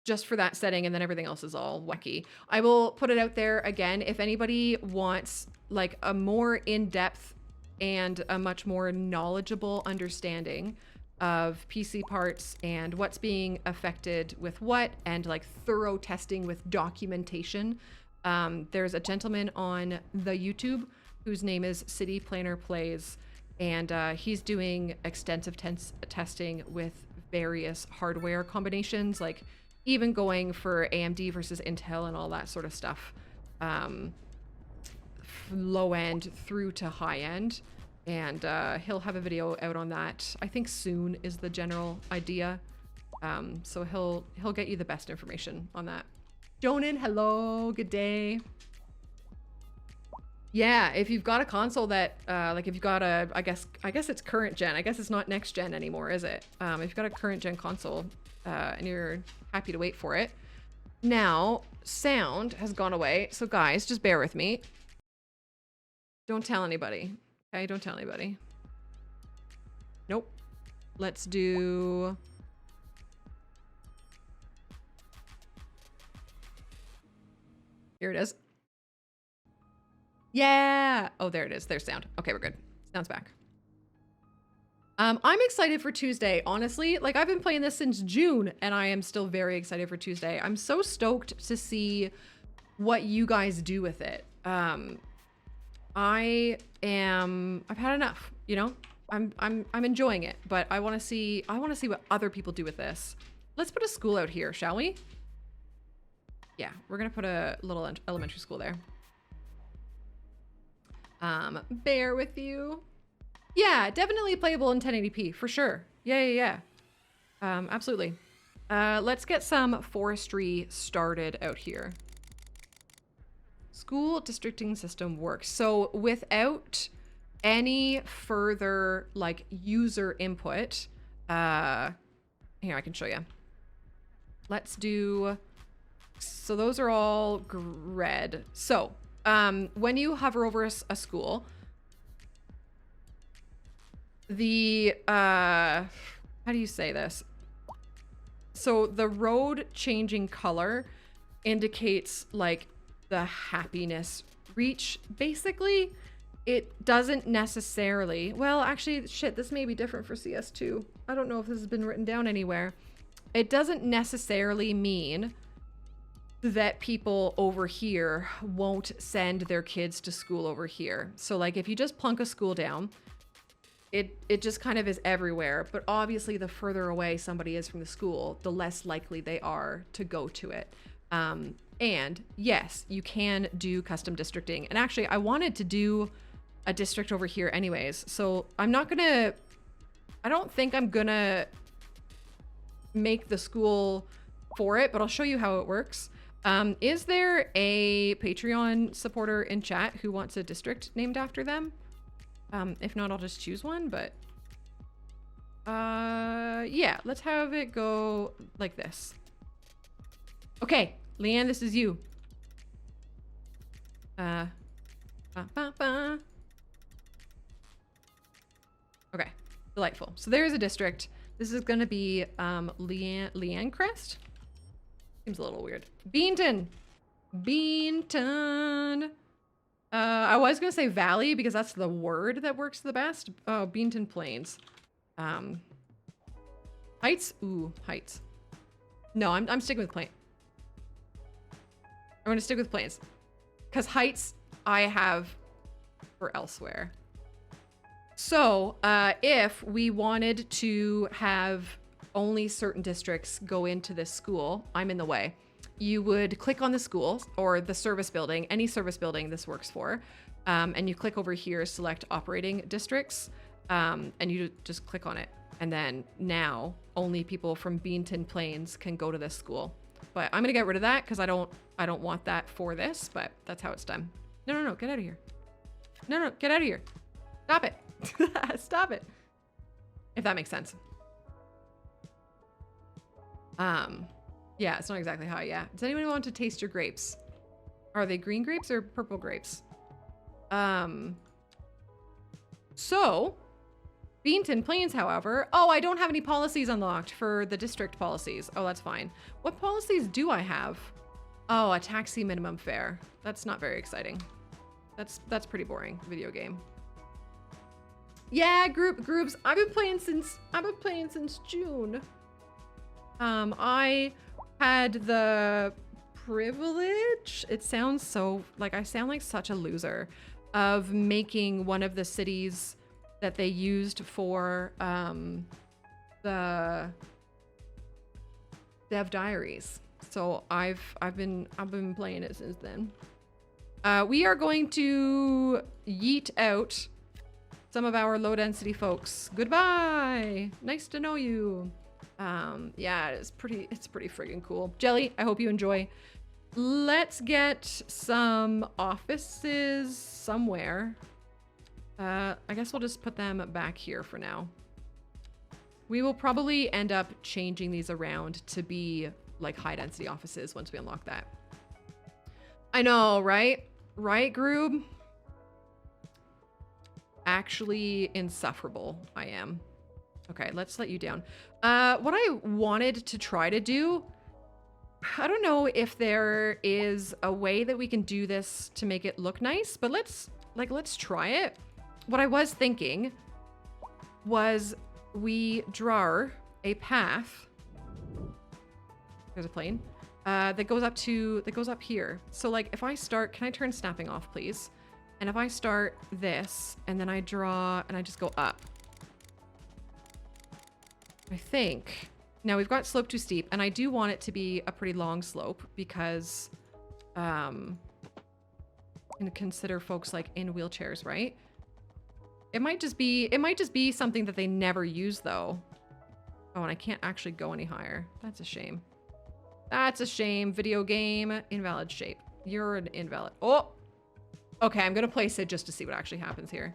just for that setting, and then everything else is all wacky. I will put it out there again. If anybody wants like a more in-depth and a much more knowledgeable understanding of PC parts and what's being affected with what, and like thorough testing with documentation, there's a gentleman on the YouTube whose name is City Planner Plays, and he's doing extensive testing with various hardware combinations, like even going for AMD versus Intel and all that sort of stuff, low end through to high end. And he'll have a video out on that. I think soon is the general idea. So he'll get you the best information on that. Jonan, hello, good day. Yeah, if you've got a console that, like if you've got a, I guess it's current gen. I guess it's not next gen anymore, is it? If you've got a current gen console and you're happy to wait for it. Now, sound has gone away. So guys, just bear with me. Don't tell anybody. Okay, don't tell anybody. Nope. Let's do... Here it is. Yeah! Oh, there it is. There's sound. Okay, we're good. Sound's back. I'm excited for Tuesday, honestly. Like, I've been playing this since June, and I am still very excited for Tuesday. I'm so stoked to see what you guys do with it. I've had enough, you know? I'm enjoying it, but I want to see what other people do with this. Let's put a school out here, shall we? Yeah, we're going to put a little elementary school there. Bear with you. Yeah, definitely playable in 1080p for sure. Yeah. Absolutely. Let's get some forestry started out here. School districting system works. So without any further like user input, here I can show you. Let's do, so those are all red. So when you hover over a school, the, how do you say this? So the road changing color indicates like the happiness reach. Basically, it doesn't necessarily, well, actually, shit, this may be different for CS2. I don't know if this has been written down anywhere. It doesn't necessarily mean that people over here won't send their kids to school over here. So like if you just plunk a school down, it just kind of is everywhere. But obviously the further away somebody is from the school, the less likely they are to go to it. And yes, you can do custom districting. And actually I wanted to do a district over here anyways. So I don't think I'm gonna make the school for it, but I'll show you how it works. Is there a Patreon supporter in chat who wants a district named after them? If not, I'll just choose one, but yeah, let's have it go like this. Okay, Leanne, this is you. Delightful. So there's a district. This is going to be Leancrest. Seems a little weird. Beanton. Beanton. I was going to say Valley because that's the word that works the best. Oh, Beanton Plains. Heights? Ooh, Heights. No, I'm sticking with Plains. I'm going to stick with Plains. Because Heights I have for elsewhere. So, if we wanted to have only certain districts go into this school, I'm in the way. You would click on the school or the service building, any service building this works for, and you click over here, select operating districts, and you just click on it. And then now only people from Beanton Plains can go to this school. But I'm gonna get rid of that because I don't want that for this, but that's how it's done. No, get out of here. No, get out of here. Stop it. Stop it. If that makes sense. Yeah, it's not exactly high, yeah. Does anyone want to taste your grapes? Are they green grapes or purple grapes? So, Beanton Plains, however, oh, I don't have any policies unlocked for the district policies. Oh, that's fine. What policies do I have? Oh, a taxi minimum fare. That's not very exciting. That's pretty boring video game. Yeah, groups. I've been playing since June. I had the privilege, it sounds so like I sound like such a loser, of making one of the cities that they used for the Dev Diaries. So I've been playing it since then. We are going to yeet out some of our low density folks. Goodbye. Nice to know you. Yeah, it's pretty friggin' cool. Jelly, I hope you enjoy. Let's get some offices somewhere. I guess we'll just put them back here for now. We will probably end up changing these around to be like high density offices once we unlock that. I know, right? Right, Groob? Actually insufferable, I am. Okay, let's let you down. What I wanted to try to do, I don't know if there is a way that we can do this to make it look nice, but let's try it. What I was thinking was we draw a path. There's a plane that goes up here. So like if I start, can I turn snapping off, please? And if I start this and then I draw and I just go up. I think. Now we've got slope too steep and I do want it to be a pretty long slope because and consider folks like in wheelchairs, right? It might just be something that they never use though. Oh, and I can't actually go any higher. That's a shame. That's a shame. Video game, invalid shape. You're an invalid. Oh, okay. I'm going to place it just to see what actually happens here.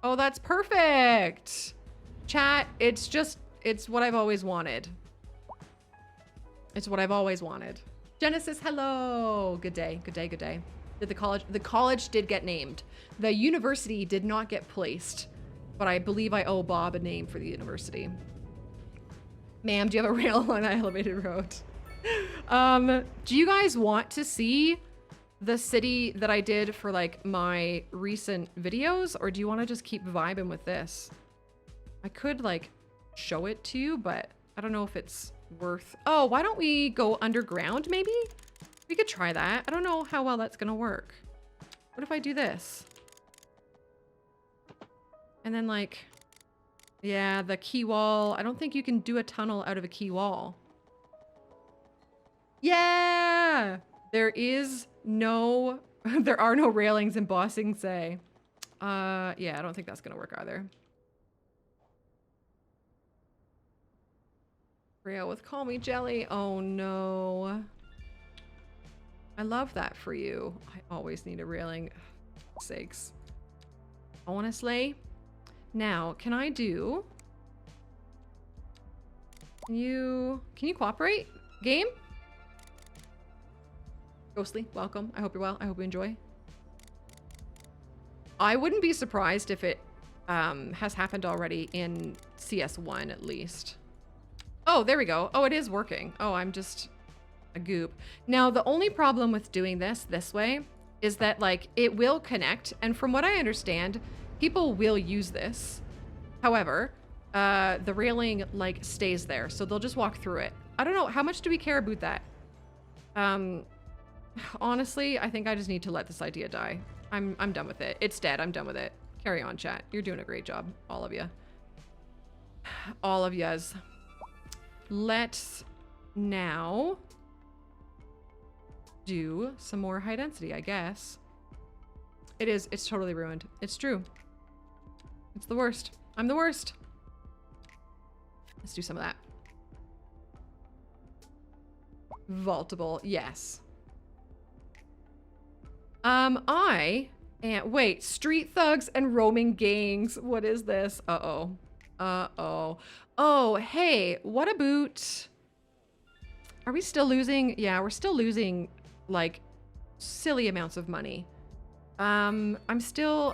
Oh, that's perfect. Chat, it's what I've always wanted. It's what I've always wanted. Genesis, hello. Good day, good day, good day. The college did get named. The university did not get placed, but I believe I owe Bob a name for the university. Ma'am, do you have a rail on that elevated road? Do you guys want to see the city that I did for like my recent videos, or do you want to just keep vibing with this? I could like show it to you, but I don't know if it's worth... Oh, why don't we go underground maybe? We could try that. I don't know how well that's gonna work. What if I do this? And then like, yeah, the key wall. I don't think you can do a tunnel out of a key wall. Yeah! There is no, there are no railings in Bossing Say. Yeah, I don't think that's gonna work either. Rail with Call Me Jelly. Oh no. I love that for you. I always need a railing. Ugh, sakes. Honestly. Now, can I do... Can you cooperate? Game? Ghostly, welcome. I hope you're well. I hope you enjoy. I wouldn't be surprised if it has happened already in CS1 at least. Oh, there we go. Oh, it is working. Oh, I'm just a goop. Now, the only problem with doing this way is that like it will connect. And from what I understand, people will use this. However, the railing like stays there. So they'll just walk through it. I don't know. How much do we care about that? Honestly, I think I just need to let this idea die. I'm done with it. It's dead. I'm done with it. Carry on, chat. You're doing a great job. All of you. All of yous. Let's now do some more high density, I guess. It's totally ruined. It's true. It's the worst. I'm the worst. Let's do some of that. Vaultable, yes. Wait, street thugs and roaming gangs. What is this? Uh-oh. Uh-oh. Oh, hey, what about... Are we still losing? Yeah, we're still losing, like, silly amounts of money. I'm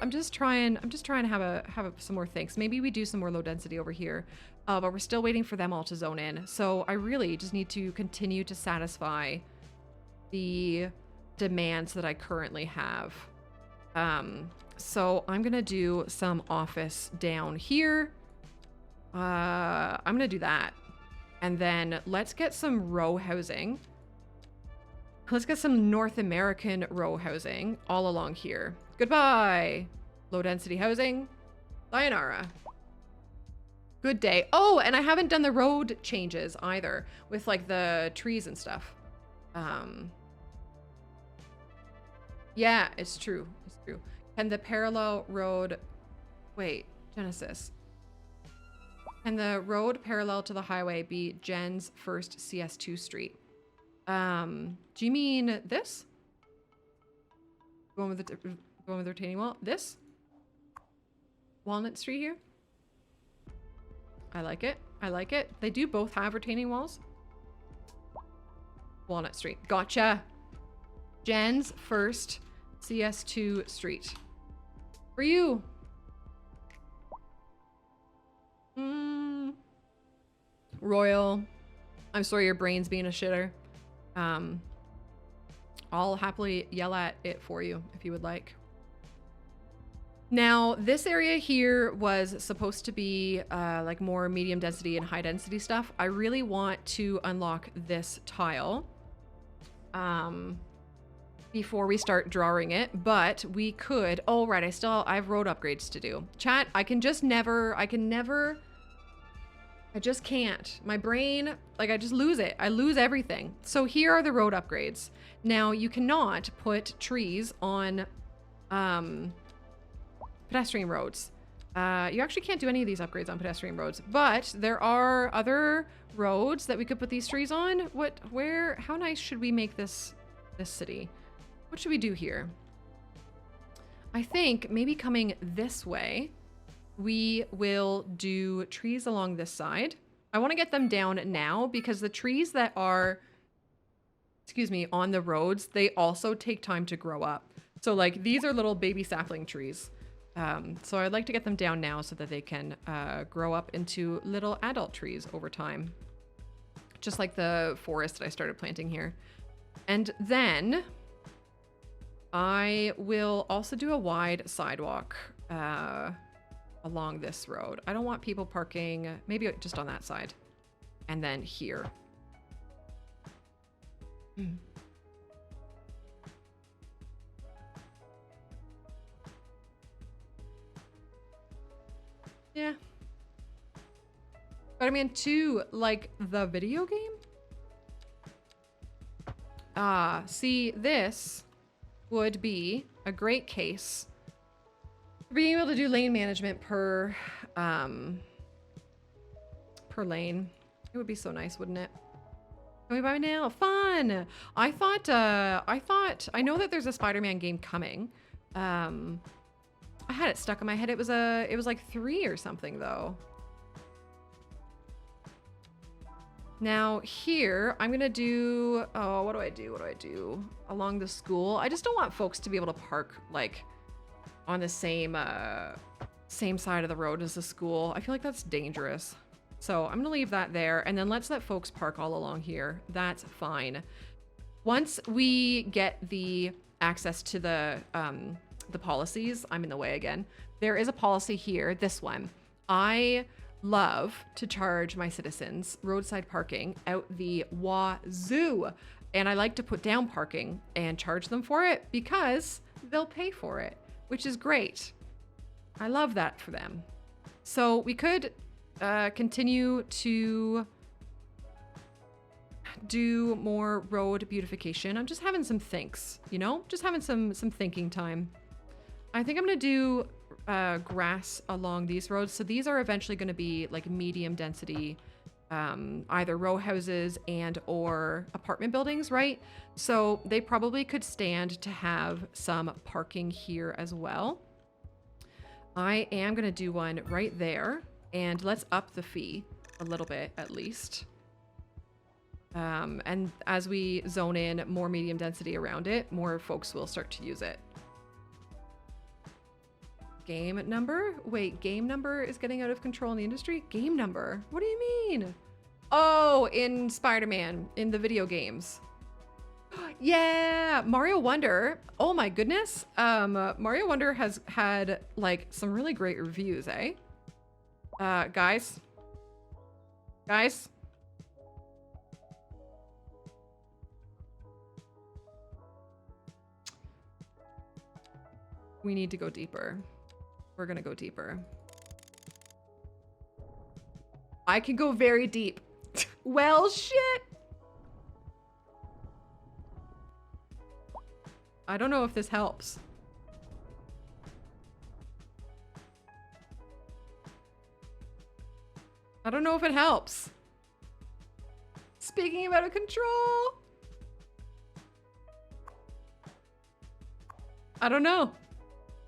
just trying to have some more things. Maybe we do some more low density over here. But we're still waiting for them all to zone in. So I really just need to continue to satisfy the demands that I currently have. So I'm gonna do some office down here. I'm gonna do that. And then let's get some row housing. Let's get some North American row housing all along here. Goodbye, low density housing. Sayonara. Good day. Oh, and I haven't done the road changes either with like the trees and stuff. Yeah, it's true. It's true. Can the parallel road... Wait, Genesis. Can the road parallel to the highway be Jen's first CS2 street? Do you mean this? The one with the retaining wall? This? Walnut Street here? I like it. I like it. They do both have retaining walls. Walnut Street. Gotcha. Jen's first CS2 street. For you. Royal. I'm sorry your brain's being a shitter. I'll happily yell at it for you if you would like. Now, this area here was supposed to be like more medium density and high density stuff. I really want to unlock this tile before we start drawing it, but we could. Oh, right. I have road upgrades to do. Chat, I just can't. My brain, like I just lose it. I lose everything. So here are the road upgrades. Now, you cannot put trees on pedestrian roads. You actually can't do any of these upgrades on pedestrian roads, but there are other roads that we could put these trees on. How nice should we make this city? What should we do here? I think maybe coming this way, we will do trees along this side. I want to get them down now because the trees that are, on the roads, they also take time to grow up. So like these are little baby sapling trees. So I'd like to get them down now so that they can grow up into little adult trees over time. Just like the forest that I started planting here. And then I will also do a wide sidewalk along this road. I don't want people parking, maybe just on that side. And then here. Yeah. Spider-Man 2, like the video game? See, this would be a great case for being able to do lane management per lane. It would be so nice, wouldn't it? Can we buy now? Fun! I know that there's a Spider-Man game coming. I had it stuck in my head. It was like 3 or something though. Now here, I'm gonna do, what do I do? Along the school. I just don't want folks to be able to park like on the same same side of the road as the school. I feel like that's dangerous. So I'm gonna leave that there, and then let's let folks park all along here. That's fine. Once we get the access to the policies, I'm in the way again. There is a policy here, this one. I love to charge my citizens roadside parking out the wazoo. And I like to put down parking and charge them for it because they'll pay for it, which is great. I love that for them. So we could continue to do more road beautification. I'm just having some thinks, you know, just having some thinking time. I think I'm gonna do grass along these roads. So these are eventually going to be like medium density, either row houses and or apartment buildings, right? So they probably could stand to have some parking here as well. I am going to do one right there, and let's up the fee a little bit at least. And as we zone in more medium density around it, more folks will start to use it. Game number? Wait, game number is getting out of control in the industry? Game number? What do you mean? Oh, in Spider-Man, in the video games. Yeah, Mario Wonder. Oh my goodness. Mario Wonder has had like some really great reviews, eh? Guys. Guys. We need to go deeper. We're gonna go deeper. I can go very deep. Well, shit. I don't know if this helps. I don't know if it helps. Speaking of out of control. I don't know.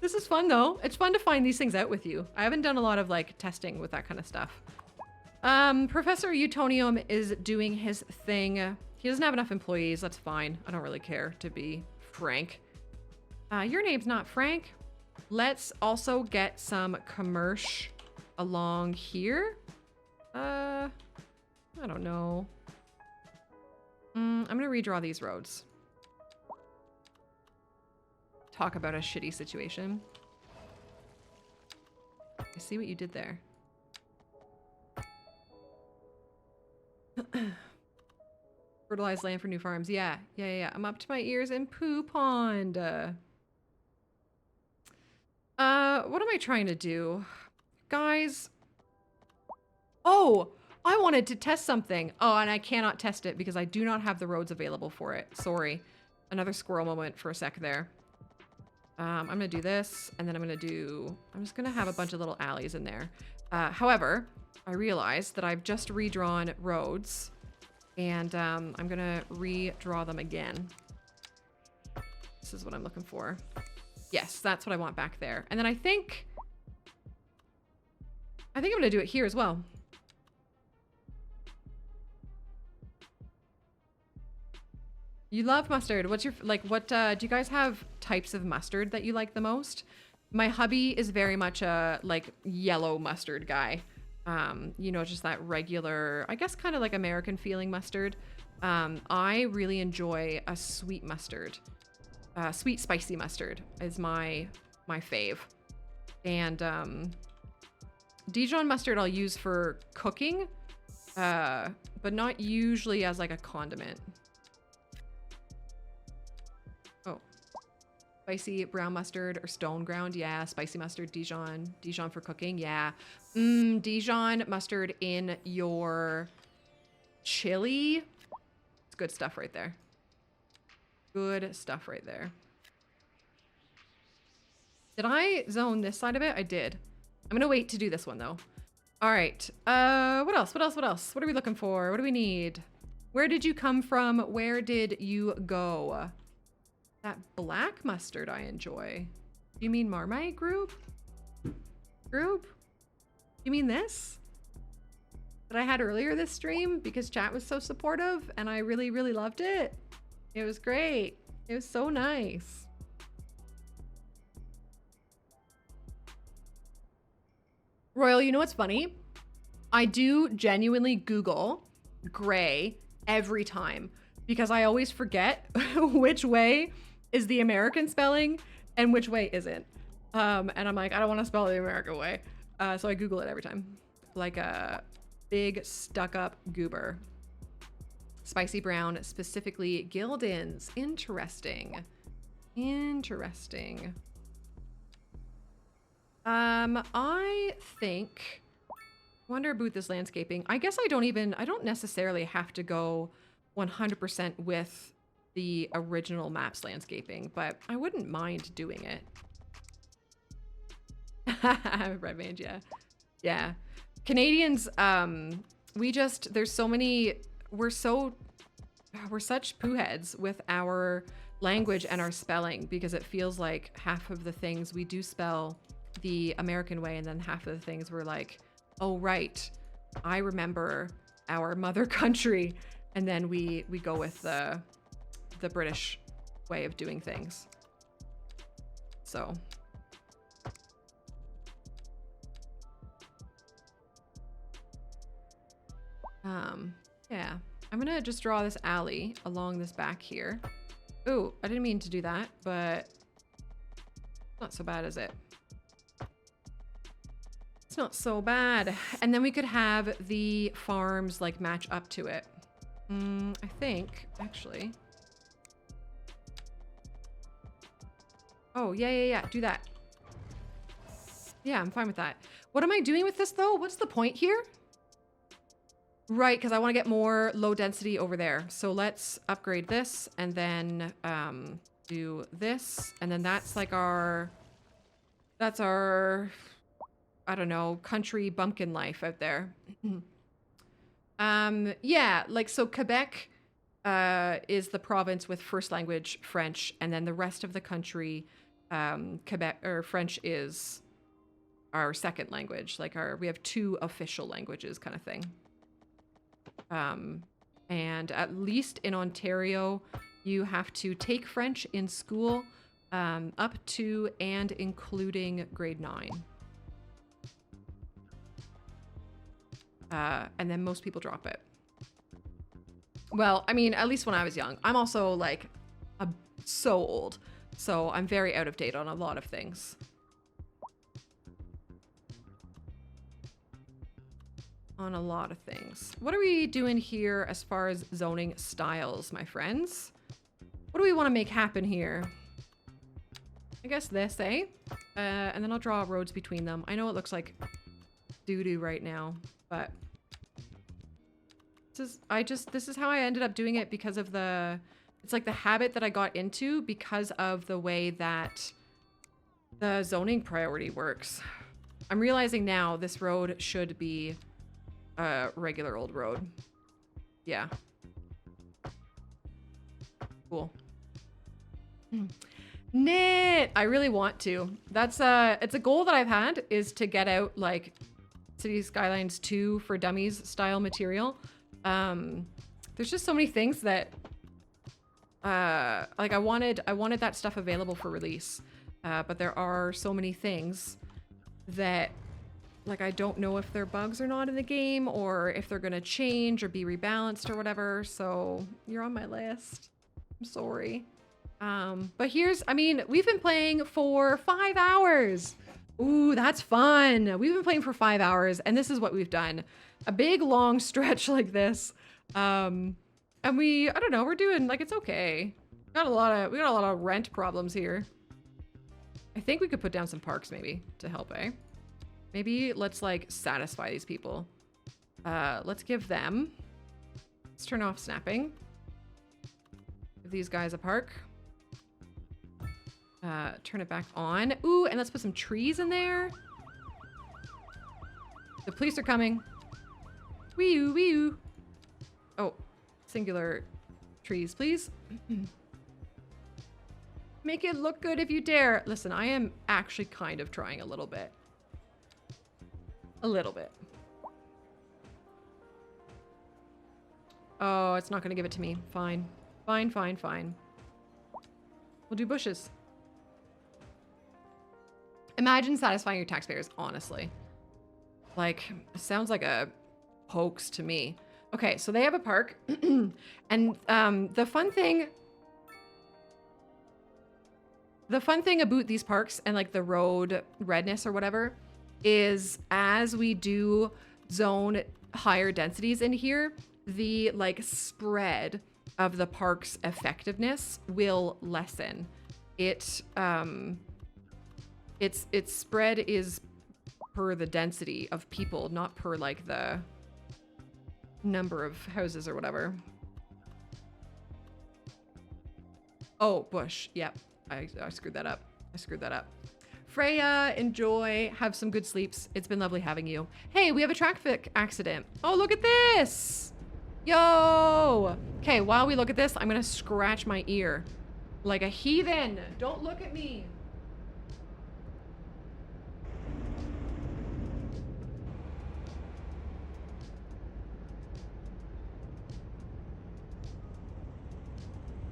This is fun though. It's fun to find these things out with you. I haven't done a lot of like testing with that kind of stuff. Professor Utonium is doing his thing. He doesn't have enough employees. That's fine. I don't really care, to be frank. Your name's not Frank. Let's also get some commerce along here. I don't know. I'm gonna redraw these roads. Talk about a shitty situation. I see what you did there. Fertilized land for new farms. Yeah. I'm up to my ears in poo pond. What am I trying to do? Guys. Oh, I wanted to test something. Oh, and I cannot test it because I do not have the roads available for it. Sorry. Another squirrel moment for a sec there. I'm gonna do this, and then I'm just gonna have a bunch of little alleys in there. However, I realized that I've just redrawn roads, and I'm gonna redraw them again. This is what I'm looking for. Yes, that's what I want back there. And then I think I'm gonna do it here as well. You love mustard. What's your, like, what, do you guys have types of mustard that you like the most? My hubby is very much a, like, yellow mustard guy. You know, just that regular, I guess kind of like American feeling mustard. I really enjoy a sweet mustard. Sweet spicy mustard is my fave. And, Dijon mustard I'll use for cooking, but not usually as like a condiment. Spicy brown mustard or stone ground. Yeah, spicy mustard, Dijon. Dijon for cooking. Yeah. Dijon mustard in your chili. It's good stuff right there. Good stuff right there. Did I zone this side of it? I did. I'm going to wait to do this one though. All right. What else? What are we looking for? What do we need? Where did you come from? Where did you go? That black mustard I enjoy. Do you mean Marmite group? You mean this? That I had earlier this stream because chat was so supportive and I really, really loved it. It was great. It was so nice. Royal, you know what's funny? I do genuinely Google gray every time because I always forget which way is the American spelling and which way isn't. And I'm like, I don't want to spell it the American way. So I Google it every time. Like a big stuck up goober. Spicy brown, specifically Gildans. Interesting. Interesting. I think, wonder about this landscaping. I guess I don't necessarily have to go 100% with the original map's landscaping, but I wouldn't mind doing it. Red mange, yeah. Yeah. Canadians, there's so many, we're such poo heads with our language and our spelling because it feels like half of the things we do spell the American way and then half of the things we're like, oh, right, I remember our mother country. And then we go with the British way of doing things. So. Yeah, I'm gonna just draw this alley along this back here. Ooh, I didn't mean to do that, but not so bad, is it? It's not so bad. And then we could have the farms like match up to it. I think, actually. Oh, yeah, do that. Yeah, I'm fine with that. What am I doing with this though? What's the point here? Right, because I want to get more low density over there. So let's upgrade this and then do this. And then that's like that's our, I don't know, country bumpkin life out there. Yeah, like so Quebec is the province with first language French, and then the rest of the country, Quebec or French is our second language. Like we have 2 official languages kind of thing. And at least in Ontario, you have to take French in school up to and including grade 9. And then most people drop it. Well, I mean, at least when I was young. I'm also like so old, so I'm very out of date on a lot of things. On a lot of things. What are we doing here as far as zoning styles, my friends? What do we want to make happen here? I guess this, eh? And then I'll draw roads between them. I know it looks like doo-doo right now, but this is how I ended up doing it because of it's like the habit that I got into because of the way that the zoning priority works. I'm realizing now this road should be a regular old road. Yeah. Cool. Knit! I really want to. That's it's a goal that I've had, is to get out like City Skylines 2 for dummies style material. There's just so many things that like I wanted that stuff available for release. But there are so many things that like I don't know if they're bugs or not in the game, or if they're gonna change or be rebalanced or whatever. So you're on my list. I'm sorry. But I mean, we've been playing for 5 hours. Ooh, that's fun. We've been playing for 5 hours, and this is what we've done. A big long stretch like this. And I don't know, we're doing like, it's okay. We got a lot of rent problems here. I think we could put down some parks maybe to help, eh? Maybe let's like satisfy these people. Let's give them. Let's turn off snapping. Give these guys a park. Turn it back on. Ooh, and let's put some trees in there. The police are coming. Wee-oo, wee-oo. Oh, singular trees, please. Make it look good if you dare. Listen, I am actually kind of trying a little bit. A little bit. Oh, it's not going to give it to me. Fine. Fine, fine, fine. We'll do bushes. Imagine satisfying your taxpayers, honestly. Like, it sounds like a hoax to me. Okay, so they have a park. And the fun thing about these parks and like the road redness or whatever is as we do zone higher densities in here, the like spread of the park's effectiveness will lessen. Its spread is per the density of people, not per like the number of houses or whatever. Oh, bush. Yep. I screwed that up. Freya, enjoy. Have some good sleeps. It's been lovely having you. Hey, we have a traffic accident. Oh, look at this. Yo. Okay, while we look at this, I'm going to scratch my ear like a heathen. Don't look at me.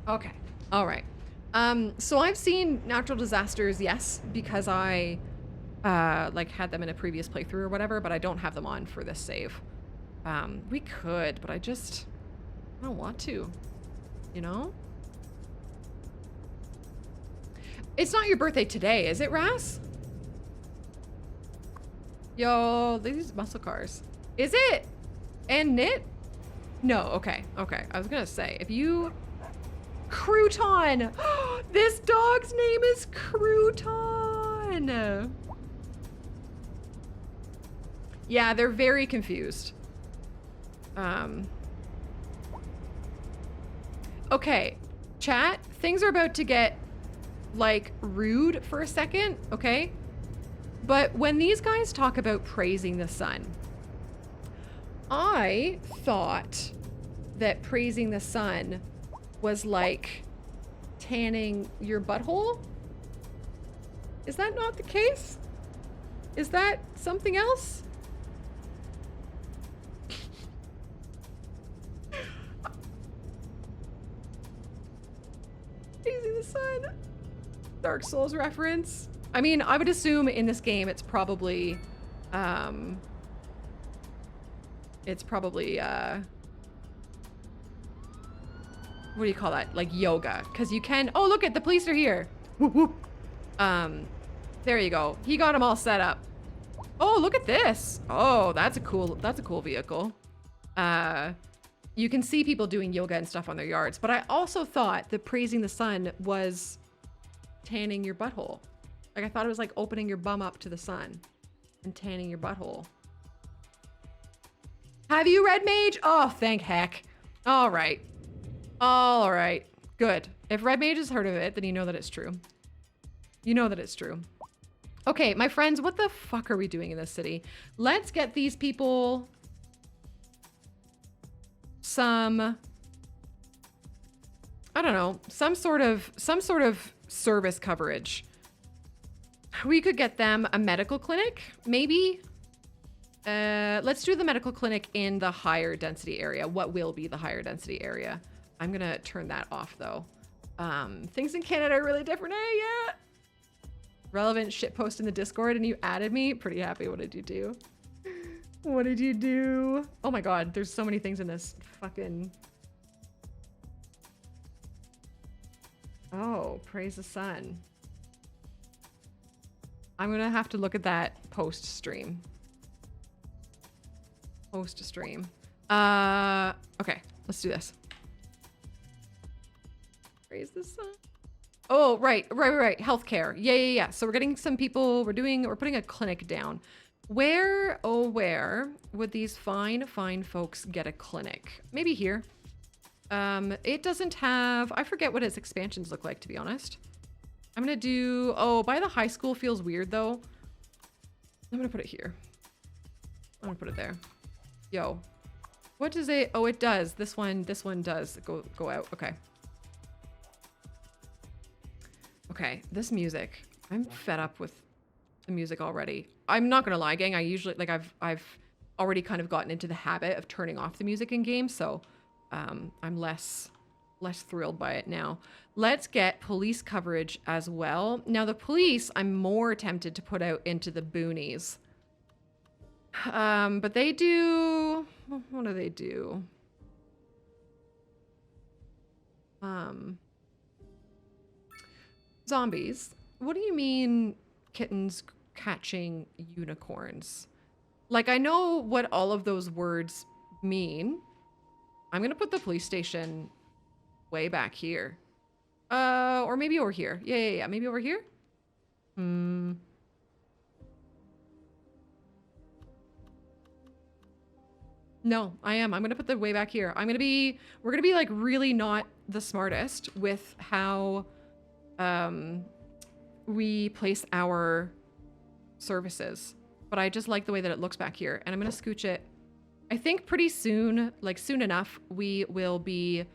Okay. All right. So I've seen natural disasters, yes, because I like had them in a previous playthrough or whatever, but I don't have them on for this save. We could, but I don't want to, you know? It's not your birthday today, is it, Ras? Yo, these muscle cars. Is it? And knit? No, okay. I was gonna say, if you... Crouton! This dog's name is Crouton! Yeah, they're very confused. Okay, chat, things are about to get, like, rude for a second, okay? But when these guys talk about praising the sun, I thought that praising the sun was like tanning your butthole? Is that not the case? Is that something else? Praising the sun. Dark Souls reference. I mean, I would assume in this game it's probably what do you call that? Like yoga. Because you can... Oh, look at the police are here. Whoop, whoop. There you go. He got them all set up. Oh, look at this. Oh, that's a cool vehicle. You can see people doing yoga and stuff on their yards. But I also thought that praising the sun was tanning your butthole. Like, I thought it was like opening your bum up to the sun and tanning your butthole. Have you read Mage? Oh, thank heck. All right. All right, good. If Red Mage has heard of it, then you know that it's true. You know that it's true. Okay, my friends, what the fuck are we doing in this city? Let's get these people some, I don't know, some sort of service coverage. We could get them a medical clinic, maybe. Let's do the medical clinic in the higher density area. What will be the higher density area? I'm gonna turn that off though. Things in Canada are really different. Hey, yeah. Relevant shitpost in the Discord and you added me. Pretty happy. What did you do? What did you do? Oh my God, there's so many things in this fucking... Oh, praise the sun. I'm gonna have to look at that post stream. Post stream. Okay, let's do this. Praise the sun. Oh, right. Healthcare. Yeah. So we're getting some people, we're putting a clinic down. Where would these fine folks get a clinic? Maybe here. It doesn't have, I forget what its expansions look like, to be honest. I'm gonna do, oh, by the high school feels weird though. I'm gonna put it here. I'm gonna put it there. Yo. What does it, oh, it does. This one does go out. Okay. Okay, this music. I'm fed up with the music already. I'm not gonna lie, gang. I usually, like, I've already kind of gotten into the habit of turning off the music in games, so I'm less thrilled by it now. Let's get police coverage as well. Now the police, I'm more tempted to put out into the boonies. But they do, what do they do? Zombies. What do you mean kittens catching unicorns? Like, I know what all of those words mean. I'm gonna put the police station way back here. Or maybe over here. Yeah. Maybe over here? No, I am. I'm gonna put the way back here. We're gonna be like really not the smartest with how we place our services. But I just like the way that it looks back here. And I'm gonna scooch it. I think pretty soon, like soon enough, we will be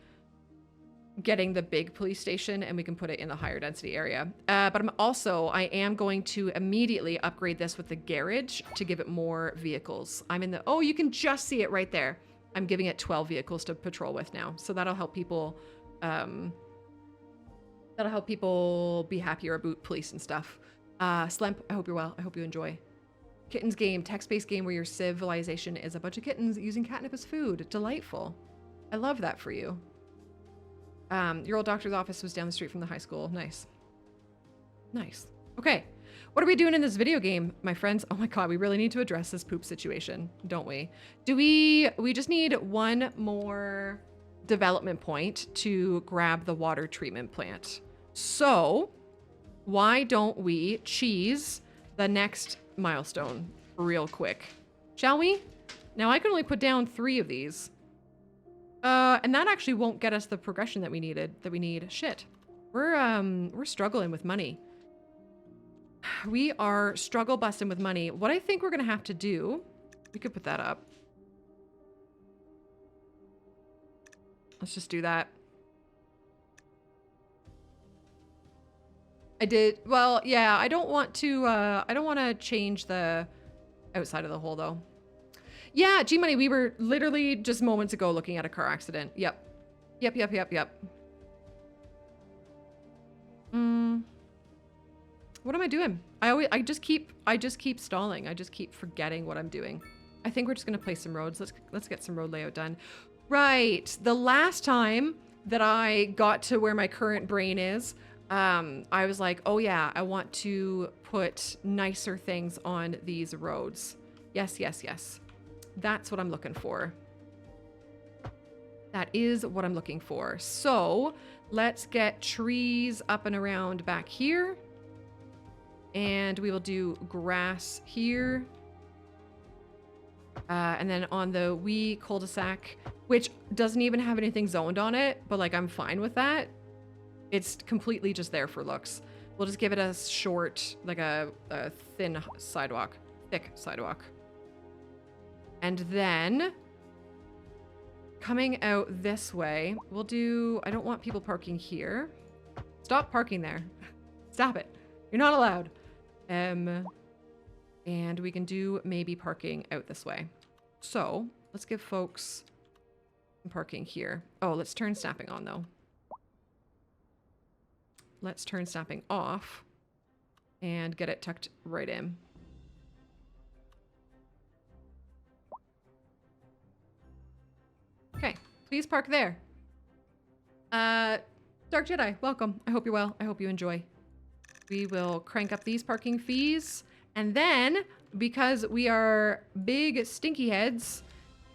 getting the big police station and we can put it in the higher density area. But I am going to immediately upgrade this with the garage to give it more vehicles. Oh, you can just see it right there. I'm giving it 12 vehicles to patrol with now. So that'll help people, be happier about police and stuff. Slemp, I hope you're well. I hope you enjoy. Kittens game, text-based game where your civilization is a bunch of kittens using catnip as food. Delightful. I love that for you. Your old doctor's office was down the street from the high school. Nice. Nice. Okay. What are we doing in this video game, my friends? Oh my god, we really need to address this poop situation, don't we? We just need one more development point to grab the water treatment plant. So, why don't we cheese the next milestone real quick? Shall we? Now I can only put down 3 of these. And that actually won't get us the progression that we need. Shit. We're struggling with money. We are struggle busting with money. What I think we're gonna have to do, we could put that up. Let's just do that. Well, yeah, I don't want to change the outside of the hole though. Yeah, G-Money, we were literally just moments ago looking at a car accident. Yep. What am I doing? I just keep stalling. I just keep forgetting what I'm doing. I think we're just gonna place some roads. Let's get some road layout done. Right. The last time that I got to where my current brain is, I was like, oh yeah, I want to put nicer things on these roads. Yes. That's what I'm looking for. That is what I'm looking for. So let's get trees up and around back here. And we will do grass here. And then on the wee cul-de-sac, which doesn't even have anything zoned on it, but like I'm fine with that. It's completely just there for looks. We'll just give it a short, like a thin sidewalk, thick sidewalk. And then coming out this way, we'll do, I don't want people parking here. Stop parking there. Stop it. You're not allowed. And we can do maybe parking out this way. So let's give folks some parking here. Oh, let's turn snapping on though. Let's turn snapping off and get it tucked right in. Okay, please park there. Dark Jedi, welcome. I hope you're well. I hope you enjoy. We will crank up these parking fees. And then, because we are big stinky heads,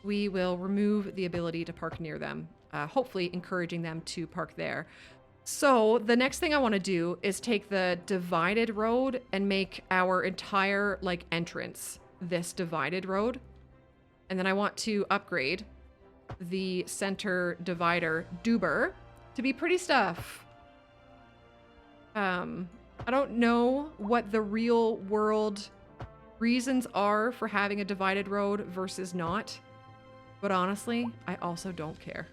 we will remove the ability to park near them. Hopefully encouraging them to park there. So the next thing I want to do is take the divided road and make our entire like entrance this divided road. And then I want to upgrade the center divider Duber to be pretty stuff. I don't know what the real world reasons are for having a divided road versus not, but honestly, I also don't care.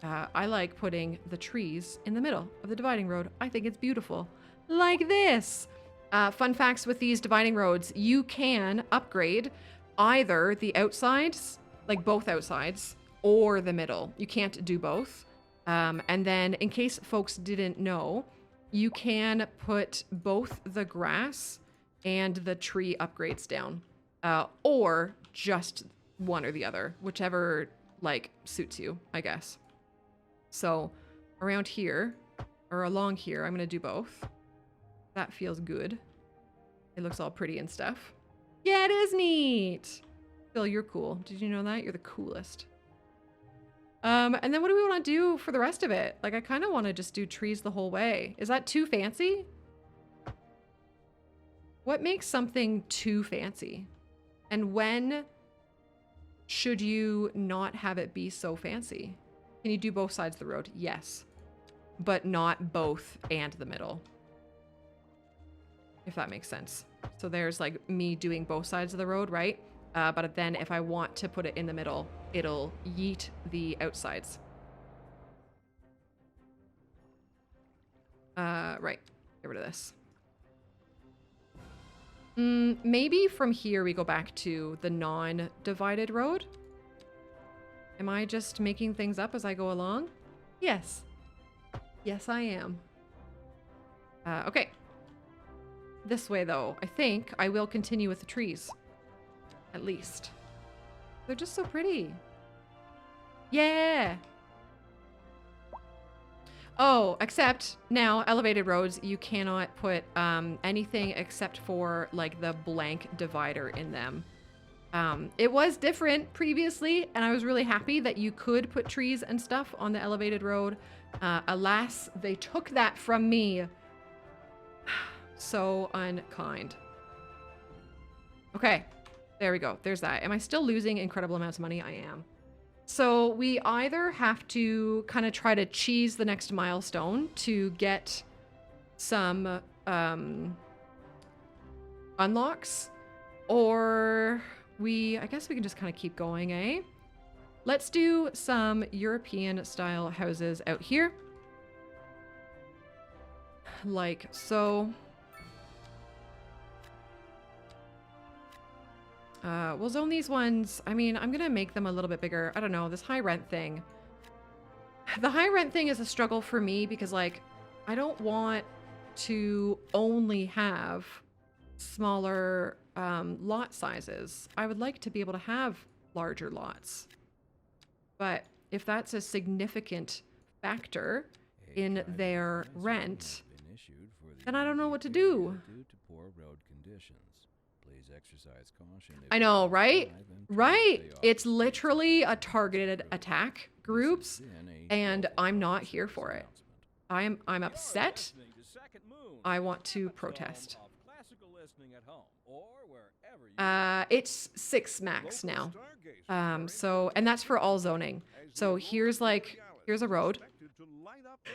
I like putting the trees in the middle of the dividing road. I think it's beautiful. Like this. Fun facts with these dividing roads. You can upgrade either the outsides, like both outsides, or the middle. You can't do both. And then in case folks didn't know, you can put both the grass and the tree upgrades down. or just one or the other, whichever like suits you, I guess. So around here or along here, I'm going to do both. That feels good. It looks all pretty and stuff. Yeah, it is neat. Phil, you're cool. Did you know that? You're the coolest. And then what do we want to do for the rest of it? Like, I kind of want to just do trees the whole way. Is that too fancy? What makes something too fancy? And when should you not have it be so fancy? Can you do both sides of the road? Yes. But not both and the middle. If that makes sense. So there's like me doing both sides of the road, right? But then if I want to put it in the middle, it'll yeet the outsides. Right. Get rid of this. Maybe from here we go back to the non-divided road. Am I just making things up as I go along? Yes. Yes, I am. Okay. This way, though, I think I will continue with the trees. At least. They're just so pretty. Yeah! Oh, except now, elevated roads, you cannot put anything except for, like, the blank divider in them. It was different previously, and I was really happy that you could put trees and stuff on the elevated road. Alas, they took that from me. So unkind. Okay, there we go. There's that. Am I still losing incredible amounts of money? I am. So we either have to kind of try to cheese the next milestone to get some unlocks, or I guess we can just kind of keep going, eh? Let's do some European style houses out here. Like so. We'll zone these ones. I mean, I'm gonna make them a little bit bigger. I don't know, this high rent thing. The high rent thing is a struggle for me because, like, I don't want to only have smaller lot sizes. I would like to be able to have larger lots. But if that's a significant factor in their rent, then I don't know what to do. I know, right? Right. It's literally a targeted attack groups, and I'm not here for it. I'm upset. I want to protest. It's 6 max now. So, and that's for all zoning. So here's a road.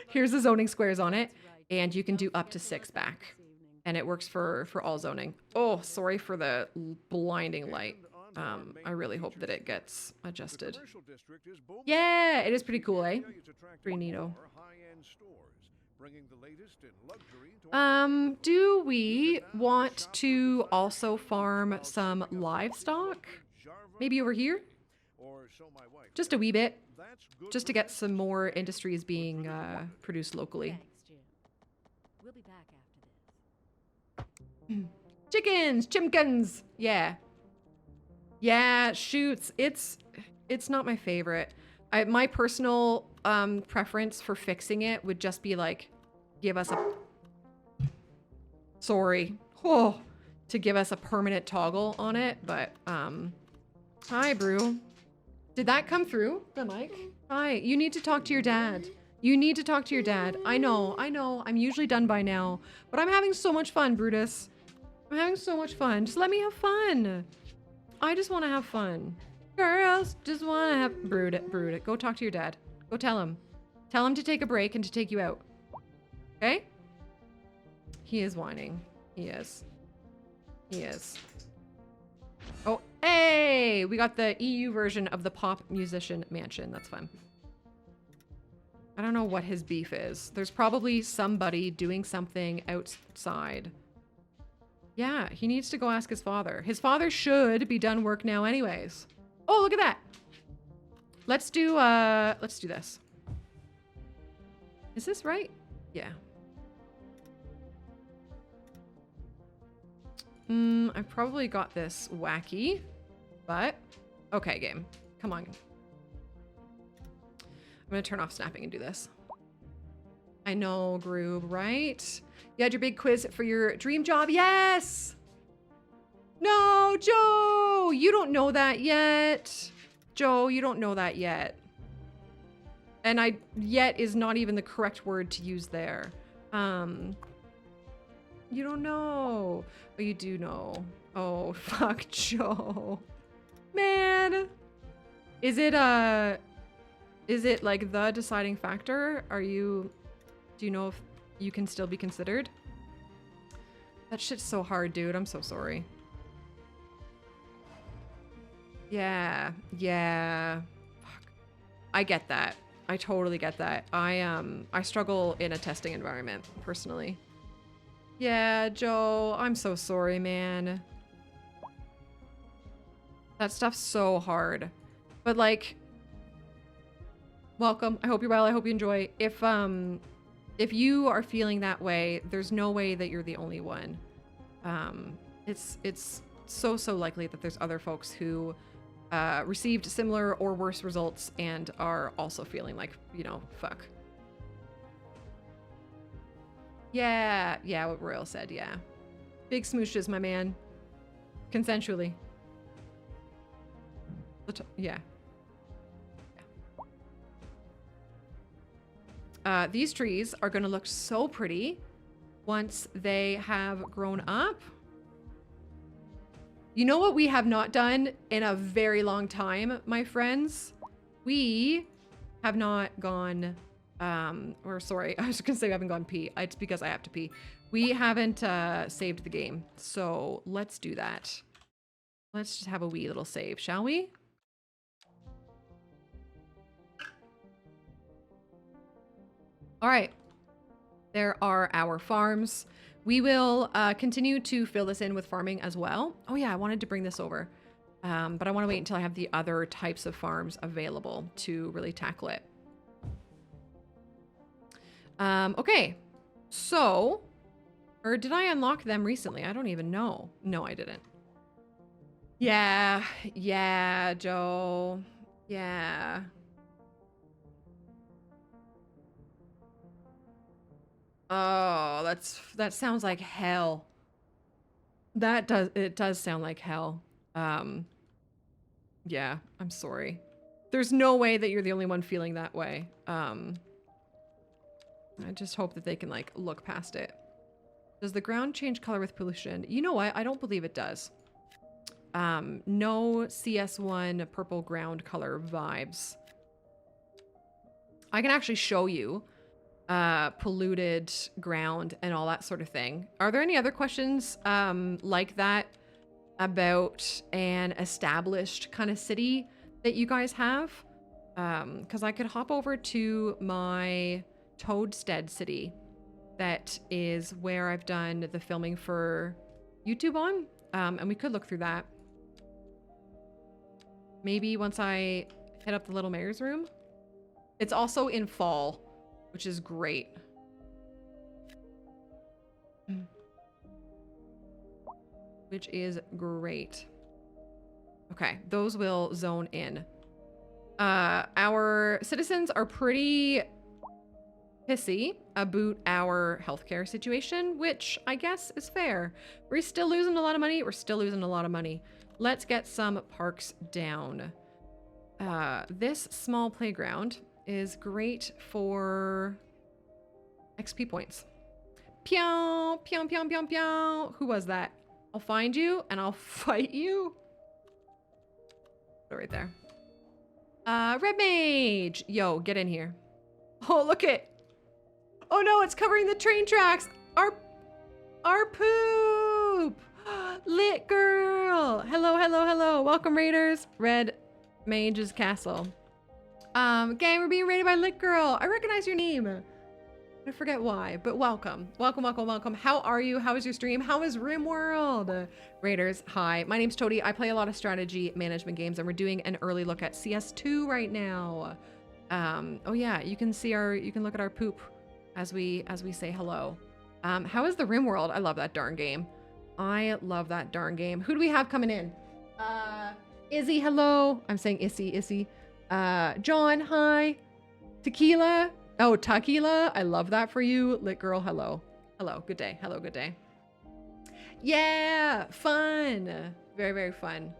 Here's the zoning squares on it, and you can do up to 6 back. And it works for all zoning. Oh, sorry for the blinding light. I really hope that it gets adjusted. Yeah, it is pretty cool, eh? Pretty neato. Do we want to also farm some livestock? Maybe over here? Just a wee bit. Just to get some more industries being produced locally. Thanks, Jim. We'll be back after this. Chickens, chimkins. Yeah. Yeah, shoots. It's not my favorite. My personal preference for fixing it would just be like, give us a... Sorry. Oh, to give us a permanent toggle on it, but hi, Brew. Did that come through the mic? Hi, you need to talk to your dad. You need to talk to your dad. I know. I'm usually done by now, but I'm having so much fun, Brutus. I'm having so much fun. Just let me have fun. I just want to have fun. Girls just want to have... Brood it. Go talk to your dad. Go tell him. Tell him to take a break and to take you out. Okay? He is whining. He is. Oh, hey! We got the EU version of the pop musician mansion. That's fun. I don't know what his beef is. There's probably somebody doing something outside. Yeah, he needs to go ask his father. His father should be done work now anyways. Oh, look at that. Let's do this. Is this right? Yeah. I've probably got this wacky, but okay, game. Come on. I'm gonna turn off snapping and do this. I know, Groove, right? You had your big quiz for your dream job. Yes! No, Joe! You don't know that yet. Joe, you don't know that yet. And yet is not even the correct word to use there. You don't know. But you do know. Oh, fuck, Joe. Man. Is it like the deciding factor? Do you know if you can still be considered? That shit's so hard, dude. I'm so sorry. Yeah. Fuck. I get that. I totally get that. I struggle in a testing environment, personally. Yeah, Joe, I'm so sorry, man. That stuff's so hard. But like, welcome. I hope you're well. I hope you enjoy. If you are feeling that way, there's no way that you're the only one. It's so likely that there's other folks who received similar or worse results and are also feeling like, you know, fuck. Yeah, what Royal said, yeah. Big smooches, my man. Consensually. Yeah. These trees are gonna look so pretty once they have grown up. You know what we have not done in a very long time, my friends? We have not gone, or sorry, I was gonna say we haven't gone pee. It's because I have to pee. We haven't saved the game, so let's do that. Let's just have a wee little save, shall we? All right, there are our farms. We will continue to fill this in with farming as well. Oh yeah, I wanted to bring this over, but I want to wait until I have the other types of farms available to really tackle it. Okay, so, or did I unlock them recently? I don't even know. No, I didn't. Yeah, Joe. Yeah. Oh, that sounds like hell. It does sound like hell. Yeah, I'm sorry. There's no way that you're the only one feeling that way. I just hope that they can like look past it. Does the ground change color with pollution? You know what? I don't believe it does. No CS1 purple ground color vibes. I can actually show you polluted ground and all that sort of thing. Are there any other questions like that about an established kind of city that you guys have? Because I could hop over to my Toadstead city. That is where I've done the filming for YouTube on, and we could look through that. Maybe once I hit up the Little Mayor's room. It's also in fall, which is great. Which is great. Okay, those will zone in. Our citizens are pretty pissy about our healthcare situation, which I guess is fair. We're still losing a lot of money. Let's get some parks down. This small playground is great for XP points. Pew, pew, pew, pew, pew. Who was that? I'll find you and I'll fight you. Right there. Red Mage. Yo, get in here. Oh, look it. Oh no, it's covering the train tracks. Our poop. Lit girl. Hello. Welcome, Raiders. Red Mage's Castle. Gang, we're being raided by Lit Girl. I recognize your name. I forget why, but welcome. Welcome. How are you? How is your stream? How is RimWorld? Raiders, hi. My name's Toadie. I play a lot of strategy management games, and we're doing an early look at CS2 right now. Oh yeah, you can look at our poop as we say hello. How is the RimWorld? I love that darn game. I love that darn game. Who do we have coming in? Izzy, hello. I'm saying Issy. John, hi. Tequila. Oh, Tequila. I love that for you. Lit girl, hello. Hello, good day. Hello, good day. Yeah, fun. Very, very fun.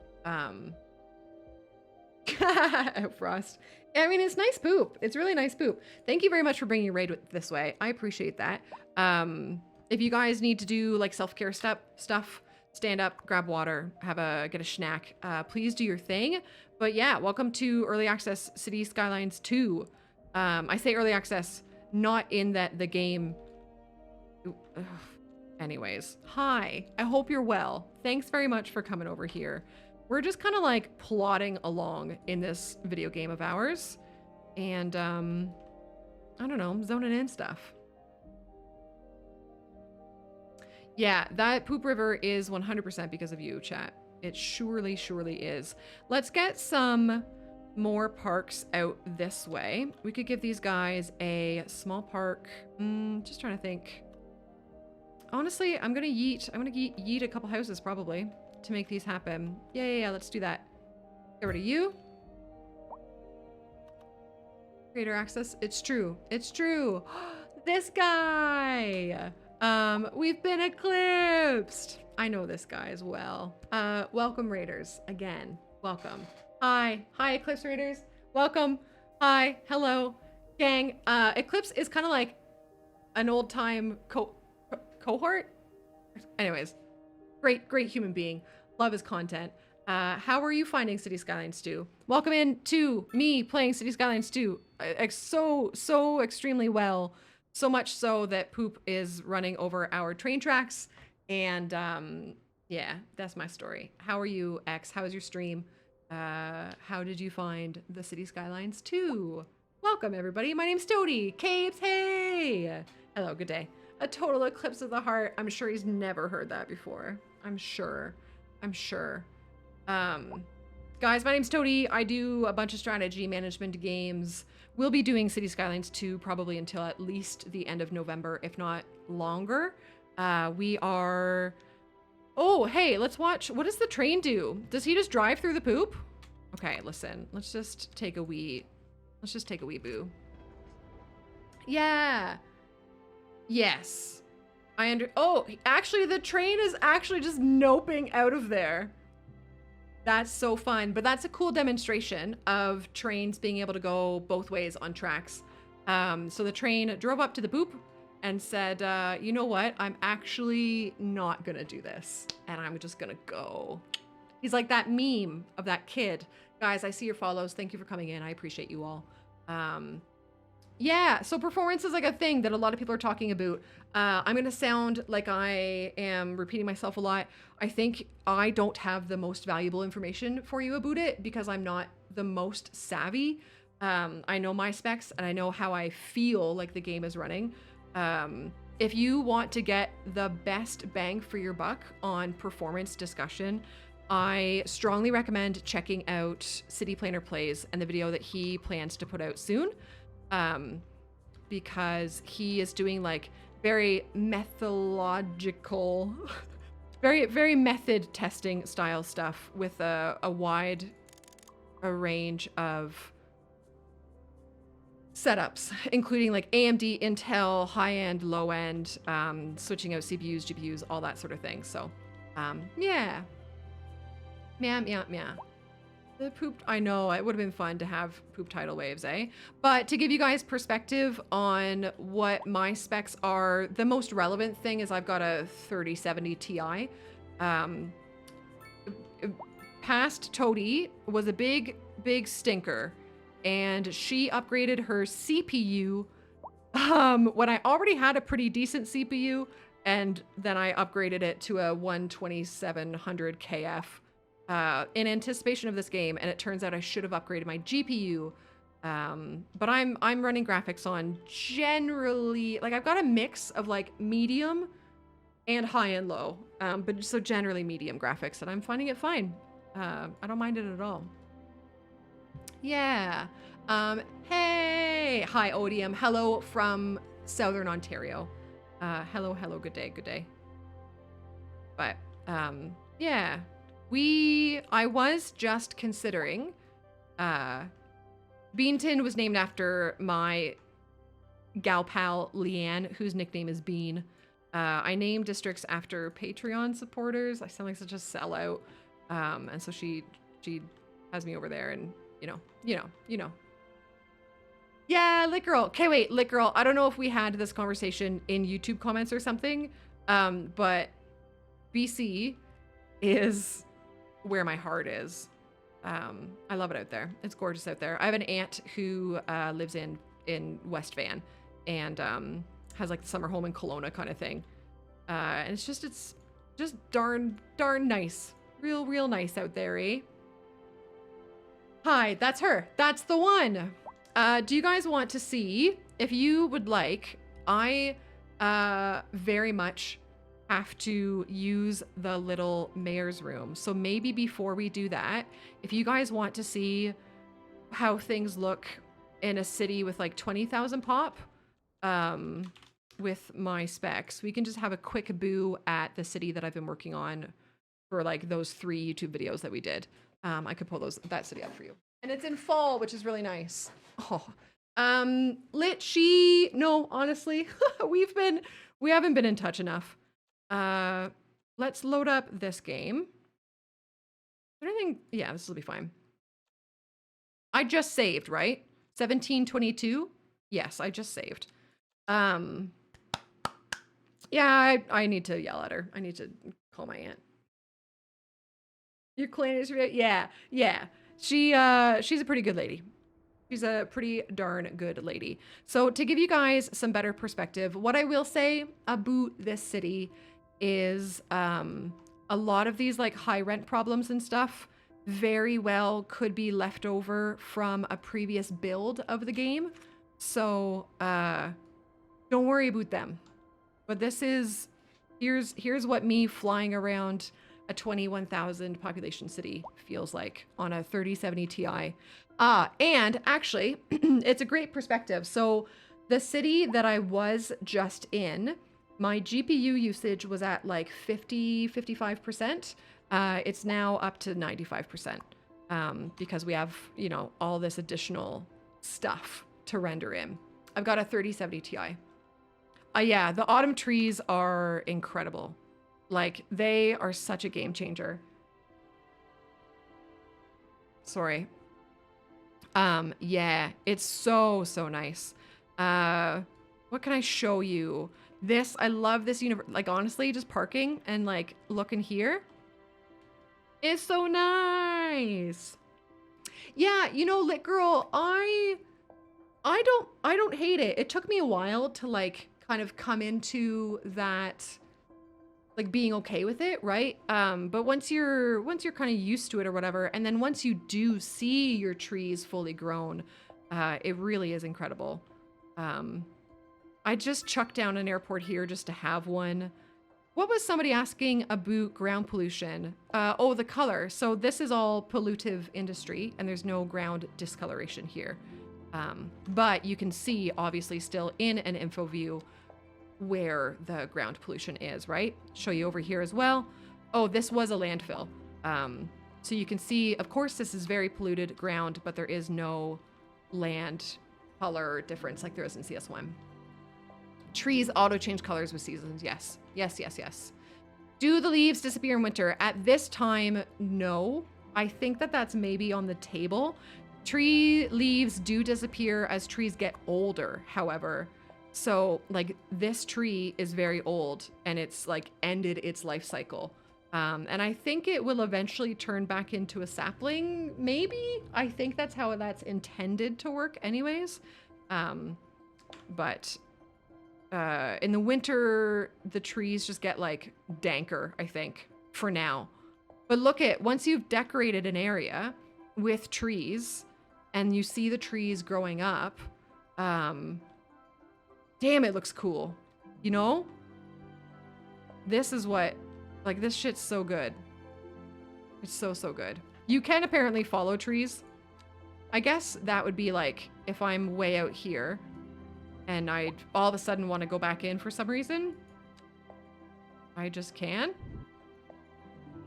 Frost. I mean, it's nice poop. It's really nice poop. Thank you very much for bringing your raid this way. I appreciate that. If you guys need to do like self-care stuff, stand up, grab water, get a snack, please do your thing. But yeah, welcome to Early Access City Skylines 2. I say early access, not in that the game... Ugh. Anyways, hi, I hope you're well. Thanks very much for coming over here. We're just kind of like plodding along in this video game of ours. And, I don't know, zoning in stuff. Yeah, that poop river is 100% because of you, chat. It surely, surely is. Let's get some more parks out this way. We could give these guys a small park. Just trying to think. Honestly, I'm gonna yeet a couple houses probably to make these happen. Yeah, let's do that. Get rid of you. Creator access. It's true. It's true. This guy. We've been eclipsed. I know this guy as well. Welcome Raiders again. Welcome. Hi, Eclipse Raiders. Welcome. Hi, hello, gang. Eclipse is kind of like an old time cohort. Anyways, great human being. Love his content. How are you finding City Skylines 2? Welcome in to me playing City Skylines 2. So extremely well. So much so that poop is running over our train tracks. And yeah, that's my story. How are you, X? How was your stream? How did you find the City Skylines 2? Welcome, everybody. My name's Toadie. Capes, hey! Hello, good day. A total eclipse of the heart. I'm sure he's never heard that before. I'm sure. Guys, my name's Toadie. I do a bunch of strategy management games. We'll be doing City Skylines 2 probably until at least the end of November, if not longer. We are... Oh, hey, let's watch. What does the train do? Does he just drive through the poop? Okay, listen. Let's just take a wee boo. Yeah. Yes. Oh, actually, the train is actually just noping out of there. That's so fun. But that's a cool demonstration of trains being able to go both ways on tracks. So the train drove up to the boop and said, you know what? I'm actually not gonna do this. And I'm just gonna go. He's like that meme of that kid. Guys, I see your follows. Thank you for coming in. I appreciate you all. Yeah, so performance is like a thing that a lot of people are talking about. I'm gonna sound like I am repeating myself a lot. I think I don't have the most valuable information for you about it because I'm not the most savvy. I know my specs and I know how I feel like the game is running. If you want to get the best bang for your buck on performance discussion, I strongly recommend checking out City Planner Plays and the video that he plans to put out soon. Because he is doing like very methodological, very method testing style stuff with a wide range of setups, including like AMD, Intel, high-end, low-end, switching out CPUs, GPUs, all that sort of thing. So, yeah. Meow. The poop, I know, it would have been fun to have poop tidal waves, eh? But to give you guys perspective on what my specs are, the most relevant thing is I've got a 3070 Ti. Past Toadie was a big stinker, and she upgraded her CPU when I already had a pretty decent CPU, and then I upgraded it to a 12700 KF. In anticipation of this game, and it turns out I should have upgraded my GPU. But I'm running graphics on generally, like I've got a mix of like medium and high and low, but so generally medium graphics, and I'm finding it fine. I don't mind it at all. Yeah. Hey, hi Odium. Hello from Southern Ontario. Hello, good day. But yeah, I was just considering, Beanton was named after my gal pal Leanne, whose nickname is Bean. I name districts after Patreon supporters. I sound like such a sellout. And so she has me over there, and you know. Yeah, Lit Girl. Okay, wait, Lit Girl. I don't know if we had this conversation in YouTube comments or something, but BC is where my heart is. I love it out there. It's gorgeous out there. I have an aunt who lives in West Van, and has like the summer home in Kelowna kind of thing. And it's just darn nice. Real nice out there, eh? Hi, that's her. That's the one. Do you guys want to see, if you would like, I very much have to use the little mayor's room. So maybe before we do that, if you guys want to see how things look in a city with like 20,000 pop, with my specs, we can just have a quick boo at the city that I've been working on for like those 3 YouTube videos that we did. I could pull that city up for you. And it's in fall, which is really nice. Oh, no, honestly, we haven't been in touch enough. Let's load up this game. Is there anything? Yeah, this will be fine. I just saved, right? 1722. Yes, I just saved. Yeah, I need to yell at her. I need to call my aunt. Your clan is yeah. She's a pretty good lady. She's a pretty darn good lady. So to give you guys some better perspective, what I will say about this city is a lot of these like high rent problems and stuff very well could be left over from a previous build of the game. So don't worry about them. But this is, here's what me flying around a 21,000 population city feels like on a 3070 Ti. And actually, it's a great perspective. So the city that I was just in, my GPU usage was at like 55%. It's now up to 95%, because we have, all this additional stuff to render in. I've got a 3070 Ti. Yeah, the autumn trees are incredible. Like, they are such a game changer. Sorry. Yeah, it's so nice. What can I show you? I love this universe. Like, honestly, just parking and like looking here is so nice. Yeah, Lit Girl, I don't hate it. It took me a while to like kind of come into that, like being okay with it, right? But once you're kind of used to it or whatever, and then once you do see your trees fully grown, it really is incredible. I just chucked down an airport here just to have one. What was somebody asking about ground pollution? Oh, the color. So this is all pollutive industry, and there's no ground discoloration here. But you can see, obviously, still in an info view where the ground pollution is, right? Show you over here as well. Oh, this was a landfill. So you can see, of course, this is very polluted ground, but there is no land color difference like there is in CS1. Trees auto change colors with seasons. Yes. Do the leaves disappear in winter? At this time, no. I think that's maybe on the table. Tree leaves do disappear as trees get older, however. So like this tree is very old and it's like ended its life cycle. And I think it will eventually turn back into a sapling, maybe. I think that's how that's intended to work anyways. But in the winter, the trees just get like danker, I think, for now. But look once you've decorated an area with trees and you see the trees growing up, damn, it looks cool. This is what, like, this shit's so good. It's so good. You can apparently follow trees. I guess that would be like if I'm way out here and I all of a sudden want to go back in for some reason. I just can.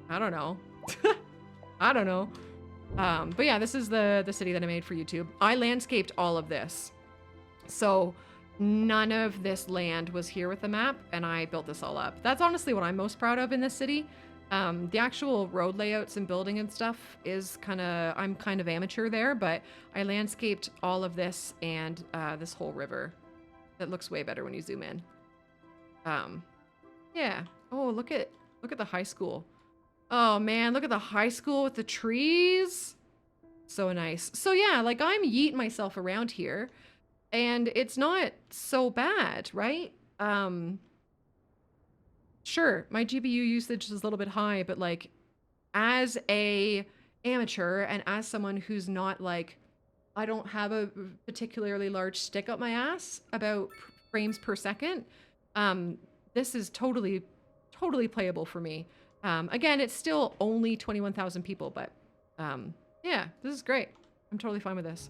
I don't know. I don't know. But yeah, this is the city that I made for YouTube. I landscaped all of this. So none of this land was here with the map, and I built this all up. That's honestly what I'm most proud of in this city. The actual road layouts and building and stuff is I'm kind of amateur there, but I landscaped all of this and this whole river. That looks way better when you zoom in. Yeah. Oh, look at the high school. Oh man, look at the high school with the trees. So nice. So yeah, like I'm yeeting myself around here and it's not so bad, right? Sure, my GPU usage is a little bit high, but like as a amateur and as someone who's not like, I don't have a particularly large stick up my ass about frames per second, this is totally playable for me. Again, it's still only 21,000 people, but yeah, this is great. I'm totally fine with this.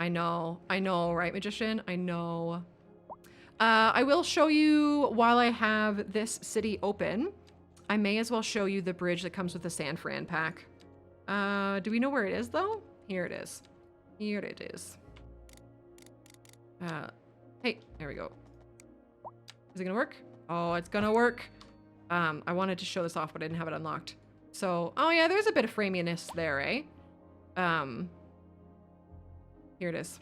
I know, right, Magician? I know. I will show you while I have this city open. I may as well show you the bridge that comes with the San Fran pack. Do we know where it is though? Here it is. Here it is. Hey, there we go. Is it gonna work? Oh, it's gonna work. I wanted to show this off, but I didn't have it unlocked. So, oh yeah, there's a bit of framiness there, eh? Here it is.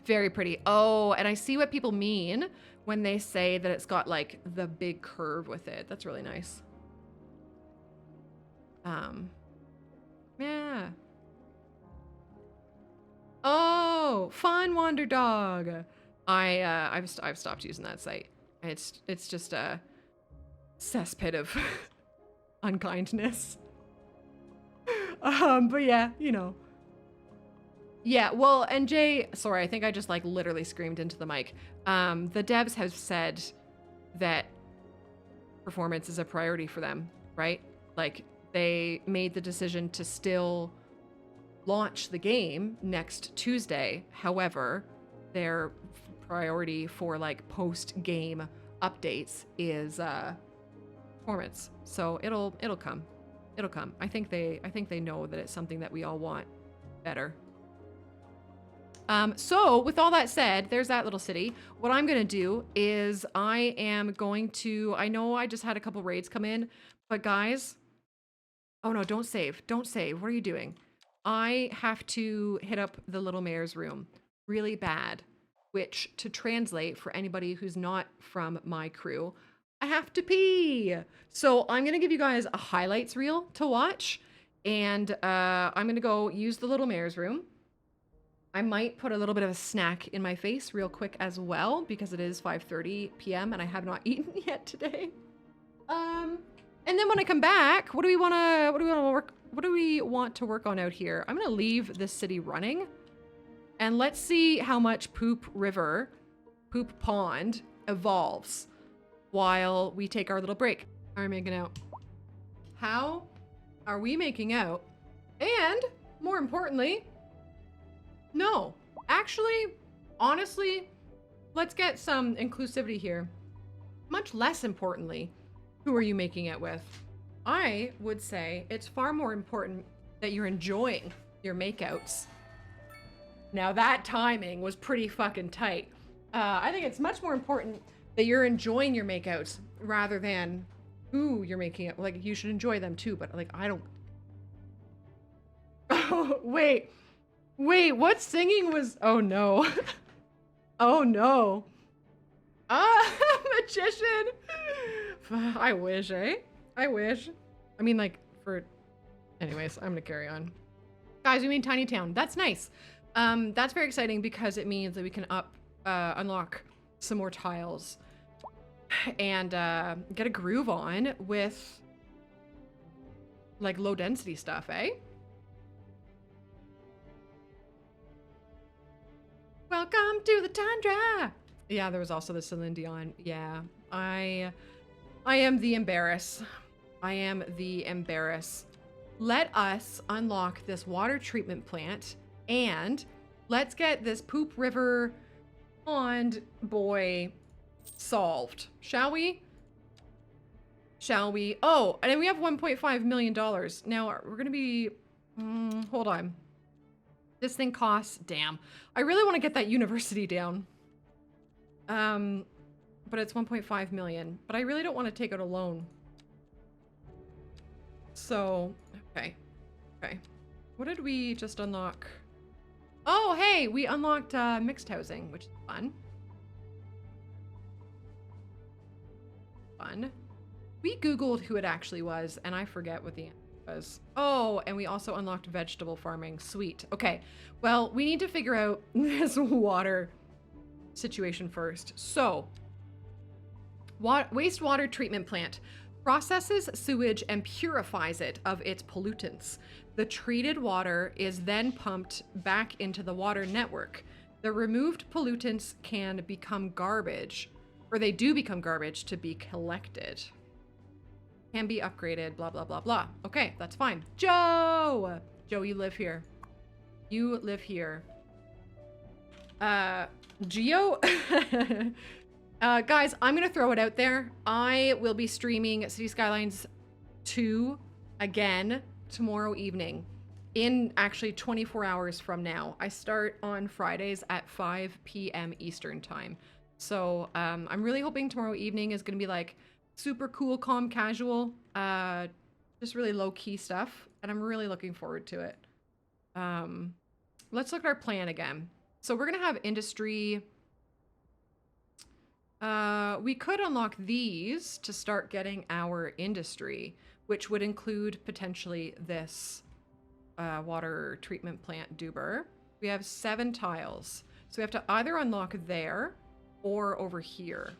Very pretty. Oh, and I see what people mean when they say that it's got like the big curve with it. That's really nice. Yeah. Oh, fun Wander Dog. I've stopped using that site. It's just a cesspit of unkindness. But yeah, you know. Yeah, well, and Jay, sorry, I think I just like literally screamed into the mic. The devs have said that performance is a priority for them, right? Like they made the decision to still launch the game next Tuesday. However, their priority for like post-game updates is performance. So it'll come. It'll come. I think they know that it's something that we all want better. So with all that said, there's that little city. What I'm going to do is I know I just had a couple raids come in, but guys, oh no, don't save. Don't save. What are you doing? I have to hit up the little mayor's room really bad, which to translate for anybody who's not from my crew, I have to pee. So I'm going to give you guys a highlights reel to watch, and I'm going to go use the little mayor's room. I might put a little bit of a snack in my face real quick as well, because it is 5:30 p.m. and I have not eaten yet today. And then when I come back, what do we want to work on out here? I'm gonna leave this city running, and let's see how much Poop Pond evolves while we take our little break. How are we making out? How are we making out? And more importantly, no, actually, honestly, let's get some inclusivity here. Much less importantly, who are you making it with? I would say it's far more important that you're enjoying your makeouts. Now that timing was pretty fucking tight. I think it's much more important that you're enjoying your makeouts rather than who you're making it. Like, you should enjoy them too, but like, I don't. Oh, wait, what singing was, oh no. Oh no. Magician. I wish, eh? I wish. I mean, like, anyways, I'm gonna carry on. Guys, we made Tiny Town. That's nice. That's very exciting because it means that we can unlock some more tiles and get a groove on with like low density stuff, eh? Welcome to the tundra. Yeah, there was also the Celine Dion. Yeah, I am the embarrass. I am the embarrass. Let us unlock this water treatment plant and let's get this Poop River Pond boy solved, shall we? Shall we? Oh, and we have $1.5 million. Now we're going to be, hold on. This thing costs, damn. I really want to get that university down. But it's 1.5 million, but I really don't want to take out a loan. So, okay. What did we just unlock? Oh, hey, we unlocked mixed housing, which is fun. We Googled who it actually was, and I forget what the answer was. Oh, and we also unlocked vegetable farming. Sweet. Okay, well, we need to figure out this water situation first. So, wastewater treatment plant processes sewage and purifies it of its pollutants. The treated water is then pumped back into the water network. The removed pollutants can become garbage, or they do become garbage to be collected. Can be upgraded, blah, blah, blah, blah. Okay, that's fine. Joe, you live here. You live here. Geo? Guys, I'm gonna throw it out there. I will be streaming City Skylines 2 again tomorrow evening in actually 24 hours from now. I start on Fridays at 5 p.m. Eastern time. So I'm really hoping tomorrow evening is gonna be like super cool, calm, casual, just really low-key stuff, and I'm really looking forward to it. Let's look at our plan again. So we're gonna have industry. We could unlock these to start getting our industry, which would include potentially this water treatment plant Duber. We have 7 tiles, so we have to either unlock there or over here.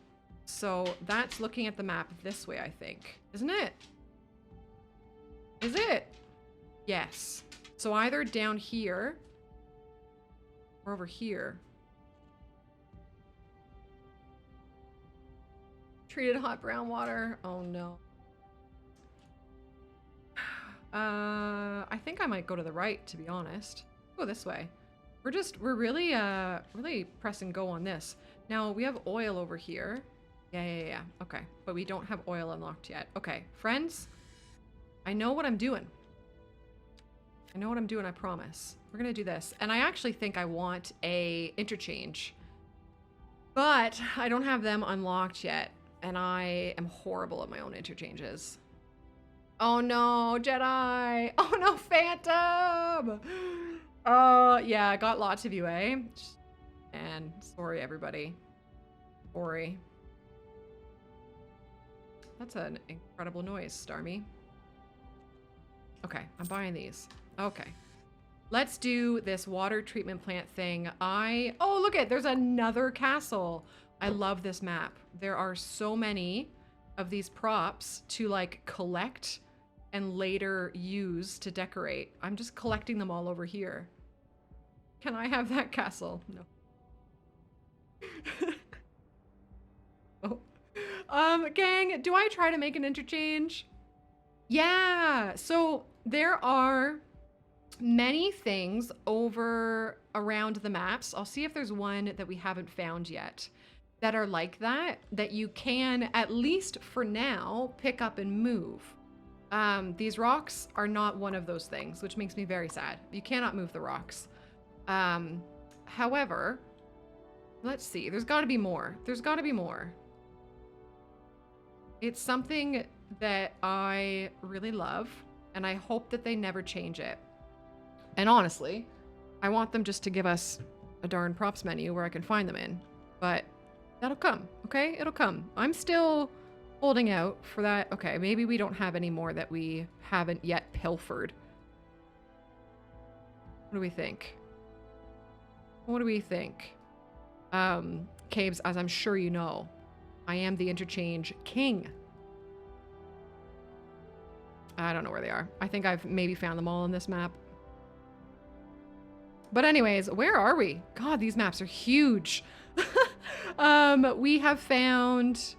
So that's looking at the map this way, I think. Isn't it? Is it? Yes. So either down here or over here. Treated hot brown water. Oh no. I think I might go to the right, to be honest. Go this way. We're really really press and go on this. Now we have oil over here. Yeah. Okay, but we don't have oil unlocked yet. Okay, friends, I know what I'm doing. I promise. We're gonna do this. And I actually think I want a interchange, but I don't have them unlocked yet. And I am horrible at my own interchanges. Oh no, Jedi! Oh no, Phantom! Yeah, I got lots of you, eh? And sorry, everybody. Sorry. That's an incredible noise, Starmie. Okay, I'm buying these. Okay. Let's do this water treatment plant thing. Oh, look there's another castle. I love this map. There are so many of these props to like collect and later use to decorate. I'm just collecting them all over here. Can I have that castle? No. Oh. Gang, do I try to make an interchange? Yeah, so there are many things over around the maps. I'll see if there's one that we haven't found yet that are like that you can, at least for now, pick up and move. These rocks are not one of those things, which makes me very sad. You cannot move the rocks. However, let's see, there's gotta be more. It's something that I really love, and I hope that they never change it. And honestly, I want them just to give us a darn props menu where I can find them in, but that'll come, okay? It'll come. I'm still holding out for that. Okay, maybe we don't have any more that we haven't yet pilfered. What do we think? Caves, as I'm sure you know, I am the interchange king. I don't know where they are. I think I've maybe found them all on this map. But anyways, where are we? God, these maps are huge. We have found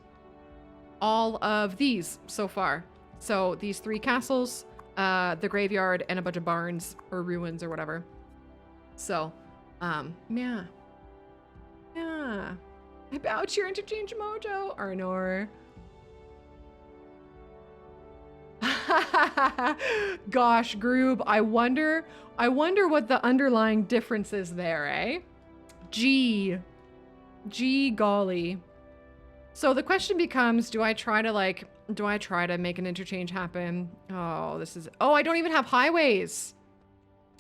all of these so far. So these 3 castles, the graveyard, and a bunch of barns or ruins or whatever. So, yeah. I bow to your interchange mojo, Arnor. Gosh, Groob, I wonder what the underlying difference is there, eh? Gee golly. So the question becomes, do I try to make an interchange happen? Oh, I don't even have highways.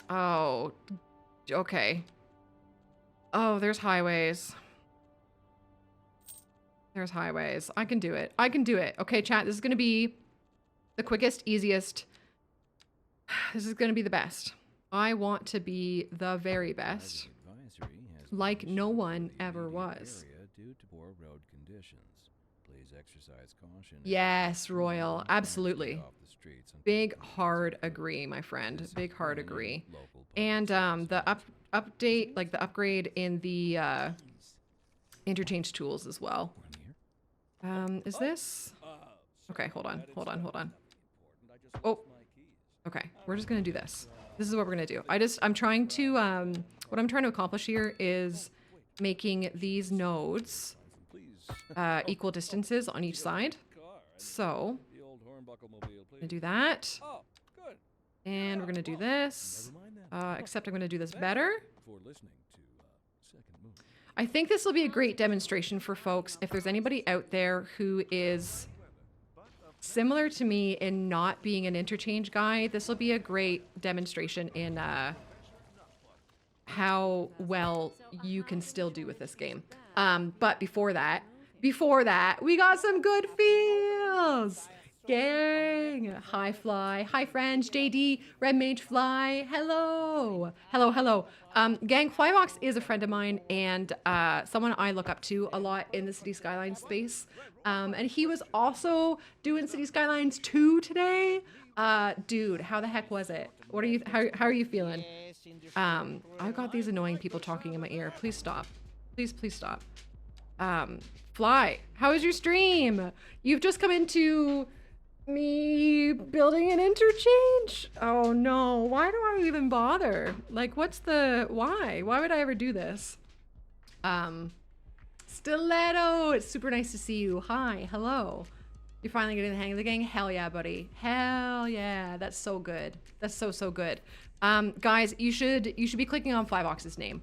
Oh, okay. Oh, there's highways. There's highways. I can do it. Okay, chat, this is going to be the quickest, easiest. This is going to be the best. I want to be the very best. Like no one ever was. Due to poor road conditions. Please exercise caution. Yes, Royal. Absolutely. Big hard agree, my friend. Big hard agree. And the update, like the upgrade in the interchange tools as well. Is this? Okay, hold on. Oh, okay. We're just gonna do this. This is what we're gonna do. I'm trying to, what I'm trying to accomplish here is making these nodes equal distances on each side. So, I'm gonna do that. And we're gonna do this. Except I'm gonna do this better. I think this will be a great demonstration for folks. If there's anybody out there who is similar to me in not being an interchange guy, this will be a great demonstration in how well you can still do with this game. But before that, we got some good feels. Gang. Hi, Fly. Hi, friends. JD, Red Mage Fly. Hello. Gang, Flybox is a friend of mine and someone I look up to a lot in the City Skylines space. And he was also doing City Skylines 2 today. Dude, how the heck was it? How are you feeling? I've got these annoying people talking in my ear. Please stop. Please stop. Fly, how was your stream? You've just come into me building an interchange? Oh no, why do I even bother? Like, why? Why would I ever do this? Stiletto, it's super nice to see you. Hi, hello. You're finally getting the hang of the gang? Hell yeah, buddy. Hell yeah, that's so good. That's so good. Guys, you should be clicking on Flybox's name.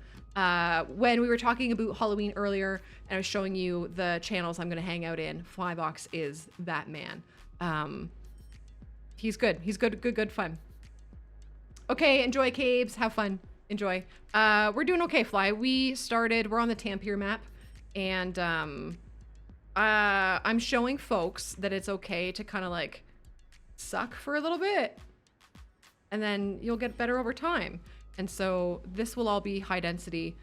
When we were talking about Halloween earlier and I was showing you the channels I'm gonna hang out in, Flybox is that man. He's good. He's good fun. Okay, enjoy, Cabes. Have fun. Enjoy. We're doing okay, Fly. We're on the Tampere map, and I'm showing folks that it's okay to kind of like suck for a little bit, and then you'll get better over time. And so this will all be high density.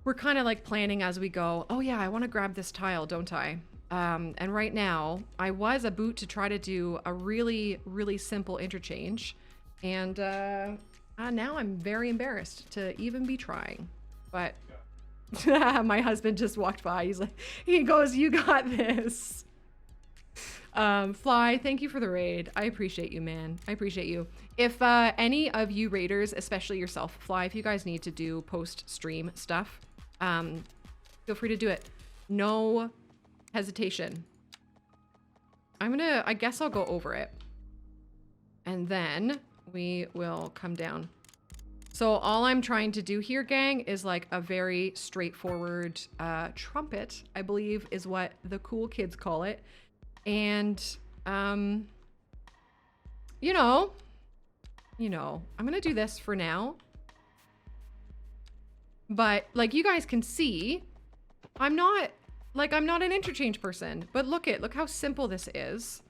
We're kind of like planning as we go. Oh yeah, I want to grab this tile, don't I? And right now, I was about to try to do a really, really simple interchange. And now I'm very embarrassed to even be trying. But my husband just walked by. He goes, you got this. Fly, thank you for the raid. I appreciate you, man. I appreciate you. If any of you raiders, especially yourself, Fly, if you guys need to do post-stream stuff, feel free to do it. No hesitation. I guess I'll go over it. And then we will come down. So all I'm trying to do here, gang, is like a very straightforward trumpet, I believe is what the cool kids call it. And, you know, I'm gonna do this for now. But like you guys can see, I'm not an interchange person, but look how simple this is.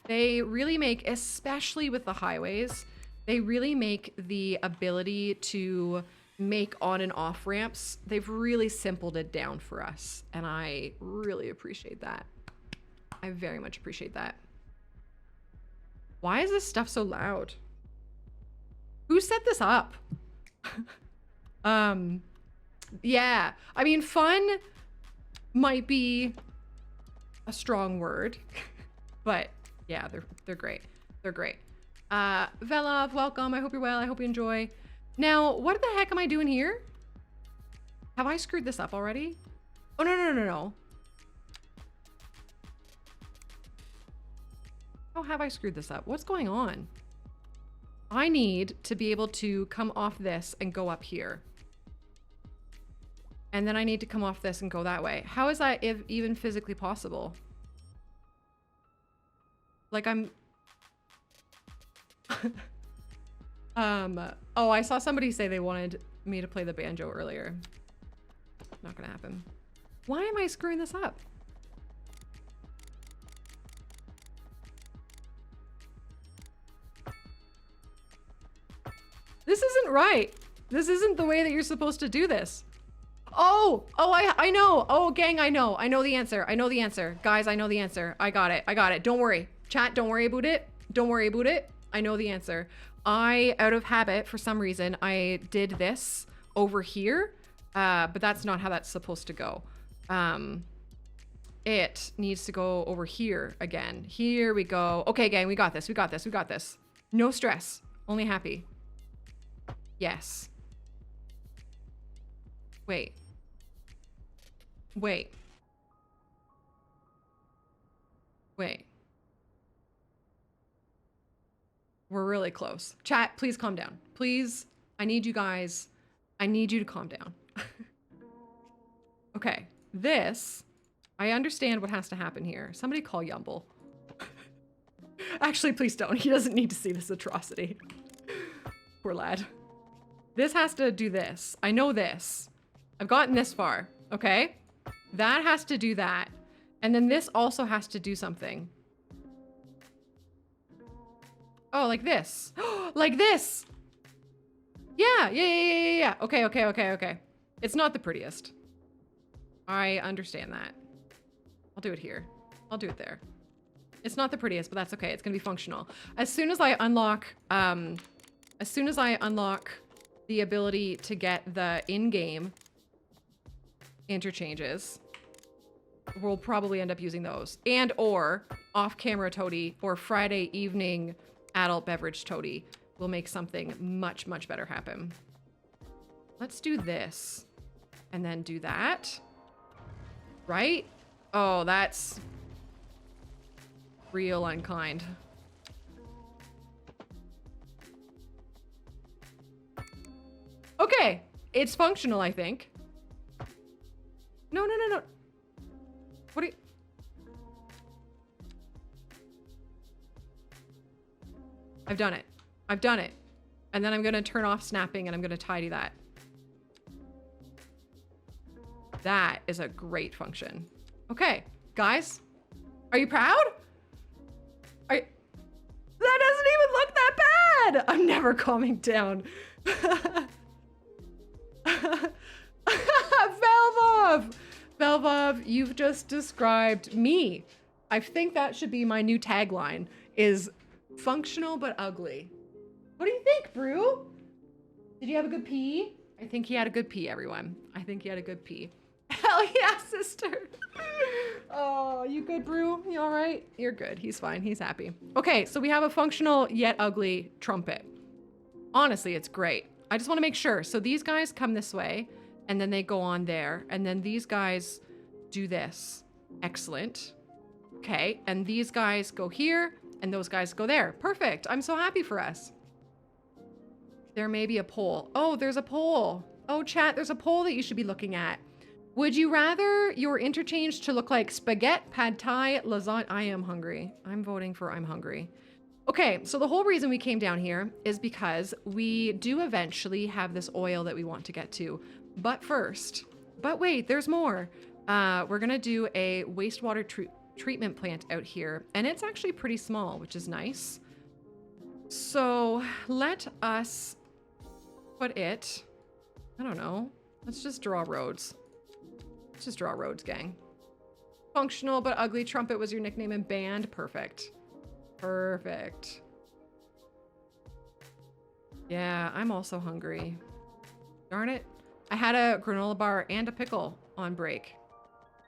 They really make, especially with the highways, they really make the ability to make on and off ramps. They've really simpled it down for us. And I really appreciate that. I very much appreciate that. Why is this stuff so loud? Who set this up? Yeah, I mean, fun might be a strong word, but yeah, they're great. They're great. Velov, welcome. I hope you're well. I hope you enjoy. Now, what the heck am I doing here? Have I screwed this up already? Oh, no. How have I screwed this up? What's going on? I need to be able to come off this and go up here. And then I need to come off this and go that way. How is that even physically possible? Like I'm... oh, I saw somebody say they wanted me to play the banjo earlier. Not gonna happen. Why am I screwing this up? This isn't right. This isn't the way that you're supposed to do this. Oh, I know. Oh, gang, I know. I know the answer. I know the answer. Guys, I know the answer. I got it. I got it. Don't worry. Chat, don't worry about it. Don't worry about it. I know the answer. Out of habit, for some reason, I did this over here, but that's not how that's supposed to go. It needs to go over here again. Here we go. Okay, gang, we got this. We got this. We got this. No stress. Only happy. Yes. Wait. Wait. Wait. We're really close. Chat, please calm down. Please, I need you guys. I need you to calm down. Okay, this, I understand what has to happen here. Somebody call Yumble. Actually, please don't. He doesn't need to see this atrocity. Poor lad. This has to do this. I know this. I've gotten this far, okay? That has to do that. And then this also has to do something. Oh, like this. Like this. Yeah. Okay. It's not the prettiest. I understand that. I'll do it here. I'll do it there. It's not the prettiest, but that's okay. It's gonna be functional. As soon as I unlock the ability to get the in-game interchanges, we'll probably end up using those. And or off-camera toady or Friday evening adult beverage toady will make something much, much better happen. Let's do this and then do that. Right? Oh, that's real unkind. Okay, it's functional, I think. No. What are you... I've done it. I've done it. And then I'm gonna turn off snapping and I'm gonna tidy that. That is a great function. Okay, guys, are you proud? That doesn't even look that bad. I'm never calming down. Velvov, you've just described me. I think that should be my new tagline, is functional but ugly. What do you think, Brew? Did you have a good pee? I think he had a good pee, everyone. I think he had a good pee. Hell yeah, sister. Oh, you good, Brew? You all right? You're good. He's fine. He's happy. Okay, so we have a functional yet ugly trumpet. Honestly, it's great. I just want to make sure. So these guys come this way, and then they go on there, and then these guys do this. Excellent. Okay, and these guys go here, and those guys go there. Perfect. I'm so happy for us. There may be a poll. Oh, there's a poll. Oh, chat, there's a poll that you should be looking at. Would you rather your interchange to look like spaghetti, pad thai, lasagna? I am hungry. I'm voting for I'm hungry. Okay, so the whole reason we came down here is because we do eventually have this oil that we want to get to. But wait, there's more. We're gonna do a wastewater treatment plant out here, and it's actually pretty small, which is nice. So let us put it, I don't know, let's just draw roads. Let's just draw roads, gang. Functional but ugly trumpet was your nickname in band. Perfect. Perfect. Yeah, I'm also hungry. Darn it. I had a granola bar and a pickle on break.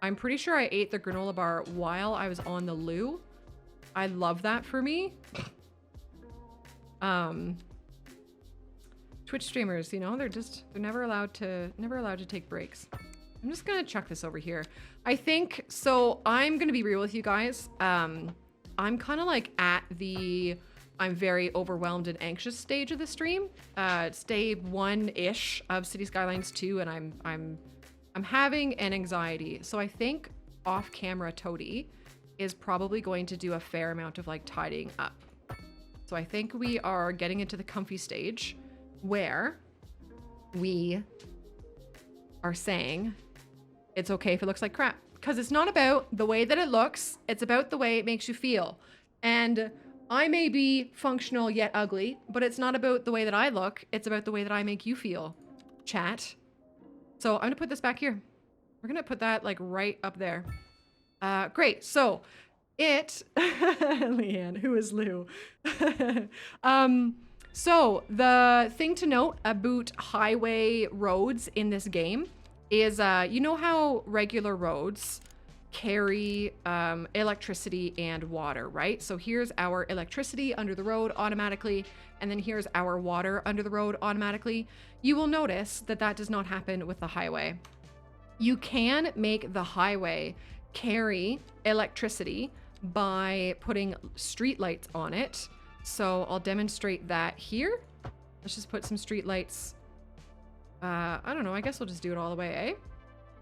I'm pretty sure I ate the granola bar while I was on the loo. I love that for me. Twitch streamers, you know, they're never allowed to take breaks. I'm just gonna chuck this over here. I think, so I'm gonna be real with you guys. I'm kind of like at the I'm very overwhelmed and anxious stage of the stream. It's day 1-ish of City Skylines 2, and I'm having an anxiety. So I think off-camera Toadie is probably going to do a fair amount of like tidying up. So I think we are getting into the comfy stage where we are saying it's okay if it looks like crap. Because it's not about the way that it looks, it's about the way it makes you feel. And I may be functional yet ugly, but it's not about the way that I look, it's about the way that I make you feel, chat. So I'm gonna put this back here. We're gonna put that like right up there. Great, so Leanne, who is Lou? So the thing to note about highway roads in this game is, you know how regular roads carry electricity and water, right? So here's our electricity under the road automatically, and then here's our water under the road automatically. You will notice that that does not happen with the highway. You can make the highway carry electricity by putting street lights on it. So I'll demonstrate that here. Let's just put some street lights. I don't know, I guess we'll just do it all the way,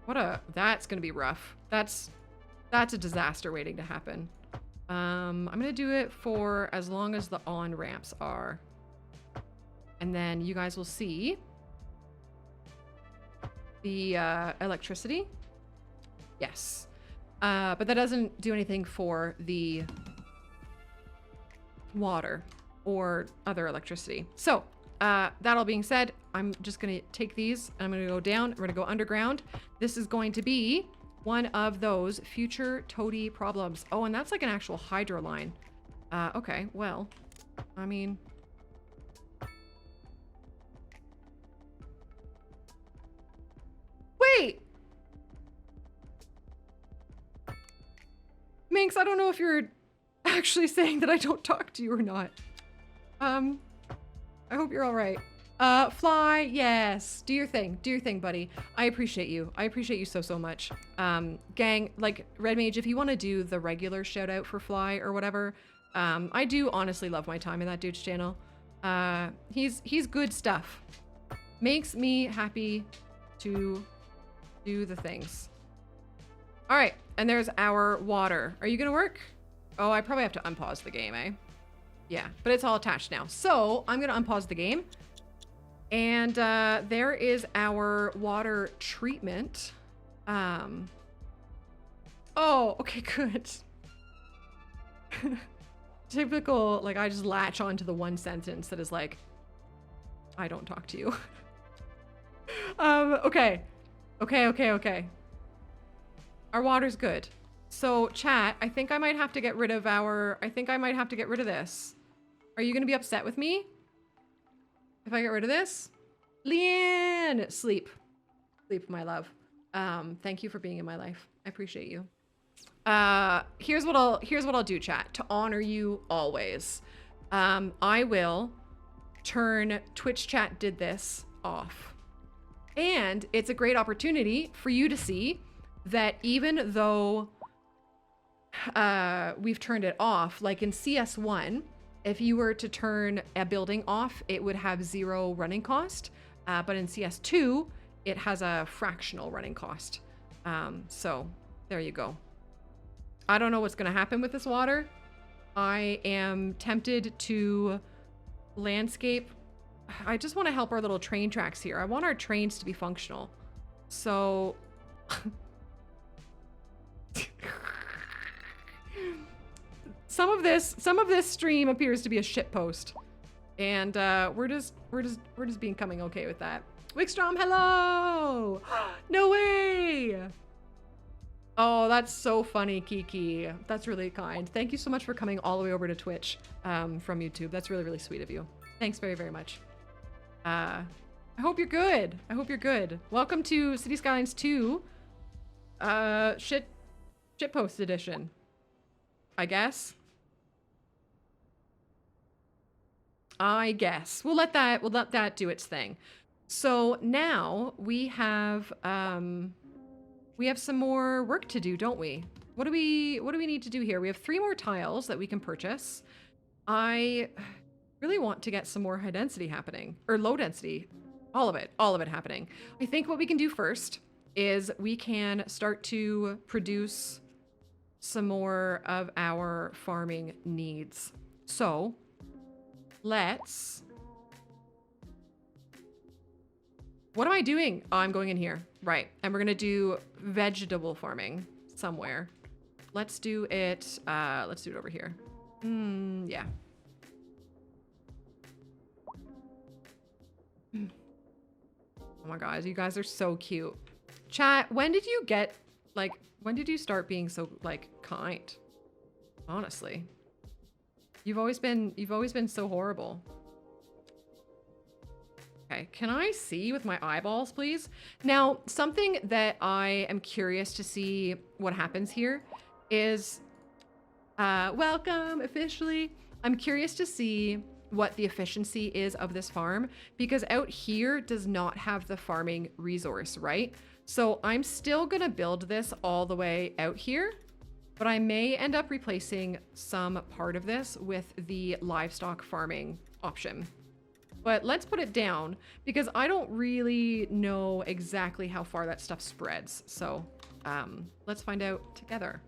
eh? That's gonna be rough. That's a disaster waiting to happen. I'm gonna do it for as long as the on ramps are. And then you guys will see the electricity. Yes. But that doesn't do anything for the water or other electricity. So that all being said, I'm just gonna take these and I'm gonna go down, we're gonna go underground. This is going to be one of those future Toadie problems. Oh, and that's like an actual hydro line. Okay, well, I mean, wait! Minx, I don't know if you're actually saying that I don't talk to you or not. I hope you're all right. Fly, yes. Do your thing, buddy. I appreciate you. I appreciate you so, so much. Gang, like, Red Mage, if you want to do the regular shout out for Fly or whatever, I do honestly love my time in that dude's channel. He's good stuff. Makes me happy to do the things. All right, and there's our water. Are you gonna work? Oh, I probably have to unpause the game, eh? Yeah, but it's all attached now. So I'm gonna unpause the game. And there is our water treatment. Oh, okay, good. Typical, like, I just latch onto the one sentence that is like, I don't talk to you. Okay. Okay. Our water's good. So, chat, I think I might have to get rid of this. Are you gonna be upset with me if I get rid of this? Leanne! Sleep, my love. Thank you for being in my life. I appreciate you. Here's what I'll do, chat, to honor you always. I will turn Twitch chat did this off. And it's a great opportunity for you to see that even though we've turned it off, like in CS1, if you were to turn a building off, it would have 0 running cost. But in CS2, it has a fractional running cost. So there you go. I don't know what's gonna happen with this water. I am tempted to landscape. I just want to help our little train tracks here. I want our trains to be functional. So some of this stream appears to be a shit post, and we're just becoming okay with that. Wickstrom, hello! No way! Oh, that's so funny, Kiki. That's really kind. Thank you so much for coming all the way over to Twitch from YouTube. That's really, really sweet of you. Thanks very, very much. I hope you're good. Welcome to City Skylines 2 shit post edition, I guess. We'll let that do its thing. So now we have some more work to do, don't we? What do we need to do here? We have 3 more tiles that we can purchase. I really want to get some more high density happening, or low density. All of it happening. I think what we can do first is we can start to produce some more of our farming needs. So let's, what am I doing? Oh, I'm going in here. Right. And we're going to do vegetable farming somewhere. Let's do it over here. Yeah. Oh my God, you guys are so cute. Chat, when did you get, like, when did you start being so, like, kind? Honestly. You've always been so horrible. Okay, can I see with my eyeballs, please? Now, something that I am curious to see what happens here is, welcome officially. I'm curious to see what the efficiency is of this farm, because out here does not have the farming resource, right? So I'm still gonna build this all the way out here, but I may end up replacing some part of this with the livestock farming option. But let's put it down because I don't really know exactly how far that stuff spreads. So let's find out together.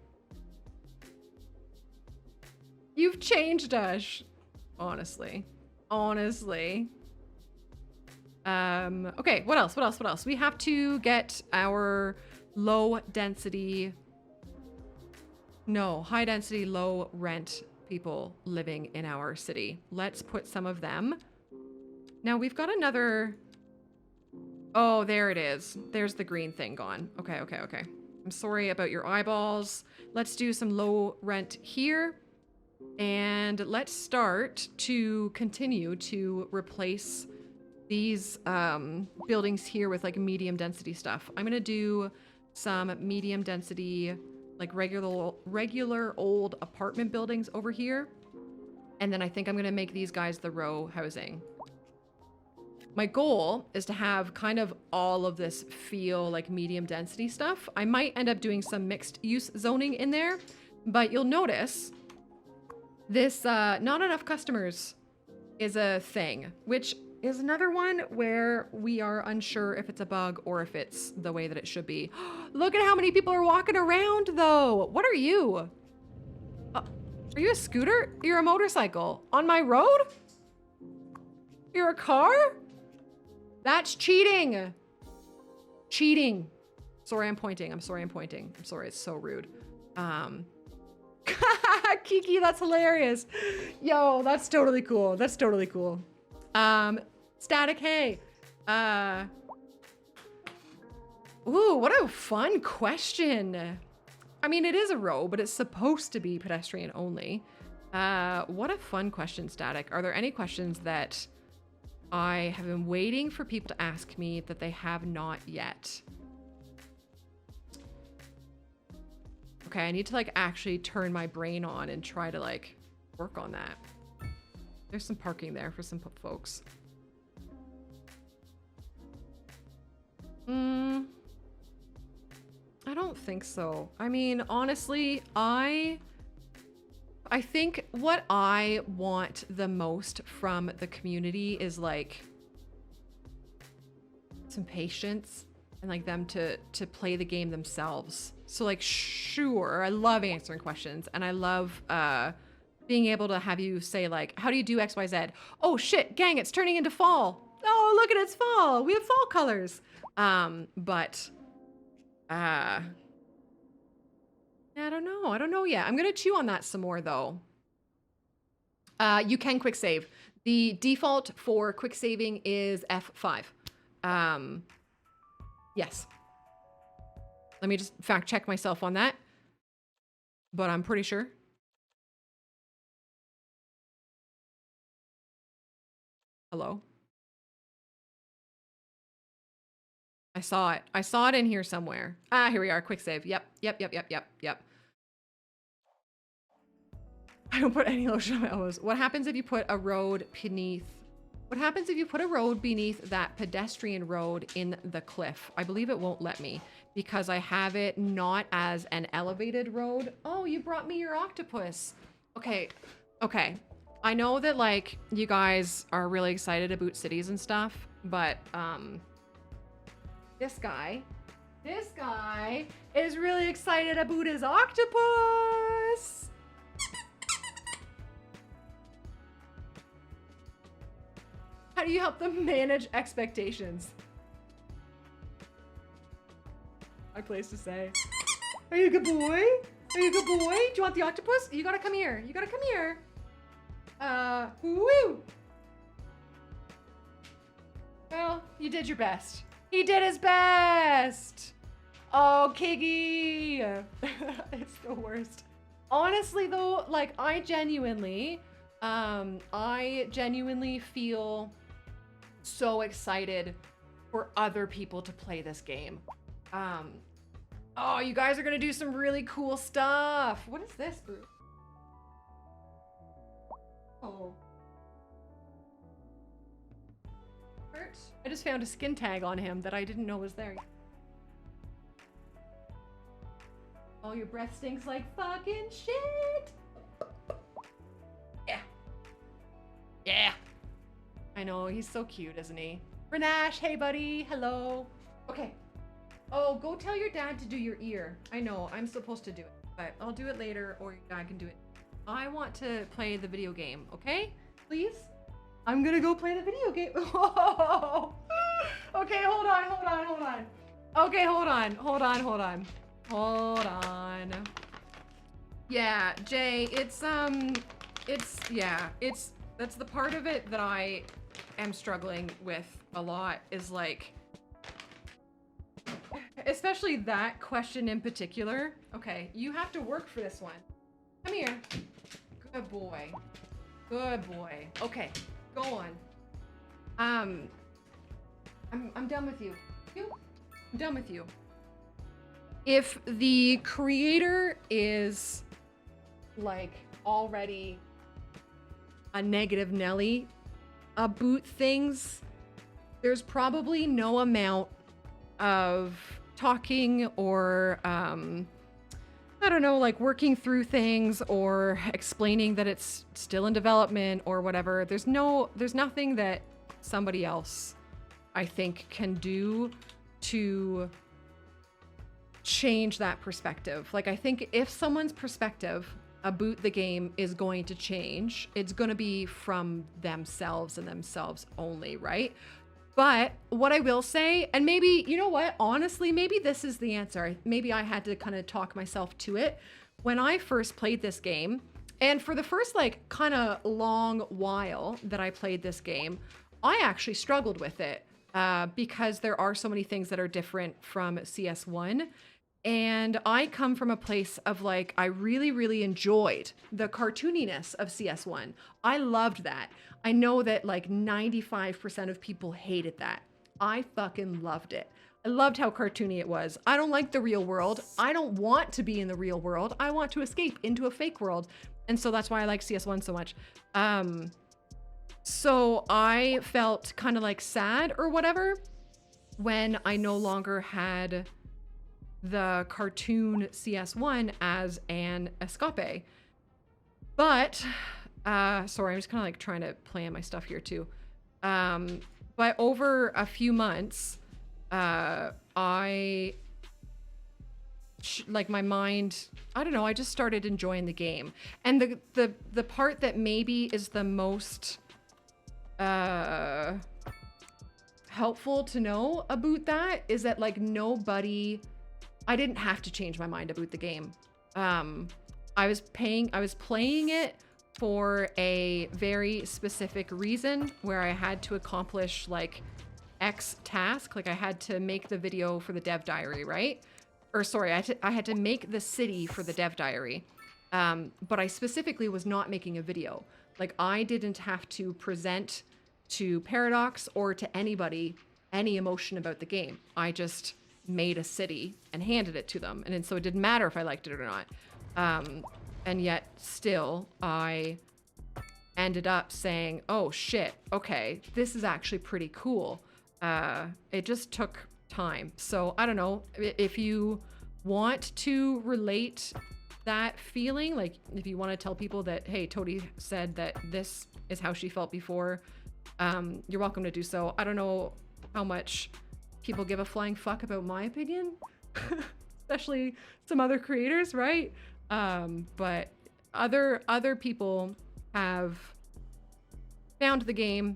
You've changed us. Honestly. Okay, what else? We have to get our high density, low rent people living in our city. Let's put some of them. Now we've got another, oh, there it is. There's the green thing gone. Okay. I'm sorry about your eyeballs. Let's do some low rent here. And let's start to continue to replace these buildings here with like medium density stuff. I'm gonna do some medium density, like regular old apartment buildings over here. And then I think I'm gonna make these guys the row housing. My goal is to have kind of all of this feel like medium density stuff. I might end up doing some mixed use zoning in there, but you'll notice this not enough customers is a thing, which is another one where we are unsure if it's a bug or if it's the way that it should be. Look at how many people are walking around though. What are you? Are you a scooter? You're a motorcycle on my road? You're a car? That's cheating. Cheating. Sorry, I'm pointing. I'm sorry, it's so rude. Kiki, that's hilarious. Yo, that's totally cool. Static, hey. Ooh, what a fun question. I mean, it is a row, but it's supposed to be pedestrian only. What a fun question, Static. Are there any questions that I have been waiting for people to ask me that they have not yet? Okay, I need to like actually turn my brain on and try to like work on that. There's some parking there for some folks. I don't think so. I mean, honestly, I think what I want the most from the community is like some patience and like them to play the game themselves. So like, sure, I love answering questions and I love being able to have you say like, how do you do X, Y, Z? Oh shit, gang, it's turning into fall. Oh, look at it's fall. We have fall colors. I don't know yet. I'm gonna chew on that some more though. You can quick save. The default for quick saving is F5. Yes. Let me just fact check myself on that. But I'm pretty sure. Hello? I saw it. I saw it in here somewhere. Ah, here we are. Quick save. Yep. I don't put any lotion on my elbows. What happens if you put a road beneath What happens if you put a road beneath that pedestrian road in the cliff? I believe it won't let me because I have it not as an elevated road. Oh, you brought me your octopus. Okay, okay. I know that like you guys are really excited about cities and stuff, but this guy is really excited about his octopus. How do you help them manage expectations? My place to say. Are you a good boy? Are you a good boy? Do you want the octopus? You gotta come here. You gotta come here. Woo! Well, you did your best. He did his best! Oh, Kiggy! It's the worst. Honestly though, like I genuinely feel so excited for other people to play this game. Oh, you guys are gonna do some really cool stuff. What is this group? Oh. Hurt. I just found a skin tag on him that I didn't know was there. Oh, your breath stinks like fucking shit. Yeah. Yeah. I know, he's so cute, isn't he? Renash, hey buddy, hello. Okay. Oh, go tell your dad to do your ear. I know, I'm supposed to do it, but I'll do it later or your dad can do it. I want to play the video game, okay? Please? I'm gonna go play the video game. Oh. Okay, hold on. Okay, hold on. Yeah, Jay, that's the part of it that I am struggling with a lot is like, especially that question in particular. Okay, you have to work for this one. Come here. Good boy. Okay, go on. I'm done with you. I'm done with you. If the creator is like already a negative Nelly about things, there's probably no amount of talking or I don't know, like working through things or explaining that it's still in development or whatever. There's nothing that somebody else I think can do to change that perspective. Like I think if someone's perspective about the game is going to change, it's going to be from themselves and themselves only, right? But what I will say, and maybe, you know what, honestly, maybe this is the answer. Maybe I had to kind of talk myself to it. When I first played this game, and for the first like kind of long while that I played this game, I actually struggled with it because there are so many things that are different from CS1. And I come from a place of like, I really, really enjoyed the cartooniness of CS1. I loved that. I know that like 95% of people hated that. I fucking loved it. I loved how cartoony it was. I don't like the real world. I don't want to be in the real world. I want to escape into a fake world. And so that's why I like CS1 so much. So I felt kind of like sad or whatever when I no longer had the cartoon CS1 as an escape. But, sorry, I'm just kind of like trying to plan my stuff here too. But over a few months, like my mind, I don't know, I just started enjoying the game. And the part that maybe is the most helpful to know about that is that like I didn't have to change my mind about the game. I was playing it for a very specific reason where I had to accomplish like X task. Like I had to make the video for the dev diary, right? Or sorry, I had to make the city for the dev diary. But I specifically was not making a video. Like I didn't have to present to Paradox or to anybody any emotion about the game. I just made a city and handed it to them. And so it didn't matter if I liked it or not. And yet still I ended up saying, oh shit, okay, this is actually pretty cool. It just took time. So I don't know if you want to relate that feeling, like if you want to tell people that, hey, Toadie said that this is how she felt before, you're welcome to do so. I don't know how much people give a flying fuck about my opinion, especially some other creators, right? But other people have found the game,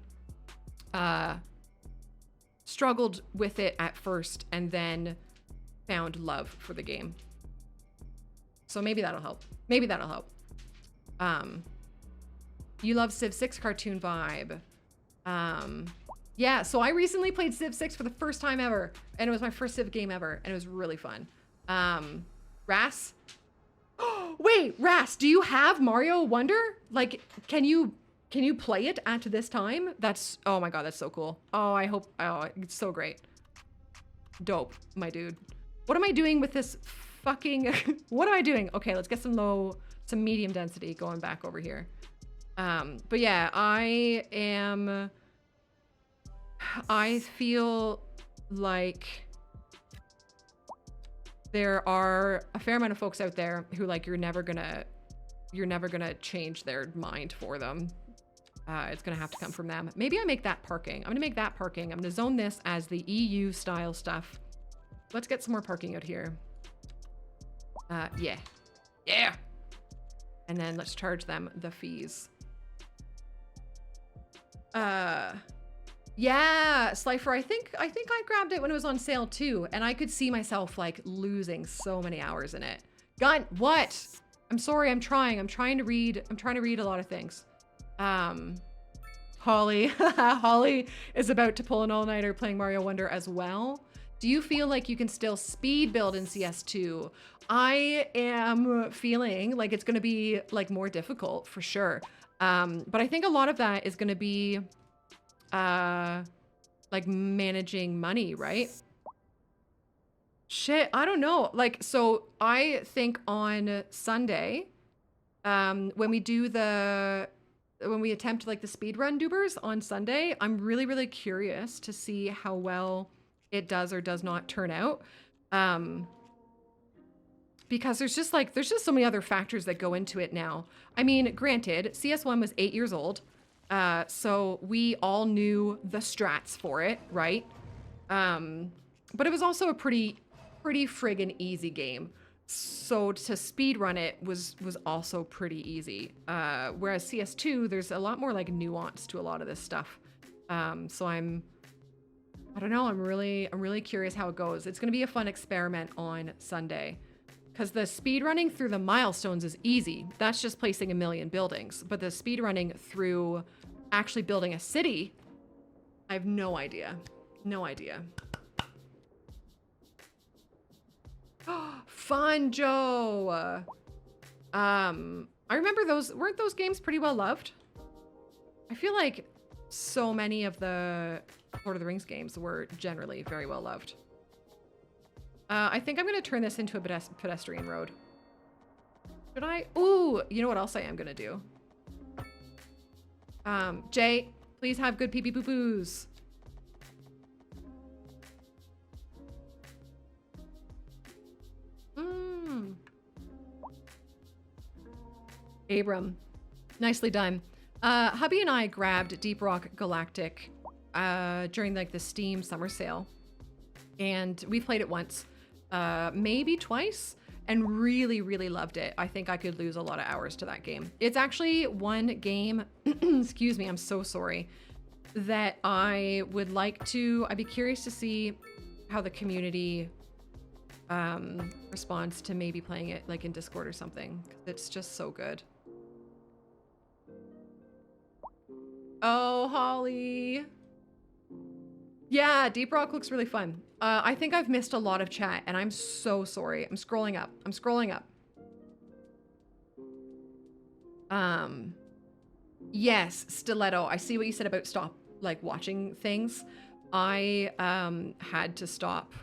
struggled with it at first, and then found love for the game. So maybe that'll help. Maybe that'll help. You love Civ 6 cartoon vibe. Yeah, so I recently played Civ 6 for the first time ever, and it was my first Civ game ever, and it was really fun. Ras? Wait, Ras, do you have Mario Wonder? Like, can you play it at this time? That's, oh my god, that's so cool. Oh, I hope, oh, it's so great. Dope, my dude. What am I doing with this fucking, what am I doing? Okay, let's get some medium density going back over here. But yeah, I feel like there are a fair amount of folks out there who, like, you're never gonna change their mind for them. It's gonna have to come from them. Maybe I make that parking. I'm gonna make that parking. I'm gonna zone this as the EU style stuff. Let's get some more parking out here. Yeah. Yeah. And then let's charge them the fees. Yeah, Slifer, I think I grabbed it when it was on sale too, and I could see myself like losing so many hours in it. Gun, what? I'm sorry, I'm trying to read a lot of things. Holly, Holly is about to pull an all-nighter playing Mario Wonder as well. Do you feel like you can still speed build in CS2? I am feeling like it's gonna be like more difficult for sure. But I think a lot of that is gonna be like managing money, right? Shit, I don't know. Like, so I think on Sunday, when we attempt like the speedrun dubers on Sunday, I'm really, really curious to see how well it does or does not turn out. Because there's just so many other factors that go into it now. I mean, granted, CS1 was 8 years old. So we all knew the strats for it, right? But it was also a pretty friggin' easy game. So to speedrun it was also pretty easy. Whereas CS2, there's a lot more like nuance to a lot of this stuff. So I don't know, I'm really curious how it goes. It's gonna be a fun experiment on Sunday. Because the speedrunning through the milestones is easy. That's just placing 1 million buildings. But the speedrunning through actually building a city, I have no idea. No idea. Fun, Joe! I remember weren't those games pretty well loved? I feel like so many of the Lord of the Rings games were generally very well loved. I think I'm gonna turn this into a pedestrian road. Should I? Ooh, you know what else I am gonna do? Jay, please have good pee-pee poo-poos. Abram, nicely done. Hubby and I grabbed Deep Rock Galactic during like the Steam summer sale, and we played it once. Maybe twice, and really, really loved it. I think I could lose a lot of hours to that game. It's actually one game, excuse me, I'm so sorry, that I'd be curious to see how the community responds to maybe playing it like in Discord or something. It's just so good. Oh, Holly. Yeah, Deep Rock looks really fun. I think I've missed a lot of chat, and I'm so sorry. I'm scrolling up. Yes, Stiletto. I see what you said about stop, like, watching things. I had to stop.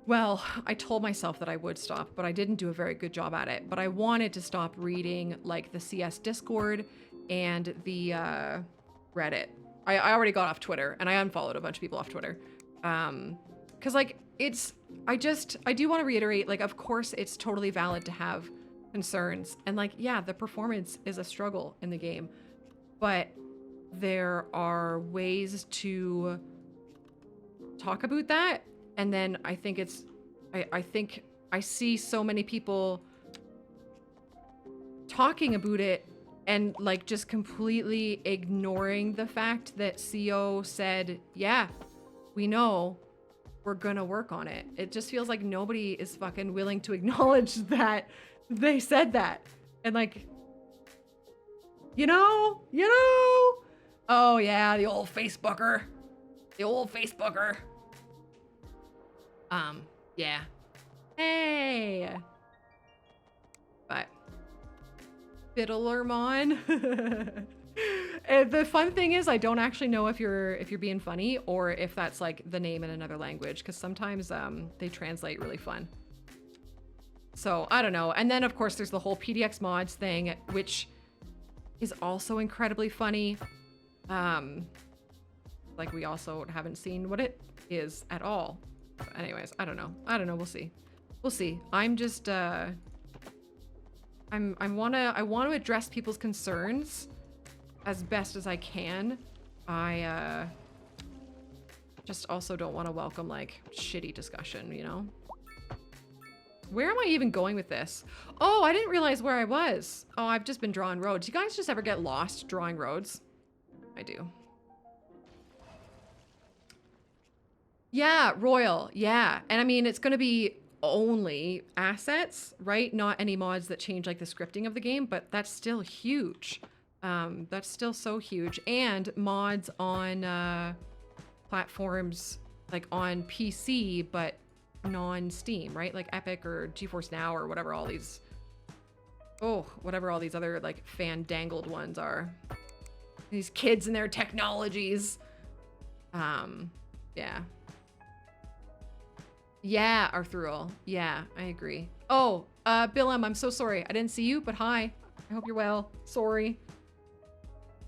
Well, I told myself that I would stop, but I didn't do a very good job at it. But I wanted to stop reading, like, the CS Discord and the Reddit. I already got off Twitter, and I unfollowed a bunch of people off Twitter. Because like I do want to reiterate, like, of course it's totally valid to have concerns, and like, yeah, the performance is a struggle in the game, but there are ways to talk about that. And then I think I think I see so many people talking about it and like just completely ignoring the fact that CO said, yeah, we know, we're gonna work on it. It just feels like nobody is fucking willing to acknowledge that they said that. And like, you know, oh yeah, the old Facebooker. Yeah. Hey. But Fiddlermon. And the fun thing is, I don't actually know if you're being funny or if that's like the name in another language, because sometimes they translate really fun. So I don't know. And then of course there's the whole PDX mods thing, which is also incredibly funny. Like we also haven't seen what it is at all. But anyways, I don't know. We'll see. I'm just I want to address people's concerns as best as I can. I just also don't want to welcome like shitty discussion, you know? Where am I even going with this? Oh, I didn't realize where I was. Oh, I've just been drawing roads. You guys just ever get lost drawing roads? I do. Yeah, Royal. Yeah. And I mean, it's going to be only assets, right? Not any mods that change like the scripting of the game, but that's still huge. That's still so huge. And mods on platforms like on PC, but non-Steam, right? Like Epic or GeForce Now or whatever all these, whatever all these other like fan-dangled ones are. These kids and their technologies. Yeah. Yeah, Arthurul. Yeah, I agree. Oh, Billum, I'm so sorry. I didn't see you, but hi. I hope you're well. Sorry.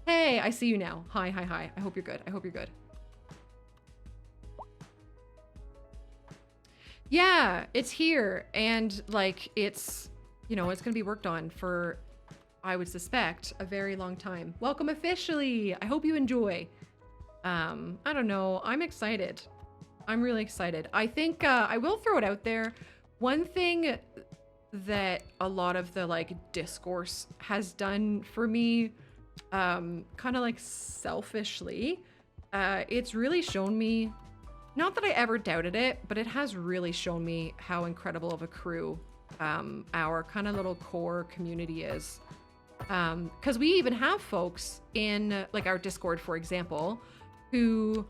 Hey, I see you now. Hi. I hope you're good. Yeah, it's here. And like, it's, you know, it's going to be worked on for, I would suspect, a very long time. Welcome officially. I hope you enjoy. I don't know. I'm excited. I'm really excited. I think I will throw it out there. One thing that a lot of the like discourse has done for me, kind of like selfishly, it's really shown me, not that I ever doubted it, but it has really shown me how incredible of a crew our kind of little core community is. Because we even have folks in like our Discord, for example, who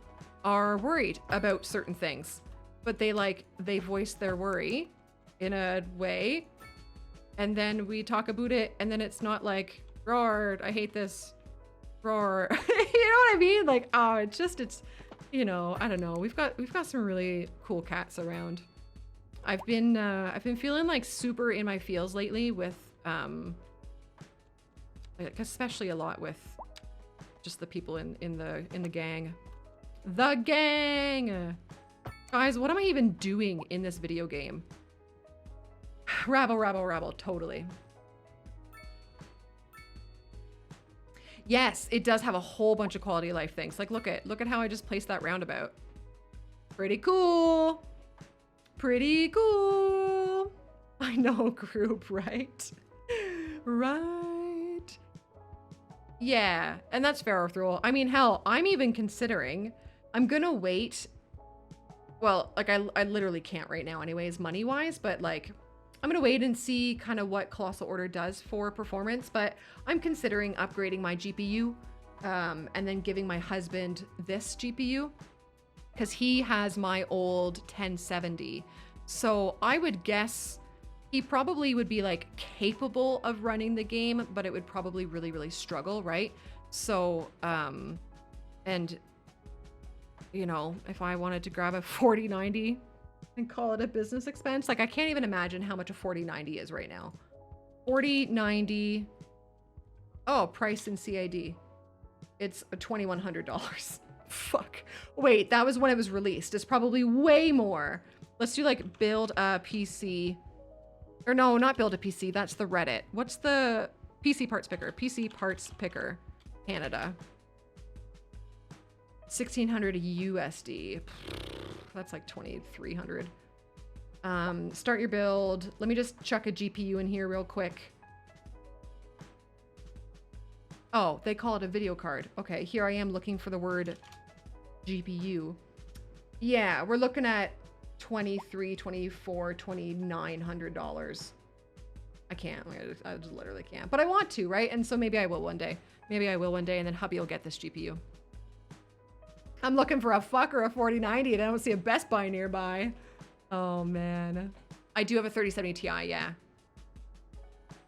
are worried about certain things, but they voice their worry in a way, and then we talk about it, and then it's not like, roar, I hate this, roar. You know what I mean? Like, oh, it's, you know, I don't know. We've got some really cool cats around. I've been feeling like super in my feels lately with, like, especially a lot with just the people in the gang. The gang! Guys, what am I even doing in this video game? Rabble, totally. Yes, it does have a whole bunch of quality of life things. Like, look at how I just placed that roundabout. Pretty cool. Pretty cool. I know, group, right? Right. Yeah, and that's fair, Arthur. I mean, hell, I'm even considering, I'm gonna wait. Well, like I literally can't right now anyways, money-wise, but like, I'm gonna wait and see kind of what Colossal Order does for performance, but I'm considering upgrading my GPU and then giving my husband this GPU because he has my old 1070. So I would guess he probably would be like capable of running the game, but it would probably really, really struggle, right? So, and you know, if I wanted to grab a 4090 and call it a business expense, like I can't even imagine how much a 4090 is right now. 4090 Oh, price in CAD. It's $2,100. Fuck. Wait, that was when it was released. It's probably way more. Let's do like build a PC. Or no, not build a PC. That's the Reddit. What's the PC parts picker? PC parts picker. Canada. 1,600 USD. That's like 2,300. Start your build. Let me just chuck a GPU in here real quick. Oh, they call it a video card. Okay, here I am looking for the word GPU. Yeah, we're looking at $2,300, $2,400, $2,900. I can't. I just literally can't. But I want to, right? And so maybe I will one day. Maybe I will one day, and then hubby will get this GPU. I'm looking for a fuck or a 4090, and I don't see a Best Buy nearby. Oh, man. I do have a 3070 Ti, yeah.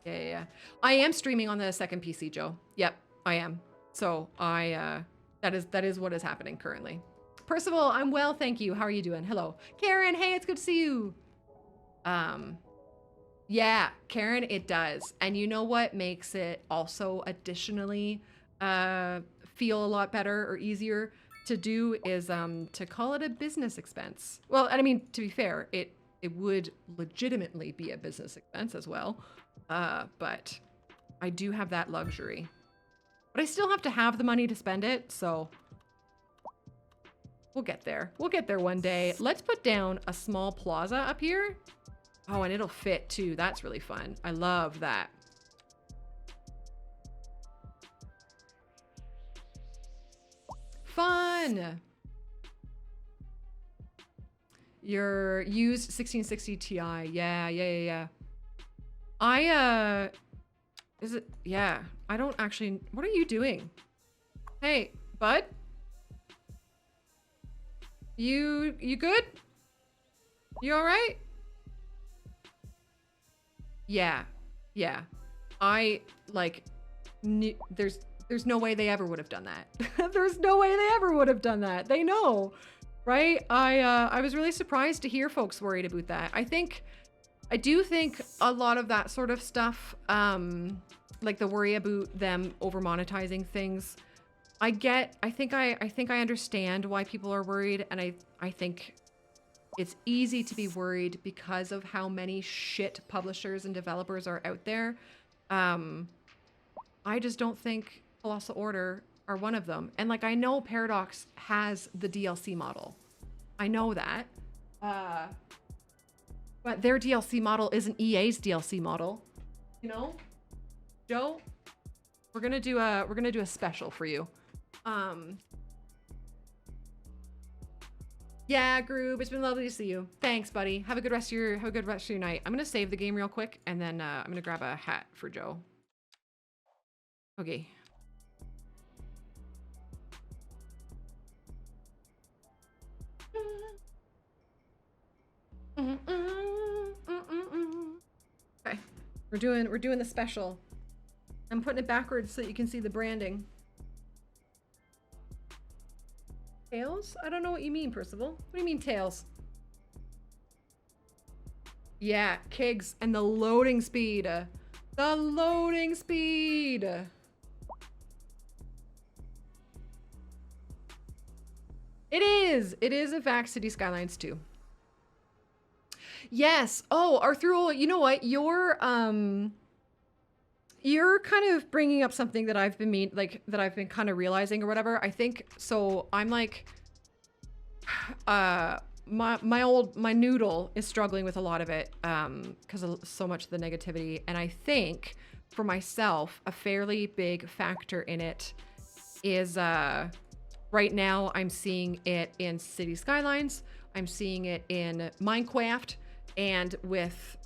Yeah. I am streaming on the second PC, Joe. Yep, I am. So that is what is happening currently. Percival, I'm well, thank you. How are you doing? Hello. Karen, hey, it's good to see you. Yeah, Karen, it does. And you know what makes it also additionally feel a lot better or easier to do is to call it a business expense. Well, and I mean, to be fair, it would legitimately be a business expense as well. But I do have that luxury. But I still have to have the money to spend it, so we'll get there. We'll get there one day. Let's put down a small plaza up here. Oh, and it'll fit too. That's really fun. I love that. Fun. Your used 1660 Ti. Yeah. Is it? Yeah. I don't actually. What are you doing? Hey, bud. You good? You all right? Yeah. I like. There's no way they ever would have done that. There's no way they ever would have done that. They know, right? I was really surprised to hear folks worried about that. I do think a lot of that sort of stuff, like the worry about them over monetizing things, I think I understand why people are worried, and I think it's easy to be worried because of how many shit publishers and developers are out there. I just don't think Colossal Order are one of them. And like, I know Paradox has the DLC model. I know that. But their DLC model isn't EA's DLC model. You know? Joe, we're gonna do a special for you. Yeah, Groove, it's been lovely to see you. Thanks, buddy. Have a good rest of your night. I'm gonna save the game real quick, and then I'm gonna grab a hat for Joe. Okay. Okay, we're doing the special. I'm putting it backwards so that you can see the branding. Tails? I don't know what you mean, Percival. What do you mean tails? Yeah, Kigs and the loading speed. The loading speed. It is in fact City Skylines 2. Yes. Oh, Arthur, you know what? You're kind of bringing up something that I've been kind of realizing or whatever. I think so. I'm like, my noodle is struggling with a lot of it because of so much of the negativity, and I think for myself a fairly big factor in it is right now I'm seeing it in City Skylines. I'm seeing it in Minecraft and with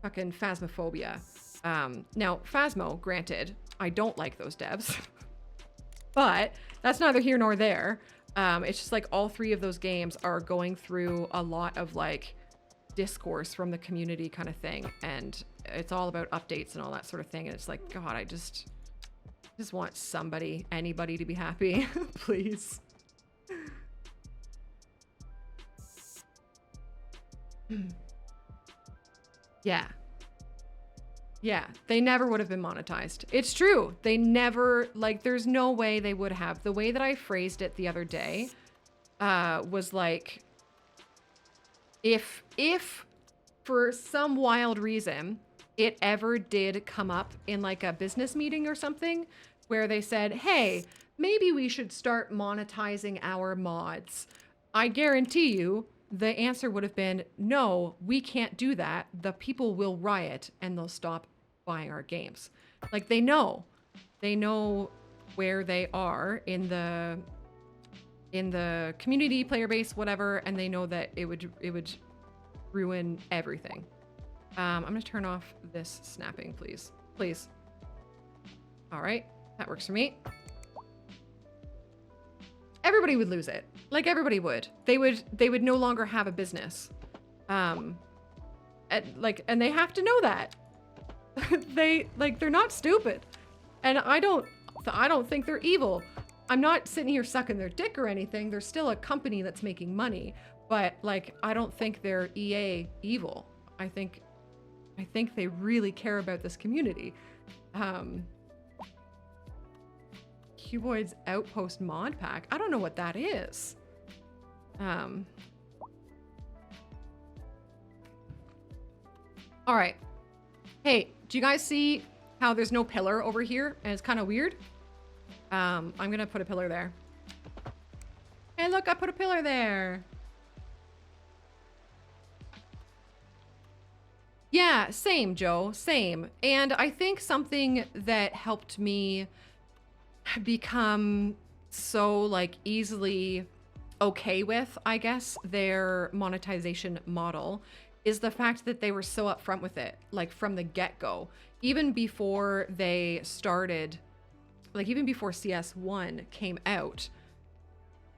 fucking Phasmophobia. Now, Phasmo, granted, I don't like those devs, but that's neither here nor there. It's just like all three of those games are going through a lot of like discourse from the community kind of thing, and it's all about updates and all that sort of thing. And it's like, God, I just want anybody to be happy, please. Yeah. Yeah, they never would have been monetized. It's true. They never, like, there's no way they would have. The way that I phrased it the other day was like, if for some wild reason it ever did come up in like a business meeting or something where they said, hey, maybe we should start monetizing our mods, I guarantee you the answer would have been, no, we can't do that. The people will riot and they'll stop buying our games. Like, they know where they are in the community, player base, whatever, and they know that it would ruin everything. I'm gonna turn off this snapping, please. Please. All right, that works for me. Everybody would lose it. Like, everybody would. They would no longer have a business. And they have to know that. They're not stupid. And I don't think they're evil. I'm not sitting here sucking their dick or anything. They're still a company that's making money. But like, I don't think they're EA evil. I think they really care about this community. Cuboid's Outpost mod pack. I don't know what that is. All right. Hey, do you guys see how there's no pillar over here? And it's kind of weird. I'm gonna put a pillar there. Hey, look, I put a pillar there. Yeah, same, Joe, same. And I think something that helped me become so like easily okay with, I guess, their monetization model is the fact that they were so upfront with it, like from the get-go. Even before they started, like even before CS1 came out,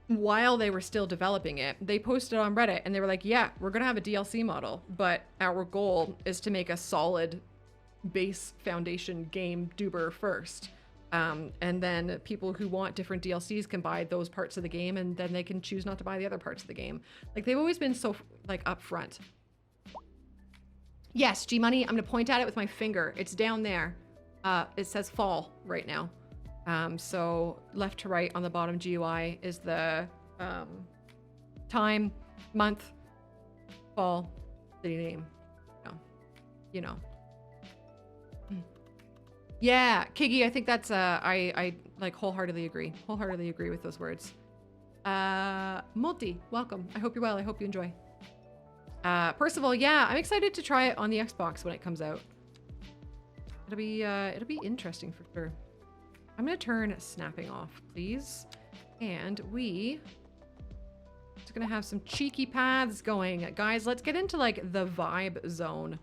while they were still developing it, they posted on Reddit and they were like, yeah, we're gonna have a DLC model, but our goal is to make a solid base foundation game duber first. And then people who want different DLCs can buy those parts of the game, and then they can choose not to buy the other parts of the game. Like, they've always been so like upfront. Yes, G-Money, I'm gonna point at it with my finger. It's down there. It says fall right now. So left to right on the bottom GUI is the time, month, fall, city name. You know. Yeah, Kiggy, I think that's I like wholeheartedly agree. Wholeheartedly agree with those words. Multi, welcome. I hope you're well. I hope you enjoy. Percival, yeah, I'm excited to try it on the Xbox when it comes out. It'll be interesting for sure. I'm gonna turn snapping off, please. And we just gonna have some cheeky paths going. Guys, let's get into like the vibe zone.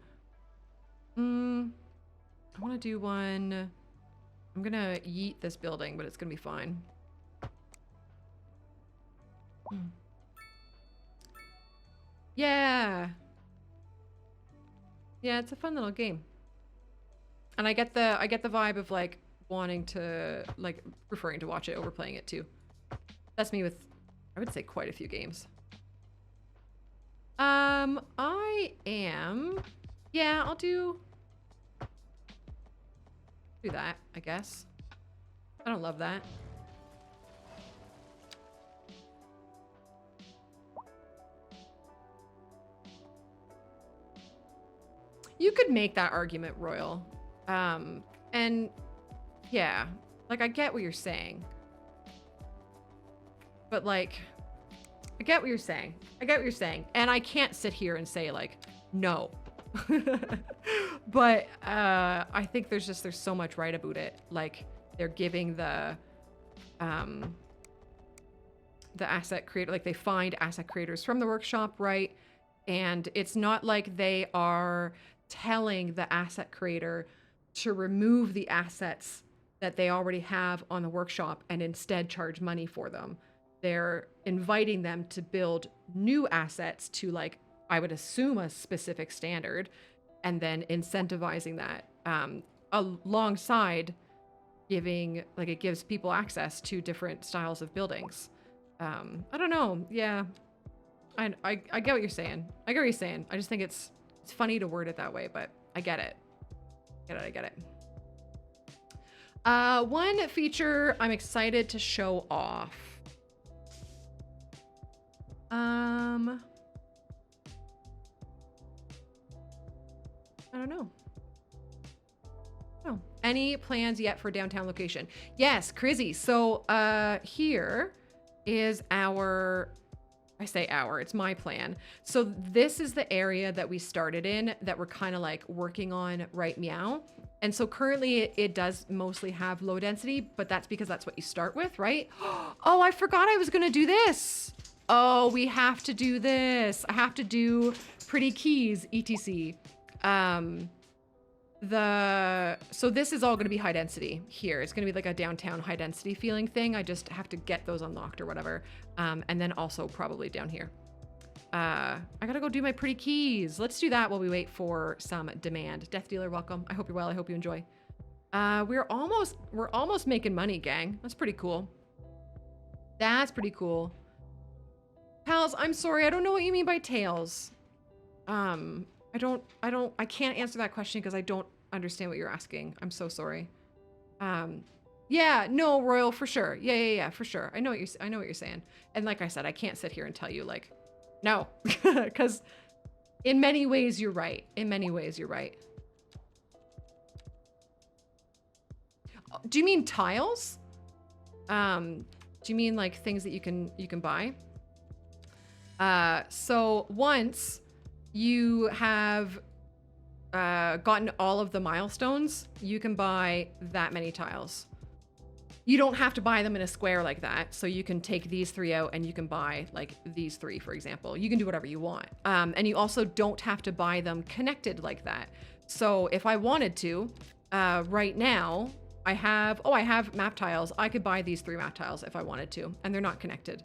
I wanna do one. I'm gonna yeet this building, but it's gonna be fine. Yeah. Yeah, it's a fun little game. And I get the vibe of like wanting to, like, preferring to watch it over playing it too. That's me with, I would say, quite a few games. Yeah, I'll do that, I guess. I don't love that. You could make that argument, Royal. And yeah, like, I get what you're saying. But like, I get what you're saying. And I can't sit here and say like, no. But I think there's so much right about it. Like, they're giving the asset creator, like, they find asset creators from the workshop, right? And it's not like they are telling the asset creator to remove the assets that they already have on the workshop and instead charge money for them. They're inviting them to build new assets to, like, I would assume a specific standard, and then incentivizing that alongside giving, like, it gives people access to different styles of buildings. I don't know. Yeah, I get what you're saying. I just think it's funny to word it that way, but I get it. I get it. One feature I'm excited to show off. I don't know. Oh, any plans yet for downtown location? Yes, Crizzy. So here is our, I say our, it's my plan. So this is the area that we started in that we're kind of like working on right meow. And so currently it does mostly have low density, but that's because that's what you start with, right? Oh, I forgot I was gonna do this. Oh, we have to do this. I have to do pretty keys, etc. So this is all going to be high density here. It's going to be like a downtown high density feeling thing. I just have to get those unlocked or whatever. And then also probably down here. I gotta go do my pretty keys. Let's do that while we wait for some demand. Death Dealer, welcome. I hope you're well. I hope you enjoy. We're almost making money, gang. That's pretty cool. That's pretty cool. Pals, I'm sorry. I don't know what you mean by tails. I can't answer that question because I don't understand what you're asking. I'm so sorry. Yeah, no, Royal, for sure. Yeah, for sure. I know what you're saying. And like I said, I can't sit here and tell you like, no, because in many ways you're right. In many ways you're right. Do you mean tiles? Do you mean like things that you can buy? So once you have gotten all of the milestones, you can buy that many tiles. You don't have to buy them in a square like that. So you can take these 3 out and you can buy like these 3, for example. You can do whatever you want. And you also don't have to buy them connected like that. So if I wanted to, right now, I have map tiles. I could buy these 3 map tiles if I wanted to, and they're not connected.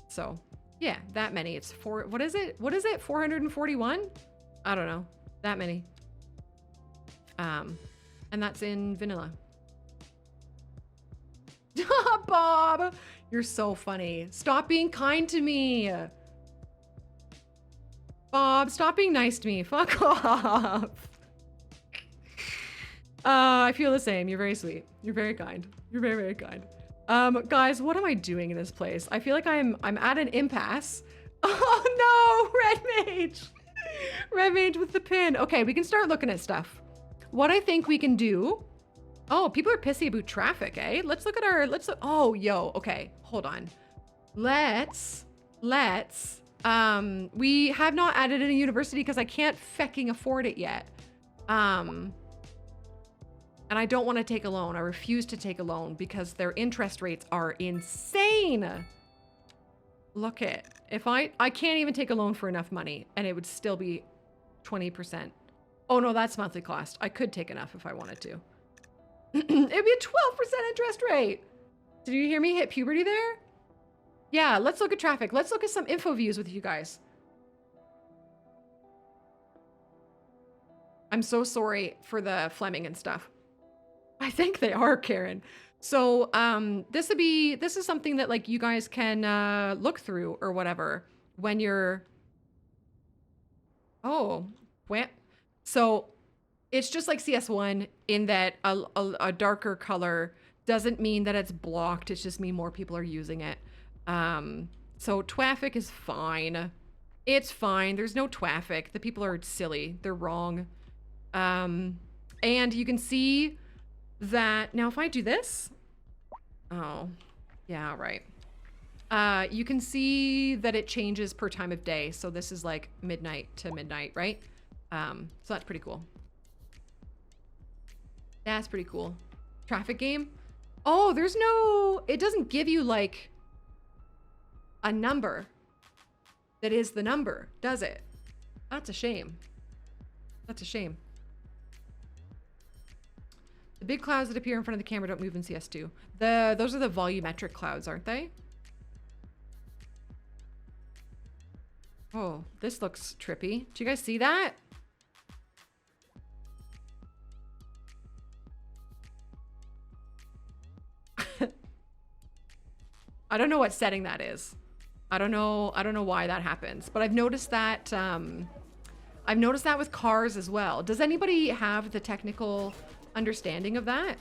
So yeah, that many. It's what is it? 441? I don't know. That many. And that's in vanilla. Bob, you're so funny. Stop being kind to me. Bob, stop being nice to me. Fuck off. I feel the same. You're very sweet. You're very kind. You're very, very kind. Guys, what am I doing in this place? I feel like I'm at an impasse. Oh no, Red Mage. Red Mage with the pin. Okay, we can start looking at stuff. What I think we can do. Oh, people are pissy about traffic, eh? Let's look. Oh, yo, okay, hold on. Let's, we have not added in a university because I can't fecking afford it yet. And I don't want to take a loan. I refuse to take a loan because their interest rates are insane. Look it. If I can't even take a loan for enough money and it would still be 20%. Oh no, that's monthly cost. I could take enough if I wanted to. It'd be a 12% interest rate. Did you hear me hit puberty there? Yeah, let's look at traffic. Let's look at some info views with you guys. I'm so sorry for the Fleming and stuff. I think they are, Karen. So this is something that like you guys can look through or whatever when you're. Oh, what? So it's just like CS1 in that a darker color doesn't mean that it's blocked. It's just mean more people are using it. So traffic is fine. It's fine. There's no traffic. The people are silly. They're wrong. And you can see that now if I do this, oh yeah, right. You can see that it changes per time of day. So this is like midnight to midnight, right? So that's pretty cool. That's pretty cool. Traffic game. Oh, there's no, it doesn't give you like a number that is the number, does it? That's a shame. That's a shame. The big clouds that appear in front of the camera don't move in CS2. Those are the volumetric clouds, aren't they? Oh, this looks trippy. Do you guys see that? I don't know what setting that is. I don't know why that happens, but I've noticed that I've noticed that with cars as well. Does anybody have the technical understanding of that?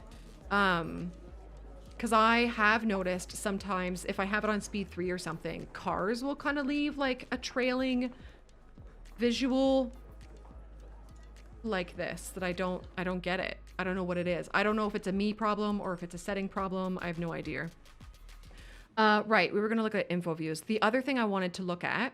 Because I have noticed sometimes if I have it on speed 3 or something, cars will kind of leave like a trailing visual like this that I don't get it. I don't know what it is. I don't know if it's a me problem or if it's a setting problem. I have no idea. Right, we were gonna look at info views. The other thing I wanted to look at,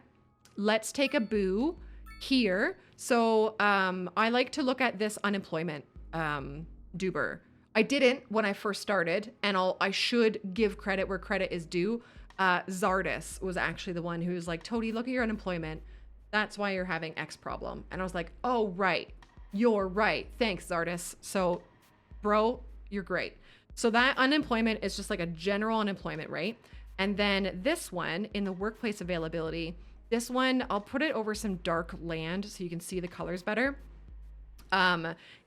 let's take a boo here. So I like to look at this unemployment duber. I didn't when I first started, and I should give credit where credit is due. Zardis was actually the one who was like, Toadie, look at your unemployment. That's why you're having X problem. And I was like, oh, right. You're right. Thanks, Zardis. So, bro, you're great. So that unemployment is just like a general unemployment rate. And then this one in the workplace availability, this one, I'll put it over some dark land so you can see the colors better.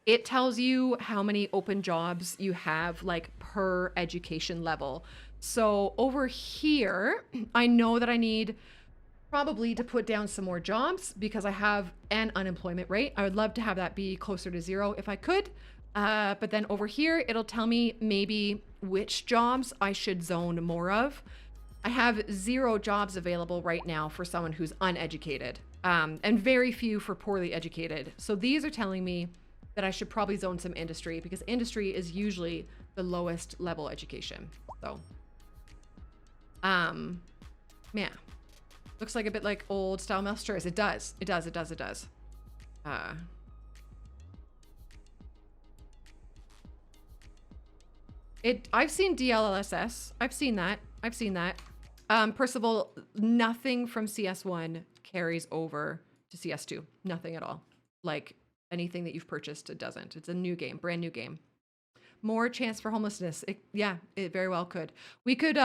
It tells you how many open jobs you have like per education level. So over here, I know that I need probably to put down some more jobs because I have an unemployment rate. I would love to have that be closer to 0 if I could. But then over here, it'll tell me maybe which jobs I should zone more of. I have 0 jobs available right now for someone who's uneducated, and very few for poorly educated. So these are telling me that I should probably zone some industry because industry is usually the lowest level education. So, yeah. Looks like a bit like old style Masters. It does. It does. It does. It does. I've seen DLSS. I've seen that. I've seen that. Percival, nothing from CS1 carries over to CS2. Nothing at all. Like anything that you've purchased, it doesn't. It's a new game, brand new game. More chance for homelessness. Yeah, it very well could. We could,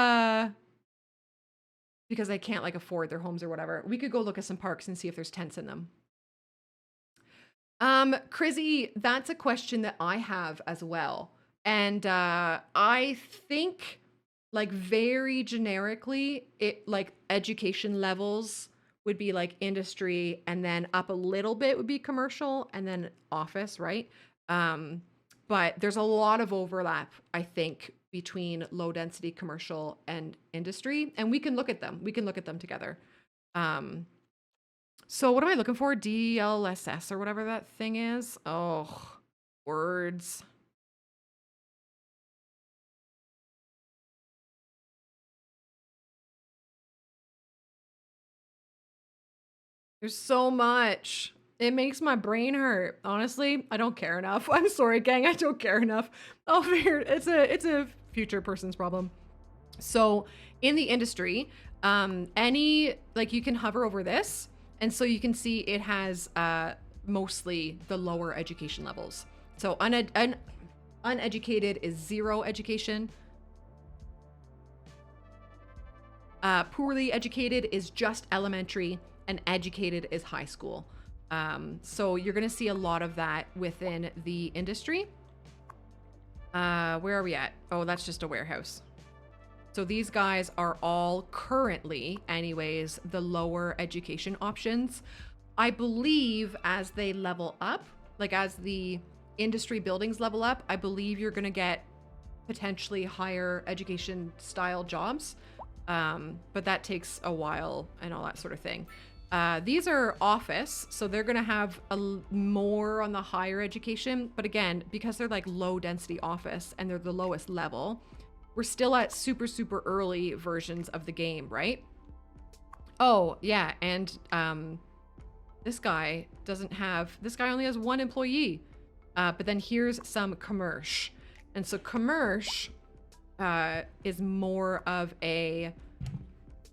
because they can't like afford their homes or whatever, we could go look at some parks and see if there's tents in them. Crizzy, that's a question that I have as well. And I think like very generically, it like education levels would be like industry, and then up a little bit would be commercial, and then office, right? But there's a lot of overlap, I think, between low density commercial and industry, and we can look at them. We can look at them together. So what am I looking for? DLSS or whatever that thing is. Oh, words. There's so much. It makes my brain hurt. Honestly, I don't care enough. I'm sorry, gang. I don't care enough. I'll figure it's a future person's problem. So in the industry, like you can hover over this, and so you can see it has mostly the lower education levels. So uneducated is 0 education. Poorly educated is just elementary, and educated is high school. So you're going to see a lot of that within the industry. Where are we at? Oh, that's just a warehouse. So these guys are all currently, anyways, the lower education options. I believe as they level up, like as the industry buildings level up, I believe you're going to get potentially higher education style jobs. But that takes a while and all that sort of thing. These are office, so they're going to have more on the higher education. But again, because they're like low density office and they're the lowest level, we're still at super, super early versions of the game, right? Oh, yeah. And this guy only has 1 employee. But then here's some commerce. And so commerce is more of a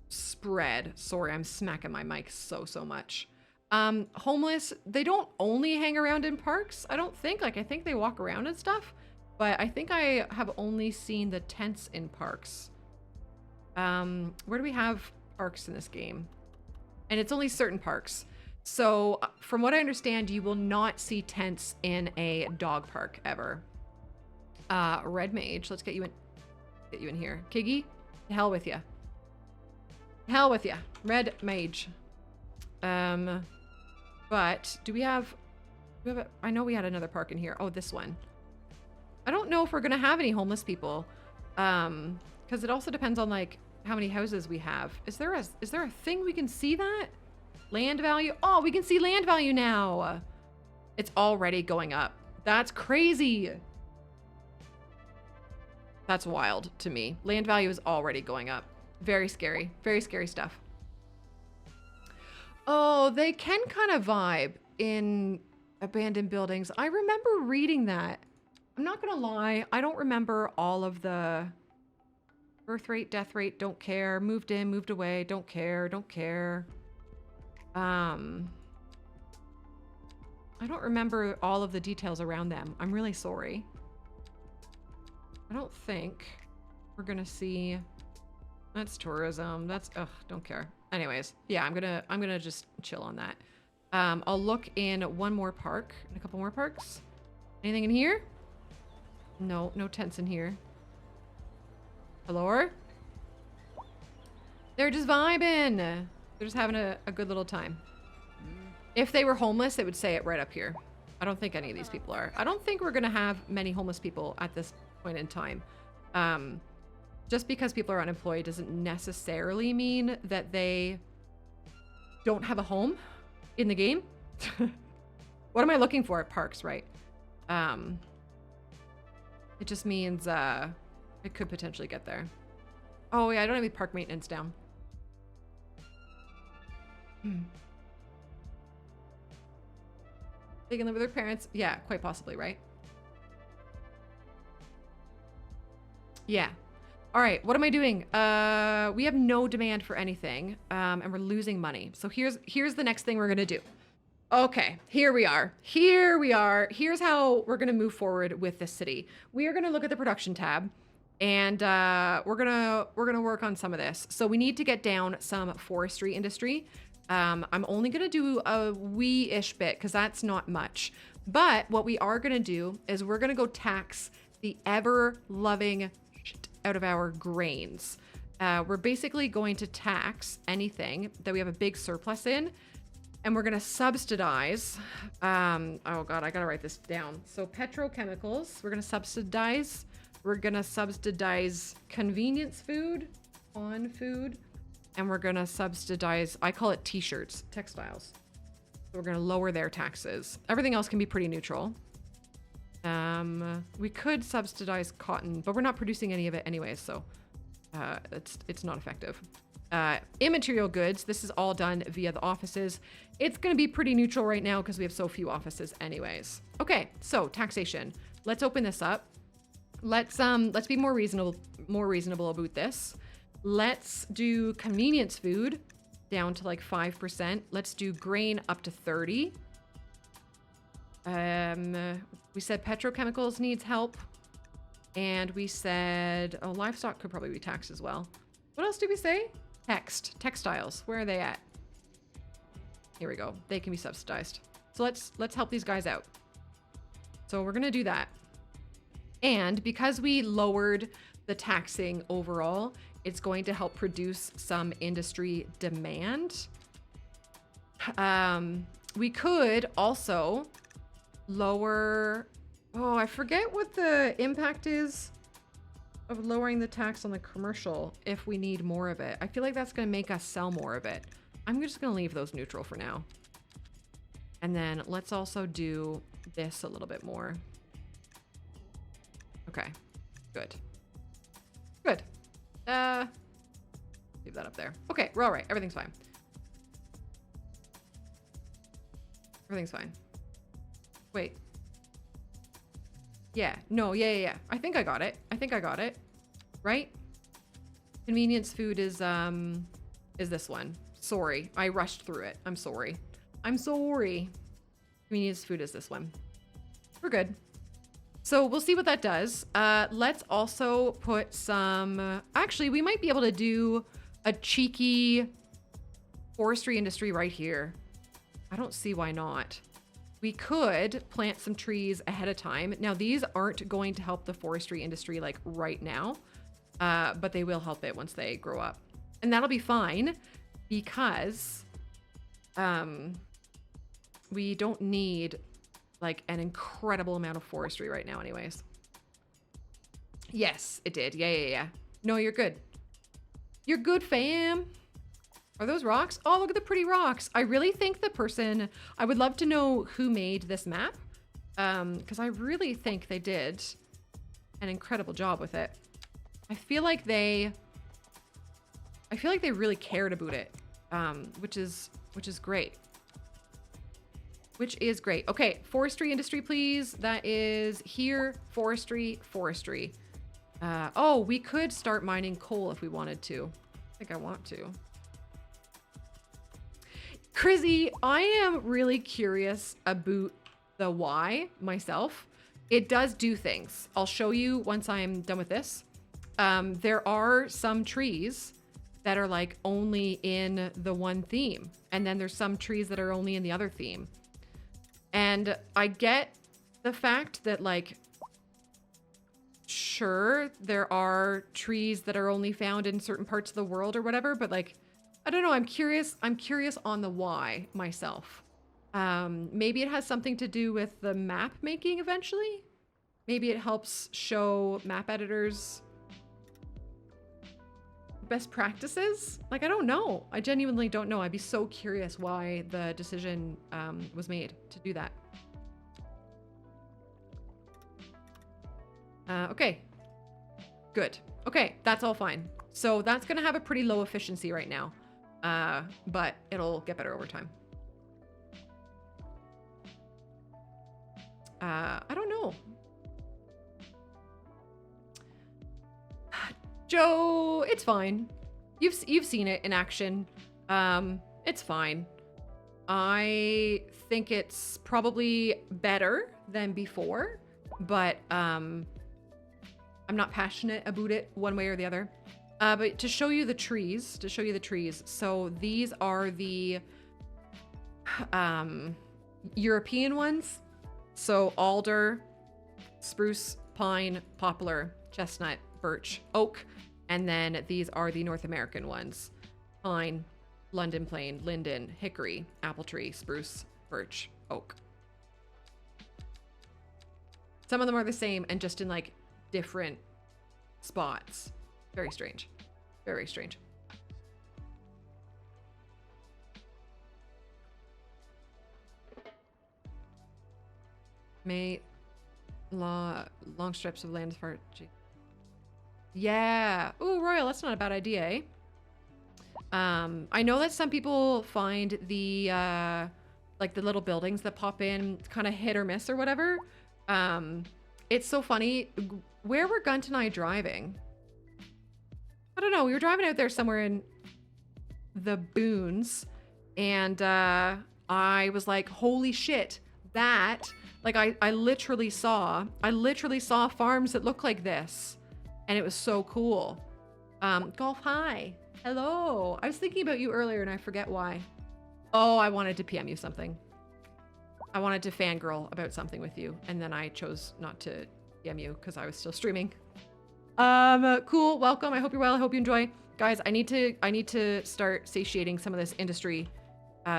spread. Sorry, I'm smacking my mic so much. Homeless, they don't only hang around in parks, I don't think. Like, I think they walk around and stuff, but I think I have only seen the tents in parks. Where do we have parks in this game? And it's only certain parks. So from what I understand, you will not see tents in a dog park ever. Red Mage, let's get you in here. Kiggy, to hell with you. Hell with ya. Red Mage. But do we have I know we had another park in here. Oh, this one. I don't know if we're gonna have any homeless people. Because it also depends on like how many houses we have. Is there a thing we can see that? Land value? Oh, we can see land value now. It's already going up. That's crazy. That's wild to me. Land value is already going up. Very scary. Very scary stuff. Oh, they can kind of vibe in abandoned buildings. I remember reading that. I'm not gonna lie, I don't remember all of the birth rate, death rate, don't care, moved in, moved away, don't care, don't care. I don't remember all of the details around them. I'm really sorry. I don't think we're gonna see. That's tourism. That's ugh, don't care. Anyways, yeah, I'm gonna just chill on that. I'll look in one more park and a couple more parks. Anything in here? No, no tents in here. Hello? They're just vibing. They're just having a good little time. If they were homeless, they would say it right up here. I don't think any of these people are. I don't think we're gonna have many homeless people at this point in time. Just because people are unemployed doesn't necessarily mean that they don't have a home in the game. What am I looking for? Parks, right? It just means it could potentially get there. Oh yeah, I don't have any park maintenance down. They can live with their parents. Yeah, quite possibly, right? Yeah. All right, what am I doing? We have no demand for anything, and we're losing money. So here's the next thing we're gonna do. Okay, here we are. Here we are. Here's how we're gonna move forward with this city. We are gonna look at the production tab, and we're gonna work on some of this. So we need to get down some forestry industry. I'm only gonna do a wee-ish bit because that's not much. But what we are gonna do is we're gonna go tax the ever-loving shit out of our grains. We're basically going to tax anything that we have a big surplus in, and we're gonna subsidize, oh God, I gotta write this down. So petrochemicals, we're gonna subsidize convenience food, on food, and we're gonna subsidize, I call it t-shirts, textiles. So we're gonna lower their taxes. Everything else can be pretty neutral. We could subsidize cotton, but we're not producing any of it anyways, so it's not effective. Immaterial goods, this is all done via the offices. It's gonna be pretty neutral right now because we have so few offices anyways. Okay, so taxation. Let's open this up. Let's be more reasonable about this. Let's do convenience food down to like 5%. Let's do grain up to 30. We said petrochemicals needs help. And we said, oh, livestock could probably be taxed as well. What else did we say? Textiles, where are they at? Here we go, they can be subsidized. So let's help these guys out. So we're gonna do that. And because we lowered the taxing overall, it's going to help produce some industry demand. We could also lower, oh, I forget what the impact is of lowering the tax on the commercial if we need more of it. I feel like that's gonna make us sell more of it. I'm just gonna leave those neutral for now. And then let's also do this a little bit more. Okay, good. Good. Leave that up there. Okay, we're all right. Everything's fine. Everything's fine. Wait. Yeah, no, yeah. I think I got it. Right? Convenience food is this one. Sorry, I rushed through it. I'm sorry. Convenience food is this one. We're good. So we'll see what that does. Let's also put some, actually, we might be able to do a cheeky forestry industry right here. I don't see why not. We could plant some trees ahead of time. Now, these aren't going to help the forestry industry like right now, but they will help it once they grow up. And that'll be fine because We don't need like an incredible amount of forestry right now anyways. Yes, it did. Yeah. No, you're good. You're good, fam. Are those rocks? Oh, look at the pretty rocks. I really think the person, I would love to know who made this map. Because I really think they did an incredible job with it. I feel like they really cared about it. Which is great. Which is great. Okay, forestry industry, please. That is here. Forestry. Oh, we could start mining coal if we wanted to. I think I want to. Crizzy, I am really curious about the why myself. It does do things. I'll show you once I'm done with this. There are some trees that are like only in the one theme. And then there's some trees that are only in the other theme. And I get the fact that like, sure, there are trees that are only found in certain parts of the world or whatever, but like, I don't know, I'm curious on the why myself. Maybe it has something to do with the map making eventually. Maybe it helps show map editors best practices. Like, I don't know. I genuinely don't know. I'd be so curious why the decision was made to do that. Okay. Good. Okay, that's all fine. So that's gonna have a pretty low efficiency right now. But it'll get better over time. I don't know. Joe, it's fine. You've seen it in action. It's fine. I think it's probably better than before, but I'm not passionate about it one way or the other. But to show you the trees, so these are the European ones. So alder, spruce, pine, poplar, chestnut, birch, oak, and then these are the North American ones. Pine, London plane, linden, hickory, apple tree, spruce, birch, oak. Some of them are the same and just in like different spots. Very strange. Very strange. Long strips of land for... Yeah. Ooh, Royal, that's not a bad idea, eh? I know that some people find the, like the little buildings that pop in kind of hit or miss or whatever. It's so funny. Where were Gunt and I driving? I don't know. We were driving out there somewhere in the boons, and I was like, holy shit, that, like I literally saw farms that look like this, and it was so cool. Golf, hi. Hello. I was thinking about you earlier and I forget why. Oh, I wanted to PM you something. I wanted to fangirl about something with you, and then I chose not to PM you because I was still streaming. Cool. Welcome. I hope you're well. I hope you enjoy. Guys, I need to start satiating some of this industry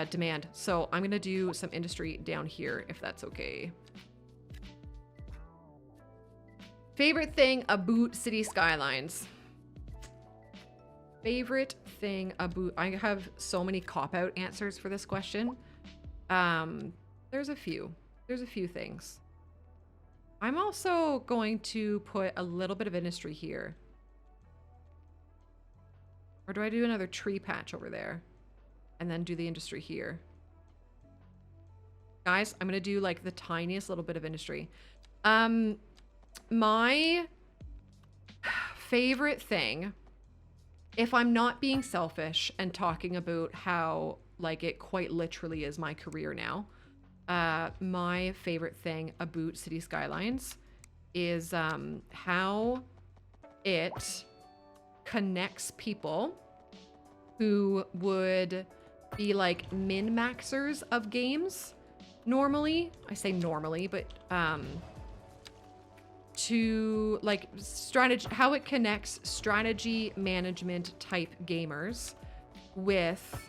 demand. So I'm gonna do some industry down here if that's okay. Favorite thing about City Skylines. Favorite thing about... I have so many cop-out answers for this question. There's a few things. I'm also going to put a little bit of industry here. Or do I do another tree patch over there? And then do the industry here? Guys, I'm gonna do like the tiniest little bit of industry. My favorite thing, if I'm not being selfish and talking about how like it quite literally is my career now, my favorite thing about City Skylines is how it connects people who would be like min-maxers of games normally. I say normally, but to like strategy, how it connects strategy management type gamers with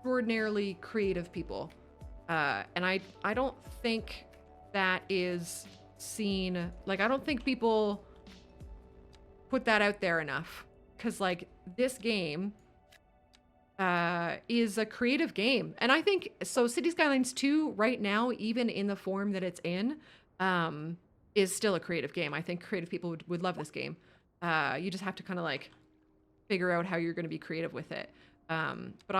extraordinarily creative people. And I don't think that is seen, like, I don't think people put that out there enough. Because, like, this game is a creative game. And I think, so City Skylines 2 right now, even in the form that it's in, is still a creative game. I think creative people would love this game. You just have to kind of, like, figure out how you're going to be creative with it. But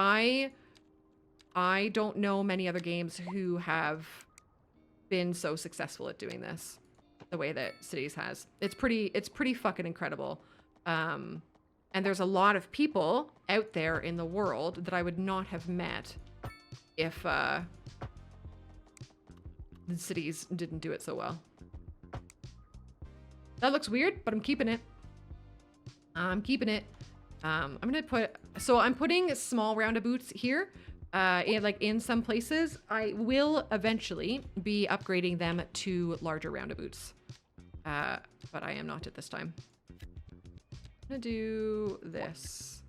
I don't know many other games who have been so successful at doing this the way that Cities has. It's pretty fucking incredible. And there's a lot of people out there in the world that I would not have met if the Cities didn't do it so well. That looks weird, but I'm keeping it. I'm keeping it. I'm gonna put, so I'm putting small roundabouts here. In some places, I will eventually be upgrading them to larger roundabouts. But I am not at this time. I'm gonna do this.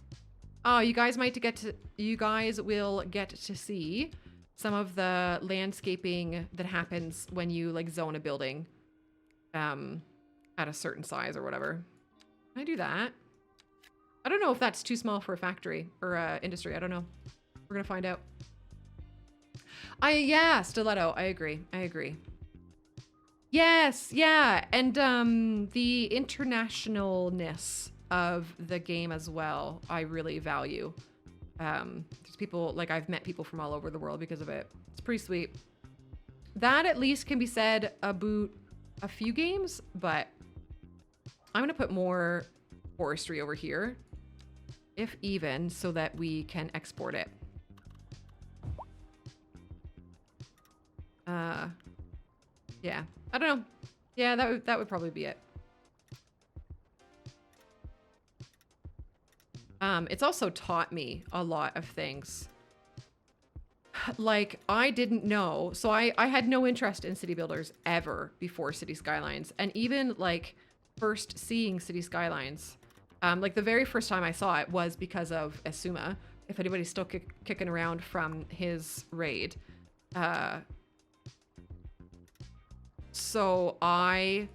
Oh, you guys will get to see some of the landscaping that happens when you like zone a building at a certain size or whatever. Can I do that? I don't know if that's too small for a factory or industry. I don't know. We're gonna find out. Yeah, stiletto. I agree. Yes, yeah, and the internationalness of the game as well, I really value. There's people, like, I've met people from all over the world because of it. It's pretty sweet. That at least can be said about a few games, but I'm gonna put more forestry over here, if even, so that we can export it. Yeah, I don't know. Yeah, that would probably be it. It's also taught me a lot of things. Like, I didn't know, so I had no interest in city builders ever before City Skylines, and even like first seeing City Skylines, like the very first time I saw it was because of Asuma. If anybody's still kicking around from his raid. So I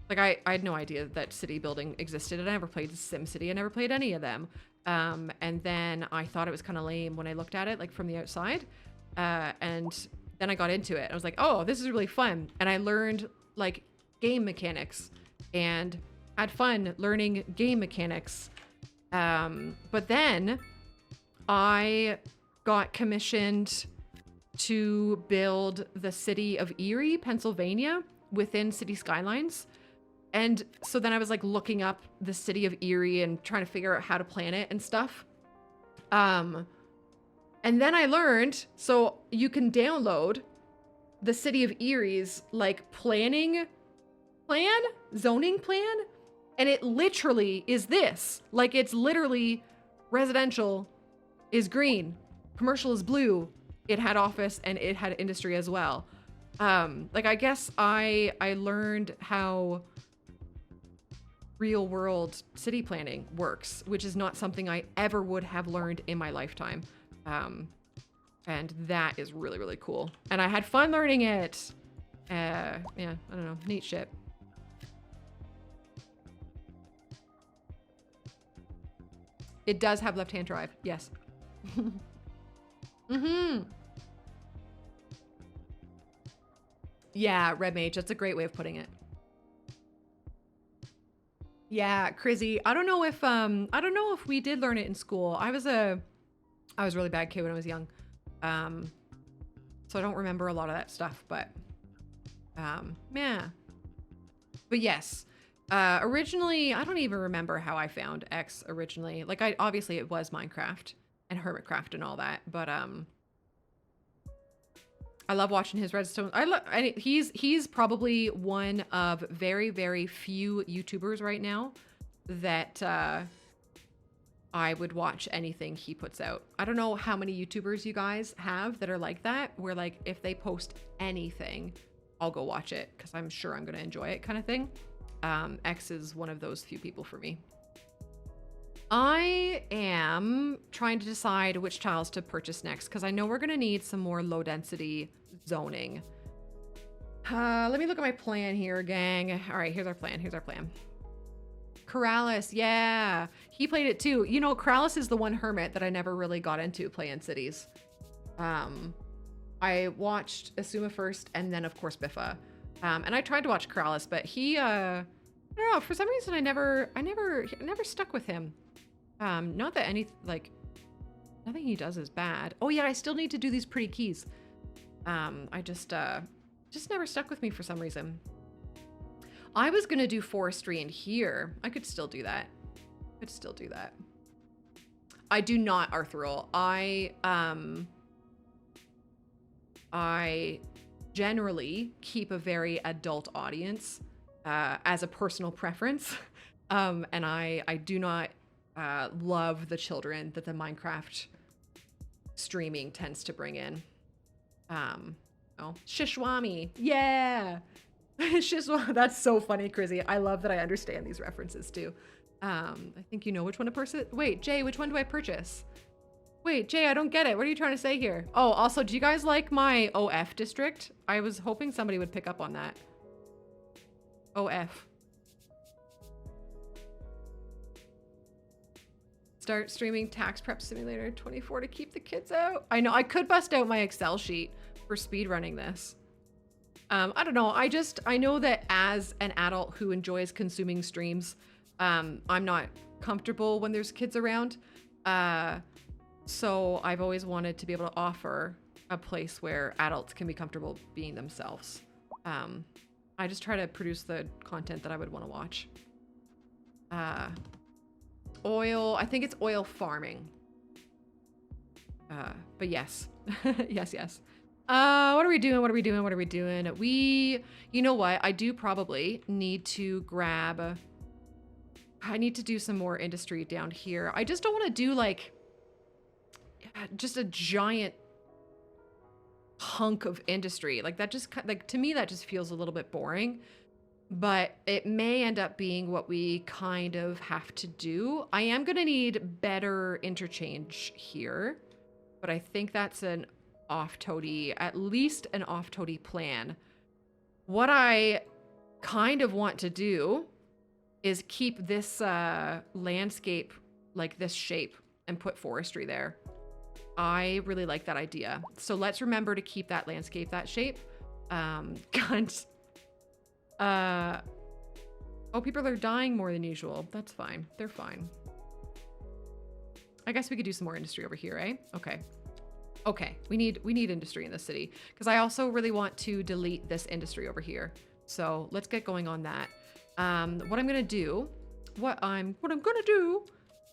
had no idea that city building existed, and I never played SimCity. I never played any of them. And then I thought it was kind of lame when I looked at it, like from the outside. And then I got into it. I was like, oh, this is really fun. And I learned like game mechanics and had fun learning game mechanics. But then I got commissioned to build the city of Erie, Pennsylvania, within City Skylines. And so then I was like looking up the city of Erie and trying to figure out how to plan it and stuff. And then I learned, so you can download the city of Erie's like zoning plan. And it literally is this. Like, it's literally residential is green, commercial is blue. It had office and it had industry as well. Like, I guess I learned how real world city planning works, which is not something I ever would have learned in my lifetime. And that is really, really cool. And I had fun learning it. Yeah, I don't know, neat shit. It does have left-hand drive, yes. Yeah, Red Mage, that's a great way of putting it. Yeah, Crizzy. I don't know if we did learn it in school. I was a really bad kid when I was young. So I don't remember a lot of that stuff, but yeah. But yes. Originally, I don't even remember how I found X originally. Like, obviously it was Minecraft and Hermitcraft and all that, but I love watching his redstone. He's probably one of very, very few YouTubers right now that I would watch anything he puts out. I don't know how many YouTubers you guys have that are like that, where like if they post anything, I'll go watch it because I'm sure I'm gonna enjoy it, kind of thing. X is one of those few people for me. I am trying to decide which tiles to purchase next because I know we're going to need some more low density zoning. Let me look at my plan here, gang. All right, here's our plan. Here's our plan. Corrales, yeah. He played it too. You know, Corrales is the one hermit that I never really got into playing cities. I watched Asuma first and then of course Biffa. And I tried to watch Corrales, but he I don't know, for some reason I never stuck with him. Not that nothing he does is bad. Oh yeah, I still need to do these pretty keys. I just never stuck with me for some reason. I was gonna do forestry in here. I could still do that. I do not Arthurol. I generally keep a very adult audience as a personal preference. And I do not love the children that the Minecraft streaming tends to bring in. Oh, Shishwami. Yeah. Shishwami. That's so funny, Crizzy. I love that I understand these references too. I think you know which one to purchase. Wait, Jay, which one do I purchase? Wait, Jay, I don't get it. What are you trying to say here? Oh, also, do you guys like my OF district? I was hoping somebody would pick up on that. OF. Start streaming Tax Prep Simulator 24 to keep the kids out. I know, I could bust out my Excel sheet for speedrunning this. I don't know, I know that as an adult who enjoys consuming streams, I'm not comfortable when there's kids around. So I've always wanted to be able to offer a place where adults can be comfortable being themselves. I just try to produce the content that I would want to watch. Oil, I think it's oil farming. But yes, yes. What are we doing? You know what? I do probably need to grab, I need to do some more industry down here. I just don't want to do like, just a giant hunk of industry. Like that just, like to me, that just feels a little bit boring. But it may end up being what we kind of have to do. I am going to need better interchange here, but I think that's an off-toady, at least an off-toady plan. What I kind of want to do is keep this landscape like this shape and put forestry there. I really like that idea. So let's remember to keep that landscape that shape. Guns. Oh, people are dying more than usual. That's fine. They're fine. I guess we could do some more industry over here, eh? Okay. We need industry in this city because I also really want to delete this industry over here. So let's get going on that. What I'm gonna do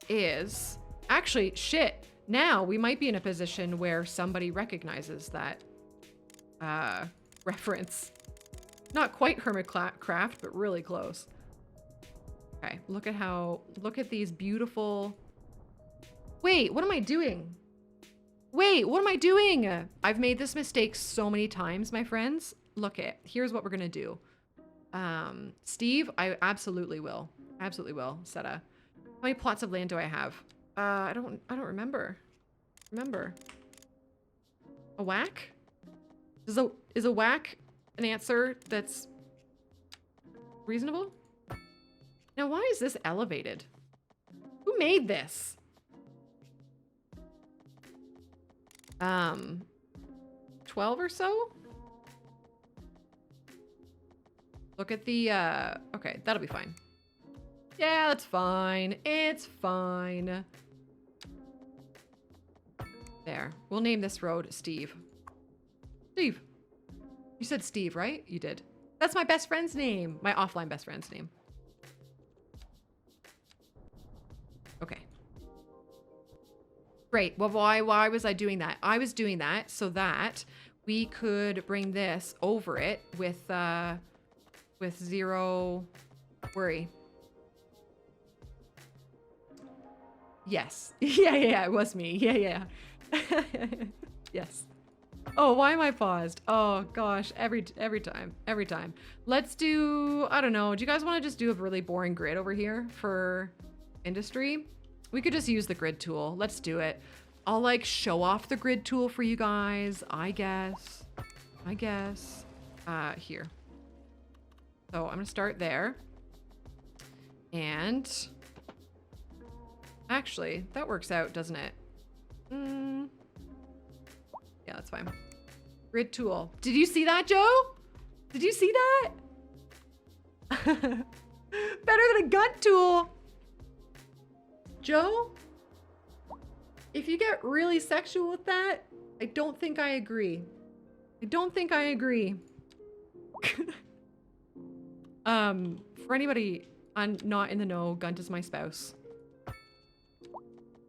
is actually shit. Now we might be in a position where somebody recognizes that reference. Not quite Hermitcraft, but really close. Okay, look at these beautiful... Wait, what am I doing? I've made this mistake so many times, my friends. Here's what we're gonna do. Steve, I absolutely will. Seta. How many plots of land do I have? I don't remember. A whack? Is a whack an answer that's reasonable? Now, why is this elevated? Who made this? 12 or so? Look at the, okay, that'll be fine. Yeah, that's fine. It's fine. There. We'll name this road Steve. Steve. You said Steve, right? You did. That's my best friend's name. My offline best friend's name. Okay. Great. Well, why was I doing that? I was doing that so that we could bring this over it with zero worry. Yes. Yeah, it was me. Yeah. Yes. Oh, why am I paused? Oh gosh, every time. Let's do, I don't know. Do you guys want to just do a really boring grid over here for industry? We could just use the grid tool. Let's do it. I'll like show off the grid tool for you guys, I guess. Here. So I'm gonna start there. And actually, that works out, doesn't it? Yeah, that's fine. Grid tool. Did you see that, Joe? Did you see that? Better than a gun tool. Joe? If you get really sexual with that, I don't think I agree. For anybody not in the know, Gunt is my spouse.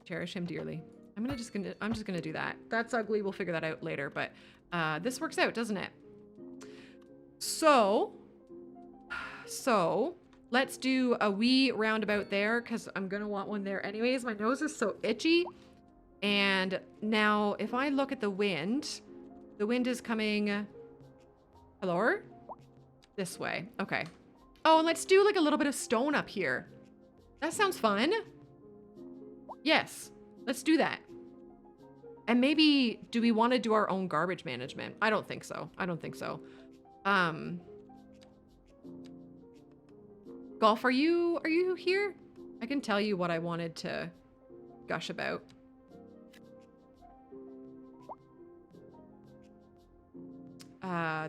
Cherish him dearly. I'm just gonna do that. That's ugly, we'll figure that out later, but this works out, doesn't it? So let's do a wee roundabout there, because I'm gonna want one there anyways. My nose is so itchy. And now if I look at the wind is coming, hello? This way, okay. Oh, and let's do like a little bit of stone up here. That sounds fun. Yes, let's do that. And maybe, do we want to do our own garbage management? I don't think so. Golf, are you here? I can tell you what I wanted to gush about.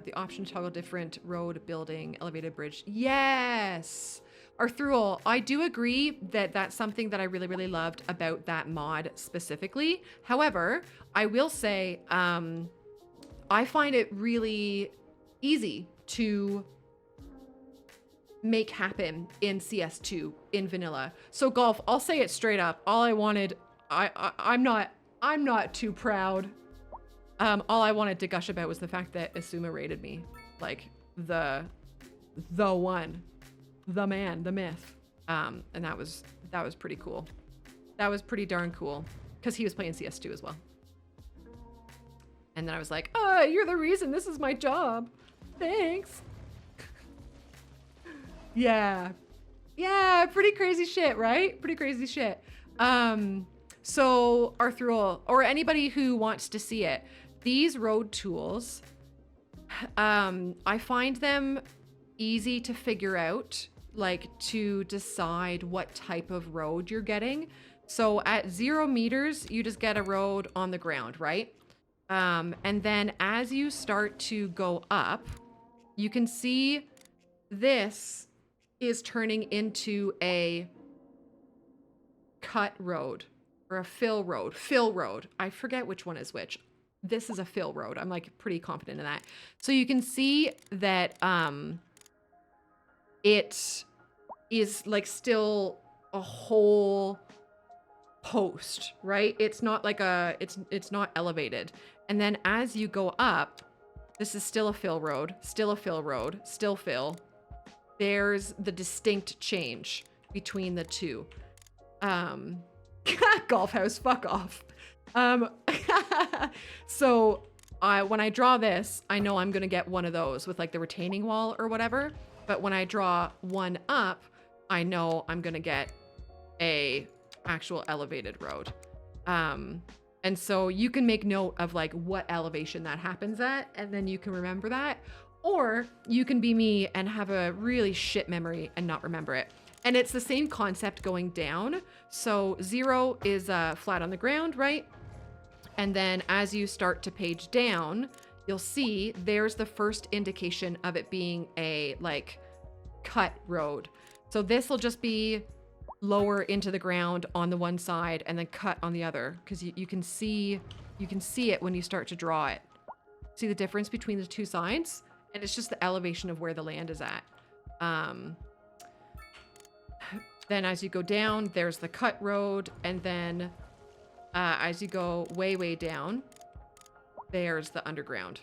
The option to toggle different road, building, elevated bridge. Yes! Arthurul, I do agree that that's something that I really, really loved about that mod specifically. However, I will say, I find it really easy to make happen in CS2 in vanilla. So Golf, I'll say it straight up. All I wanted, I'm not too proud. All I wanted to gush about was the fact that Asuma rated me like the one, the man, the myth. And that was pretty cool. That was pretty darn cool because he was playing CS2 as well. And then I was like, oh, you're the reason this is my job. Thanks. Yeah, pretty crazy shit, right? Pretty crazy shit. So Arthurul, or anybody who wants to see it, these road tools, I find them easy to figure out, like to decide what type of road you're getting. So at 0 meters, you just get a road on the ground, right? And then as you start to go up, you can see this is turning into a cut road or a fill road. I forget which one is which. This is a fill road. I'm like pretty confident in that. So you can see that it is like still a whole post, right? It's not like it's not elevated. And then as you go up, this is still a fill road, still fill. There's the distinct change between the two. Golf house, fuck off. So when I draw this, I know I'm gonna get one of those with like the retaining wall or whatever. But when I draw one up, I know I'm gonna get a actual elevated road. And so you can make note of like what elevation that happens at, and then you can remember that. Or you can be me and have a really shit memory and not remember it. And it's the same concept going down. So 0 is flat on the ground, right? And then as you start to page down, you'll see there's the first indication of it being a like cut road. So this will just be lower into the ground on the one side and then cut on the other, because you can see it when you start to draw it. See the difference between the two sides? And it's just the elevation of where the land is at. Then as you go down, there's the cut road. And then as you go way, way down, there's the underground.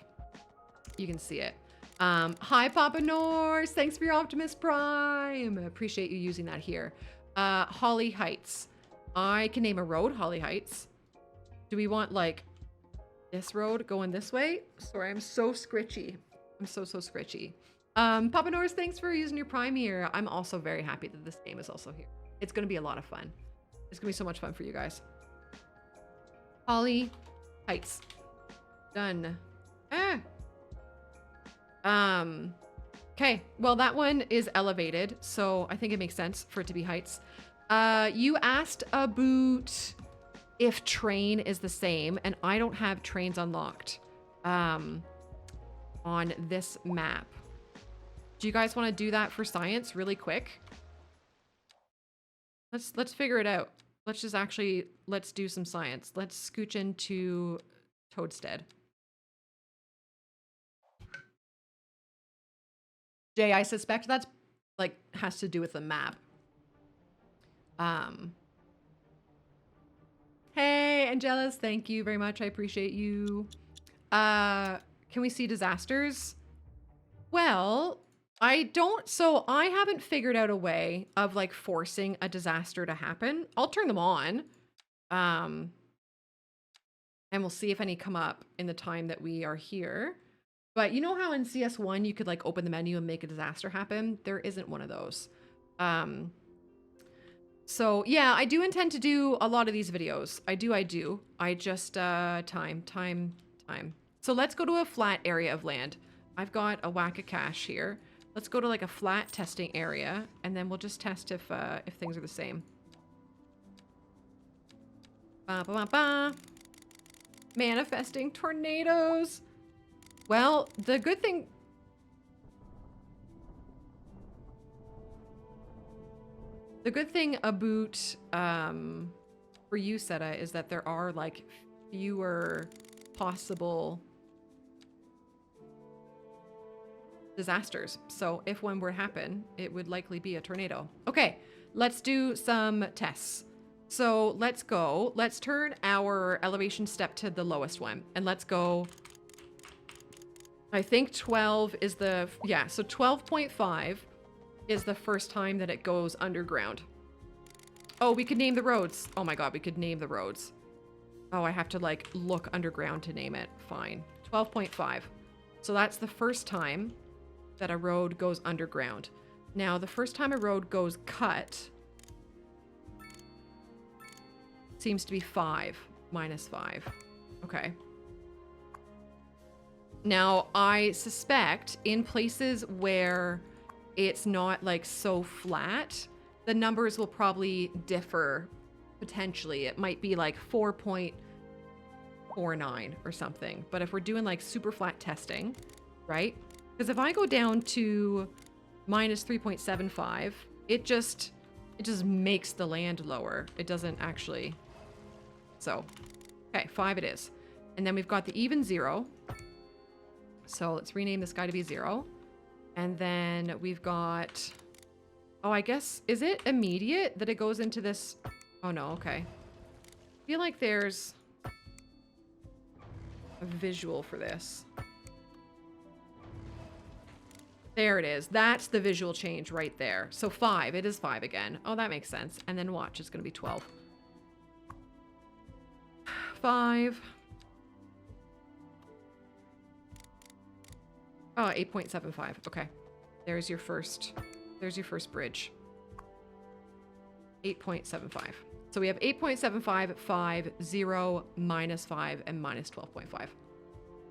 You can see it. Hi, Papa Norse. Thanks for your Optimus Prime. I appreciate you using that here. Holly Heights. I can name a road Holly Heights. Do we want like this road going this way? Sorry, I'm so scritchy. I'm so scritchy. Papa Norris, thanks for using your Prime here. I'm also very happy that this game is also here. It's going to be a lot of fun. It's gonna be so much fun for you guys. Holly Heights. Done. Okay, well that one is elevated, so I think it makes sense for it to be heights. You asked about if train is the same, and I don't have trains unlocked on this map. Do you guys want to do that for science really quick? Let's figure it out. Let's do some science. Let's scooch into Toadstead. Jay, I suspect that's like has to do with the map. Hey, Angelus, thank you very much. I appreciate you. Can we see disasters? Well, I haven't figured out a way of like forcing a disaster to happen. I'll turn them on. And we'll see if any come up in the time that we are here. But you know how in CS1 you could like open the menu and make a disaster happen? There isn't one of those. So yeah, I do intend to do a lot of these videos. I do. I just, time. So let's go to a flat area of land. I've got a whack of cash here. Let's go to like a flat testing area, and then we'll just test if things are the same. Ba, ba, ba, ba. Manifesting tornadoes. Well, the good thing... The good thing about, for you, Seta, is that there are, like, fewer possible disasters. So if one were to happen, it would likely be a tornado. Okay, let's do some tests. So let's go. Let's turn our elevation step to the lowest one, and let's go... I think 12 is the... Yeah, so 12.5 is the first time that it goes underground. Oh, we could name the roads. Oh my god, we could name the roads. Oh, I have to, like, look underground to name it. Fine. 12.5. So that's the first time that a road goes underground. Now, the first time a road goes cut... seems to be 5. Minus 5. Okay. Now, I suspect in places where it's not like so flat, the numbers will probably differ potentially. It might be like 4.49 or something. But if we're doing like super flat testing, right? Because if I go down to minus 3.75, it just makes the land lower. It doesn't actually. So, okay, 5 it is. And then we've got the even 0. So let's rename this guy to be 0. And then we've got, oh, I guess, is it immediate that it goes into this? Oh no, okay. I feel like there's a visual for this. There it is. That's the visual change right there. So 5, it is 5 again. Oh, that makes sense. And then watch, it's gonna be 12. 5. Oh, 8.75. Okay. There's your first bridge. 8.75. So we have 8.75, 5, 0, minus 5, and minus 12.5.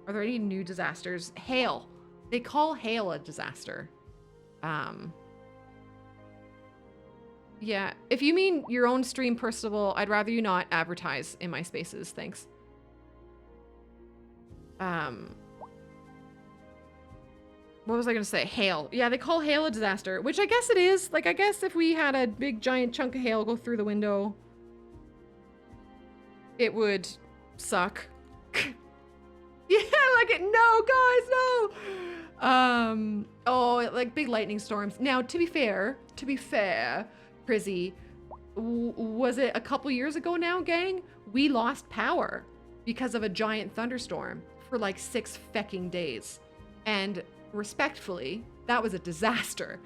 Are there any new disasters? Hail. They call hail a disaster. Yeah. If you mean your own stream personable, I'd rather you not advertise in my spaces. Thanks. What was I gonna say? Hail. Yeah, they call hail a disaster, which I guess it is. Like, I guess if we had a big giant chunk of hail go through the window, it would suck. Yeah, like it. No, guys, no. Oh, like big lightning storms. Now, to be fair, Prizzy, was it a couple years ago now, gang? We lost power because of a giant thunderstorm for like 6 fecking days. And respectfully, that was a disaster.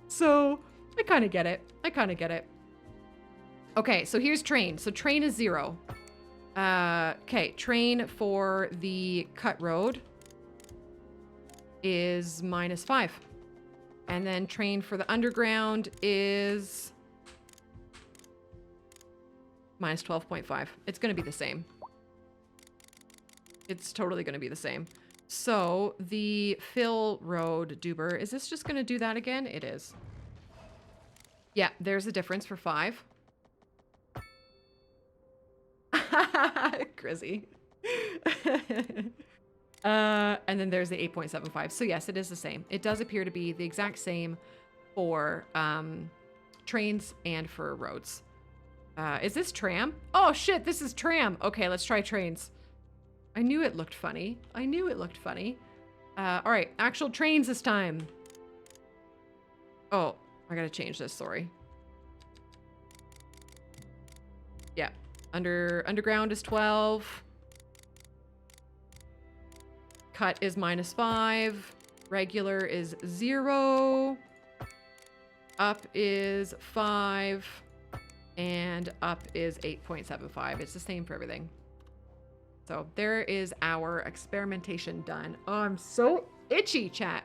So I kind of get it. Okay, so here's train. So train is 0. Okay, train for the cut road is minus 5. And then train for the underground is Minus 12.5. It's going to be the same. It's totally going to be the same. So the fill road Duber, is this just going to do that again? It is. Yeah, there's the difference for 5. Grizzy. And then there's the 8.75. So yes, it is the same. It does appear to be the exact same for trains and for roads. Is this tram? Oh shit, this is tram. Okay, let's try trains. I knew it looked funny. I knew it looked funny. All right, actual trains this time. Oh, I gotta change this, sorry. Yeah, underground is 12. Cut is minus 5. Regular is 0. Up is 5. And up is 8.75. It's the same for everything. So there is our experimentation done. Oh, I'm so itchy, chat.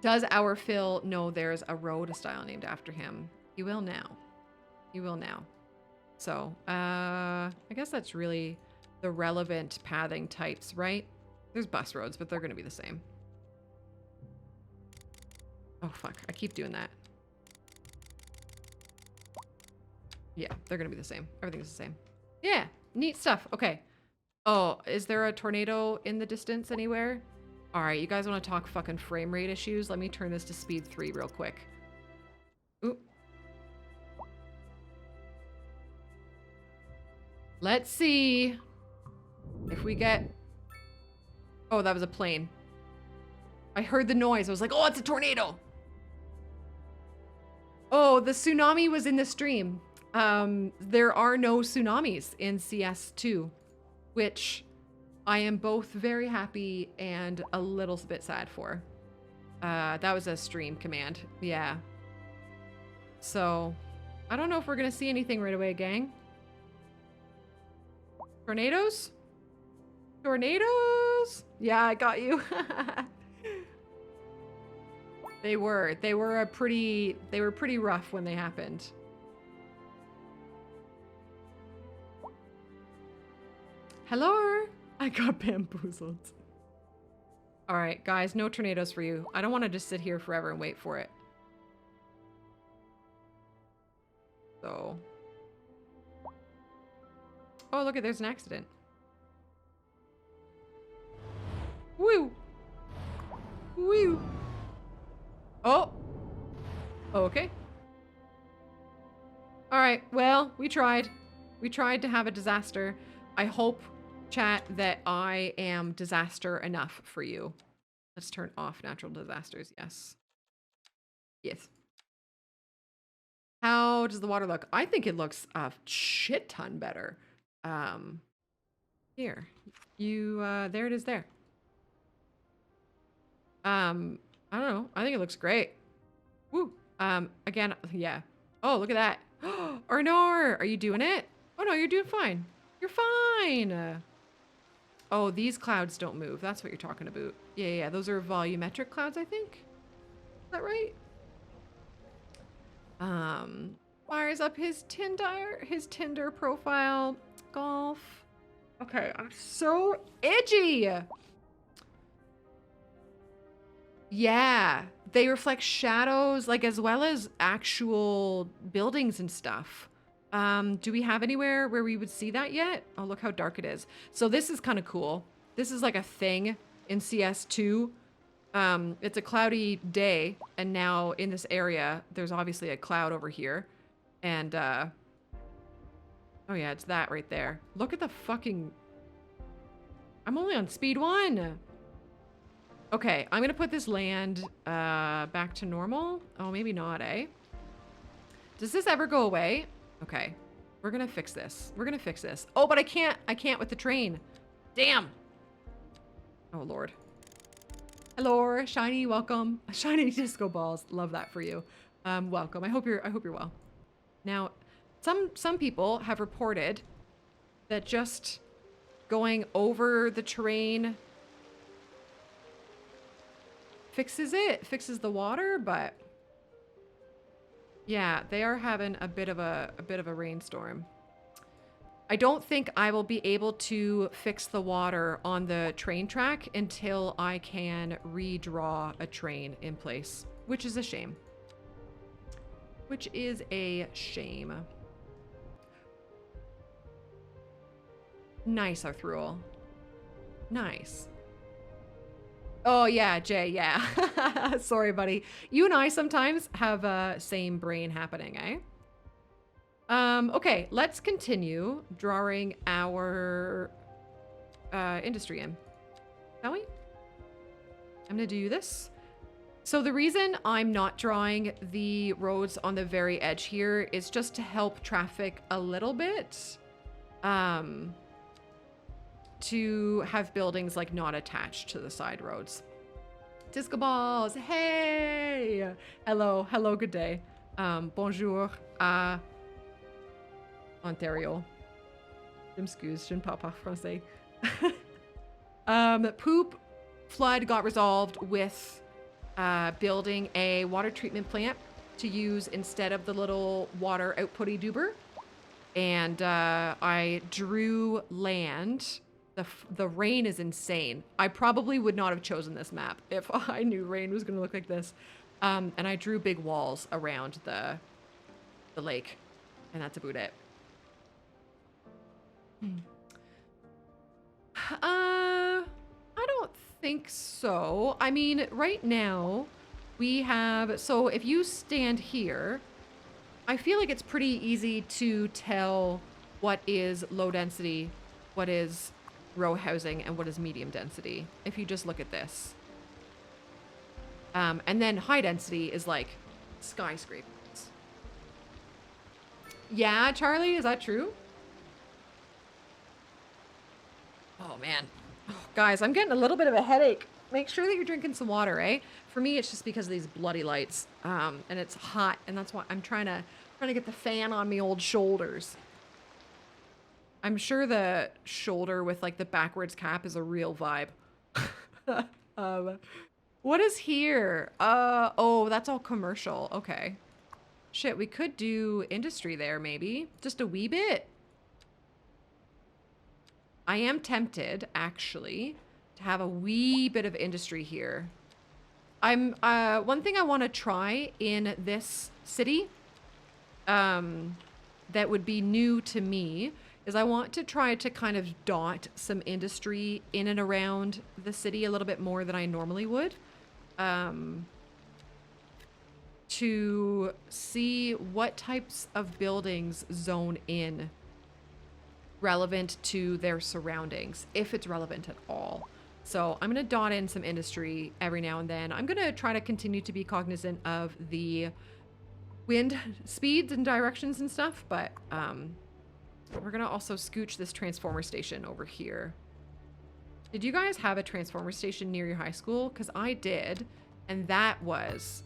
Does our Phil know there's a road style named after him? He will now. He will now. So, I guess that's really the relevant pathing types, right? There's bus roads, but they're going to be the same. Oh, fuck. I keep doing that. Yeah, they're going to be the same. Everything's the same. Yeah, neat stuff. Okay. Oh, is there a tornado in the distance anywhere? All right, you guys want to talk fucking frame rate issues? Let me turn this to speed 3 real quick. Oop. Let's see if we get... Oh, that was a plane. I heard the noise. I was like, oh, it's a tornado. Oh, the tsunami was in the stream. There are no tsunamis in CS2, which I am both very happy and a little bit sad for. That was a stream command. Yeah. So, I don't know if we're going to see anything right away, gang. Tornadoes? Tornadoes? Yeah, I got you. They were pretty rough when they happened. Hello? I got bamboozled. All right, guys, no tornadoes for you. I don't want to just sit here forever and wait for it. So. Oh, look, there's an accident. Woo! Woo! Oh! Okay. All right, well, we tried. We tried to have a disaster. I hope, chat, that I am disaster enough for you. Let's turn off natural disasters. Yes. Yes. How does the water look? I think it looks a shit ton better. Here. You, there it is there. I don't know. I think it looks great. Woo. Again, yeah. Oh, look at that. Arnor, are you doing it? Oh no, you're doing fine. You're fine. Oh, these clouds don't move. That's what you're talking about. Yeah, yeah, those are volumetric clouds, I think. Is that right? Fires up his Tinder profile. Golf. Okay, I'm so itchy. Yeah, they reflect shadows, like, as well as actual buildings and stuff. Do we have anywhere where we would see that yet? Oh, look how dark it is. So this is kind of cool. This is like a thing in CS2. It's a cloudy day, and now in this area, there's obviously a cloud over here. And, oh yeah, it's that right there. Look at the fucking... I'm only on speed 1. Okay, I'm gonna put this land back to normal. Oh, maybe not, eh? Does this ever go away? Okay, we're gonna fix this. We're gonna fix this. Oh, but I can't with the train. Damn. Oh, Lord. Hello, Shiny, welcome. Shiny disco balls. Love that for you. Welcome. I hope you're well. Now, some people have reported that just going over the terrain fixes the water, but Yeah, they are having a bit of a rainstorm. I don't think I will be able to fix the water on the train track until I can redraw a train in place, which is a shame. Which is a shame. Nice, Arthurul. Nice. Oh, yeah, Jay, yeah. Sorry, buddy. You and I sometimes have same brain happening, eh? Okay, let's continue drawing our industry in. Shall we? I'm gonna do this. So the reason I'm not drawing the roads on the very edge here is just to help traffic a little bit. To have buildings like not attached to the side roads. Disco balls, hey! Hello, hello, good day. Bonjour, Ontario. Je m'excuse, je ne parle pas français. Poop flood got resolved with building a water treatment plant to use instead of the little water outputty doober. And I drew land. The rain is insane. I probably would not have chosen this map if I knew rain was going to look like this. And I drew big walls around the lake. And that's about it. I don't think so. I mean, right now we have, so if you stand here, I feel like it's pretty easy to tell what is low density, what is row housing, and what is medium density. If you just look at this. And then high density is like skyscrapers. Yeah, Charlie, is that true? Oh, man. Oh, guys, I'm getting a little bit of a headache. Make sure that you're drinking some water, eh? For me, it's just because of these bloody lights. And it's hot, and that's why I'm trying to get the fan on me old shoulders. I'm sure the shoulder with like the backwards cap is a real vibe. What is here? Oh, that's all commercial. Okay. Shit, we could do industry there maybe. Just a wee bit. I am tempted, actually, to have a wee bit of industry here. One thing I want to try in this city, that would be new to me, is I want to try to kind of dot some industry in and around the city a little bit more than I normally would. To see what types of buildings zone in relevant to their surroundings, if it's relevant at all. So I'm going to dot in some industry every now and then. I'm going to try to continue to be cognizant of the wind speeds and directions and stuff, but we're going to also scooch this transformer station over here. Did you guys have a transformer station near your high school? Because I did, and that was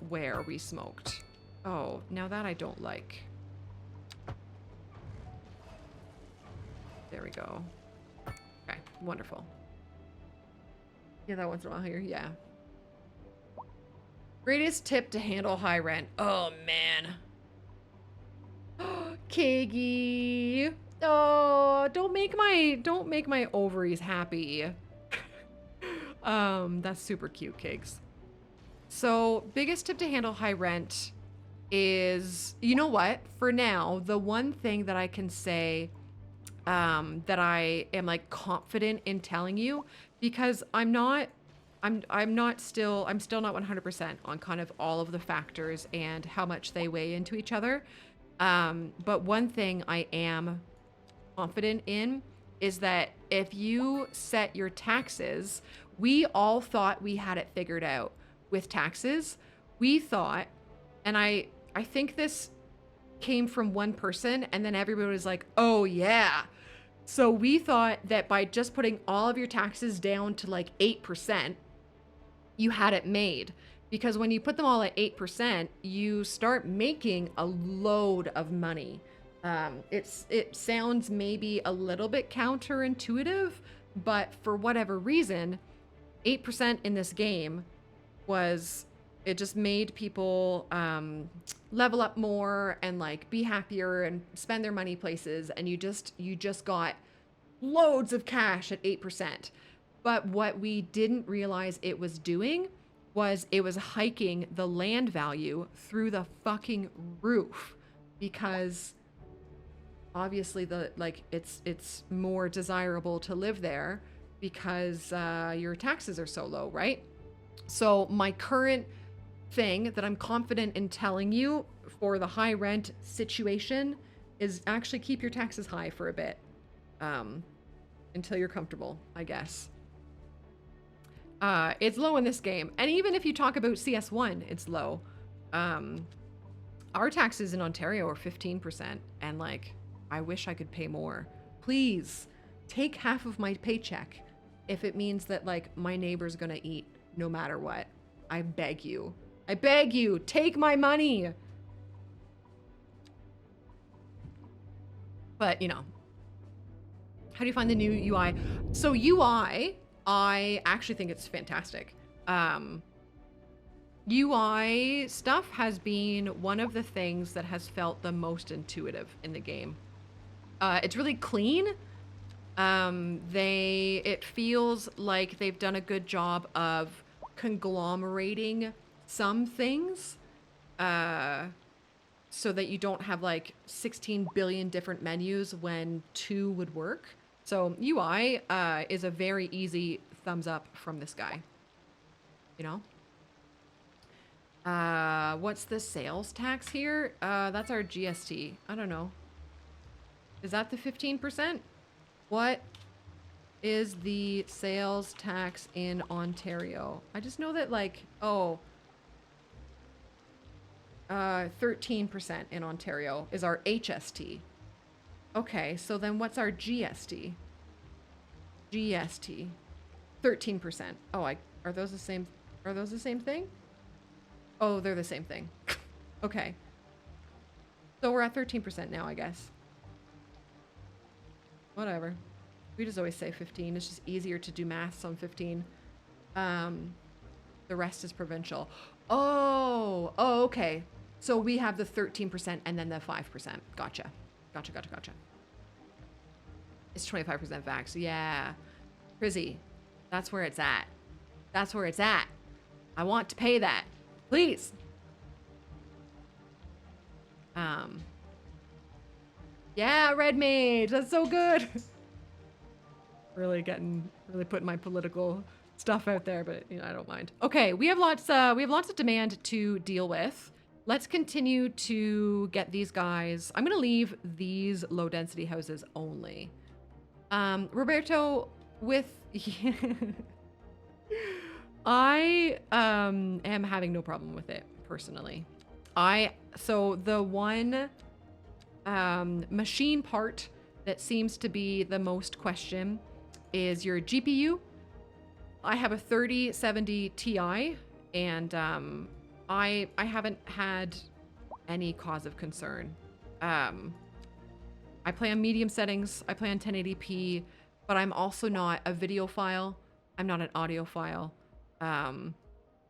where we smoked. Oh, now that I don't like. There we go. Okay, wonderful. Yeah, that once in a while here, yeah. Greatest tip to handle high rent. Oh, man. Kiggy. Oh, don't make my ovaries happy. That's super cute, Kigs. So, biggest tip to handle high rent is, you know what? For now, the one thing that I can say that I am like confident in telling you, because I'm still not 100% on kind of all of the factors and how much they weigh into each other. But one thing I am confident in is that if you set your taxes, we all thought we had it figured out with taxes. We thought, and I think this came from one person, and then everybody was like, oh yeah. So we thought that by just putting all of your taxes down to like 8%, you had it made. Because when you put them all at 8%, you start making a load of money. It sounds maybe a little bit counterintuitive, but for whatever reason, 8% in this game was It just made people level up more and like be happier and spend their money places. And you just got loads of cash at 8%. But what we didn't realize it was doing was it was hiking the land value through the fucking roof, because obviously it's more desirable to live there because your taxes are so low, right? So my current thing that I'm confident in telling you for the high rent situation is actually keep your taxes high for a bit, until you're comfortable, I guess. It's low in this game, and even if you talk about CS1, it's low. Our taxes in Ontario are 15%, and like, I wish I could pay more. Please take half of my paycheck if it means that like my neighbor's gonna eat no matter what. I beg you. I beg you, take my money. But you know, how do you find the new UI? So UI, I actually think it's fantastic. UI stuff has been one of the things that has felt the most intuitive in the game. It's really clean. It feels like they've done a good job of conglomerating some things, so that you don't have like 16 billion different menus when 2 would work. So UI is a very easy thumbs up from this guy, you know? What's the sales tax here? That's our GST. I don't know. Is that the 15%? What is the sales tax in Ontario? I just know that like, 13% in Ontario is our HST. Okay, so then what's our GST? GST. 13%. Oh, are those the same? Are those the same thing? Oh, they're the same thing. Okay. So we're at 13% now, I guess. Whatever. We just always say 15. It's just easier to do maths on 15. The rest is provincial. Oh, okay. So we have the 13% and then the 5%. Gotcha. Gotcha. It's 25% vax. Yeah. Prizzy, that's where it's at. That's where it's at. I want to pay that. Please. Yeah, Red Mage. That's so good. really putting my political stuff out there, but you know, I don't mind. Okay, we have lots of demand to deal with. Let's continue to get these guys. I'm gonna leave these low density houses only. Roberto, with I am having no problem with it personally. So the one machine part that seems to be the most question is your GPU. I have a 3070 Ti, and I haven't had any cause of concern. I play on medium settings. I play on 1080p, but I'm also not a video file. I'm not an audio file. I'm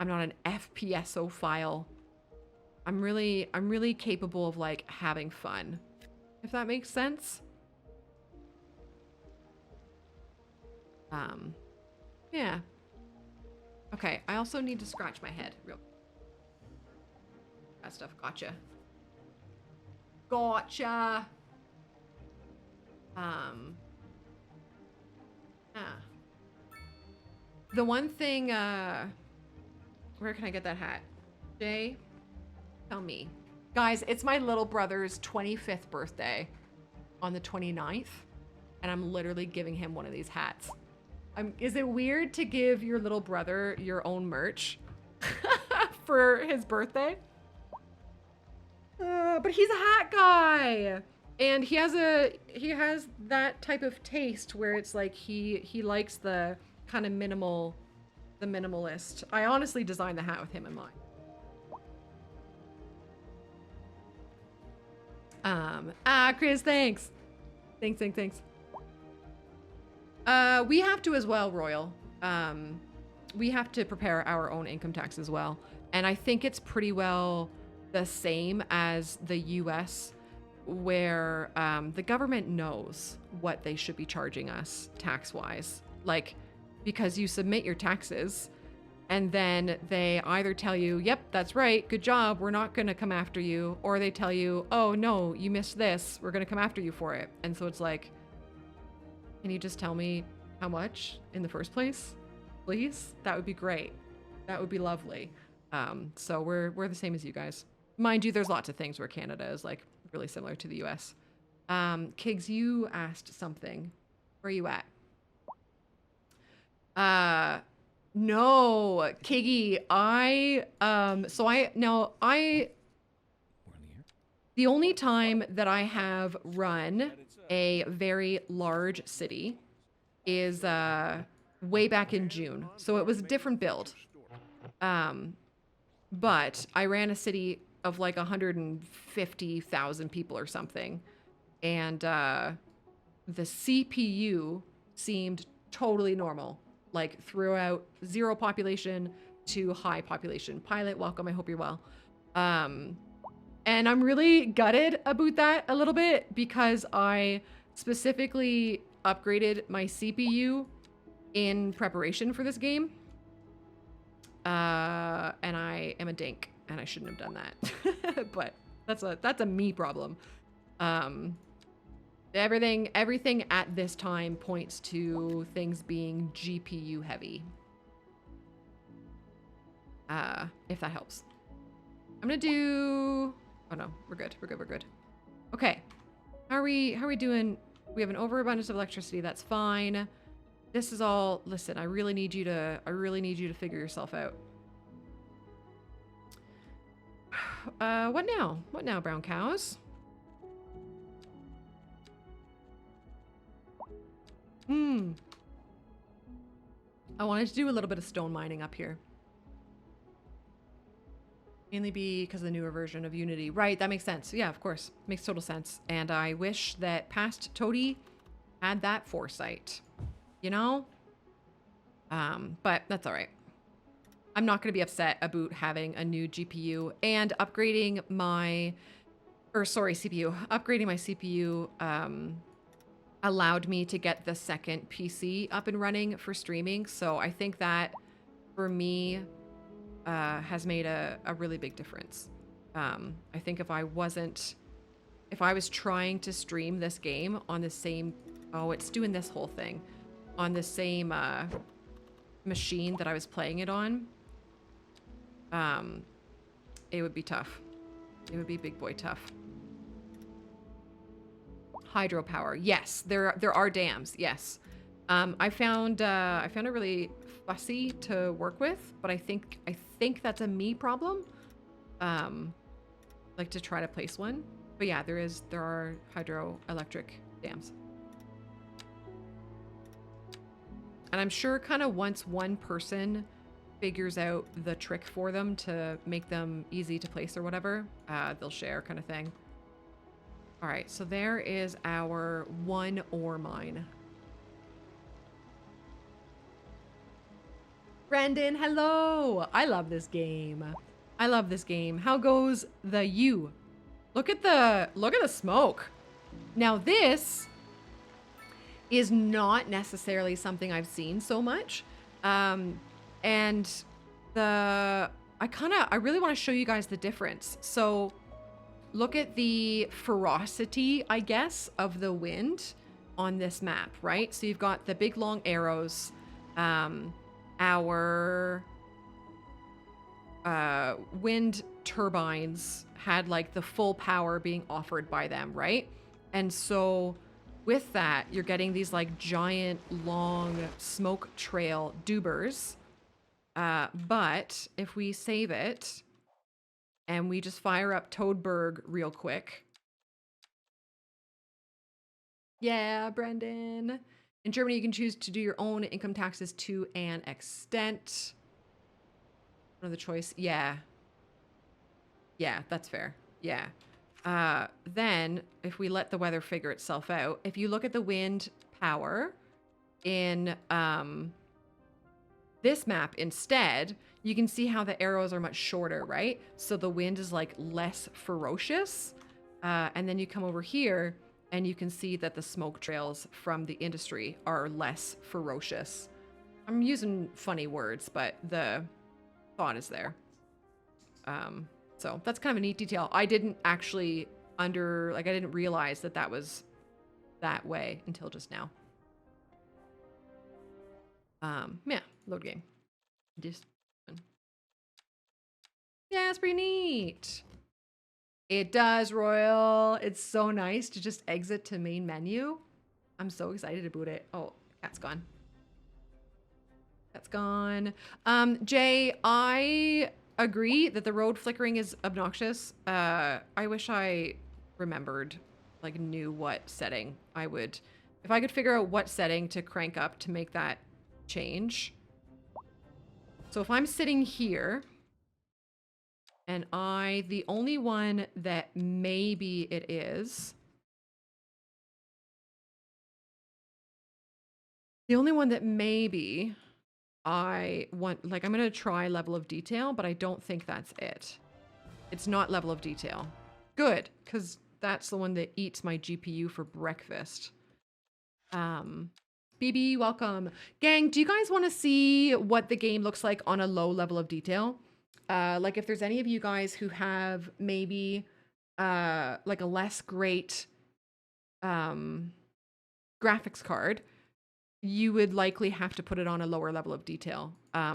not an FPSO file. I'm really capable of like having fun, if that makes sense. Yeah. Okay, I also need to scratch my head real. That stuff. Gotcha. The one thing, where can I get that hat? Jay, tell me. Guys, it's my little brother's 25th birthday on the 29th, and I'm literally giving him one of these hats. Is it weird to give your little brother your own merch for his birthday? But he's a hat guy, and he has that type of taste where it's like he likes the kind of minimalist. I honestly designed the hat with him in mind. Chris, thanks. Thanks. We have to as well, Royal. we have to prepare our own income tax as well. And I think it's pretty well the same as the US, where the government knows what they should be charging us tax-wise. Like, because you submit your taxes and then they either tell you, yep, that's right, good job, we're not going to come after you, or they tell you, oh no, you missed this, we're going to come after you for it. And so it's like, can you just tell me how much in the first place, please? That would be great. That would be lovely. So we're the same as you guys. Mind you, there's lots of things where Canada is like really similar to the US. Kigs, you asked something. Where are you at? No, Kiggy, the only time that I have run a very large city is way back in June. So it was a different build. But I ran a city of like 150,000 people or something. And the CPU seemed totally normal, like throughout 0 population to high population. Pilot, welcome. I hope you're well. And I'm really gutted about that a little bit because I specifically upgraded my CPU in preparation for this game. And I am a dink and I shouldn't have done that. But that's a me problem. Everything at this time points to things being GPU heavy. If that helps. I'm gonna do, oh no, we're good. Okay. How are we doing? We have an overabundance of electricity, that's fine. This is all, listen, I really need you to figure yourself out. What now? What now, brown cows? I wanted to do a little bit of stone mining up here. Mainly because of the newer version of Unity. Right, that makes sense. Yeah, of course. Makes total sense. And I wish that past Toadie had that foresight. You know? But that's all right. I'm not going to be upset about having a new GPU and upgrading my, CPU. Upgrading my CPU allowed me to get the second PC up and running for streaming. So I think that for me has made a really big difference. I think if I was trying to stream this game on the same, oh, it's doing this whole thing, on the same machine that I was playing it on, it would be tough. It would be big boy tough. Hydropower, yes, there are dams, yes. I found it really fussy to work with, but I think that's a me problem. Like to try to place one, but yeah, there are hydroelectric dams. And I'm sure kind of once one person figures out the trick for them to make them easy to place or whatever, they'll share kind of thing. All right, so there is our 1 ore mine. Brandon, hello. I love this game. How goes the U? Look at the smoke. Now this is not necessarily something I've seen so much. And I really want to show you guys the difference. So look at the ferocity, I guess, of the wind on this map, right? So you've got the big long arrows. Our wind turbines had like the full power being offered by them, right? And so with that, you're getting these like giant long smoke trail dubers. But if we save it and we just fire up Toadberg real quick. Yeah, Brendan. In Germany, you can choose to do your own income taxes to an extent. Another choice. Yeah. Yeah, that's fair. Yeah. Then, if we let the weather figure itself out, if you look at the wind power in This map instead, you can see how the arrows are much shorter, right? So the wind is like less ferocious. And then you come over here and you can see that the smoke trails from the industry are less ferocious. I'm using funny words, but the thought is there. So that's kind of a neat detail. I didn't actually I didn't realize that that was that way until just now. Yeah, load game. Just, yeah, it's pretty neat. It does, Royal. It's so nice to just exit to main menu. I'm so excited about it. Oh, cat's gone. Cat's gone. Jay, I agree that the road flickering is obnoxious. I wish I remembered, like, knew what setting I would, if I could figure out what setting to crank up to make that change. So if I'm sitting here and the only one that maybe it is, the only one that maybe I want, like, I'm going to try level of detail, but I don't think that's it. It's not level of detail. Good, because that's the one that eats my GPU for breakfast. BB, welcome. Gang, do you guys want to see what the game looks like on a low level of detail? Like, if there's any of you guys who have maybe like a less great graphics card, you would likely have to put it on a lower level of detail.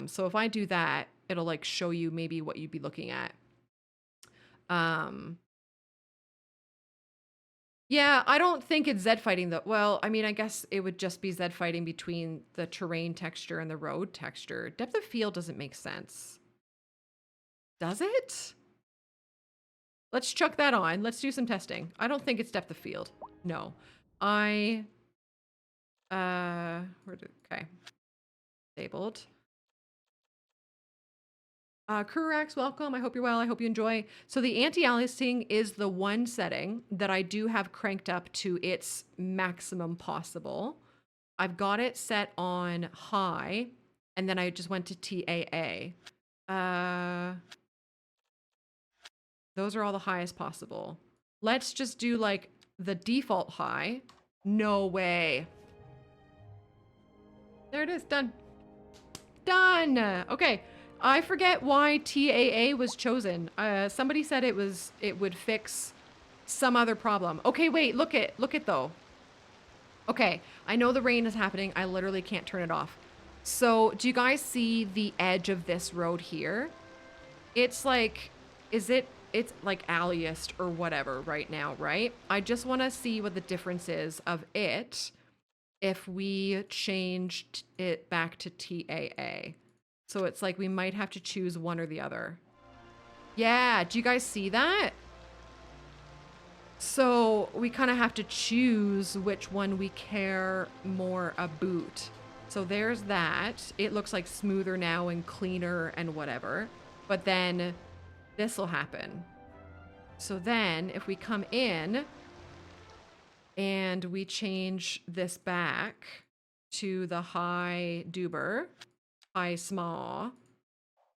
So if I do that, it'll like show you maybe what you'd be looking at. Yeah, I don't think it's Zed fighting though. Well, I mean, I guess it would just be Zed fighting between the terrain texture and the road texture. Depth of field doesn't make sense. Does it? Let's chuck that on. Let's do some testing. I don't think it's depth of field. No. Okay. Disabled. Kurax, welcome. I hope you're well. I hope you enjoy. So the anti-aliasing is the one setting that I do have cranked up to its maximum possible. I've got it set on high, and then I just went to TAA. Those are all the highest possible. Let's just do like the default high. No way. There it is. Done. Done. Okay. I forget why TAA was chosen. Somebody said it would fix some other problem. Okay, wait, look it though. Okay, I know the rain is happening. I literally can't turn it off. So do you guys see the edge of this road here? It's like, it's like aliased or whatever right now, right? I just want to see what the difference is of it if we changed it back to TAA. So it's like we might have to choose one or the other. Yeah, do you guys see that? So we kind of have to choose which one we care more about. So there's that. It looks like smoother now and cleaner and whatever. But then this will happen. So then if we come in and we change this back to the high duber, high small,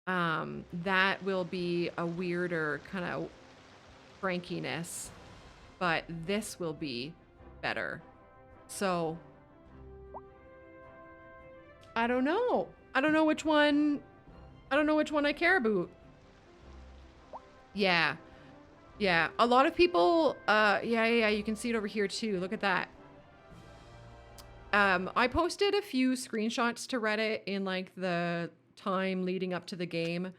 that will be a weirder kind of crankiness, but this will be better. So I don't know. I don't know which one I care about. Yeah. Yeah. A lot of people, yeah, you can see it over here too. Look at that. I posted a few screenshots to Reddit in like the time leading up to the game,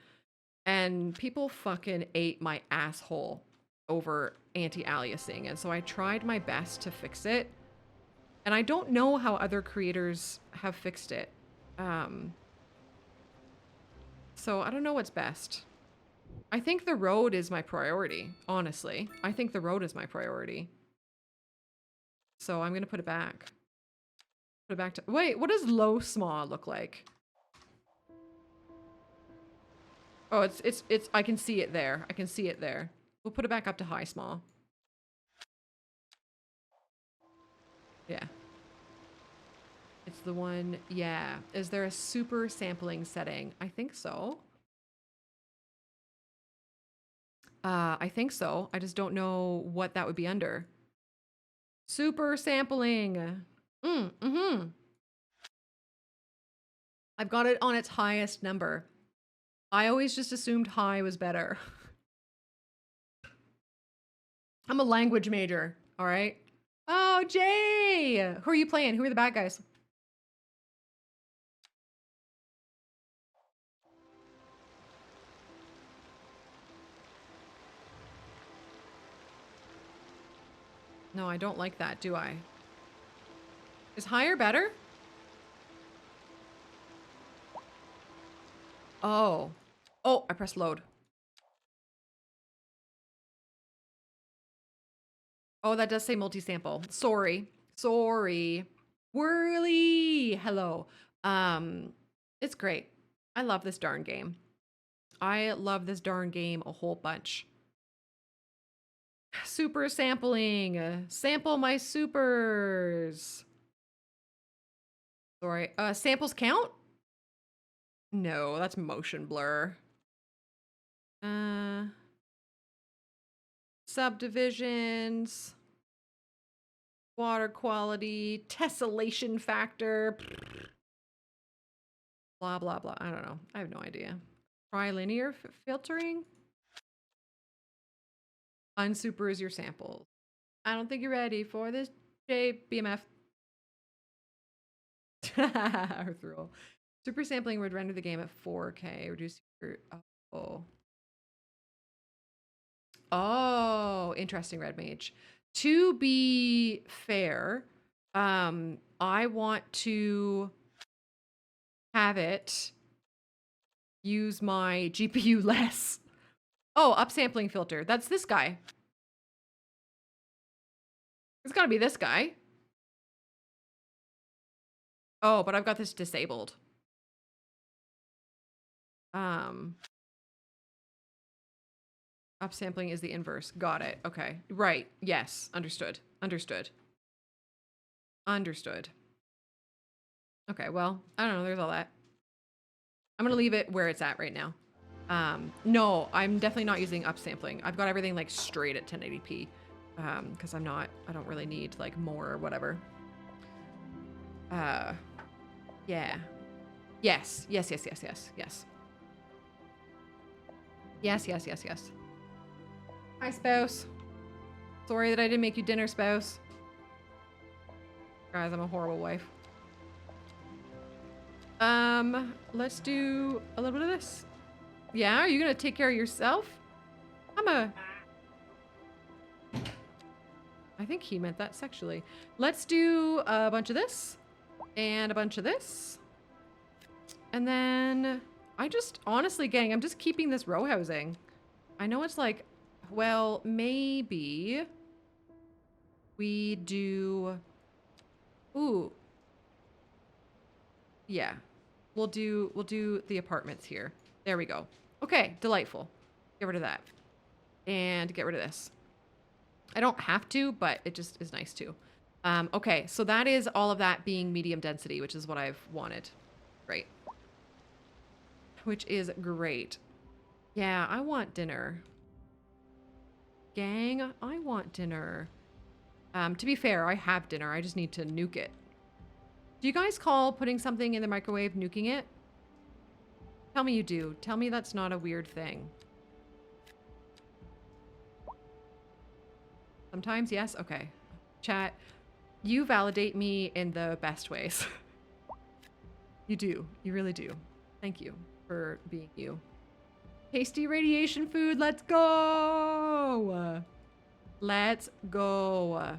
and people fucking ate my asshole over anti-aliasing. And so I tried my best to fix it. And I don't know how other creators have fixed it. So I don't know what's best. I think the road is my priority, honestly. I think the road is my priority. So I'm going to put it back. Put it back to, wait, what does low small look like? Oh, it's I can see it there. I can see it there. We'll put it back up to high small. Yeah. It's the one, yeah. Is there a super sampling setting? I think so. I think so. I just don't know what that would be under. Super sampling. Mm-hmm. I've got it on its highest number. I always just assumed high was better. I'm a language major, all right? Oh, Jay! Who are you playing? Who are the bad guys? No, I don't like that, do I? Is higher better? Oh. Oh, I pressed load. Oh, that does say multi-sample. Sorry. Sorry. Whirly. Hello. It's great. I love this darn game. I love this darn game a whole bunch. Super sampling. Sample my supers. Sorry. Samples count? No, that's motion blur. Subdivisions. Water quality. Tessellation factor. Blah, blah, blah. I don't know. I have no idea. Trilinear filtering? Unsuper is your samples. I don't think you're ready for this, JBMF. Earth rule. Super sampling would render the game at 4K. Reduce your... Oh. Oh, interesting, Red Mage. To be fair, I want to have it use my GPU less. Oh, upsampling filter. That's this guy. It's gotta be this guy. Oh, but I've got this disabled. Upsampling is the inverse. Got it. Okay. Right. Yes. Understood. Understood. Understood. Okay, well, I don't know. There's all that. I'm gonna leave it where it's at right now. No, I'm definitely not using upsampling. I've got everything like straight at 1080p. Because I don't really need like more or whatever. Yeah. Yes. Yes, yes, yes, yes, yes. Yes, yes, yes, yes. Hi, spouse. Sorry that I didn't make you dinner, spouse. Guys, I'm a horrible wife. Let's do a little bit of this. Yeah, are you gonna take care of yourself? I think he meant that sexually. Let's do a bunch of this. And a bunch of this. And then... honestly, gang, I'm just keeping this row housing. I know it's like... Well, maybe... we do... Ooh. Yeah. We'll do the apartments here. There we go. Okay, delightful. Get rid of that. And get rid of this. I don't have to, but it just is nice to. Okay, so that is all of that being medium density, which is what I've wanted. Great. Which is great. Yeah, I want dinner. Gang, I want dinner. To be fair, I have dinner. I just need to nuke it. Do you guys call putting something in the microwave nuking it? Tell me you do. Tell me that's not a weird thing. Sometimes, yes? Okay. Chat, you validate me in the best ways. You do. You really do. Thank you for being you. Tasty radiation food. Let's go. Let's go.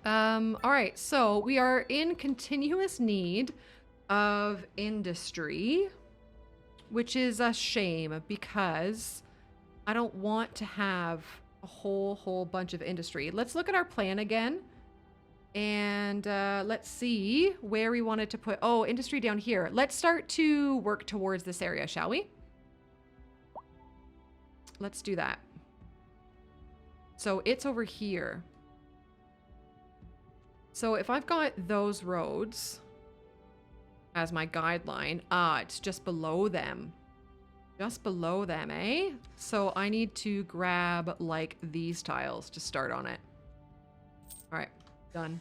All right. So we are in continuous need of industry, which is a shame because I don't want to have a whole bunch of industry. Let's look at our plan again. And let's see where we wanted to put... Oh, industry down here. Let's start to work towards this area, shall we? Let's do that. So it's over here. So if I've got those roads as my guideline, it's just below them. Just below them, eh? So I need to grab like these tiles to start on it. All right, done.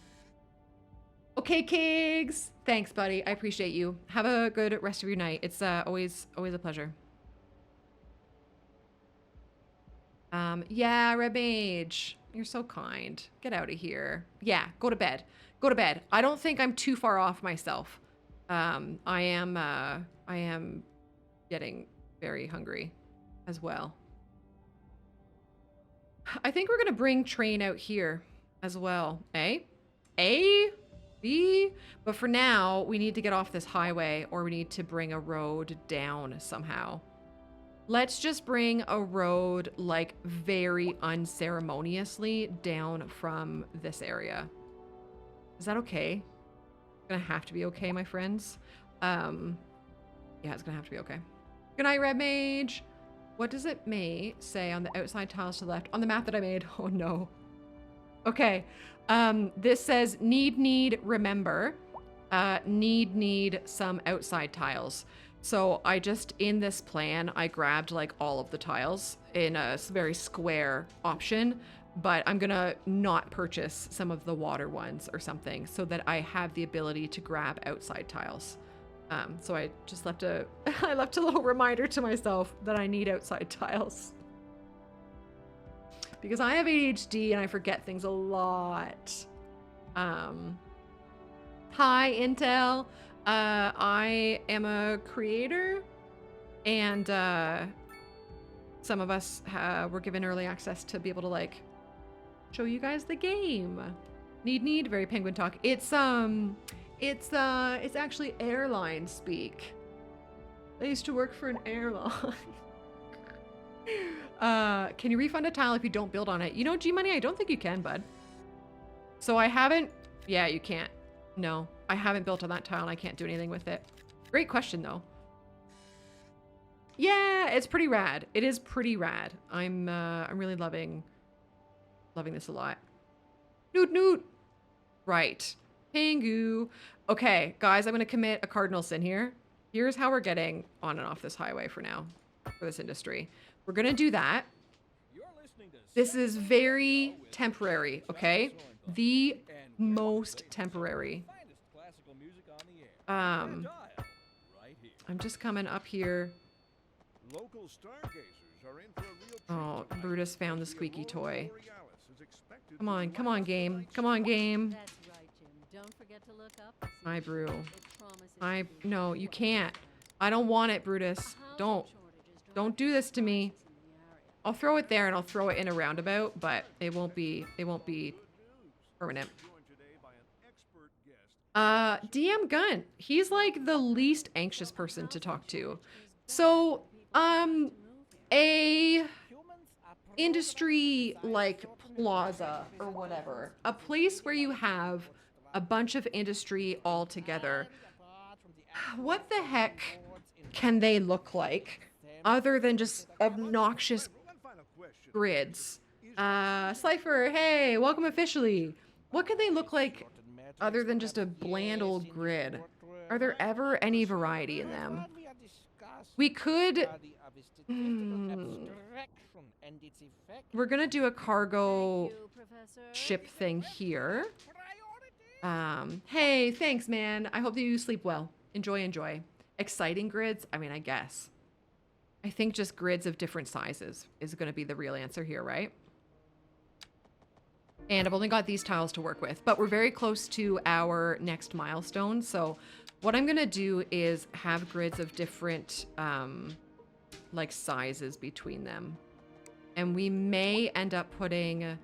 Okay, Kigs. Thanks, buddy. I appreciate you. Have a good rest of your night. It's always a pleasure. Yeah, Red Mage. You're so kind. Get out of here. Yeah, go to bed. Go to bed. I don't think I'm too far off myself. I am getting very hungry as well. I think we're gonna bring train out here as well. A? B? But for now, we need to get off this highway or we need to bring a road down somehow. Let's just bring a road like very unceremoniously down from this area. Is that okay? It's gonna have to be okay, my friends. Yeah, it's gonna have to be okay. Good night, Red Mage. What does it say on the outside tiles to the left? On the map that I made. Oh no. Okay. This says need, remember. Need some outside tiles. So I just, in this plan, I grabbed like all of the tiles in a very square option, but I'm gonna not purchase some of the water ones or something so that I have the ability to grab outside tiles. So I just left I left a little reminder to myself that I need outside tiles. Because I have ADHD and I forget things a lot. Hi, Intel. I am a creator, and some of us were given early access to be able to like show you guys the game. Need very penguin talk. It's actually airline speak. I used to work for an airline. Can you refund a tile if you don't build on it? You know, G-Money, I don't think you can, bud. So I haven't. Yeah, you can't. No, I haven't built on that tile and I can't do anything with it. Great question though. Yeah, it's pretty rad. It is pretty rad. I'm really loving this a lot. Noot. Right. Pangu. Okay, guys, I'm gonna commit a cardinal sin here. Here's how we're getting on and off this highway for now, for this industry. We're gonna do that. This is very temporary, okay? The most temporary. I'm just coming up here. Oh, Brutus found the squeaky toy. Come on, game. Come on, game. That's right, Jim. Don't forget to look up. Hi, Brew. It promises to be No, you can't. I don't want it, Brutus. Don't do this to me. I'll throw it there and I'll throw it in a roundabout, but it won't be permanent. DM Gun. He's like the least anxious person to talk to. So, a industry like plaza or whatever, a place where you have a bunch of industry all together. What the heck can they look like other than just obnoxious grids? Slifer, hey, welcome officially. What could they look like other than just a bland old grid? Are there ever any variety in them? We could... We're gonna do a cargo ship thing here. Hey, thanks, man. I hope that you sleep well. Enjoy. Exciting grids? I mean, I guess. I think just grids of different sizes is gonna be the real answer here, right? And I've only got these tiles to work with, but we're very close to our next milestone. So what I'm gonna do is have grids of different like sizes between them. And we may end up putting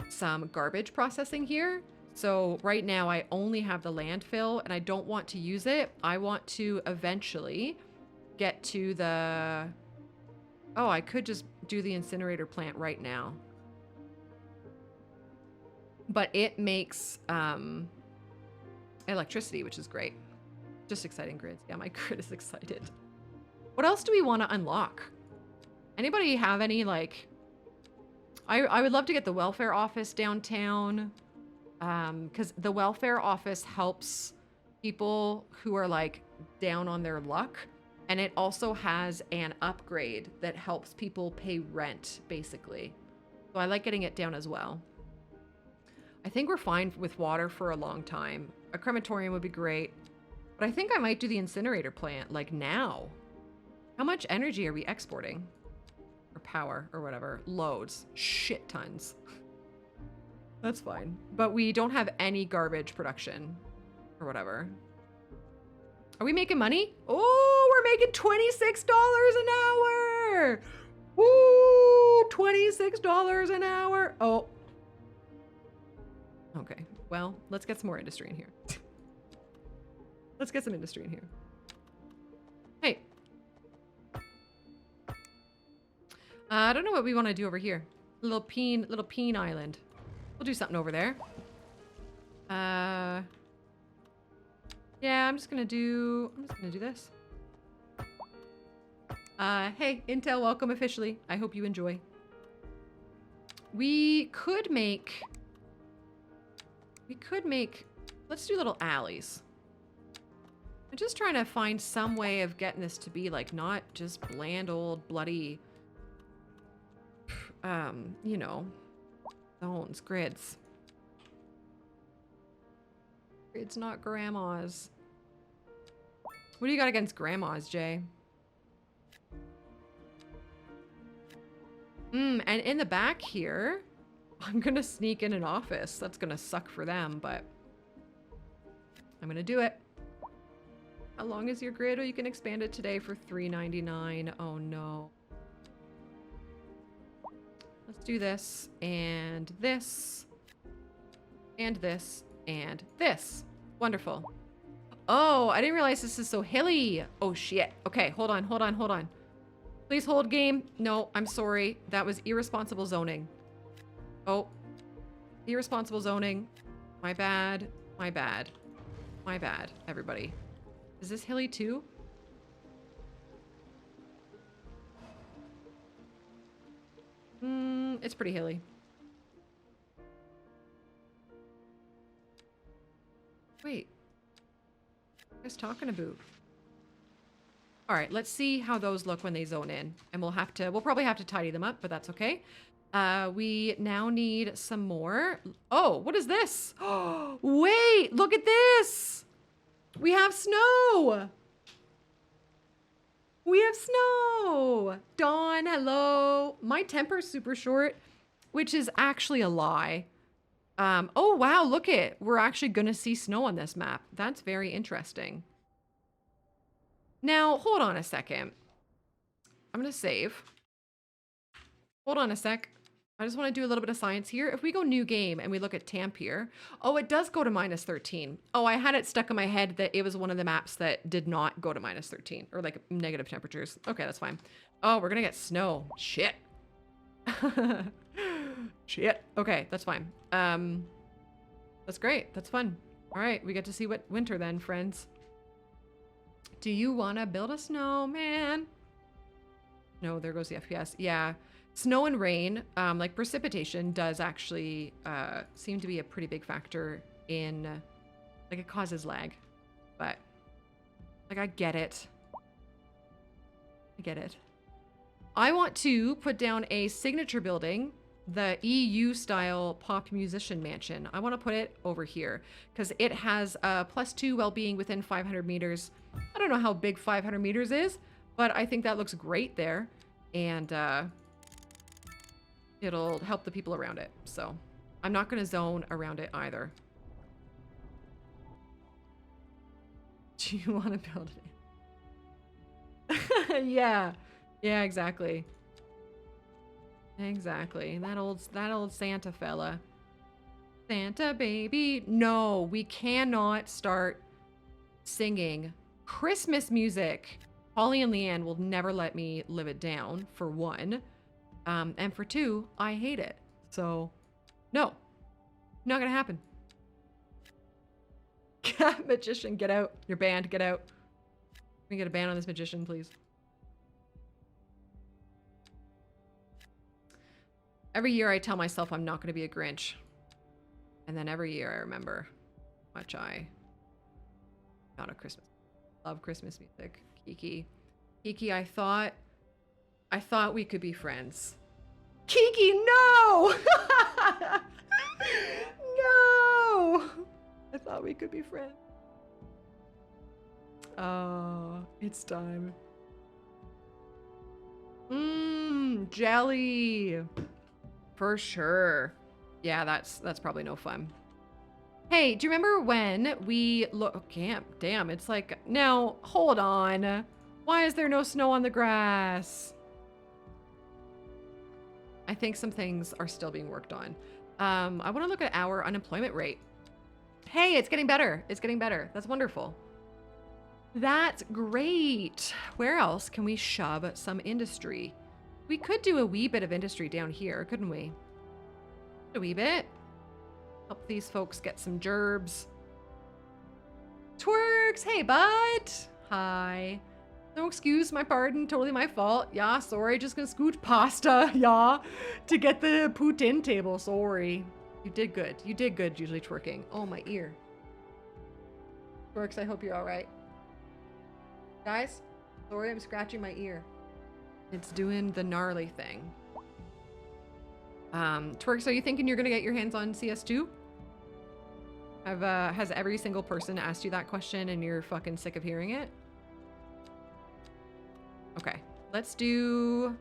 some garbage processing here. So right now I only have the landfill and I don't want to use it. I want to eventually get to the... Oh, I could just do the incinerator plant right now. But it makes electricity, which is great. Just exciting grids. Yeah, my grid is excited. What else do we want to unlock? Anybody have any, like... I would love to get the welfare office downtown. Because the welfare office helps people who are like down on their luck. And it also has an upgrade that helps people pay rent, basically. So I like getting it down as well. I think we're fine with water for a long time. A crematorium would be great. But I think I might do the incinerator plant, like now. How much energy are we exporting? Or power, or whatever. Loads. Shit tons. That's fine. But we don't have any garbage production. Or whatever. Are we making money? Oh, we're making $26 an hour! Woo! $26 an hour! Oh. Okay, well, let's get some more industry in here. Let's get some industry in here. Hey. I don't know what we want to do over here. Little peen island. We'll do something over there. Yeah, I'm just gonna do this. Hey, Intel, welcome officially. I hope you enjoy. We could make, let's do little alleys. I'm just trying to find some way of getting this to be like not just bland old bloody, you know, zones, grids. It's not grandmas. What do you got against grandmas, Jay? And in the back here, I'm gonna sneak in an office. That's gonna suck for them, but I'm gonna do it. How long is your grid? Oh, you can expand it today for $3.99. Oh no. Let's do this, and this, and this, and this. Wonderful. Oh, I didn't realize this is so hilly. Oh shit. Okay, hold on. Please hold game. No, I'm sorry. That was irresponsible zoning. Oh, irresponsible zoning. My bad, everybody. Is this hilly too? It's pretty hilly. Wait. What are you guys talking about? All right, let's see how those look when they zone in. And we'll probably have to tidy them up, but that's okay. We now need some more. Oh, what is this? Oh, wait, look at this. We have snow. We have snow. Dawn, hello. My temper's super short, which is actually a lie. Oh, wow, look it. We're actually going to see snow on this map. That's very interesting. Now, hold on a second. I'm going to save. Hold on a sec. I just want to do a little bit of science here. If we go new game and we look at Tamp here, oh, it does go to -13. Oh, I had it stuck in my head that it was one of the maps that did not go to -13 or like negative temperatures. Okay, that's fine. Oh, we're going to get snow. Shit. Shit. Okay, that's fine. That's great. That's fun. All right, we get to see what winter then, friends. Do you want to build a snowman? No, there goes the FPS. Yeah. Snow and rain, like precipitation does actually seem to be a pretty big factor in, like it causes lag, but like I get it. I get it. I want to put down a signature building, the EU style pop musician mansion. I want to put it over here because it has +2 well-being within 500 meters. I don't know how big 500 meters is, but I think that looks great there. And, it'll help the people around it. So I'm not going to zone around it either. Do you want to build it? Yeah. Yeah, exactly. Exactly. That old Santa fella. Santa baby. No, we cannot start singing Christmas music. Holly and Leanne will never let me live it down, for one. And for two, I hate it. So, no. Not gonna happen. Magician, get out. You're banned, get out. Can we get a ban on this magician, please? Every year I tell myself I'm not gonna be a Grinch. And then every year I remember how much not a Christmas. Love Christmas music. Kiki. Kiki, I thought we could be friends. Kiki, no! No! I thought we could be friends. Oh, it's time. Jelly. For sure. Yeah, that's probably no fun. Hey, do you remember when we look camp? Damn, it's like now, hold on. Why is there no snow on the grass? I think some things are still being worked on. I want to look at our unemployment rate. Hey, it's getting better. It's getting better. That's wonderful. That's great. Where else can we shove some industry? We could do a wee bit of industry down here, couldn't we? A wee bit. Help these folks get some gerbs. Twerks, hey bud. Hi. No excuse, my pardon, totally my fault. Yeah, sorry, just gonna scoot pasta, yeah, to get the poutine table, sorry. You did good. You did good, usually twerking. Oh, my ear. Twerks, I hope you're all right. Guys, sorry, I'm scratching my ear. It's doing the gnarly thing. Twerks, are you thinking you're gonna get your hands on CS2? Has every single person asked you that question and you're fucking sick of hearing it? Okay, let's do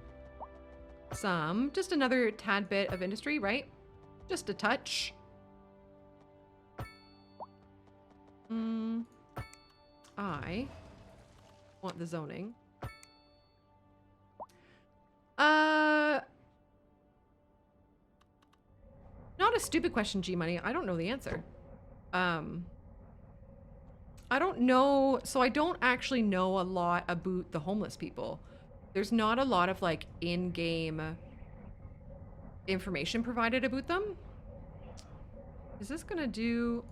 just another tad bit of industry, right? Just a touch. I want the zoning. Not a stupid question, G-Money. I don't know the answer. I don't know. So I don't actually know a lot about the homeless people. There's not a lot of like in-game information provided about them. Is this gonna do...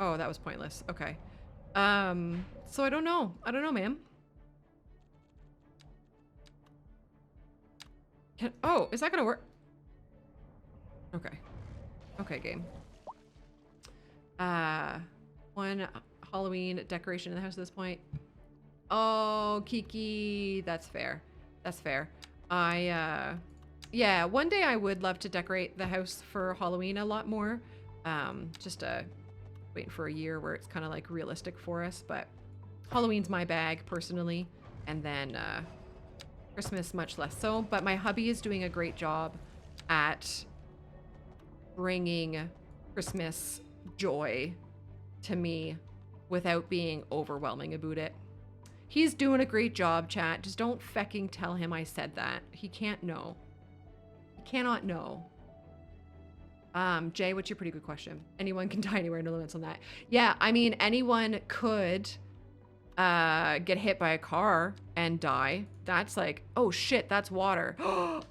Oh, that was pointless. Okay. So I don't know. I don't know, ma'am. Oh, is that gonna work? Okay. Okay, game. One Halloween decoration in the house at this point. Oh, Kiki. That's fair. That's fair. Yeah, one day I would love to decorate the house for Halloween a lot more. Just waiting for a year where it's kind of like realistic for us, but Halloween's my bag personally, and then Christmas much less so. But my hubby is doing a great job at bringing Christmas joy to me without being overwhelming about it. He's doing a great job, chat. Just don't fecking tell him I said that. He can't know. He cannot know. Jay, what's your pretty good question? Anyone can die anywhere, no limits on that. Yeah, I mean, anyone could get hit by a car and die. That's like, oh shit, that's water.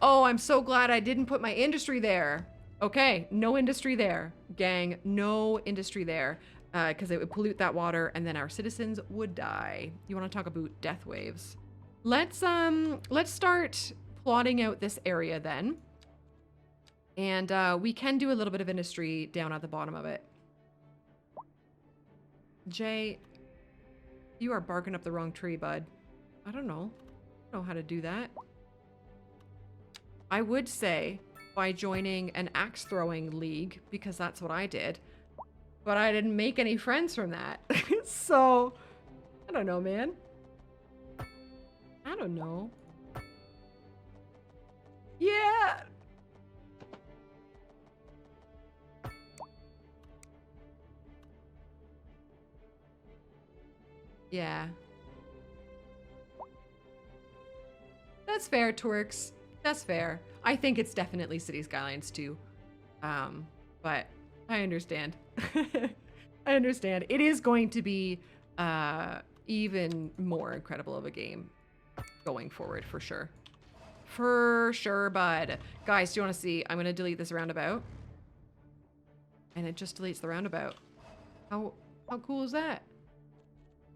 Oh, I'm so glad I didn't put my industry there. Okay, no industry there, gang. No industry there, because it would pollute that water, and then our citizens would die. You want to talk about death waves? Let's start plotting out this area then, and we can do a little bit of industry down at the bottom of it. Jay, you are barking up the wrong tree, bud. I don't know how to do that. I would say by joining an axe throwing league, because that's what I did, but I didn't make any friends from that. So I don't know, man. I don't know. Yeah. Yeah. That's fair, Twerks. That's fair. I think it's definitely City Skylines too. But I understand. I understand. It is going to be even more incredible of a game going forward, for sure. For sure, bud. Guys, do you want to see? I'm going to delete this roundabout. And it just deletes the roundabout. How cool is that?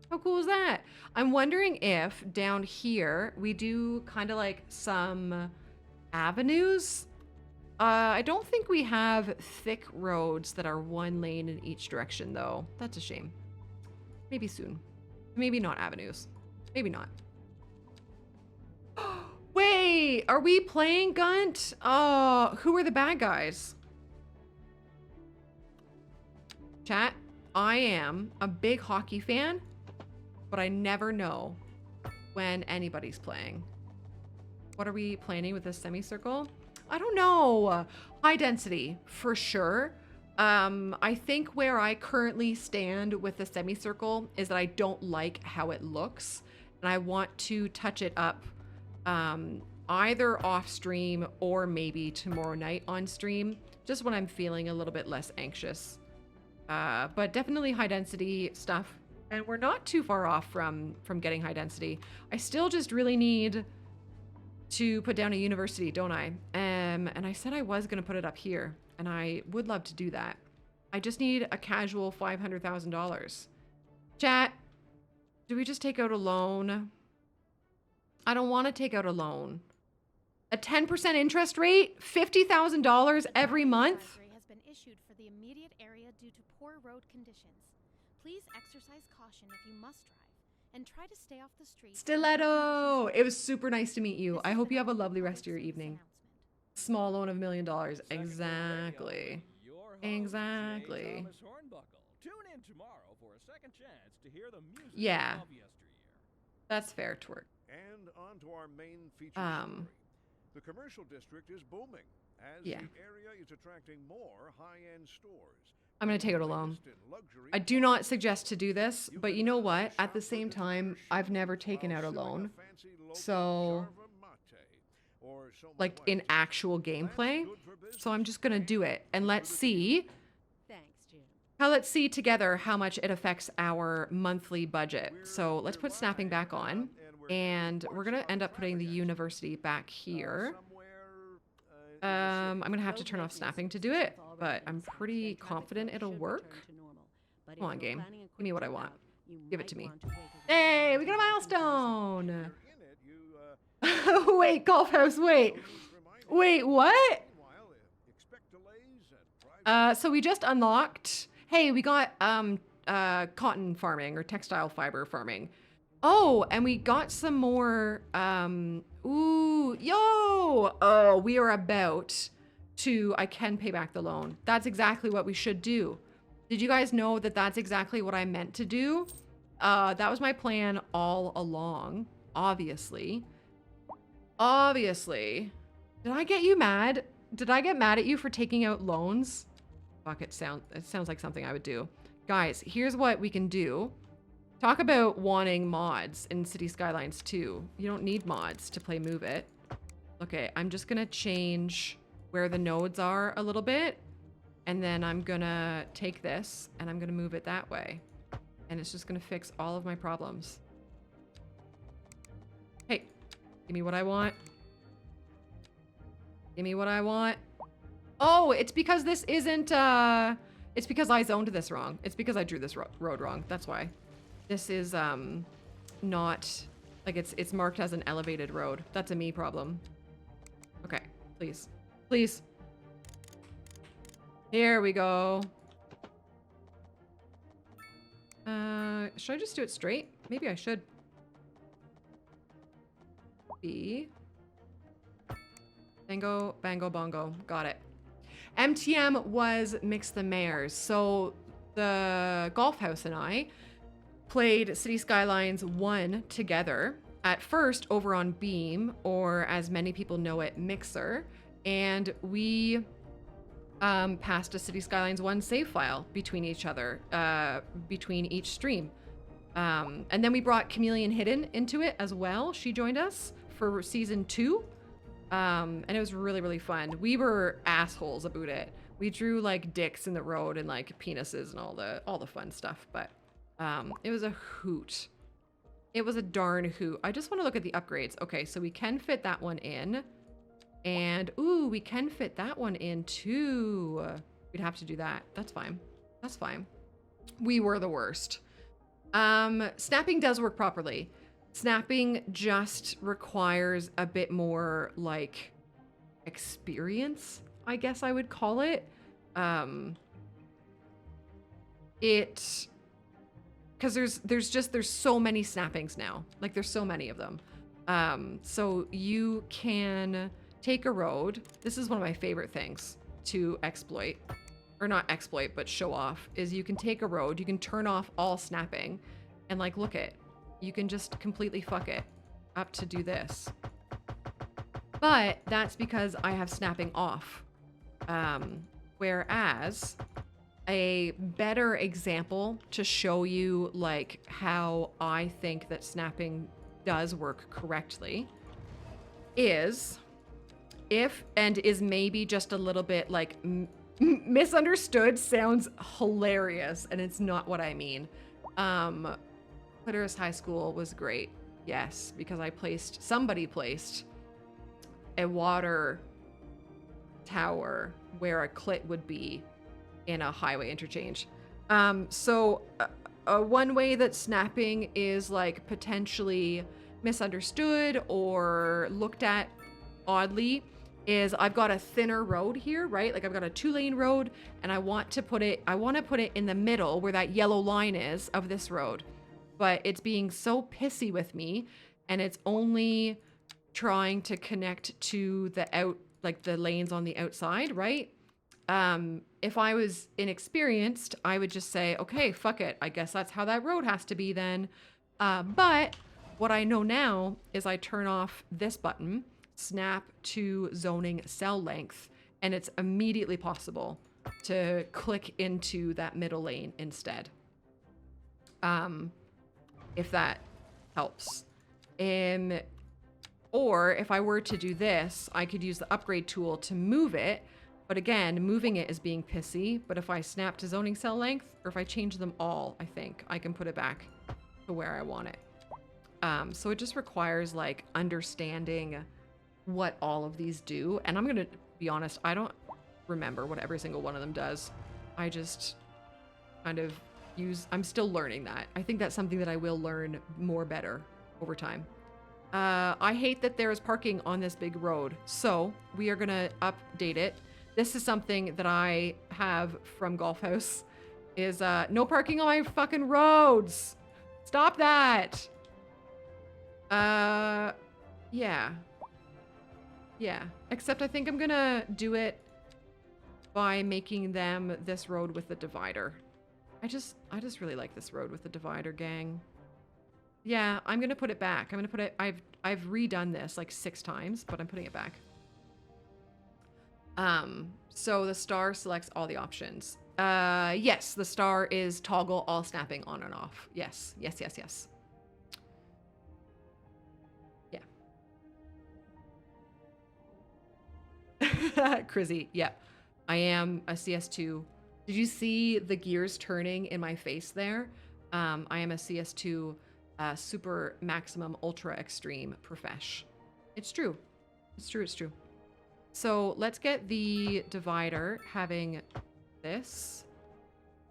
How cool is that? I'm wondering if down here we do kind of like some avenues I don't think we have thick roads that are one lane in each direction, though. That's a shame. Maybe soon. Maybe not avenues. Maybe not. Wait, are we playing Gunt? Who are the bad guys? Chat, I am a big hockey fan, but I never know when anybody's playing. What are we planning with this semicircle? I don't know. High density, for sure. I think where I currently stand with the semicircle is that I don't like how it looks, and I want to touch it up either off stream or maybe tomorrow night on stream, just when I'm feeling a little bit less anxious. But definitely high density stuff, and we're not too far off from getting high density. I still just really need to put down a university, don't I? And I said I was gonna put it up here, and I would love to do that. I just need a casual $500,000. Chat, do we just take out a loan? I don't want to take out a loan. A 10% interest rate, $50,000 every month. Advisory has been issued for the immediate area due to poor road conditions. Please exercise caution if you must drive, and try to stay off the street. Stiletto! It was super nice to meet you. I hope you have a lovely rest of your evening. Small loan of $1 million. Exactly. Exactly. Tune in tomorrow for a second chance to hear the music Yeah. of yesteryear. That's fair, Twerk. And on to our main feature story. The commercial district is booming as Yeah. the area is attracting more high-end stores. I'm going to take out a loan. I do not suggest to do this, but you know what? At the same time, I've never taken out a loan. So, like in actual gameplay. So I'm just going to do it. And let's see. Thanks, Jim. Let's see together how much it affects our monthly budget. So let's put snapping back on. And we're going to end up putting the university back here. I'm going to have to turn off snapping to do it, but I'm pretty confident it'll work. Come on, game. Give me what I want. Give it to me. Hey, we got a milestone! Wait, Golf House, wait. Wait, what? So we just unlocked... Hey, we got cotton farming or textile fiber farming. Oh, and we got some more... Ooh, yo! Oh, we are about to... I can pay back the loan. That's exactly what we should do. Did you guys know that that's exactly what I meant to do? That was my plan all along, obviously. Obviously. Did I get you mad? Did I get mad at you for taking out loans? Fuck, it sounds like something I would do. Guys, here's what we can do. Talk about wanting mods in City Skylines 2. You don't need mods to play Move It. Okay, I'm just gonna change where the nodes are a little bit. And then I'm gonna take this and I'm gonna move it that way. And it's just gonna fix all of my problems. Hey, give me what I want. Give me what I want. Oh, it's because this isn't, it's because I zoned this wrong. It's because I drew this road wrong. That's why. This is, not, like it's marked as an elevated road. That's a me problem. Okay, please. Please. Here we go. Should I just do it straight? Maybe I should. B. Bango, bango, bongo. Got it. MTM was Mix the Mayors. So the Golf House and I played City Skylines 1 together. At first over on Beam, or as many people know it, Mixer. And we passed a City Skylines 1 save file between each other, between each stream. And then we brought Chameleon Hidden into it as well. She joined us for season 2. And it was really, really fun. We were assholes about it. We drew like dicks in the road and like penises and all the fun stuff, but it was a hoot. It was a darn hoot. I just want to look at the upgrades. Okay, so we can fit that one in. And ooh, we can fit that one in too. We'd have to do that. That's fine. That's fine. We were the worst. Snapping does work properly. Snapping just requires a bit more like experience, I guess I would call it. Because there's so many snappings now. Like there's so many of them. So you can take a road. This is one of my favorite things to exploit, or not exploit, but show off, is you can take a road, you can turn off all snapping, and like, look it, you can just completely fuck it up to do this. But that's because I have snapping off. Whereas a better example to show you like how I think that snapping does work correctly is is maybe just a little bit like misunderstood. Sounds hilarious, and it's not what I mean. Clitoris High School was great, yes, because somebody placed a water tower where a clit would be in a highway interchange. So one way that snapping is like potentially misunderstood or looked at oddly is I've got a thinner road here, right? Like I've got a 2-lane road and I want to put it in the middle where that yellow line is of this road. But it's being so pissy with me and it's only trying to connect to the lanes on the outside, right? If I was inexperienced, I would just say, okay, fuck it. I guess that's how that road has to be then. But what I know now is I turn off this button, snap to zoning cell length, and it's immediately possible to click into that middle lane instead. If that helps. Or if I were to do this, I could use the upgrade tool to move it. But again, moving it is being pissy. But if I snap to zoning cell length, or if I change them all, I think I can put it back to where I want it. So it just requires like understanding what all of these do. And I'm going to be honest, I don't remember what every single one of them does. I just kind of I'm still learning that. I think that's something that I will learn more better over time. I hate that there is parking on this big road. So we are going to update it. This is something that I have from Golf House is no parking on my fucking roads. Stop that. Yeah. Yeah. Except I think I'm gonna do it by making them this road with the divider. I just really like this road with the divider, gang. Yeah, I'm gonna put it back. I'm gonna put it, I've redone this like 6 times, but I'm putting it back. So the star selects all the options. Yes, the star is toggle all snapping on and off. Yes, yes, yes, yes. Yeah. Crizzy, yeah. I am a CS2. Did you see the gears turning in my face there? I am a CS2 super maximum ultra extreme profesh. It's true. It's true, it's true. So let's get the divider having this.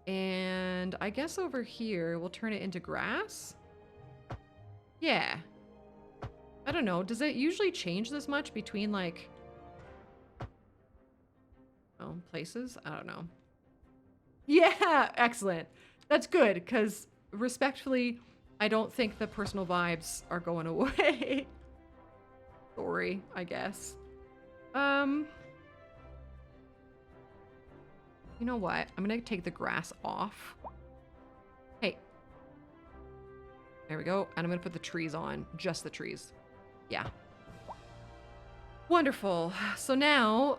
And I guess over here, we'll turn it into grass. Yeah. I don't know. Does it usually change this much between like, places? I don't know. Yeah, excellent. That's good, because respectfully, I don't think the personal vibes are going away. Sorry, I guess. You know what? I'm gonna take the grass off. Hey. There we go. And I'm gonna put the trees on. Just the trees. Yeah. Wonderful. So now,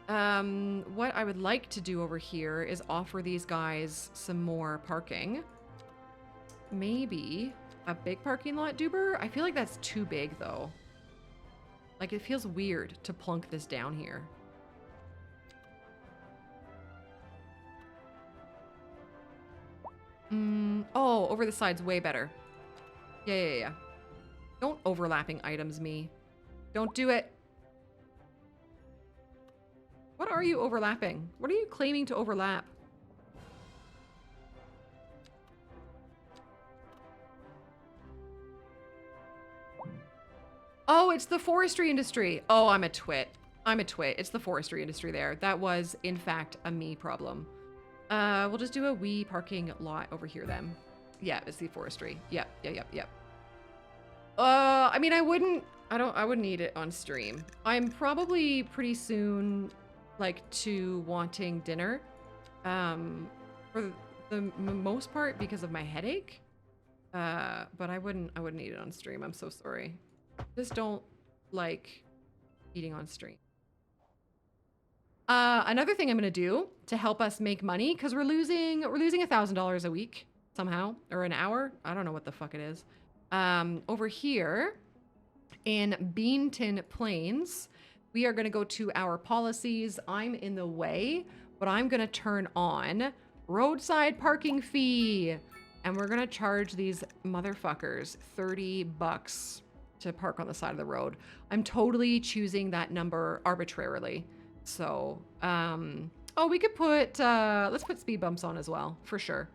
what I would like to do over here is offer these guys some more parking. Maybe a big parking lot, Duber? I feel like that's too big, though. Like, it feels weird to plunk this down here. Oh, over the side's way better. Yeah. Don't overlapping items me. Don't do it. What are you overlapping? What are you claiming to overlap? Oh, it's the forestry industry. Oh, I'm a twit. I'm a twit. It's the forestry industry there. That was, in fact, a me problem. We'll just do a wee parking lot over here then. Yeah, it's the forestry. Yep. I mean, I wouldn't need it on stream. I'm probably pretty soon, like, to wanting dinner. For the most part because of my headache. But I wouldn't eat it on stream. I'm so sorry. Just don't like eating on stream. Another thing I'm gonna do to help us make money, because we're losing $1,000 a week somehow, or an hour. I don't know what the fuck it is. Over here in Beanton Plains, we are gonna go to our policies. I'm in the way, but I'm gonna turn on roadside parking fee. And we're gonna charge these motherfuckers $30 to park on the side of the road. I'm totally choosing that number arbitrarily. So, oh, we could put, let's put speed bumps on as well, for sure.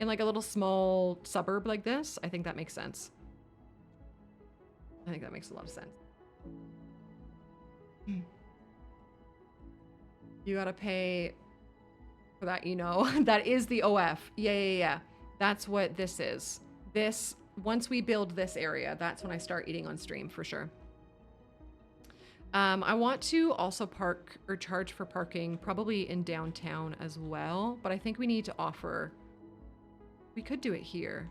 In like a little small suburb like this, I think that makes sense. I think that makes a lot of sense. You gotta pay for that, you know. That is the OF. Yeah. That's what this is. This, once we build this area, that's when I start eating on stream for sure. I want to also park or charge for parking probably in downtown as well, but I think we need to offer, we could do it here.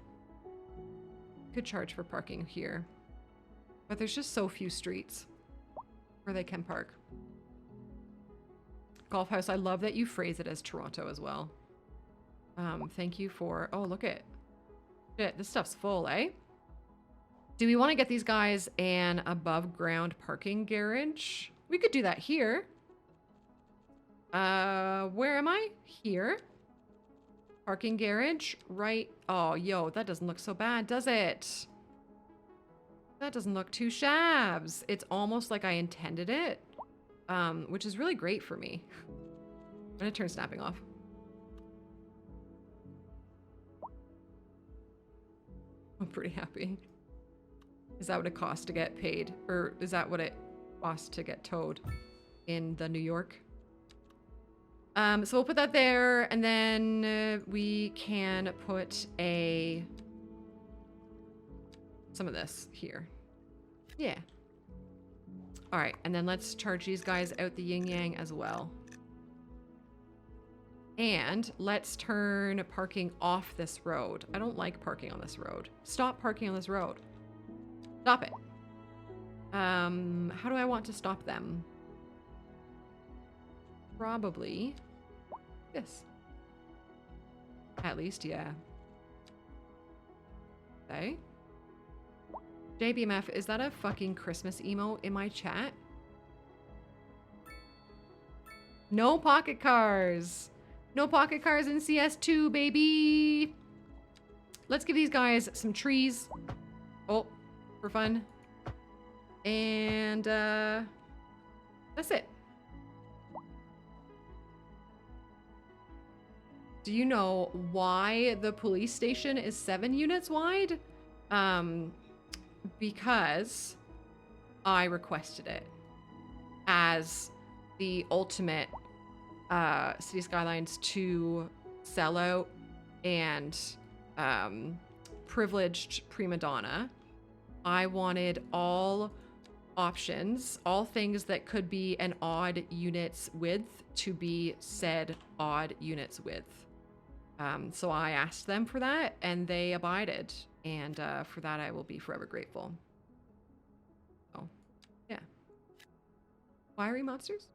Could charge for parking here, but there's just so few streets where they can park. Golf house, I love that you phrase it as Toronto as well. Thank you for, oh, look at shit, this stuff's full, eh? Do we want to get these guys an above ground parking garage? We could do that here. Where am I? Here. Parking garage, right? Oh, yo, that doesn't look so bad, does it? That doesn't look too shabs. It's almost like I intended it, which is really great for me. I'm gonna turn snapping off. I'm pretty happy. Is that what it costs to get paid? Or is that what it costs to get towed in the New York? So we'll put that there, and then we can put some of this here. Yeah. All right, and then let's charge these guys out the yin-yang as well. And let's turn parking off this road. I don't like parking on this road. Stop parking on this road. Stop it. How do I want to stop them? Probably this. At least, yeah. Okay. JBMF, is that a fucking Christmas emo in my chat? No pocket cars. No pocket cars in CS2, baby. Let's give these guys some trees. Oh, for fun. And that's it. Do you know why the police station is 7 units wide? Because I requested it as the ultimate City Skylines 2 sellout and privileged prima donna. I wanted all options, all things that could be an odd unit's width to be said odd unit's width. So I asked them for that and they abided. And for that, I will be forever grateful. Oh, yeah. Wiry monsters?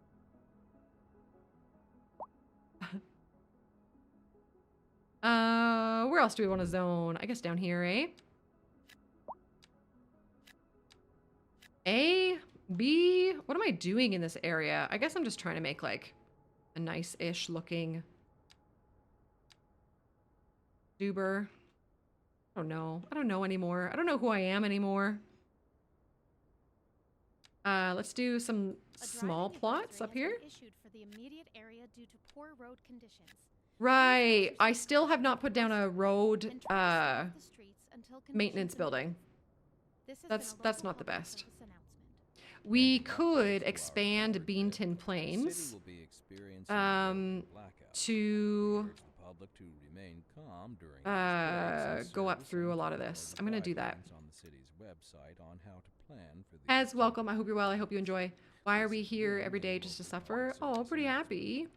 Where else do we want to zone? I guess down here, eh? A, B, what am I doing in this area? I guess I'm just trying to make like a nice-ish looking Duber. I don't know. I don't know anymore. I don't know who I am anymore. Let's do some small plots up here. Issued for the immediate area due to poor road conditions. Right. I still have not put down a road maintenance building. That's not the best. we could expand Beanton Plains will be experiencing a blackout. to Urge the public to remain calm during these days, and go up service through a and lot of follow this. the I'm gonna do that. guidelines on the city's website on how to plan for the As welcome. I hope you're well. I hope you enjoy. Why are we here every day just to suffer? Oh, pretty happy.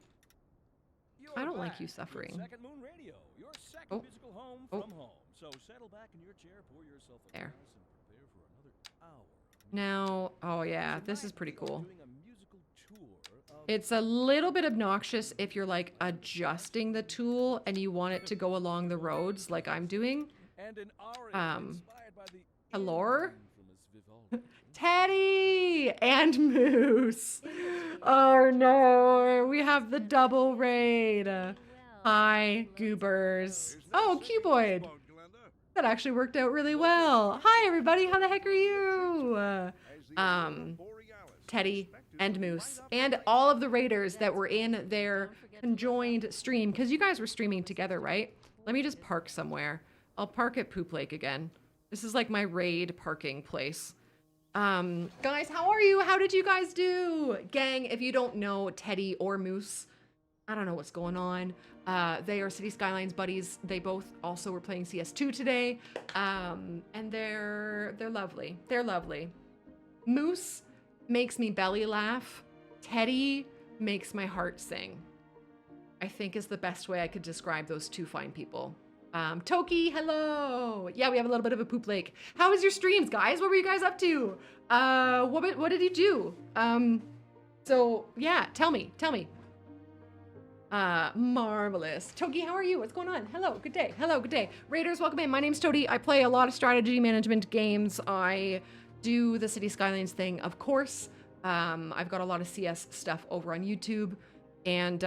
I don't like you suffering. Second Moon Radio, your second Oh. musical home Oh. from home. So settle back in your chair, pour yourself a There. glass, and prepare for another hour. Now, oh yeah, this is Tonight, pretty we are cool. doing a musical tour of It's a little bit obnoxious if you're like adjusting the tool and you want it to go along the roads like I'm doing. and an aria inspired by the hello? infamous Vivaldi. Teddy and Moose. Oh no, we have the double raid. Hi, goobers. Oh, Cuboid. That actually worked out really well. Hi, everybody. How the heck are you? Teddy and Moose and all of the raiders that were in their conjoined stream because you guys were streaming together, right? Let me just park somewhere. I'll park at Poop Lake again. This is like my raid parking place. Guys, how are you? How did you guys do? Gang, if you don't know Teddy or Moose, I don't know what's going on. They are City Skylines buddies. They both also were playing CS2 today. And they're lovely. They're lovely. Moose makes me belly laugh. Teddy makes my heart sing. I think is the best way I could describe those two fine people. Toki, hello. Yeah, we have a little bit of a poop lake. How was your streams, guys? What were you guys up to? What did you do? So yeah, tell me. Marvelous. Toki, how are you? What's going on? Hello, good day. Hello, good day. Raiders, welcome in. My name's Toadie. I play a lot of strategy management games. I do the City Skylines thing, of course. I've got a lot of CS stuff over on YouTube. And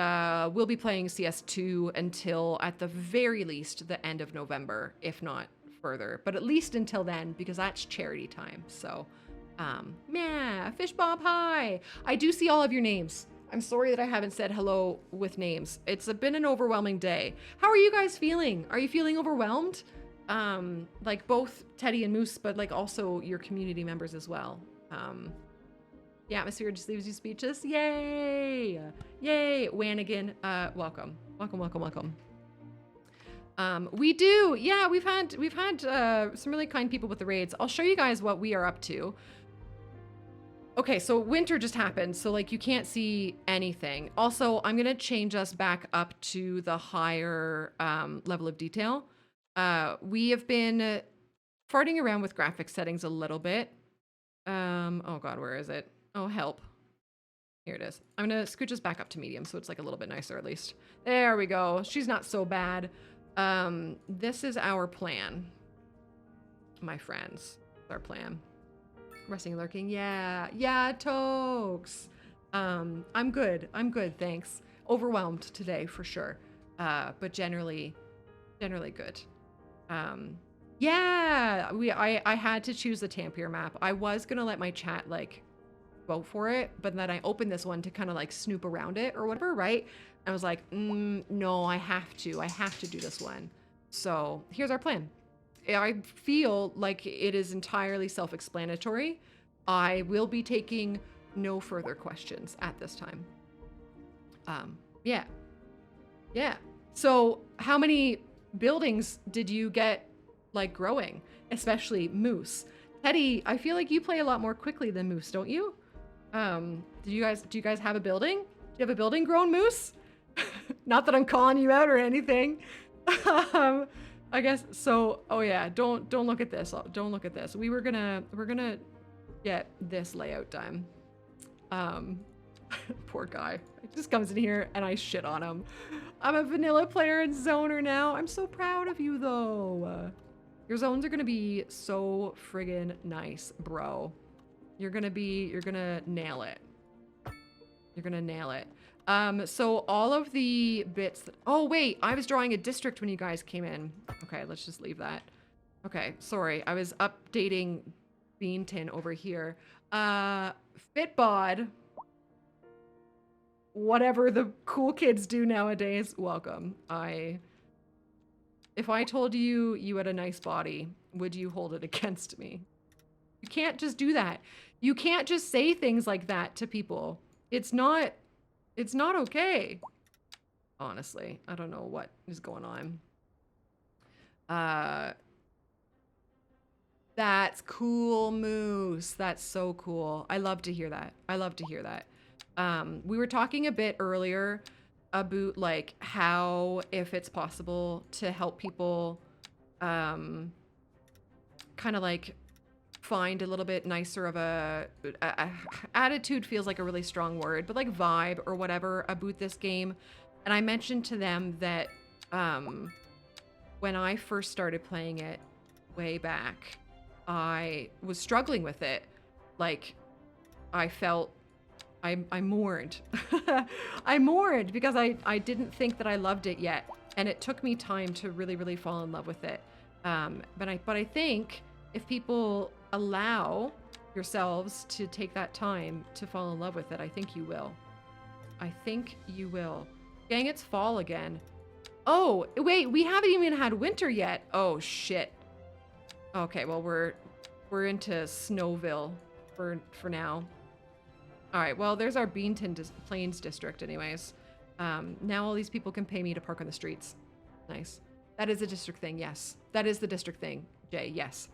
we'll be playing CS2 until, at the very least, the end of November, if not further. But at least until then, because that's charity time. So, yeah, Fish Bob, hi. I do see all of your names. I'm sorry that I haven't said hello with names. It's been an overwhelming day. How are you guys feeling? Are you feeling overwhelmed? Like both Teddy and Moose, but like also your community members as well. The atmosphere just leaves you speechless. Yay! Yay! Wanigan, welcome. Welcome. We do. Yeah, we've had some really kind people with the raids. I'll show you guys what we are up to. Okay, so winter just happened, so like you can't see anything. Also, I'm gonna change us back up to the higher level of detail. We have been farting around with graphics settings a little bit. Oh god, where is it? Oh, help. Here it is. I'm gonna scooch us back up to medium so it's like a little bit nicer at least. There we go. She's not so bad. This is our plan. My friends. Our plan. Resting and lurking. Yeah, Tokes. I'm good, thanks. Overwhelmed today for sure. But generally good. Yeah, I had to choose the Tampier map. I was gonna let my chat like vote for it, but then I opened this one to kind of like snoop around it or whatever, right? I was like, no, I have to do this one. So here's our plan. I feel like it is entirely self-explanatory. I will be taking no further questions at this time. Yeah. So how many buildings did you get like growing, especially Moose? Teddy, I feel like you play a lot more quickly than Moose, don't you? Do you guys have a building? Do you have a building grown, Moose? Not that I'm calling you out or anything. I guess so. Oh yeah, don't look at this. Don't look at this. We're gonna get this layout done. Poor guy. He just comes in here and I shit on him. I'm a vanilla player and zoner now. I'm so proud of you though. Your zones are gonna be so friggin' nice, bro. You're gonna nail it. You're gonna nail it. So all of the bits that, oh wait, I was drawing a district when you guys came in. Okay, let's just leave that. Okay, sorry, I was updating Beanton over here. Fitbod, whatever the cool kids do nowadays, welcome. If I told you you had a nice body, would you hold it against me? You can't just do that. You can't just say things like that to people. It's not okay. Honestly, I don't know what is going on. That's cool, Moose. That's so cool. I love to hear that. I love to hear that. We were talking a bit earlier about like how, if it's possible to help people kind of like find a little bit nicer of a attitude feels like a really strong word, but like vibe or whatever about this game. And I mentioned to them that when I first started playing it way back, I was struggling with it. Like, I felt I mourned. I mourned because I didn't think that I loved it yet, and it took me time to really, really fall in love with it. But I think if people allow yourselves to take that time to fall in love with it, I think you will. I think you will. Dang, it's fall again. Oh, wait, we haven't even had winter yet. Oh, shit. Okay, well, we're into Snowville for now. All right, well, there's our Beanton Plains district anyways. Now all these people can pay me to park on the streets. Nice. That is a district thing, yes. That is the district thing, Jay, yes.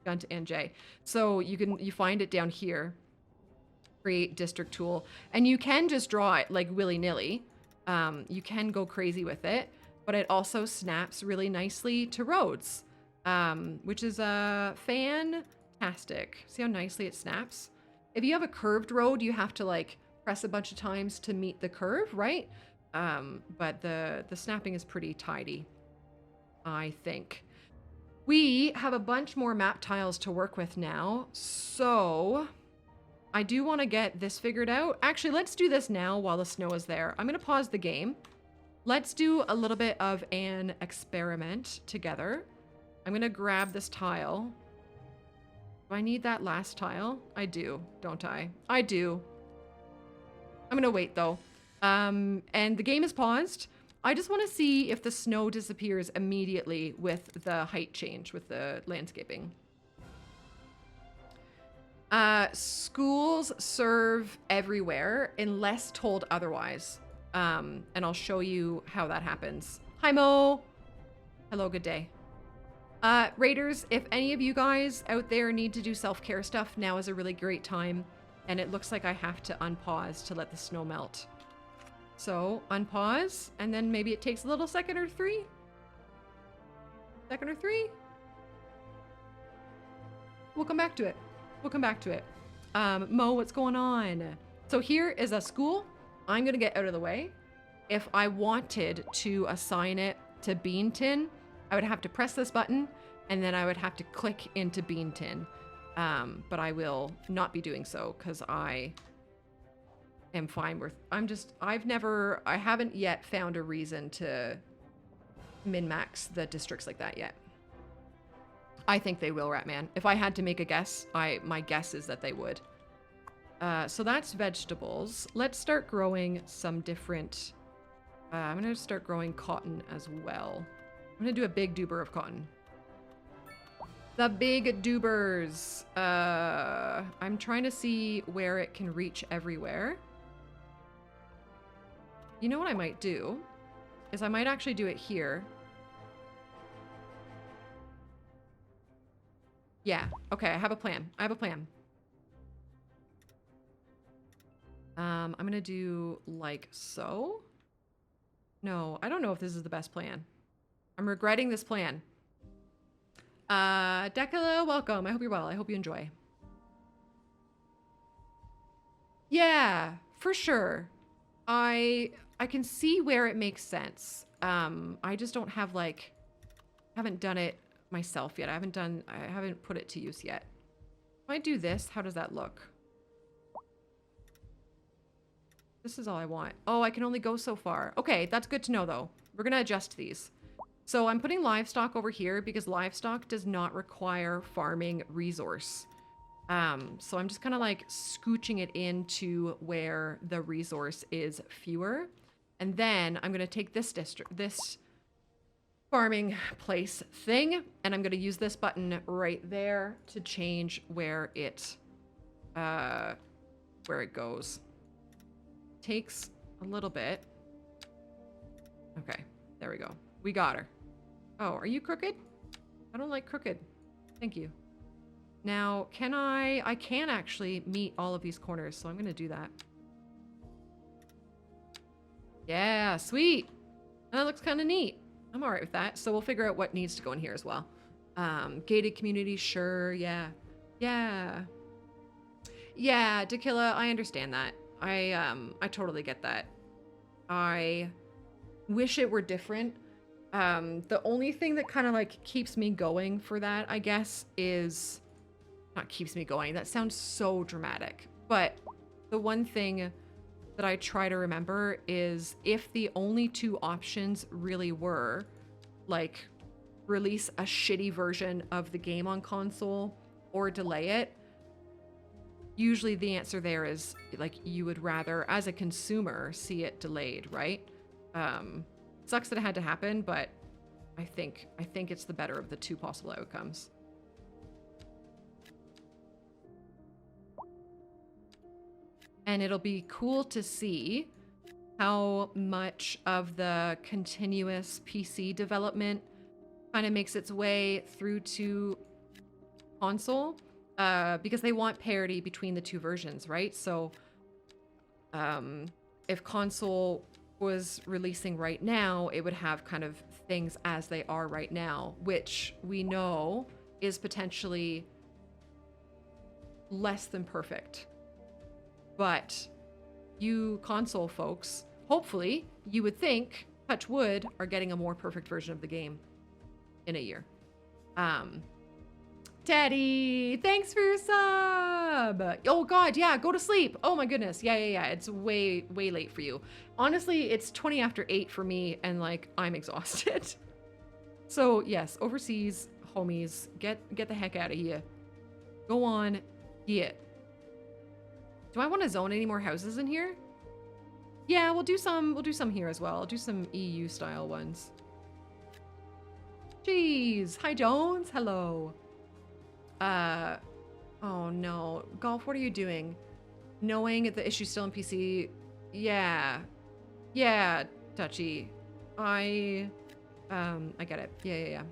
Gunt and Jay. So you find it down here. Create district tool. And you can just draw it like willy-nilly. You can go crazy with it, but it also snaps really nicely to roads, which is fantastic. See how nicely it snaps? If you have a curved road, you have to like press a bunch of times to meet the curve, right? But the snapping is pretty tidy, I think. We have a bunch more map tiles to work with now, so I do want to get this figured out. Actually, let's do this now while the snow is there. I'm going to pause the game. Let's do a little bit of an experiment together. I'm going to grab this tile. Do I need that last tile? I do, don't I? I do. I'm going to wait, though. And the game is paused. I just want to see if the snow disappears immediately with the height change, with the landscaping. Schools serve everywhere unless told otherwise. And I'll show you how that happens. Hi, Mo. Hello, good day. Raiders, if any of you guys out there need to do self-care stuff, now is a really great time. And it looks like I have to unpause to let the snow melt. So, unpause, and then maybe it takes a little second or three. Second or three. We'll come back to it. We'll come back to it. Mo, what's going on? So here is a school. I'm gonna get out of the way. If I wanted to assign it to Bean Tin, I would have to press this button, and then I would have to click into Bean Tin. But I will not be doing so, because I am fine with, I haven't yet found a reason to min-max the districts like that yet. I think they will, Ratman. If I had to make a guess, my guess is that they would. So that's vegetables. Let's start growing some different, I'm gonna start growing cotton as well. I'm gonna do a big duber of cotton. The big dubers. I'm trying to see where it can reach everywhere. You know what I might do? Is I might actually do it here. Yeah, okay, I have a plan. I have a plan. I'm gonna do like so. No, I don't know if this is the best plan. I'm regretting this plan. Decala, welcome. I hope you're well. I hope you enjoy. Yeah, for sure. I can see where it makes sense. I just don't have like, haven't done it myself yet. I haven't put it to use yet. If I do this, how does that look? This is all I want. Oh, I can only go so far. Okay, that's good to know though. We're gonna adjust these. So I'm putting livestock over here because livestock does not require farming resource. So I'm just kind of like scooching it into where the resource is fewer. And then I'm gonna take this farming place thing, and I'm gonna use this button right there to change where it where it goes. Takes a little bit. Okay, there we go. We got her. Oh, are you crooked? I don't like crooked. Thank you. Now, can I can actually meet all of these corners, so I'm gonna do that. Yeah, sweet. That looks kind of neat. I'm all right with that. So we'll figure out what needs to go in here as well. Gated community, sure, yeah. Yeah. Yeah, Dakilla, I understand that. I totally get that. I wish it were different. The only thing that kind of like keeps me going for that, I guess, is not keeps me going. That sounds so dramatic. But the one thing that I try to remember is if the only two options really were like release a shitty version of the game on console or delay it, usually the answer there is like you would rather, as a consumer, see it delayed, right? Sucks that it had to happen, but I think it's the better of the two possible outcomes. And it'll be cool to see how much of the continuous PC development kind of makes its way through to console, because they want parity between the two versions, right? So if console was releasing right now, it would have kind of things as they are right now, which we know is potentially less than perfect. But you console folks, hopefully, you would think, touch wood, are getting a more perfect version of the game in a year. Daddy, thanks for your sub. Oh God, yeah, go to sleep. Oh my goodness, yeah. It's way late for you. Honestly, it's 20 after 8 for me, and like I'm exhausted. So yes, overseas homies, get the heck out of here. Go on, get. Do I want to zone any more houses in here? Yeah, we'll do some here as well. I'll do some EU style ones. Jeez. Hi Jones. Hello. Oh no. Golf, what are you doing? Knowing the issue's still in PC. Yeah. Yeah, Touchy. I get it. Yeah.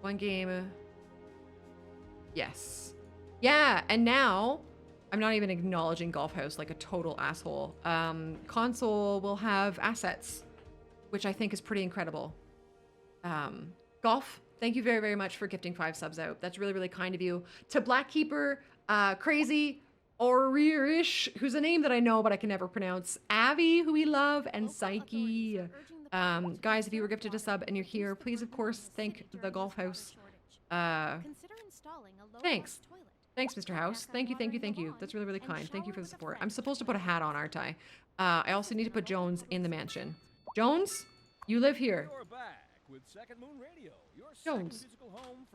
One game. Yes. Yeah, and now I'm not even acknowledging Golf House like a total asshole. Console will have assets, which I think is pretty incredible. Golf, thank you very, very much for gifting 5 subs out. That's really, really kind of you. To Blackkeeper, Crazy, Orierish, who's a name that I know but I can never pronounce, Avi, who we love, and Psyche. Guys, if you were gifted a sub and you're here, please, of course, thank the Golf House. Thanks. Thanks, Mr. House. Thank you. That's really, really kind. Thank you for the support. I'm supposed to put a hat on, aren't I? I also need to put Jones in the mansion. Jones, you live here. Jones.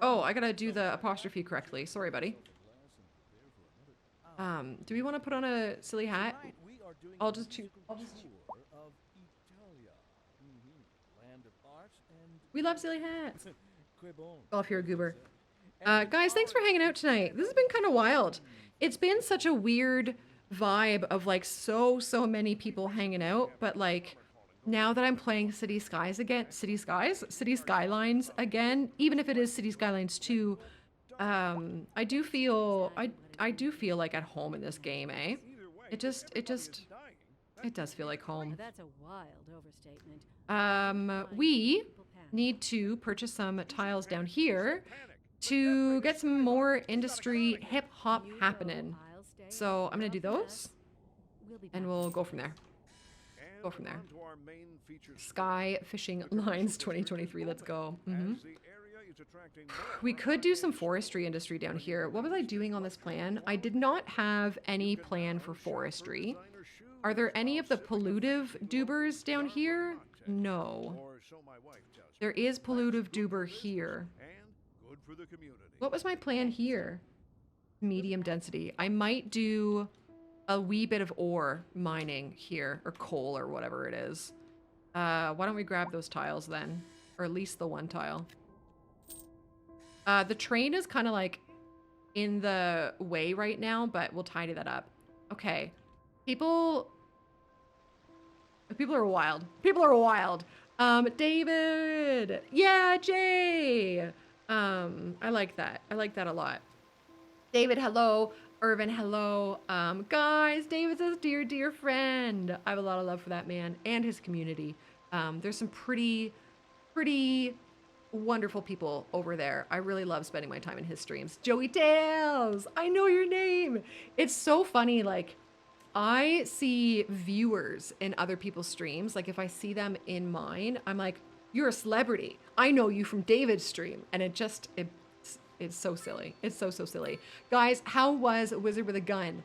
Oh, I gotta do the apostrophe correctly. Sorry, buddy. Do we want to put on a silly hat? I'll just choose. We love silly hats. Golf here, goober. Guys, thanks for hanging out tonight. This has been kind of wild. It's been such a weird vibe of like so many people hanging out, but like now that I'm playing City Skylines again, even if it is City Skylines 2, I do feel like at home in this game, eh? It does feel like home. That's a wild overstatement. We need to purchase some tiles down here to get some more industry hip hop happening. So I'm gonna do those, and we'll go from there. Sky Fishing Lines 2023. Let's go. We could do some forestry industry down here. What was I doing on this plan? I did not have any plan for forestry. Are there any of the pollutive dubers down here? No. There is pollutive duber here. What was my plan here? Medium density. I might do a wee bit of ore mining here, or coal, or whatever it is. Why don't we grab those tiles then? Or at least the one tile. The train is kind of like in the way right now, but we'll tidy that up. Okay. People are wild. People are wild. David. Yeah, Jay. I like that. I like that a lot. David, hello. Irvin, hello. Guys, David's a dear, dear friend. I have a lot of love for that man and his community. There's some pretty wonderful people over there. I really love spending my time in his streams. Joey Tales, I know your name. It's so funny, like, I see viewers in other people's streams. Like, if I see them in mine, I'm like, you're a celebrity. I know you from David's stream. And it's so silly. It's so silly. Guys, how was Wizard with a Gun?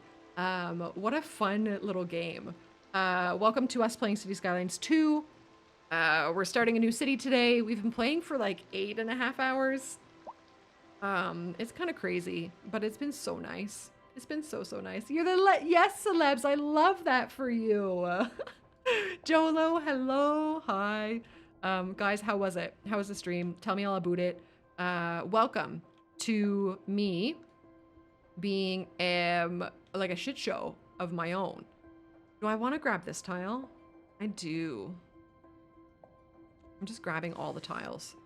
What a fun little game. Welcome to us playing City Skylines 2. We're starting a new city today. We've been playing for like 8.5 hours. It's kind of crazy, but it's been so nice. It's been so nice. You're the yes, celebs. I love that for you. Jolo, hello, hi. Guys, how was it? How was the stream? Tell me all about it. Welcome to me being like a shit show of my own. Do I want to grab this tile? I do. I'm just grabbing all the tiles.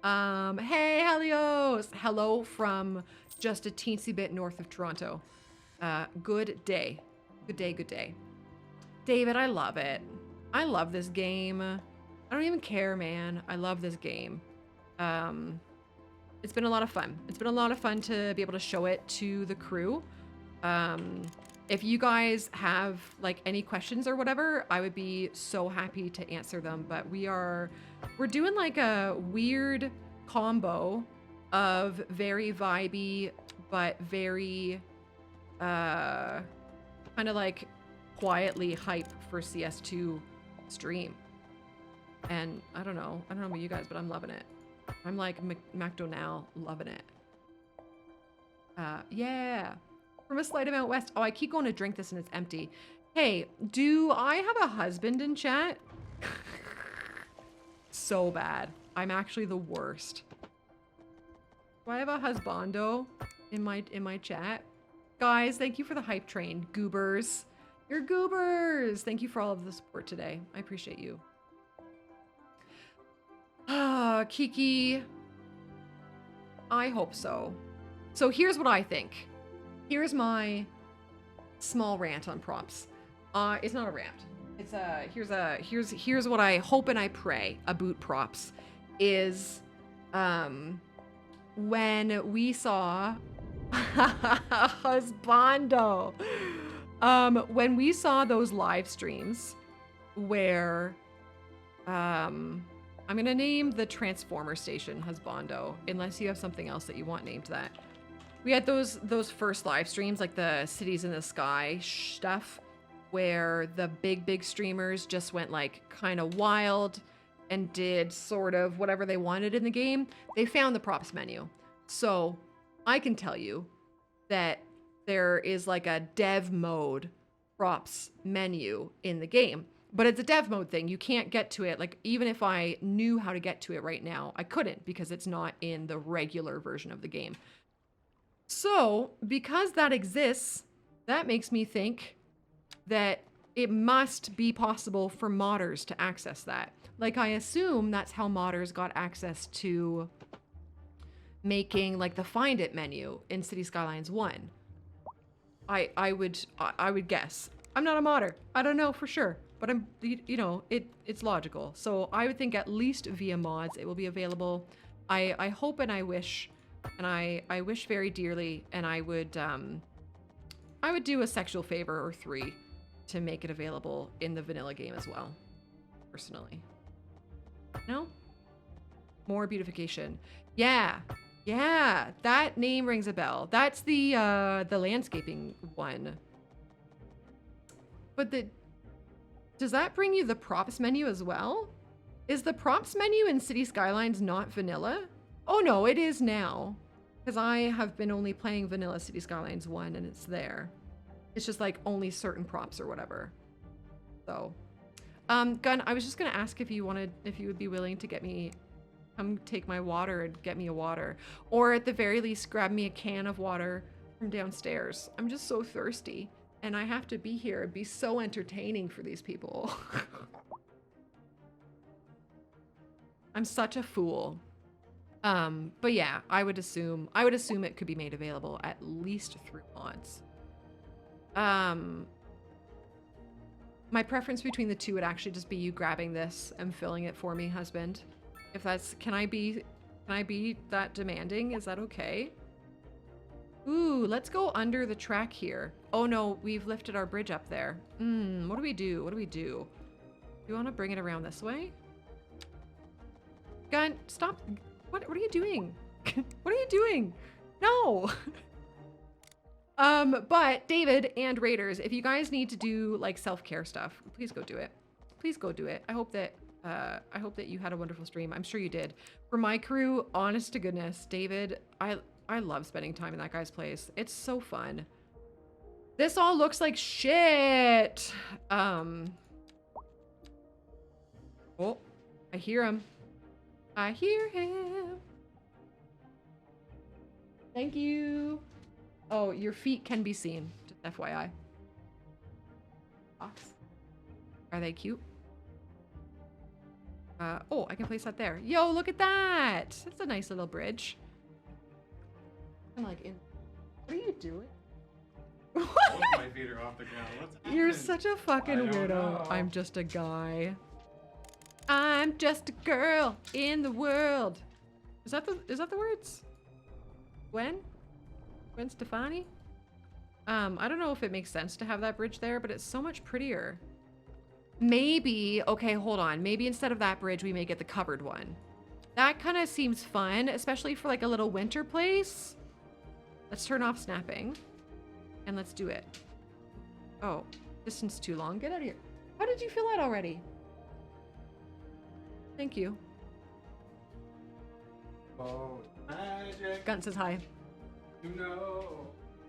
Hey, Helios! Hello from just a teensy bit north of Toronto. Good day. Good day, good day. David, I love it. I love this game. I don't even care, man. I love this game. It's been a lot of fun. It's been a lot of fun to be able to show it to the crew. If you guys have like any questions or whatever, I would be so happy to answer them. But we're doing like a weird combo of very vibey, but very kind of like quietly hype for CS2 stream. And I don't know about you guys, but I'm loving it. I'm like McDonald, loving it. Yeah. From a slight amount west. Oh, I keep going to drink this and it's empty. Hey, do I have a husband in chat? So bad. I'm actually the worst. Do I have a husbando in my chat? Guys, thank you for the hype train. Goobers. You're goobers. Thank you for all of the support today. I appreciate you. Kiki. I hope so. So here's what I think. Here's my small rant on props. It's not a rant. It's here's what I hope and I pray about props is when we saw husbando. When we saw those live streams where I'm gonna name the transformer station husbando, unless you have something else that you want named that. We had those first live streams, like the Cities in the Sky stuff, where the big streamers just went like kind of wild and did sort of whatever they wanted in the game. They found the props menu. So I can tell you that there is like a dev mode props menu in the game, but it's a dev mode thing. You can't get to it. Like, even if I knew how to get to it right now, I couldn't, because it's not in the regular version of the game. So because that exists, that makes me think that it must be possible for modders to access that. Like, I assume that's how modders got access to making like the Find It menu in City Skylines 1. I would guess. I'm not a modder. I don't know for sure, but it's logical. So I would think at least via mods it will be available. I hope and I wish, and I wish very dearly, and I would do a sexual favor or 3 to make it available in the vanilla game as well, personally. No? More beautification. Yeah, that name rings a bell. That's the landscaping one. But does that bring you the props menu as well? Is the props menu in City Skylines not vanilla? Oh no, it is now. Because I have been only playing vanilla City Skylines 1 and it's there. It's just like only certain props or whatever. So, Gun, I was just gonna ask if you would be willing to come take my water and get me a water. Or at the very least, grab me a can of water from downstairs. I'm just so thirsty. And I have to be here and be so entertaining for these people. I'm such a fool. But yeah, I would assume it could be made available at least through mods. My preference between the two would actually just be you grabbing this and filling it for me, husband. If that's, can I be that demanding? Is that okay? Ooh, let's go under the track here. Oh no, we've lifted our bridge up there. What do we do? What do we do? Do you want to bring it around this way? Gun, stop. What are you doing? What are you doing? No. But David and Raiders, if you guys need to do like self-care stuff, please go do it. Please go do it. I hope that you had a wonderful stream. I'm sure you did. For my crew, honest to goodness, David, I love spending time in that guy's place. It's so fun. This all looks like shit. Oh, I hear him. I hear him. Thank you. Oh, your feet can be seen. Just FYI. Socks. Are they cute? Oh, I can place that there. Yo, look at that. That's a nice little bridge. I'm like, what are you doing? Both my feet are off the ground. What's happening? You're such a fucking weirdo. know. I'm just a guy. I'm just a girl in the world. Is that the words? Gwen Stefani? I don't know if it makes sense to have that bridge there, but it's so much prettier. Maybe, okay, hold on. Maybe instead of that bridge, we make it the covered one. That kind of seems fun, especially for like a little winter place. Let's turn off snapping and let's do it. Oh, distance too long. Get out of here. How did you fill that already? Thank you. Oh, magic. Gun says hi. You know.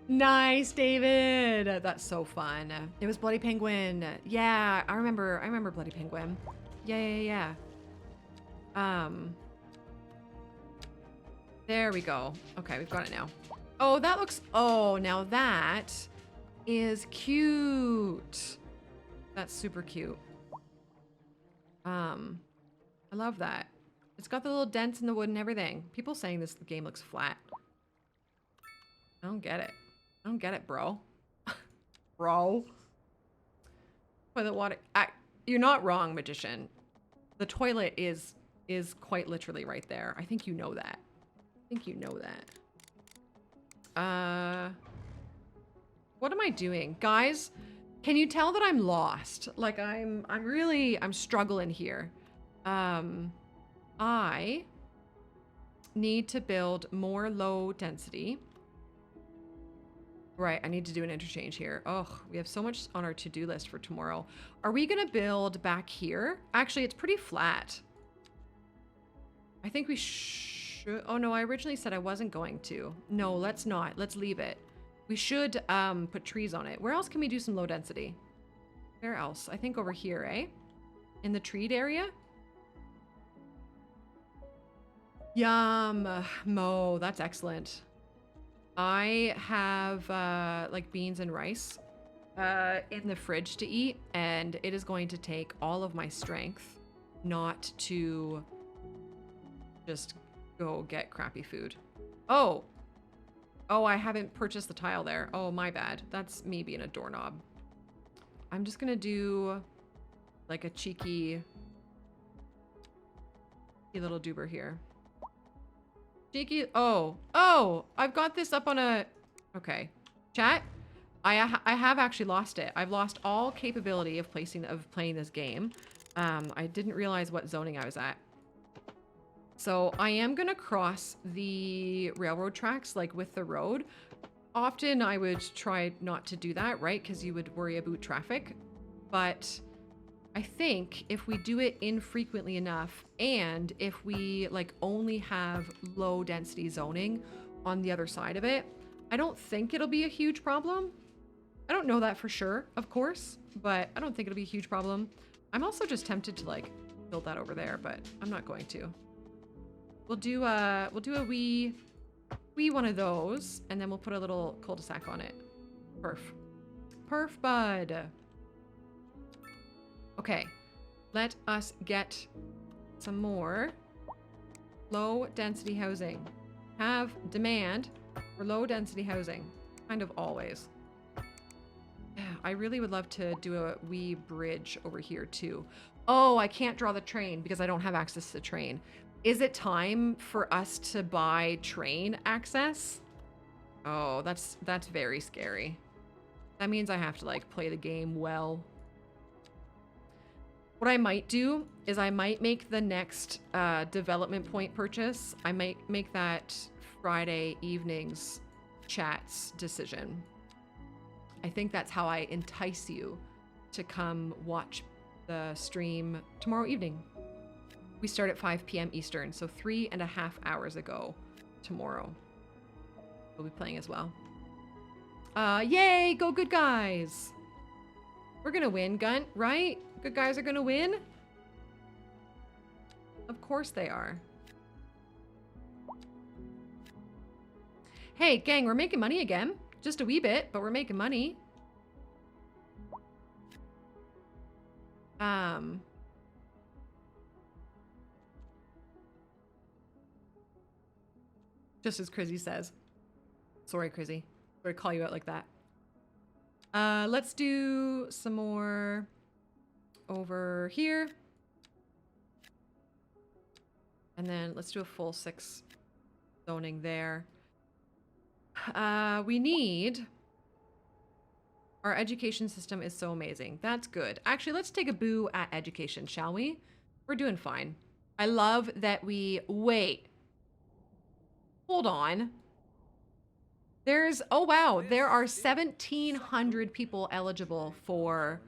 Nice, David. That's so fun. It was Bloody Penguin. Yeah, I remember Bloody Penguin. Yeah. There we go. Okay, we've got it now. Oh, that looks, oh, now that is cute. That's super cute. I love that. It's got the little dents in the wood and everything. People saying this game looks flat. I don't get it. I don't get it, bro. Bro. Toilet water. You're not wrong, magician. The toilet is quite literally right there. I think you know that. What am I doing? Guys, can you tell that I'm lost? Like I'm struggling here. I need to build more low density. Right, I need to do an interchange here. Oh, we have so much on our to-do list for tomorrow. Are we gonna build back here? Actually, it's pretty flat. I think we should, oh no, I originally said I wasn't going to. No, let's not, let's leave it. We should put trees on it. Where else can we do some low density? Where else? I think over here, eh? In the treed area? Yum, Mo, that's excellent. I have like beans and rice in the fridge to eat, and it is going to take all of my strength not to just go get crappy food. Oh, I haven't purchased the tile there. Oh, my bad. That's me being a doorknob. I'm just gonna do like a cheeky little doober here. Cheeky, oh, I've got this up on a, okay. Chat, I have actually lost it. I've lost all capability of playing this game. I didn't realize what zoning I was at. So I am gonna cross the railroad tracks like with the road. Often I would try not to do that, right? Because you would worry about traffic. But I think if we do it infrequently enough, and if we like only have low density zoning on the other side of it, I don't think it'll be a huge problem. I don't know that for sure, of course, but I don't think it'll be a huge problem. I'm also just tempted to like build that over there, but I'm not going to. We'll do a wee wee one of those, and then we'll put a little cul-de-sac on it. Perf. Perf, bud. Okay, let us get some more low density housing. Have demand for low density housing. Kind of always. I really would love to do a wee bridge over here too. Oh, I can't draw the train because I don't have access to the train. Is it time for us to buy train access? Oh, that's very scary. That means I have to like play the game well. What I might do is I might make the next development point purchase. I might make that Friday evening's chat's decision. I think that's how I entice you to come watch the stream tomorrow evening. We start at 5 p.m. Eastern, so 3.5 hours ago tomorrow. We'll be playing as well. Yay, go good guys. We're gonna win, Gunt, right? Good guys are gonna win? Of course they are. Hey, gang, we're making money again. Just a wee bit, but we're making money. Just as Crizzy says. Sorry, Crizzy. Sorry to call you out like that. Let's do some more over here. And then let's do a full 6 zoning there. We need... Our education system is so amazing. That's good. Actually, let's take a boo at education, shall we? We're doing fine. I love that we... Wait. Hold on. There's... Oh, wow. There are 1,700 people eligible for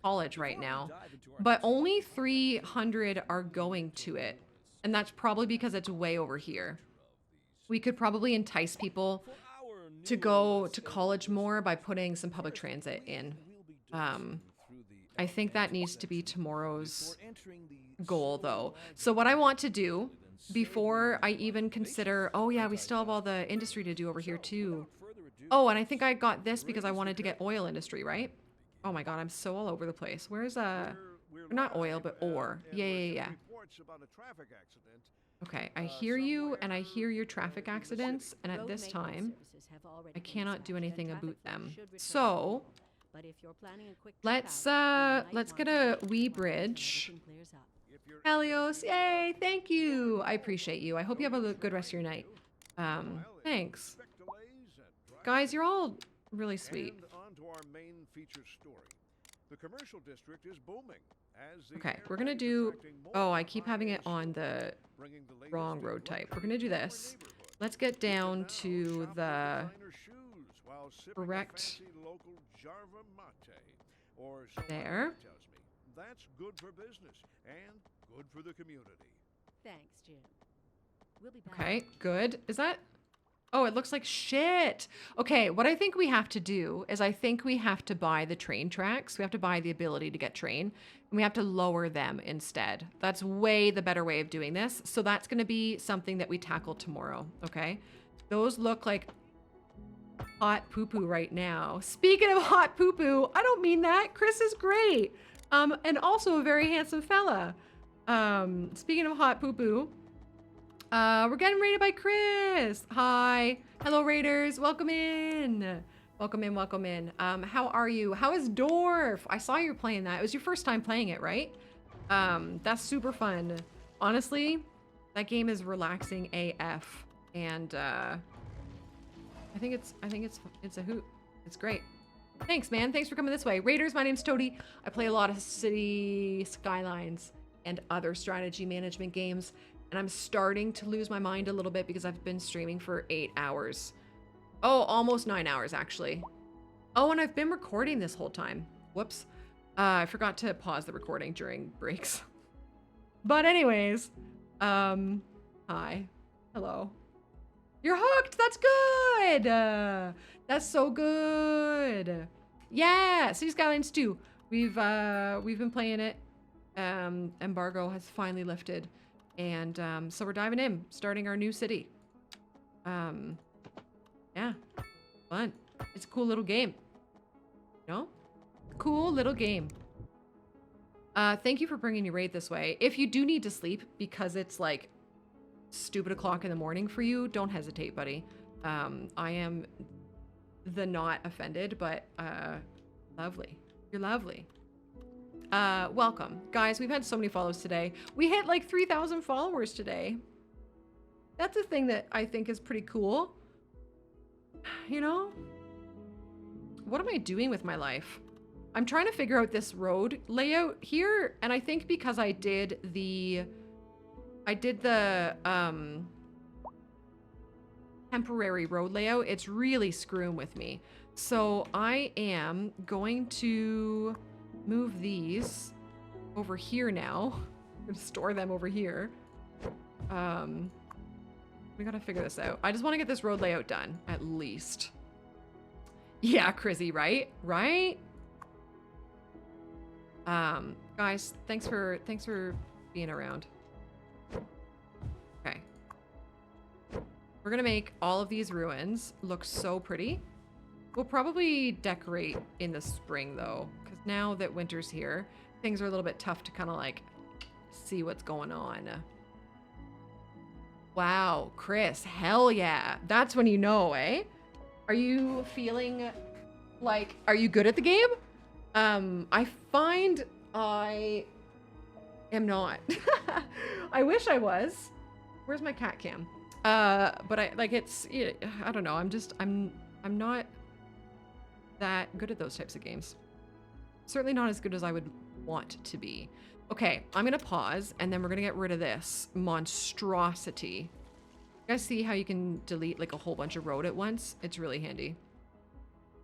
college right now. But only 300 are going to it. And that's probably because it's way over here. We could probably entice people to go to college more by putting some public transit in. I think that needs to be tomorrow's goal, though. So what I want to do before I even consider, oh yeah, we still have all the industry to do over here too. Oh, and I think I got this because I wanted to get oil industry, right? Oh my God, I'm so all over the place. Where's not oil, but ore. Yeah. Okay, I hear you, and I hear your traffic accidents, and at this time, I cannot do anything about them. So, let's get a wee bridge. Helios, yay, thank you. I appreciate you. I hope you have a good rest of your night. Thanks. Guys, you're all really sweet. And on to our main feature story. The commercial district is booming. Okay, we're gonna do... Oh, I keep having it on the wrong road type. We're gonna do this. Let's get down to the correct... There. That's good for business and good for the community. Thanks, Jim. We'll be back. Okay, good. Is that... Oh, it looks like shit. Okay, what I think we have to do is I think we have to buy the train tracks. We have to buy the ability to get train, and we have to lower them instead. That's way the better way of doing this. So that's going to be something that we tackle tomorrow, okay? Those look like hot poo-poo right now. Speaking of hot poo-poo, I don't mean that. Chris is great. And also a very handsome fella. Speaking of hot poo-poo, we're getting raided by Chris. Hi. Hello, raiders. Welcome in. Welcome in, welcome in. How are you? How is Dorf? I saw you playing that. It was your first time playing it, right? That's super fun. Honestly, that game is relaxing AF. And I think it's a hoot. It's great. Thanks, man. Thanks for coming this way. Raiders, my name's Toadie. I play a lot of City Skylines and other strategy management games. And I'm starting to lose my mind a little bit because I've been streaming for 8 hours. Oh, almost 9 hours, actually. Oh, and I've been recording this whole time. Whoops. I forgot to pause the recording during breaks. But anyways, hi. Hello. You're hooked. That's good. That's so good. Yeah, City Skylines 2. We've been playing it. Embargo has finally lifted. And so we're diving in, starting our new city. Yeah, fun. It's a cool little game. You know? Cool little game. Thank you for bringing your raid this way. If you do need to sleep because it's like stupid o'clock in the morning for you, don't hesitate, buddy. I am the not offended, but lovely. You're lovely. Welcome. Guys, we've had so many follows today. We hit like 3,000 followers today. That's a thing that I think is pretty cool. You know? What am I doing with my life? I'm trying to figure out this road layout here, and I think because I did the temporary road layout, it's really screwing with me. So I am going to move these over here now. I'm gonna store them over here. We gotta figure this out. I just want to get this road layout done, at least. Yeah, Crizzy, right? Right? Guys, thanks for being around. Okay. We're gonna make all of these ruins look so pretty. We'll probably decorate in the spring though, because now that winter's here, things are a little bit tough to kind of like see what's going on. Wow, Chris, hell yeah. That's when you know, eh? Are you feeling like, are you good at the game? I find I am not. I wish I was. Where's my cat cam? But I like it's, I don't know. I'm not that good at those types of games. Certainly not as good as I would want to be. Okay, I'm gonna pause and then we're gonna get rid of this monstrosity. You guys see how you can delete like a whole bunch of road at once? It's really handy.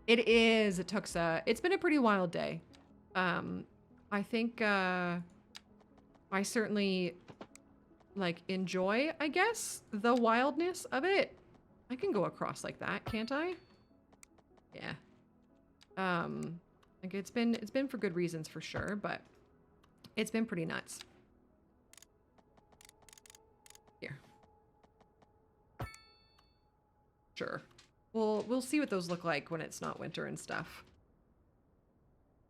It is, Tuxa. It's been a pretty wild day. I think I certainly like enjoy, I guess, the wildness of it. I can go across like that, can't I? Yeah. Like it's been for good reasons for sure, but it's been pretty nuts. Here. Sure. We'll see what those look like when it's not winter and stuff.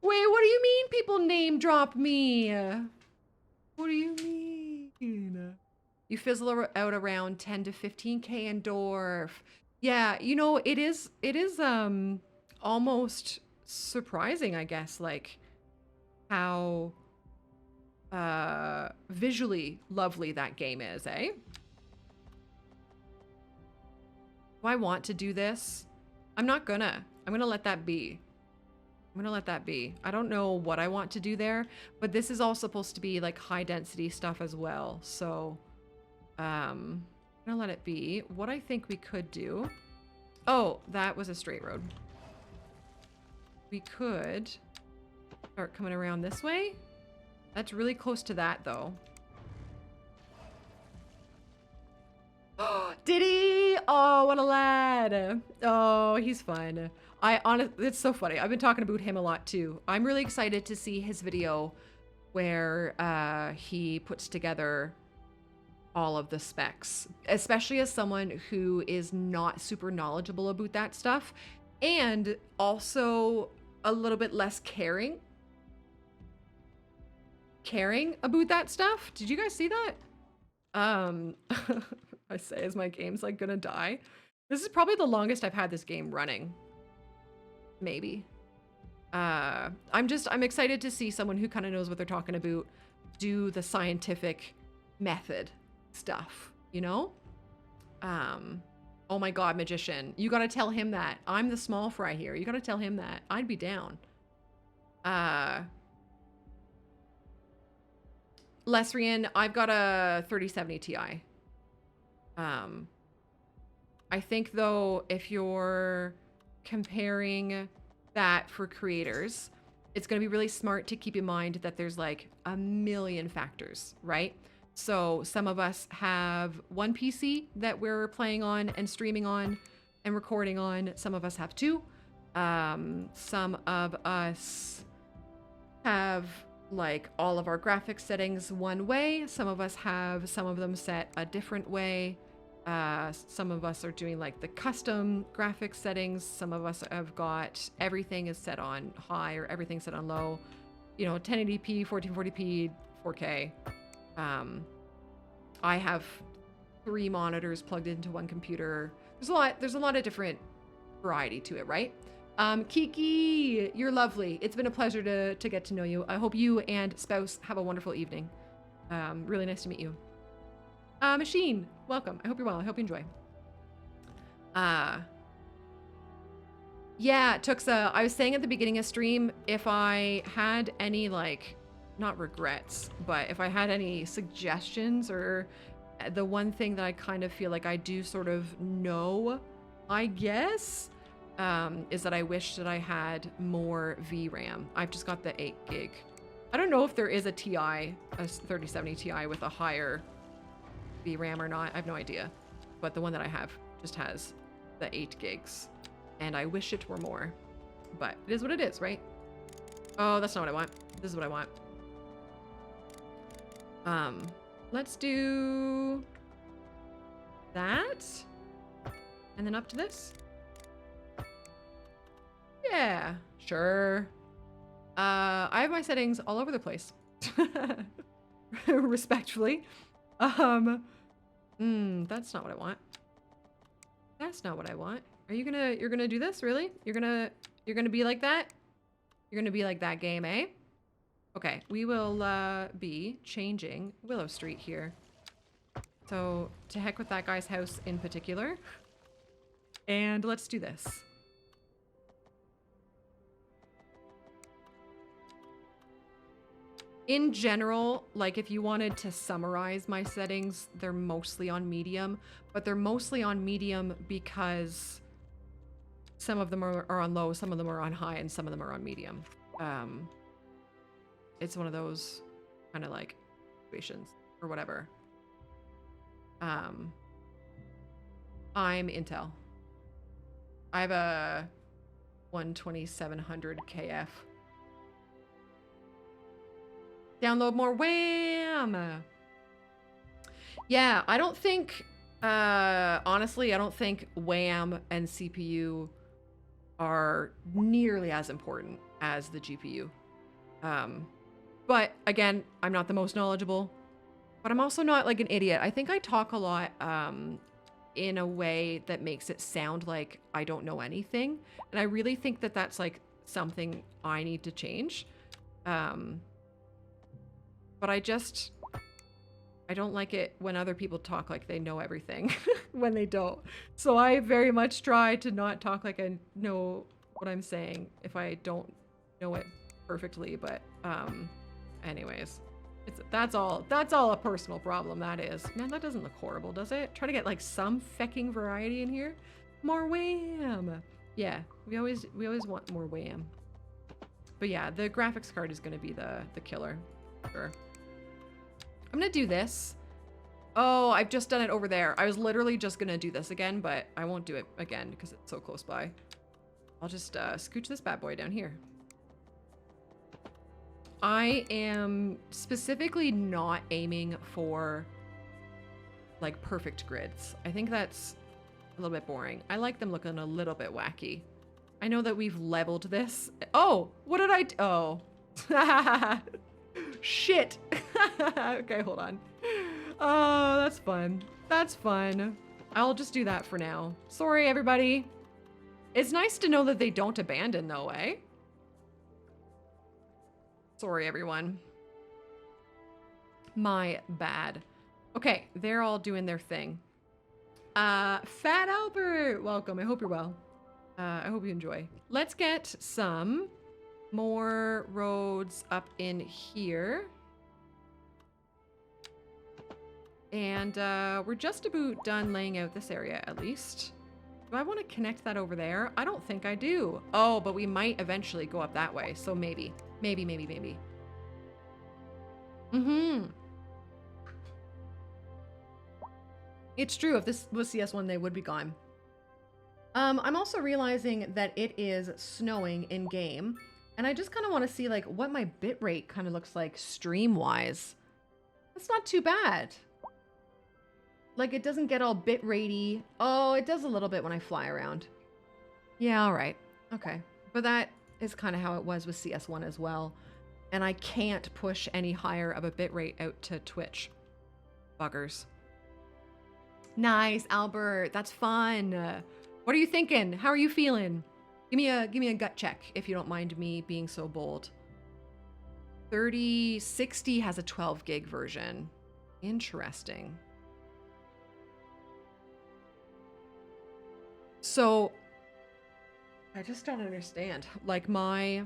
Wait, what do you mean people name drop me? What do you mean? You fizzle out around 10 to 15K in Dwarf. Yeah, you know, it is almost surprising, I guess, like how visually lovely that game is, eh? Do I want to do this? I'm not gonna. I'm gonna let that be. I'm gonna let that be. I don't know what I want to do there, but this is all supposed to be like high density stuff as well. So, I'm gonna let it be. What I think we could do. Oh, that was a straight road. We could start coming around this way. That's really close to that though. Did he? Oh, what a lad. Oh, he's fun. It's so funny. I've been talking about him a lot too. I'm really excited to see his video where he puts together all of the specs, especially as someone who is not super knowledgeable about that stuff and also a little bit less caring about that stuff. Did you guys see that? I say as my game's like gonna die. This is probably the longest I've had this game running. Maybe. I'm excited to see someone who kind of knows what they're talking about do the scientific method stuff, you know? Oh my god, Magician. You gotta tell him that. I'm the small fry here. You gotta tell him that. I'd be down. Lesrian, I've got a 3070 Ti. I think though, if you're comparing that for creators, it's going to be really smart to keep in mind that there's like a million factors, right? So some of us have one PC that we're playing on and streaming on and recording on. Some of us have two. Some of us have like all of our graphics settings one way. Some of us have some of them set a different way. Some of us are doing like the custom graphics settings. Some of us have got everything is set on high or everything set on low. You know, 1080p, 1440p, 4K. I have 3 monitors plugged into one computer. There's a lot of different variety to it, right? Kiki, you're lovely. It's been a pleasure to get to know you. I hope you and spouse have a wonderful evening. Really nice to meet you. Machine, welcome. I hope you're well. I hope you enjoy. Yeah, Tuxa, I was saying at the beginning of stream, if I had any, like, not regrets, but if I had any suggestions, or the one thing that I kind of feel like I do sort of know, I guess, is that I wish that I had more VRAM. I've just got the 8 gig. I don't know if there is a TI, a 3070 Ti with a higher VRAM or not. I have no idea. But the one that I have just has the 8 gigs. And I wish it were more. But it is what it is, right? Oh, that's not what I want. This is what I want. Let's do that. And then up to this. Yeah, sure. I have my settings all over the place. Respectfully. That's not what I want. That's not what I want. Are you gonna, you're gonna do this, really? You're gonna be like that? You're gonna be like that game, eh? Okay, we will be changing Willow Street here. So, to heck with that guy's house in particular. And let's do this. In general, like if you wanted to summarize my settings, they're mostly on medium, but they're mostly on medium because some of them are on low, some of them are on high, and some of them are on medium. It's one of those kind of like situations or whatever. I'm Intel. I have a 12700 KF. Download more Wham! Yeah, I don't think, honestly, I don't think Wham and CPU are nearly as important as the GPU. But again, I'm not the most knowledgeable, but I'm also not like an idiot. I think I talk a lot in a way that makes it sound like I don't know anything. And I really think that that's like something I need to change. But I don't like it when other people talk like they know everything when they don't. So I very much try to not talk like I know what I'm saying if I don't know it perfectly. But anyways, that's all a personal problem, that is. Man, that doesn't look horrible, does it? Try to get like some fecking variety in here. More Wham! Yeah, we always want more Wham. But yeah, the graphics card is gonna be the killer. Sure. I'm gonna do this. Oh, I've just done it over there. I was literally just gonna do this again, but I won't do it again because it's so close by. I'll just scooch this bad boy down here. I am specifically not aiming for like perfect grids. I think that's a little bit boring. I like them looking a little bit wacky. I know that we've leveled this. Oh, what did I do? Oh. Shit. Okay, hold on. Oh, that's fun. That's fun. I'll just do that for now. Sorry, everybody. It's nice to know that they don't abandon, though, eh? Sorry, everyone. My bad. Okay, they're all doing their thing. Fat Albert, welcome. I hope you're well. I hope you enjoy. Let's get some more roads up in here. And we're just about done laying out this area, at least. Do I want to connect that over there? I don't think I do. Oh, but we might eventually go up that way. So maybe. Maybe. Mm-hmm. It's true. If this was CS1, they would be gone. I'm also realizing that it is snowing in-game. And I just kind of want to see like what my bitrate kind of looks like stream-wise. That's not too bad. Like, it doesn't get all bit ratey. Oh, it does a little bit when I fly around. Yeah, all right. Okay. But that is kind of how it was with CS1 as well. And I can't push any higher of a bit rate out to Twitch. Buggers. Nice, Albert. That's fun. What are you thinking? How are you feeling? Give me a gut check if you don't mind me being so bold. 3060 has a 12 gig version. Interesting. So I just don't understand. Like my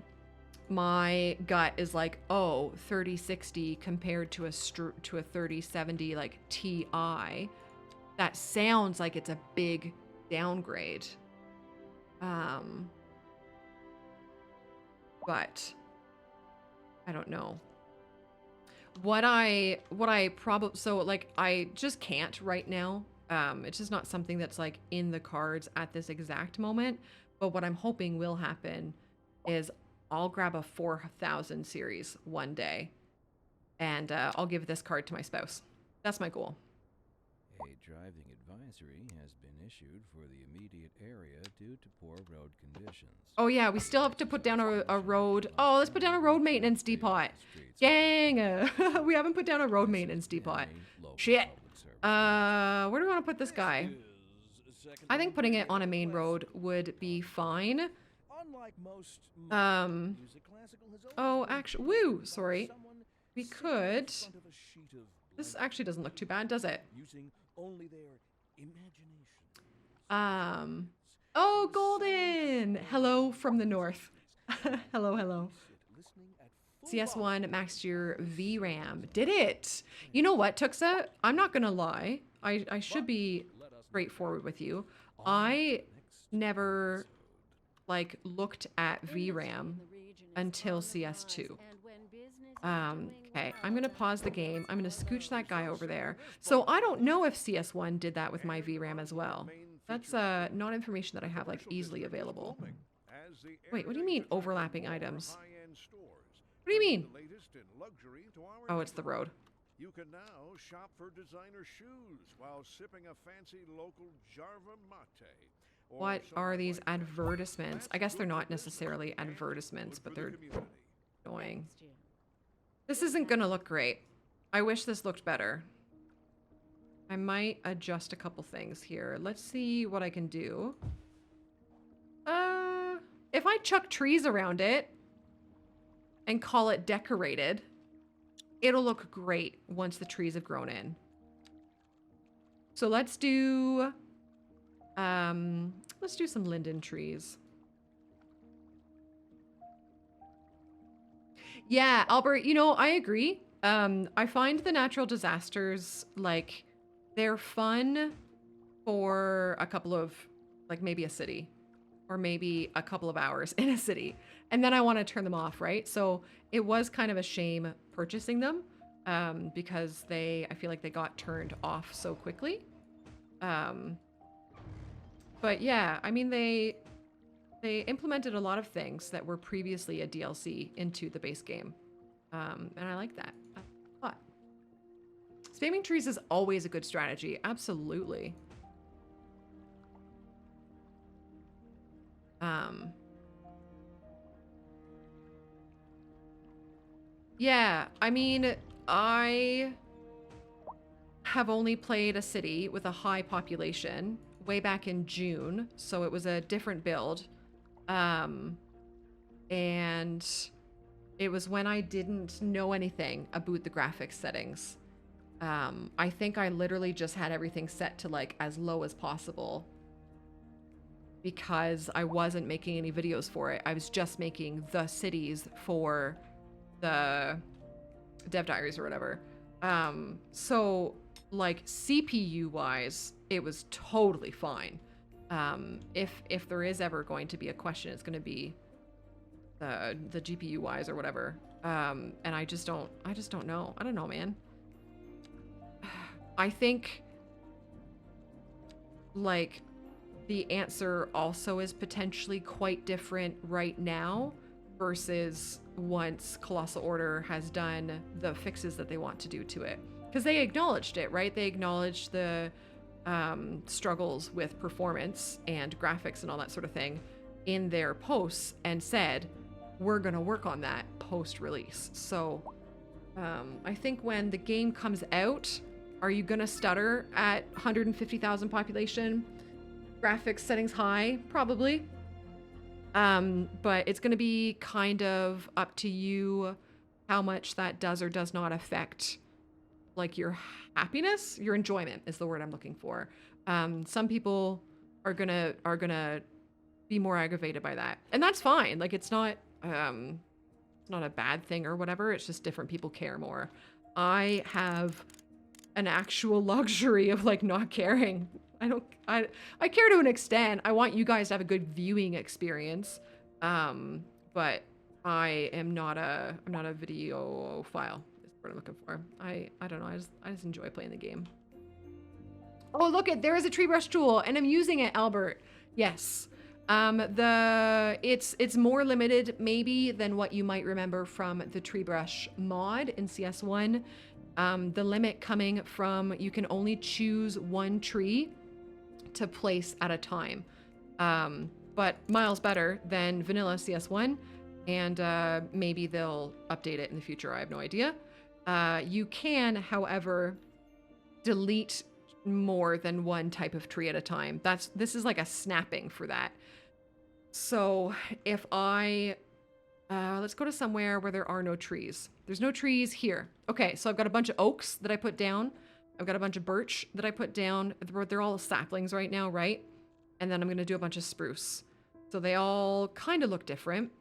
gut is like, oh, 3060 compared to a 3070 like Ti. That sounds like it's a big downgrade. But I don't know. What I probably, so like I just can't right now. It's just not something that's like in the cards at this exact moment. But what I'm hoping will happen is I'll grab a 4000 series one day and I'll give this card to my spouse. That's my goal. A driving advisory has been issued for the immediate area due to poor road conditions. Oh yeah, we still have to put down a road. Oh, let's put down a road maintenance depot. Dang, we haven't put down a road maintenance depot. Shit. Where do we want to put this guy? I think putting it on a main road would be fine. Oh, actually, woo, sorry. We could. This actually doesn't look too bad, does it? Oh, Golden! Hello from the north. Hello, hello. CS1 maxed your VRAM. Did it? You know what, Tuxa? I'm not gonna lie. I should be straightforward with you. I never like looked at VRAM until CS2. Okay, I'm gonna pause the game. I'm gonna scooch that guy over there. So I don't know if CS1 did that with my VRAM as well. That's not information that I have like easily available. Wait, what do you mean overlapping items? What do you mean? Oh, it's the road. You can now shop for designer shoes while sipping a fancy local Jarva mate. What are these advertisements? I guess they're not necessarily advertisements, but they're annoying. This isn't gonna look great. I wish this looked better. I might adjust a couple things here. Let's see what I can do. If I chuck trees around it and call it decorated, it'll look great once the trees have grown in. So let's do some linden trees. Yeah, Albert, you know, I agree. I find the natural disasters, like, they're fun for a couple of, like, maybe a city or maybe a couple of hours in a city. And then I want to turn them off, right? So it was kind of a shame purchasing them because I feel like they got turned off so quickly. But yeah, I mean, they implemented a lot of things that were previously a DLC into the base game. And I like that a lot. Spamming trees is always a good strategy. Absolutely. Yeah, I mean, I have only played a city with a high population way back in June, so it was a different build. And it was when I didn't know anything about the graphics settings. I think I literally just had everything set to like as low as possible because I wasn't making any videos for it. I was just making the cities for the dev diaries or whatever. So like CPU wise, it was totally fine. If there is ever going to be a question, it's going to be the GPU wise or whatever. And I just don't know. I don't know, man. I think like the answer also is potentially quite different right now versus once Colossal Order has done the fixes that they want to do to it. because they acknowledged it, right? They acknowledged the struggles with performance and graphics and all that sort of thing in their posts and said, we're going to work on that post-release. So I think when the game comes out, are you going to stutter at 150,000 population? Graphics settings high? Probably. But it's going to be kind of up to you how much that does or does not affect like your happiness, your enjoyment is the word I'm looking for. Some people are gonna be more aggravated by that, and that's fine. Like it's not a bad thing or whatever. It's just different people care more. I have an actual luxury of like not caring. I care to an extent. I want you guys to have a good viewing experience, but I'm not a videophile. What I'm looking for. I don't know. I just enjoy playing the game. Oh, look there is a tree brush tool and I'm using it, Albert. Yes. It's more limited maybe than what you might remember from the tree brush mod in CS1. The limit coming from you can only choose one tree to place at a time. But miles better than vanilla CS1, and maybe they'll update it in the future. I have no idea. You can, however, delete more than one type of tree at a time. This is like a snapping for that. So if let's go to somewhere where there are no trees. There's no trees here. Okay, so I've got a bunch of oaks that I put down. I've got a bunch of birch that I put down. They're all saplings right now, right? And then I'm gonna do a bunch of spruce. So they all kind of look different.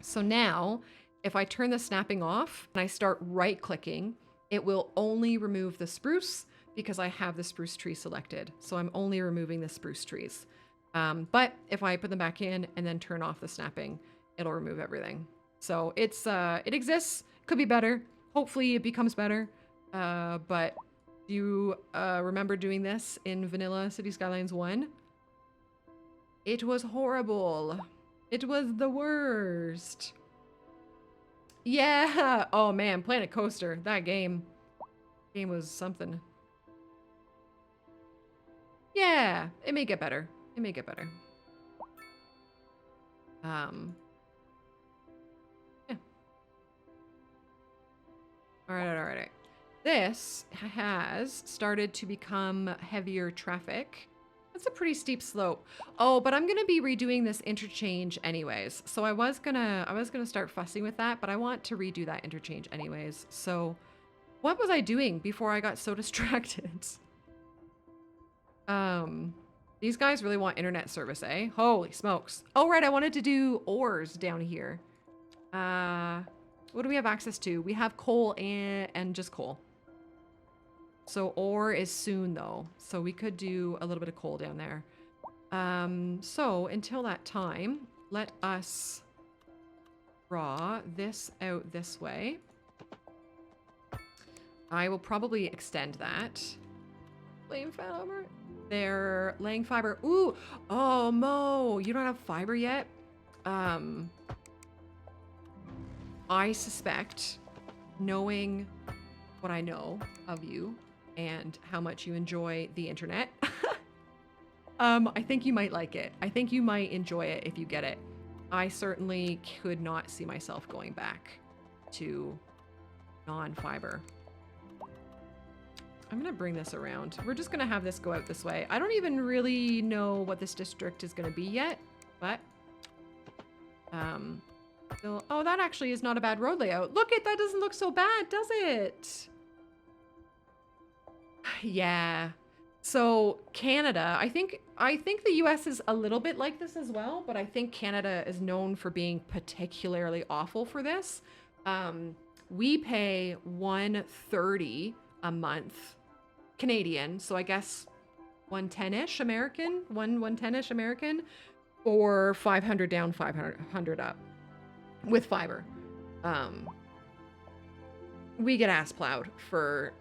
So now, if I turn the snapping off and I start right-clicking, it will only remove the spruce because I have the spruce tree selected. So I'm only removing the spruce trees. But if I put them back in and then turn off the snapping, it'll remove everything. So it exists, could be better. Hopefully it becomes better. But do you remember doing this in Vanilla City Skylines 1? It was horrible. It was the worst. Yeah. Oh man, Planet Coaster. That game was something. Yeah, it may get better. It may get better. Yeah. All right. This has started to become heavier traffic. That's a pretty steep slope. Oh, but I'm gonna be redoing this interchange anyways. So I was gonna start fussing with that, but I want to redo that interchange anyways. So what was I doing before I got so distracted? These guys really want internet service, eh? Holy smokes. Oh, right, I wanted to do ores down here. What do we have access to? We have coal and just coal. So ore is soon though. So we could do a little bit of coal down there. So until that time, let us draw this out this way. I will probably extend that. Laying fiber. They're laying fiber. Ooh, oh Mo, you don't have fiber yet? I suspect, knowing what I know of you and how much you enjoy the internet, I think you might like it. I think you might enjoy it if you get it. I certainly could not see myself going back to non-fiber. I'm gonna bring this around. We're just gonna have this go out this way. I don't even really know what this district is gonna be yet, but so, oh, that actually is not a bad road layout. Look that doesn't look so bad, does it? Yeah. So Canada, I think the US is a little bit like this as well, but I think Canada is known for being particularly awful for this. We pay $130 a month Canadian, so I guess 110-ish American, 110-ish American, or 500 down, 500 up with fiber. We get ass plowed for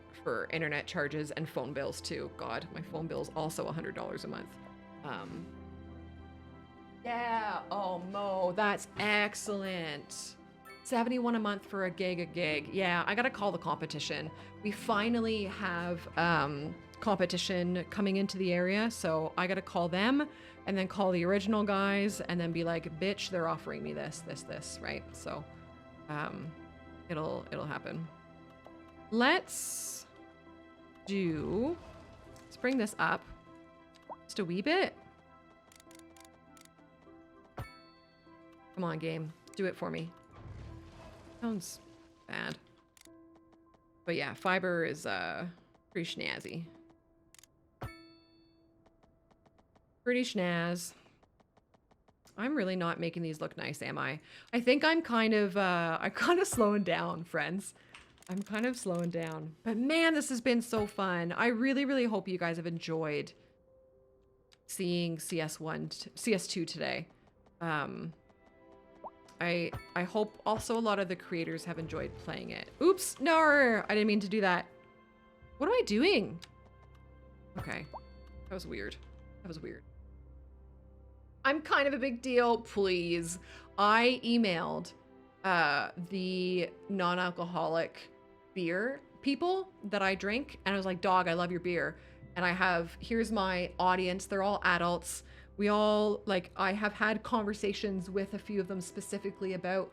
internet charges and phone bills too. God, my phone bill is also $100 a month. Yeah, oh Mo, that's excellent. $71 a month for a gig. Yeah, I gotta call the competition. We finally have competition coming into the area, so I gotta call them and then call the original guys and then be like, bitch, they're offering me this, right? So it'll happen. Let's bring this up just a wee bit. Come on, game. Do it for me. Sounds bad. But yeah, fiber is pretty snazzy. Pretty snaz. I'm really not making these look nice, am I? I think I'm kind of slowing down, friends. I'm kind of slowing down. But man, this has been so fun. I really, really hope you guys have enjoyed seeing CS2 today. I hope also a lot of the creators have enjoyed playing it. Oops, no, I didn't mean to do that. What am I doing? Okay, that was weird. That was weird. I'm kind of a big deal, please. I emailed the non-alcoholic beer people that I drink, and I was like, dog, I love your beer. And here's my audience. They're all adults. We all, like, I have had conversations with a few of them specifically about,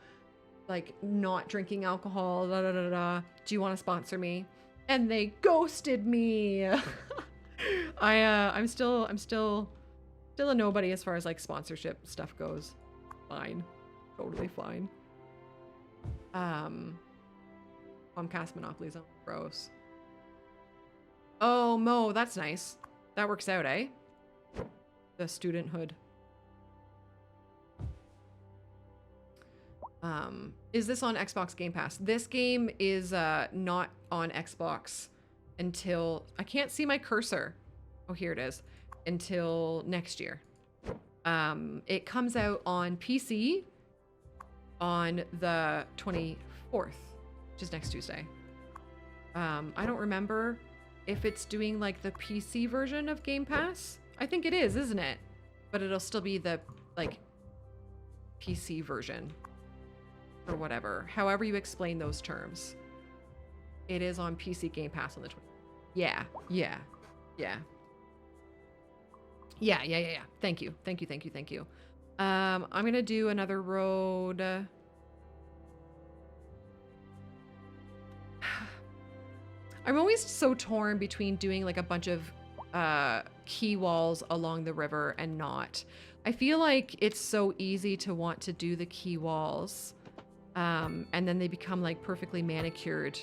like, not drinking alcohol, Do you want to sponsor me? And they ghosted me. I'm still a nobody as far as, like, sponsorship stuff goes. Fine. Totally fine. Comcast Monopoly Zone. Gross. Oh, Mo, that's nice. That works out, eh? The studenthood. Is this on Xbox Game Pass? This game is not on Xbox until... I can't see my cursor. Oh, here it is. Until next year. It comes out on PC on the 24th, which is next Tuesday. I don't remember if it's doing like the PC version of Game Pass. I think it is, isn't it? But it'll still be the like PC version or whatever. However you explain those terms. It is on PC Game Pass on the 20th. Yeah. Thank you. I'm gonna do another road. I'm always so torn between doing like a bunch of key walls along the river and not. I feel like it's so easy to want to do the key walls and then they become like perfectly manicured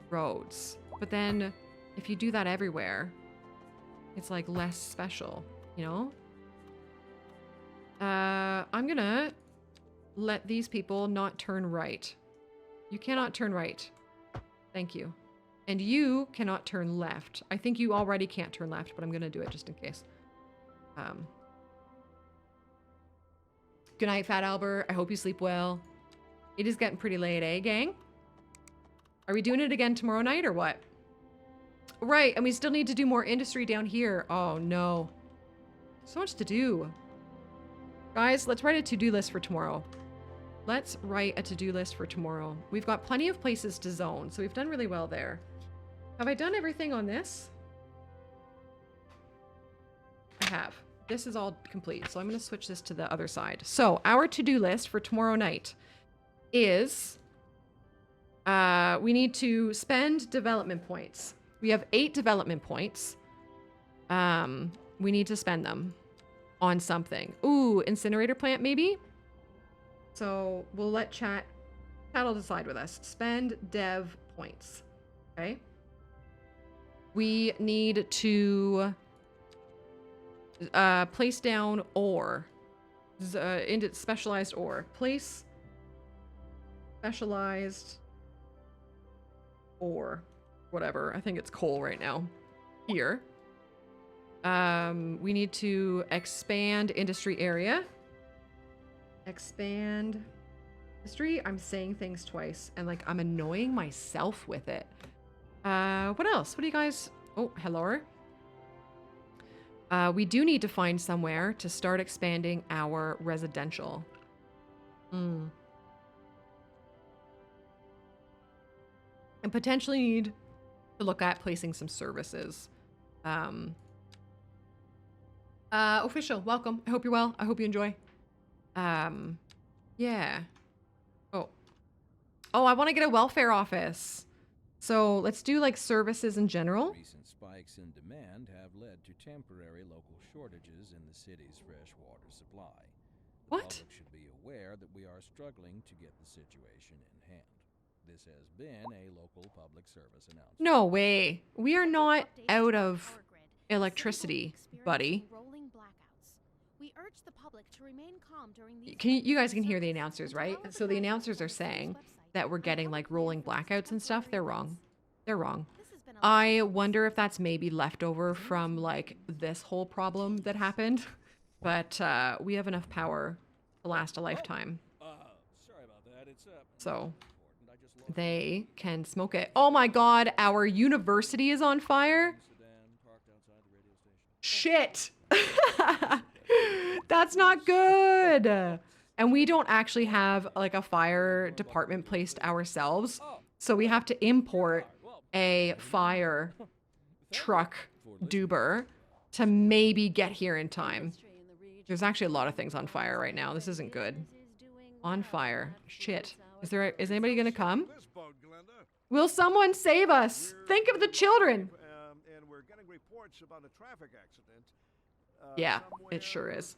roads. But then if you do that everywhere, it's like less special, you know? I'm gonna let these people not turn right. You cannot turn right. Thank you. And you cannot turn left. I think you already can't turn left, but I'm gonna do it just in case. Good night, Fat Albert. I hope you sleep well. It is getting pretty late, eh, gang? Are we doing it again tomorrow night or what? Right, and we still need to do more industry down here. Oh, no. So much to do. Guys, let's write a to-do list for tomorrow. Let's write a to-do list for tomorrow. We've got plenty of places to zone, so we've done really well there. Have I done everything on this? I have. This is all complete, so I'm going to switch this to the other side. So our to-do list for tomorrow night is we need to spend development points. We have 8 development points. We need to spend them on something. Ooh, incinerator plant maybe? So we'll let chat'll decide with us. Spend dev points. Okay. We need to place down ore. Into specialized ore. Place specialized ore. Whatever. I think it's coal right now. Here. We need to expand industry area. Expand industry. I'm saying things twice and like I'm annoying myself with it. What else? What do you guys... Oh, hello. We do need to find somewhere to start expanding our residential. potentially need to look at placing some services. Official, welcome. I hope you're well. I hope you enjoy. Yeah. Oh, I want to get a welfare office. So let's do like services in general. Recent spikes in demand have led to temporary local shortages in the city's fresh water supply. The What? public should be aware that we are struggling to get the situation in hand. This has been a local public service announcement. No way. We are not Updates out to the of power grid. The city will be electricity, buddy. experiencing rolling blackouts. We urge the public to remain calm during these You guys can hear the announcers, and right? follow So the guidelines announcers on are the city's saying website that we're on getting how like to rolling manage blackouts and stuff. They're temporary wrong. events. They're wrong. This has been a I wonder if that's maybe leftover from like this whole problem that happened. But we have enough power to last a lifetime. Sorry about that. It's So important. I just lost they can smoke it. Oh my god, our university is on fire. sedan parked outside the radio station. Shit. That's not good. And we don't actually have like a fire department placed ourselves. So we have to import a fire truck duber to maybe get here in time. There's actually a lot of things on fire right now. This isn't good. On fire. Shit. Is anybody gonna come? This boat, Glenda. Will someone save us? Think of the children. And we're getting reports about a traffic accident. Yeah, somewhere, it sure is.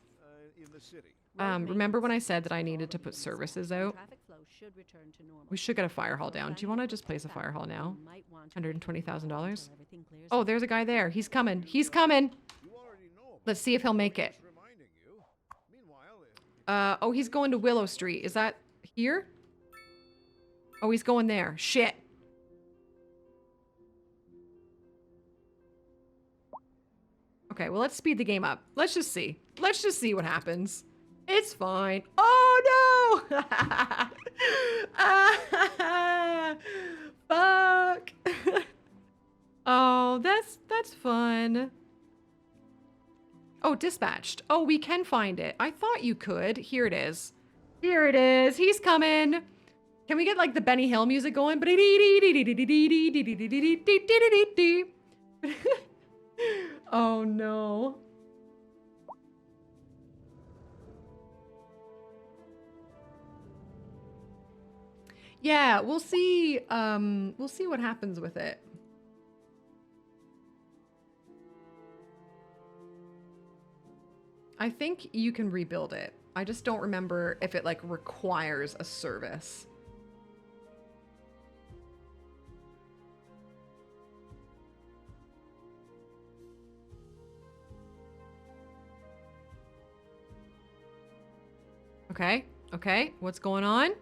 in the city. Remember when I said that I needed to put services out? Traffic flow should return to normal. We should get a fire hall down. Do you want to just place a fire hall now? You might want to $120,000. until everything clears Oh, up. there's a guy there. He's coming. He's coming. You already know. Let's see if he'll make it. Just reminding you. Meanwhile, Oh, he's going to Willow Street. Is that here? Oh, he's going there. Shit. Okay, well, let's speed the game up. Let's just see. Let's just see what happens. It's fine. Oh, no! Fuck. Oh, that's fun. Oh, dispatched. Oh, we can find it. I thought you could. Here it is. Here it is. He's coming. Can we get like the Benny Hill music going? Oh no. Yeah, we'll see what happens with it. I think you can rebuild it. I just don't remember if it like requires a service. Okay, okay, what's going on?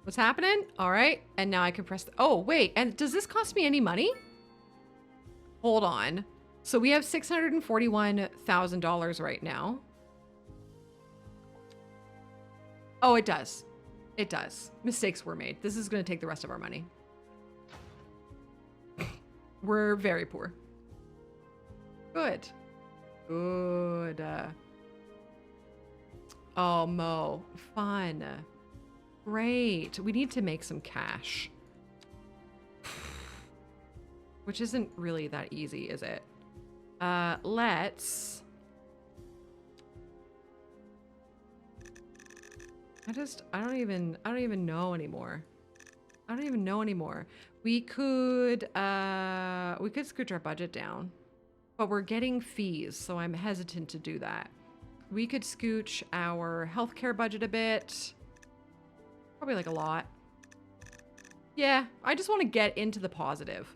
What's happening? All right, and now I can press oh, wait, and does this cost me any money? Hold on. So we have $641,000 right now. Oh, it does. It does. Mistakes were made. This is going to take the rest of our money. We're very poor. Good. Good. Oh, Mo. Fun. Great. We need to make some cash. Which isn't really that easy, is it? Let's... I don't even know anymore. I don't even know anymore. We could scooch our budget down, but we're getting fees, so I'm hesitant to do that. We could scooch our healthcare budget a bit. Probably like a lot. Yeah, I just want to get into the positive.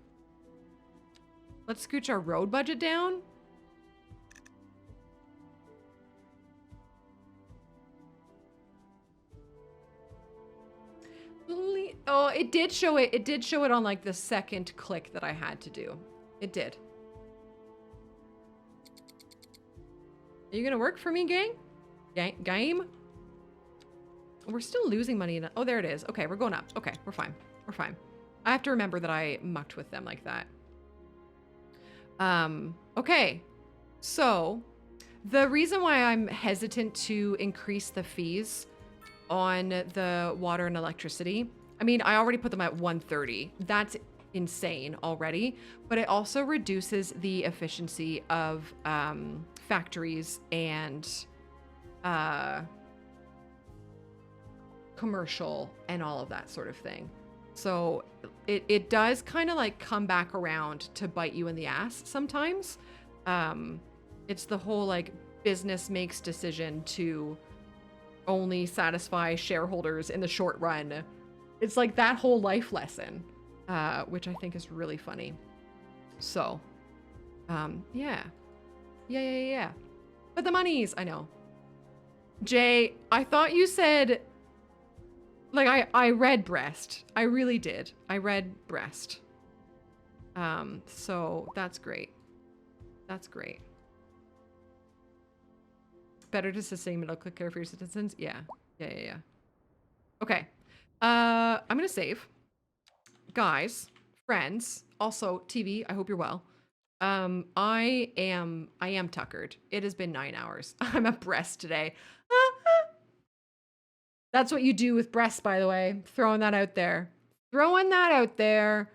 Let's scooch our road budget down. Oh, it did show it. It did show it on like the second click that I had to do. It did. Are you gonna work for me, gang? Game? We're still losing money. Oh, there it is. Okay, we're going up. Okay, we're fine. We're fine. I have to remember that I mucked with them like that. Okay. So, the reason why I'm hesitant to increase the fees on the water and electricity, I mean, I already put them at 130. That's insane already, but it also reduces the efficiency of factories and commercial and all of that sort of thing. So it does kind of like come back around to bite you in the ass sometimes. It's the whole like business makes decision to only satisfy shareholders in the short run. It's like that whole life lesson, which I think is really funny. So, yeah. But the monies, I know. Jay, I thought you said, like, I read breast. I really did. I read breast. So that's great. That's great. Better to sustain medical care for your citizens? Yeah. Okay. I'm gonna save. Guys, friends, also TV, I hope you're well. I am tuckered. It has been 9 hours. I'm at breast today. That's what you do with breasts, by the way. Throwing that out there.